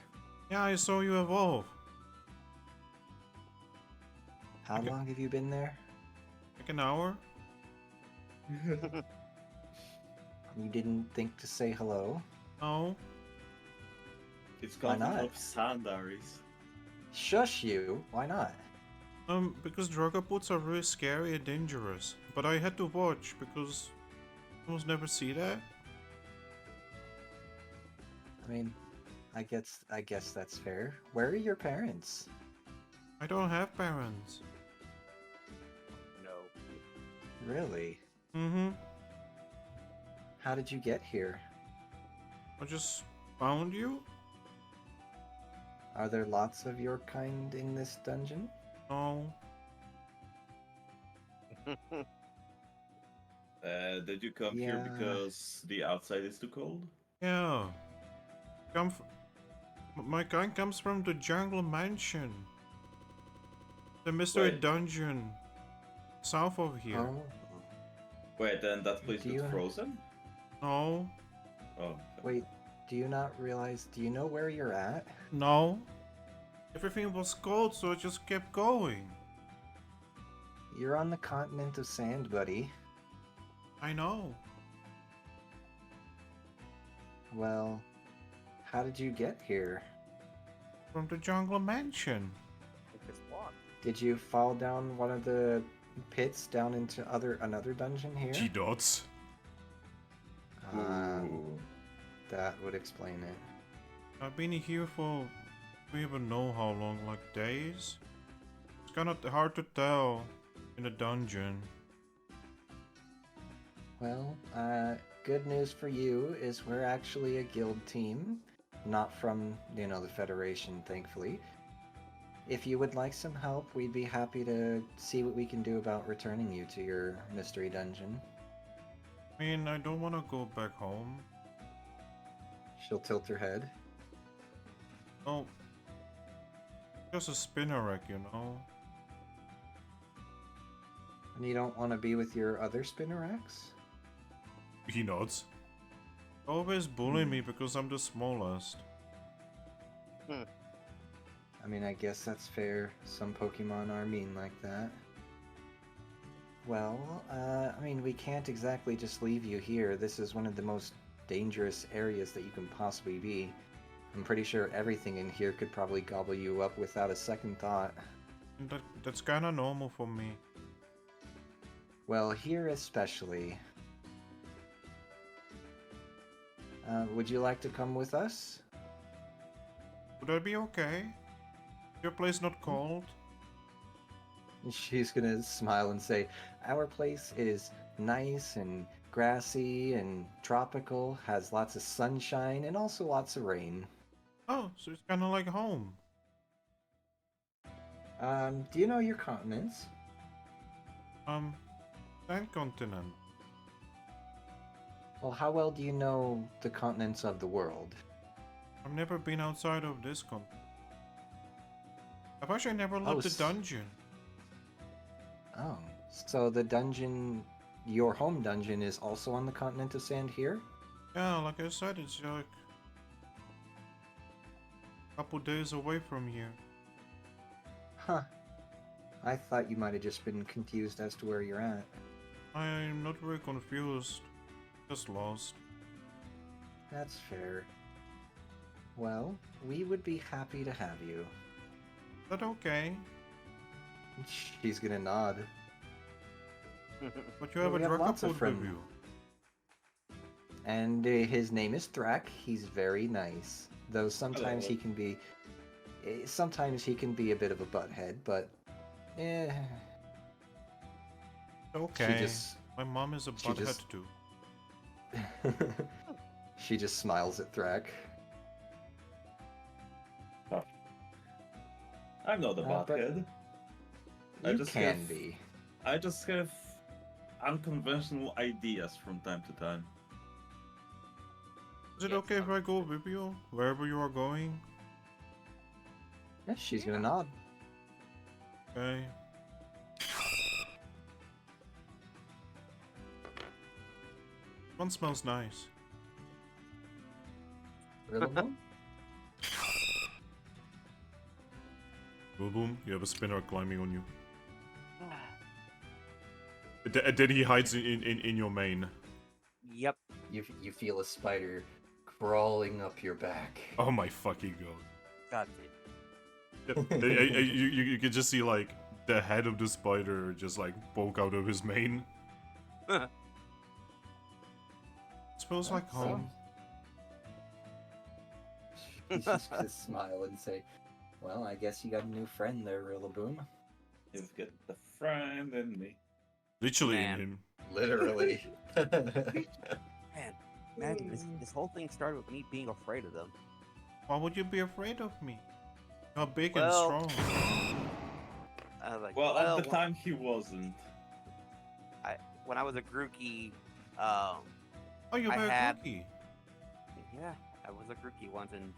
Yeah, I saw you evolve. How Okay. long have you been there? Like an hour? You didn't think to say hello? No. It's Why got not? enough sand, Aries. Shush you! Why not? Because Dragapults are really scary and dangerous. But I had to watch because I almost never see that. I mean, I guess that's fair. Where are your parents? I don't have parents. No. Really? Mm-hmm. How did you get here? I just found you? Are there lots of your kind in this dungeon? No. Did you come here Yeah. because the outside is too cold? Yeah. My kind comes from the Jungle Mansion. The mystery Wait. dungeon. South of here. Oh. Wait, then that place Do gets you- frozen? No. Oh. Wait, do you not realize? Do you know where you're at? No. Everything was cold, so I just kept going. You're on the continent of sand, buddy. I know. Well, how did you get here? From the Jungle Mansion. Just walk. Did you fall down one of the pits down into another dungeon here? G dots. Ooh. That would explain it. I've been here for we even know how long, like days? It's kinda hard to tell in a dungeon. Well, good news for you is we're actually a guild team, not from, the Federation, thankfully. If you would like some help, we'd be happy to see what we can do about returning you to your mystery dungeon. I mean, I don't want to go back home. She'll tilt her head. Oh, just a Spinnerack, you know. And you don't want to be with your other Spinneracks? He nods. Always bully me because I'm the smallest. I mean, I guess that's fair. Some Pokemon are mean like that. Well, I mean, we can't exactly just leave you here. This is one of the most dangerous areas that you can possibly be. I'm pretty sure everything in here could probably gobble you up without a second thought. That's kind of normal for me. Well, here especially. Would you like to come with us? Would that be okay? Your place not cold? She's gonna smile and say, our place is nice and grassy and tropical, has lots of sunshine and also lots of rain. Oh, so it's kind of like home. Do you know your continents? That continent. Well, how well do you know the continents of the world? I've never been outside of this continent. I've actually never left the dungeon. Oh, so the dungeon, your home dungeon, is also on the continent of Sand here? Yeah, like I said, it's like a couple days away from here. Huh. I thought you might have just been confused as to where you're at. I'm not very confused, just lost. That's fair. Well, we would be happy to have you. Is that okay? She's gonna nod. But you have We a have lots of Dragapult with friends. you. And his name is Thrack. He's very nice. Though sometimes Hello. he can be... Sometimes he can be a bit of a butthead, but... Eh... Okay. She just... My mom is a she butthead just- too. She just smiles at Thrack. I'm not a but butthead. I You just can have- be. I just have unconventional ideas from time to time. Is it Yes, okay if I go with you wherever you are going? Yeah, she's gonna nod. Okay. One smells nice. Rilaboom? Boom, you have a spinner climbing on you. And then he hides in your mane. Yep. You feel a spider crawling up your back. Oh my fucking god. Got it. Yep. You can just see like the head of the spider just like poke out of his mane. Smells like home. She's just gonna smile and say, well, I guess you got a new friend there, Rillaboom. You've got the friend in me. Literally Man. in him. Literally. Man, this whole thing started with me being afraid of them. Why would you be afraid of me? You're big Well- and strong. I was like, Well, at the time he wasn't. when I was a Grookey, Oh, you're I very had- cookie. yeah, I was a Grookey once, and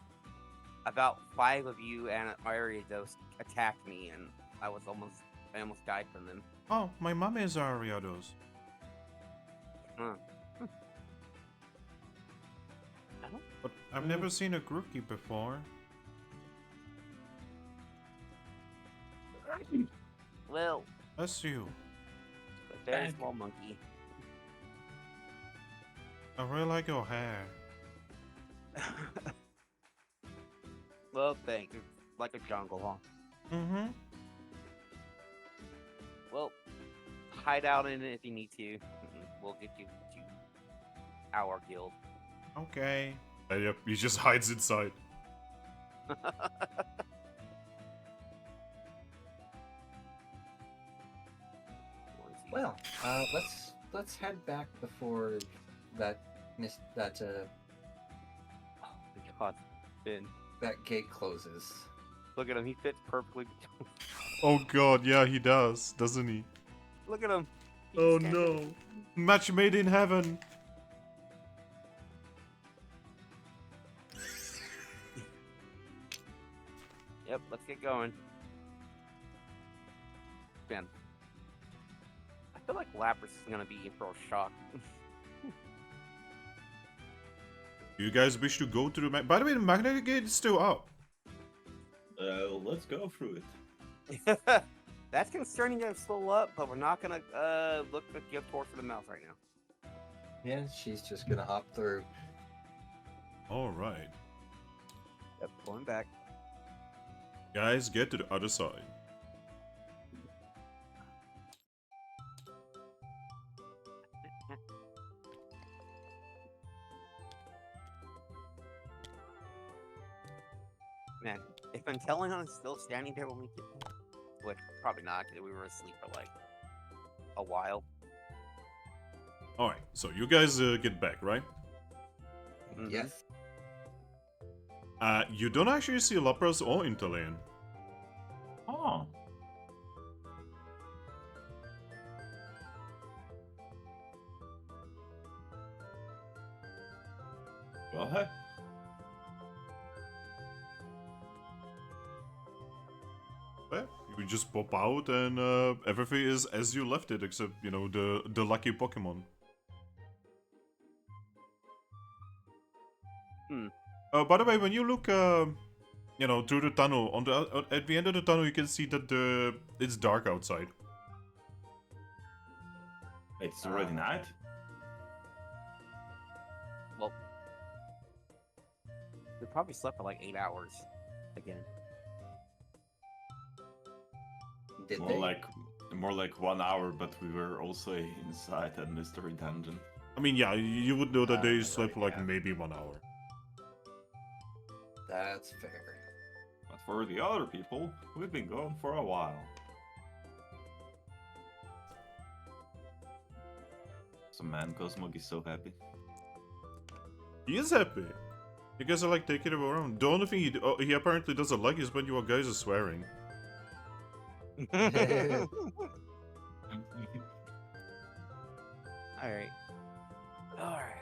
about 5 of you and Ariados attacked me, and I almost died from them. Oh, my mom is Ariados. Huh. But I've never seen a Grookey before. Well, Bless you. a very Thank small monkey. I really like your hair. Well, thanks. It's like a jungle, huh? Mm-hmm. Well, hide out in it if you need to. We'll get you to our guild. Okay. Yep, he just hides inside. Well, let's head back before that Oh my god, Finn. that gate closes. Look at him, he fits perfectly. Oh god, yeah, he does, doesn't he? Look at him. He Oh just no. Match made in heaven. Yep, let's get going. Man. I feel like Lapras is gonna be in for a shock. Do you guys wish to go to the By the way, the magnetic gate is still up. so let's go through it. That's concerning to slow up, but we're not gonna look to give torch for the mouth right now. Yeah, she's just gonna hop through. All right. Yep, pulling back. Guys, get to the other side. Man, if Inteleon is still standing there when we get there, which probably not, because we were asleep for like a while. All right. So you guys get back, right? Mhm. Yes. You don't actually see Lapras or Inteleon. Oh. Well, hey. Well, you just pop out and everything is as you left it, except, you know, the lucky Pokemon. By the way, when you look, you know, through the tunnel, at the end of the tunnel, you can see that it's dark outside. It's already night. Well, we probably slept for like 8 hours again. Did More they? more like 1 hour, but we were also inside that mystery dungeon. I mean, yeah, you would know that they Right, slept for like yeah. maybe 1 hour. That's fair. But for the other people, we've been gone for a while. So man, Cosmog is so happy. He is happy. You guys are like taking him around. The only thing he apparently doesn't like is when you guys are swearing. Alright. Alright.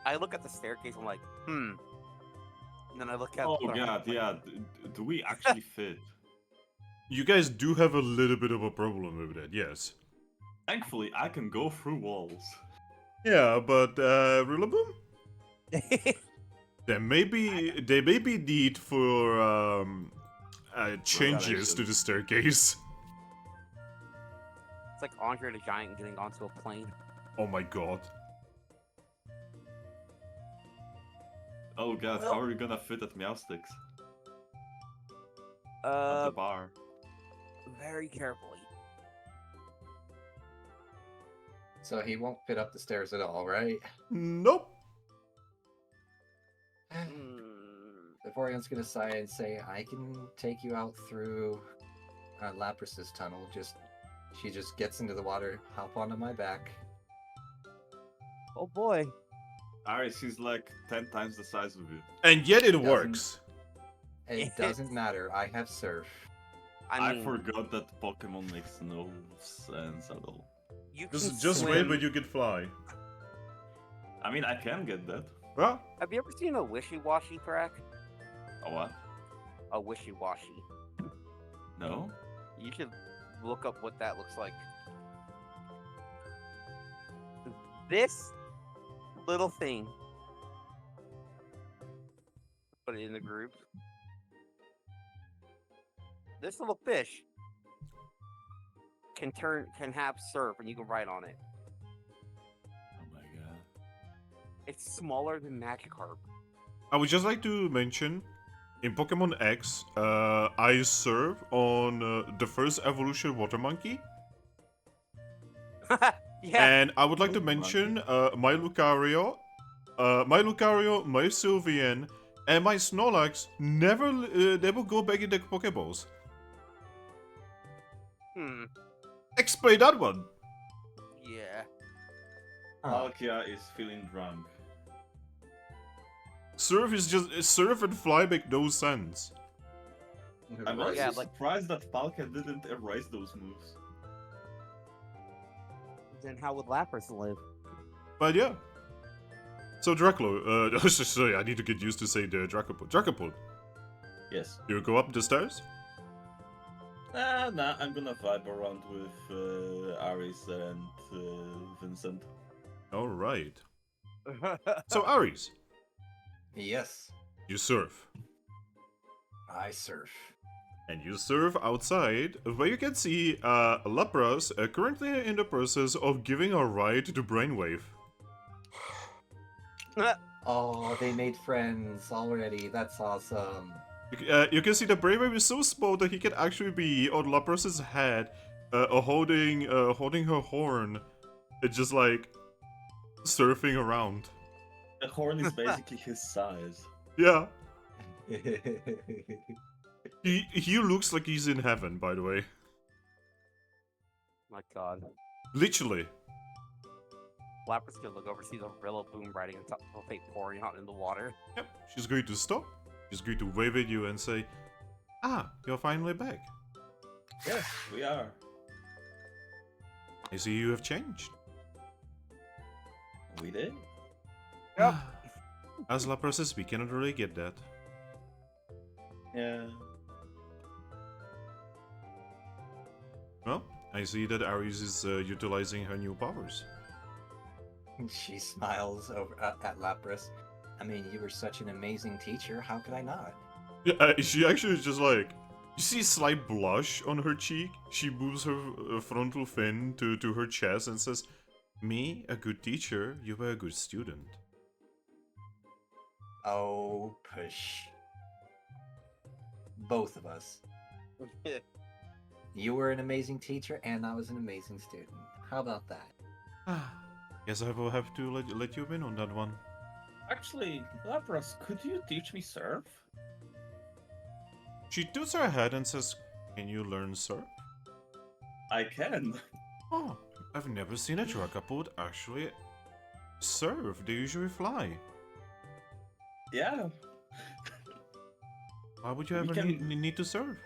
I look at the staircase, I'm like, And then I look at Oh the- god, yeah. Do we actually fit? You guys do have a little bit of a problem with that, yes. Thankfully, I can go through walls. Yeah, but Rilaboom? There may be need for changes to the staircase. It's like Andre the Giant getting onto a plane. Oh my god. Oh god, how are we gonna fit at Meowsticks? At the bar. Very carefully. So he won't fit up the stairs at all, right? Nope. Vaporeon's gonna sigh and say, I can take you out through Lapras's tunnel. She just gets into the water, hop onto my back. Oh boy. Aris, he's like 10 times the size of you. And yet it Doesn't- works. It doesn't matter, I have surf. I mean, forgot that Pokemon makes no sense at all. you can Just wait, swim. but you can fly. I mean, I can get that. Well, Have you ever seen a wishy-washy Thrack? A what? A wishy-washy. No? You should look up what that looks like. This little thing. Put it in the group. This little fish can have surf and you can ride on it. Oh my god. It's smaller than Magikarp. I would just like to mention, in Pokemon X, I serve on the first evolution Water Monkey. Yeah. And I would like to Water mention my Lucario, my Sylveon, and my Snorlax never go back in the Pokeballs. Explain that one. Yeah. Palkia is feeling drunk. Surf and fly make no sense. I'm Right. also Yeah, like- surprised that Palkia didn't erase those moves. Then how would Lapras live? But yeah. So Draclo, sorry, I need to get used to saying the Dragapult. Dragapult, Yes. you go up the stairs? Nah, I'm gonna vibe around with Aris and Vincent. Alright. So Ares, Yes, you surf. I surf. and you surf outside, where you can see Lapras currently in the process of giving a ride to Brainwave. Oh, they made friends already. That's awesome. You can see that Brainwave is so small that he can actually be on Lapras's head, holding her horn, just like surfing around. The horn is basically his size. Yeah, he looks like he's in heaven, by the way. My God. Literally. Lapras could look over, see the Rilaboom riding on top of Vaporeon in the water. Yep. She's going to stop. She's going to wave at you and say, "Ah, you're finally back. Yes, we are. I see you have changed." We did. Yep. As Lapras, we cannot really get that. Yeah. Well, I see that Aries is utilizing her new powers. She smiles over at Lapras. I mean, you were such an amazing teacher. How could I not? Yeah, she actually is just like, you see a slight blush on her cheek. She moves her frontal fin to her chest and says, "Me, a good teacher, you were a good student." Oh, push. Both of us. You were an amazing teacher, and I was an amazing student. How about that? Guess I will have to let you in on that one. Actually, Lapras, could you teach me surf? She tilts her head and says, "Can you learn surf?" I can. Oh, I've never seen a Dragapult actually surf. They usually fly. Yeah. Why would you We ever can- need to surf?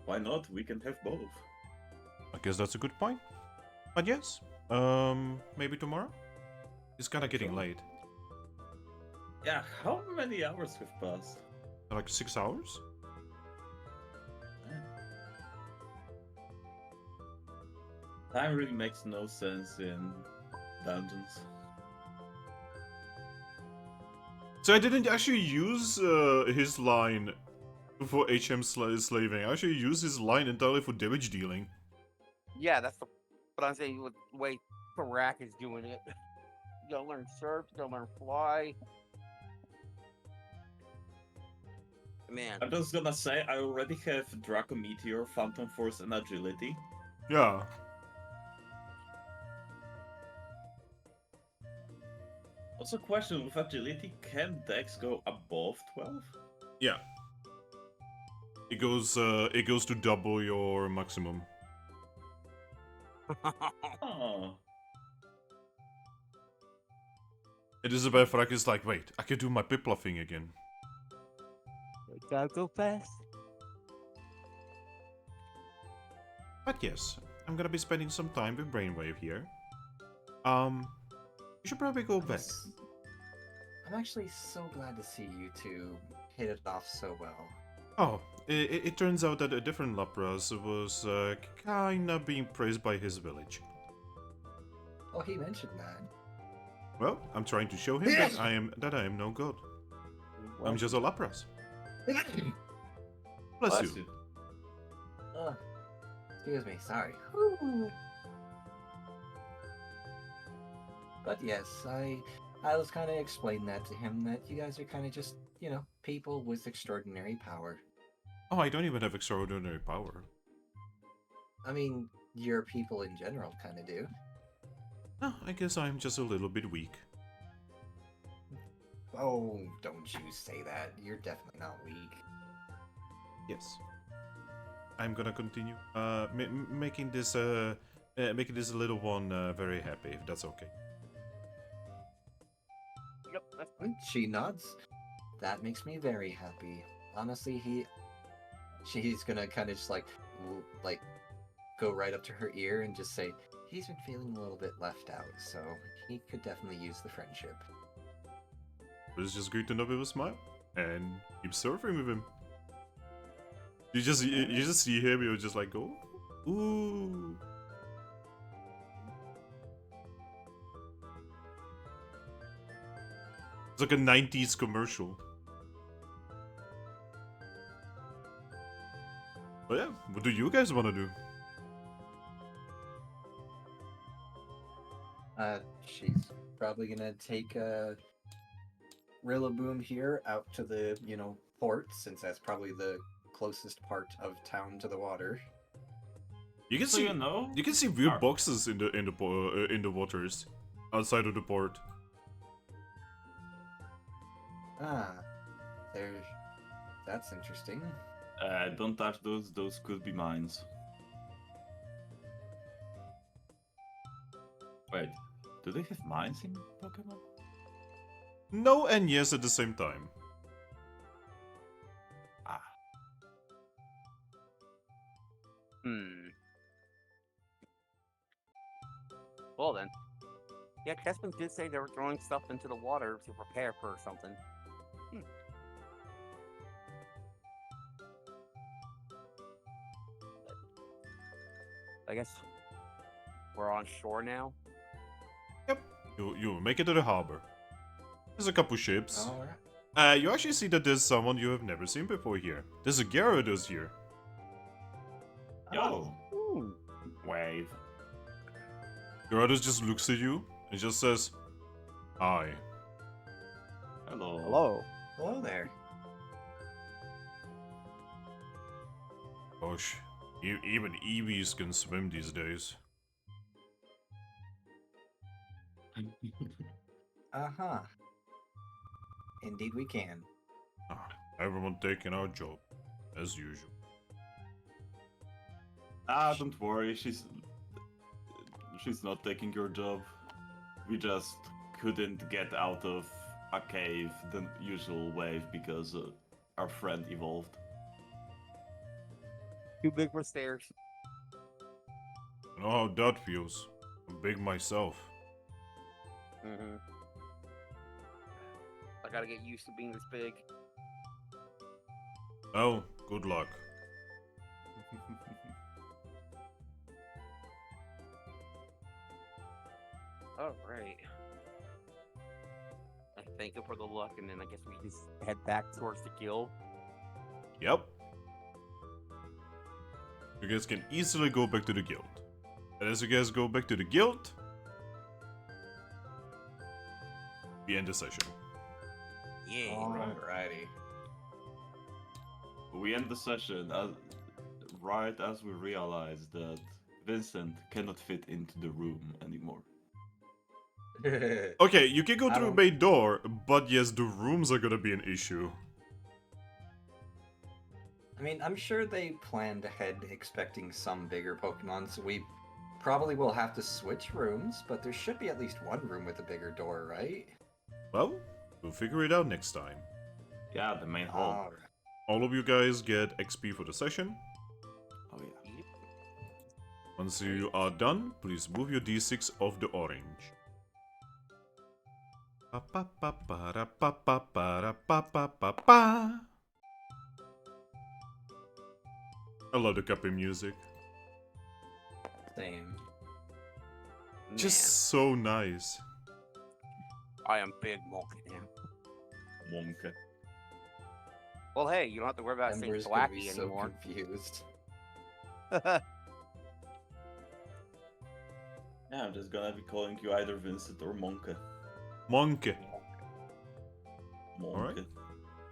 Why not? We can have both. I guess that's a good point. But yes, maybe tomorrow? It's kinda getting Sure. late. Yeah, how many hours have passed? Like 6 hours? Time really makes no sense in dungeons. So I didn't actually use his line for HM slaving. I actually used his line entirely for damage dealing. Yeah, that's what I'm saying with the way Thrack is doing it. You gotta learn surf, you gotta learn fly. Man, I'm just gonna say I already have Draco Meteor, Phantom Force, and Agility. Yeah. Also, question with Agility, can Dex go above 12? Yeah. It goes to double your maximum. Oh. It is about Thrack is like, wait, I can do my Piplup thing again. Gotta go fast. But yes, I'm gonna be spending some time with Brainwave here. You should probably go back. I'm actually so glad to see you two hit it off so well. Oh, it turns out that a different Lapras was kinda being praised by his village. Oh, he mentioned that. Well, I'm trying to show him that I am no god. I'm just a Lapras. Bless you. Oh, excuse me, sorry. But yes, I was kind of explaining that to him, that you guys are kind of just, you know, people with extraordinary power. Oh, I don't even have extraordinary power. I mean, your people in general kind of do. Oh, I guess I'm just a little bit weak. Oh, don't you say that. You're definitely not weak. Yes. I'm gonna continue making this little one very happy, if that's okay. yep, that's fine. She nods. That makes me very happy. Honestly, she's gonna kind of just like go right up to her ear and just say, he's been feeling a little bit left out, so he could definitely use the friendship. It's just great to know with a smile and keep surfing with him. You just see him, you're just like, go, ooh. It's like a 90s commercial. what do you guys want to do? She's probably gonna take Rilaboom here out to the, port, since that's probably the closest part of town to the water. You can So see you know, you can see weird Ar- boxes in the waters outside of the port. Ah, there's. That's interesting. don't touch those. Those could be mines. Wait, do they have mines in Pokemon? No and yes at the same time. Ah, Well then. Yeah, Capim did say they were throwing stuff into the water to prepare for something. I guess we're on shore now. Yep. You make it to the harbor. There's a couple ships. Alright. You actually see that there's someone you have never seen before here. There's a Gyarados here. yo, Ooh. wave. Gyarados just looks at you and just says, "Hi." Hello. Hello. Hello there. Gosh, even Eevees can swim these days. Uh-huh. Indeed we can. Everyone taking our job, as usual. Ah, don't worry. She's not taking your job. We just couldn't get out of a cave the usual wave because our friend evolved. Too big for stairs. I know how that feels. I'm big myself. Mm-hmm. I gotta get used to being this big. Oh, good luck. Alright. I thank you for the luck, and then I guess we just head back towards the guild. Yep. You guys can easily go back to the guild. And as you guys go back to the guild, we end the session. Yeah. Alrighty. We end the session right as we realize that Vincent cannot fit into the room anymore. Okay, you can go I through a don't- main door, but yes, the rooms are gonna be an issue. I mean, I'm sure they planned ahead expecting some bigger Pokemon, so we probably will have to switch rooms, but there should be at least one room with a bigger door, right? Well, we'll figure it out next time. Yeah, the main hall. Alright. All of you guys get XP for the session. Oh yeah. Once you are done, please move your D6 off the orange. I love the Capim music. Same. Just so nice. Man, I am big monkey now. Monka. Well, hey, you don't have to worry about saying Ember's gonna be Blacky so anymore. confused. Yeah, I'm just gonna be calling you either Vincent or Monka. Monkey. Monka. Alright.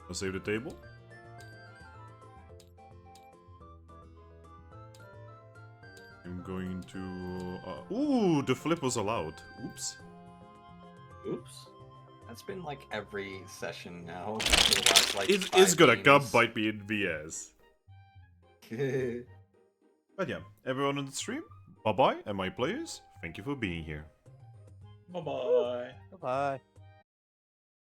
I'll save the table. I'm going to... ooh, the flip was allowed. Oops. Oops. That's been like every session now. For the last, like, It's 5 gonna come games. bite me in the ass. But yeah, everyone on the stream, bye-bye, and my players, thank you for being here. Bye bye. Bye.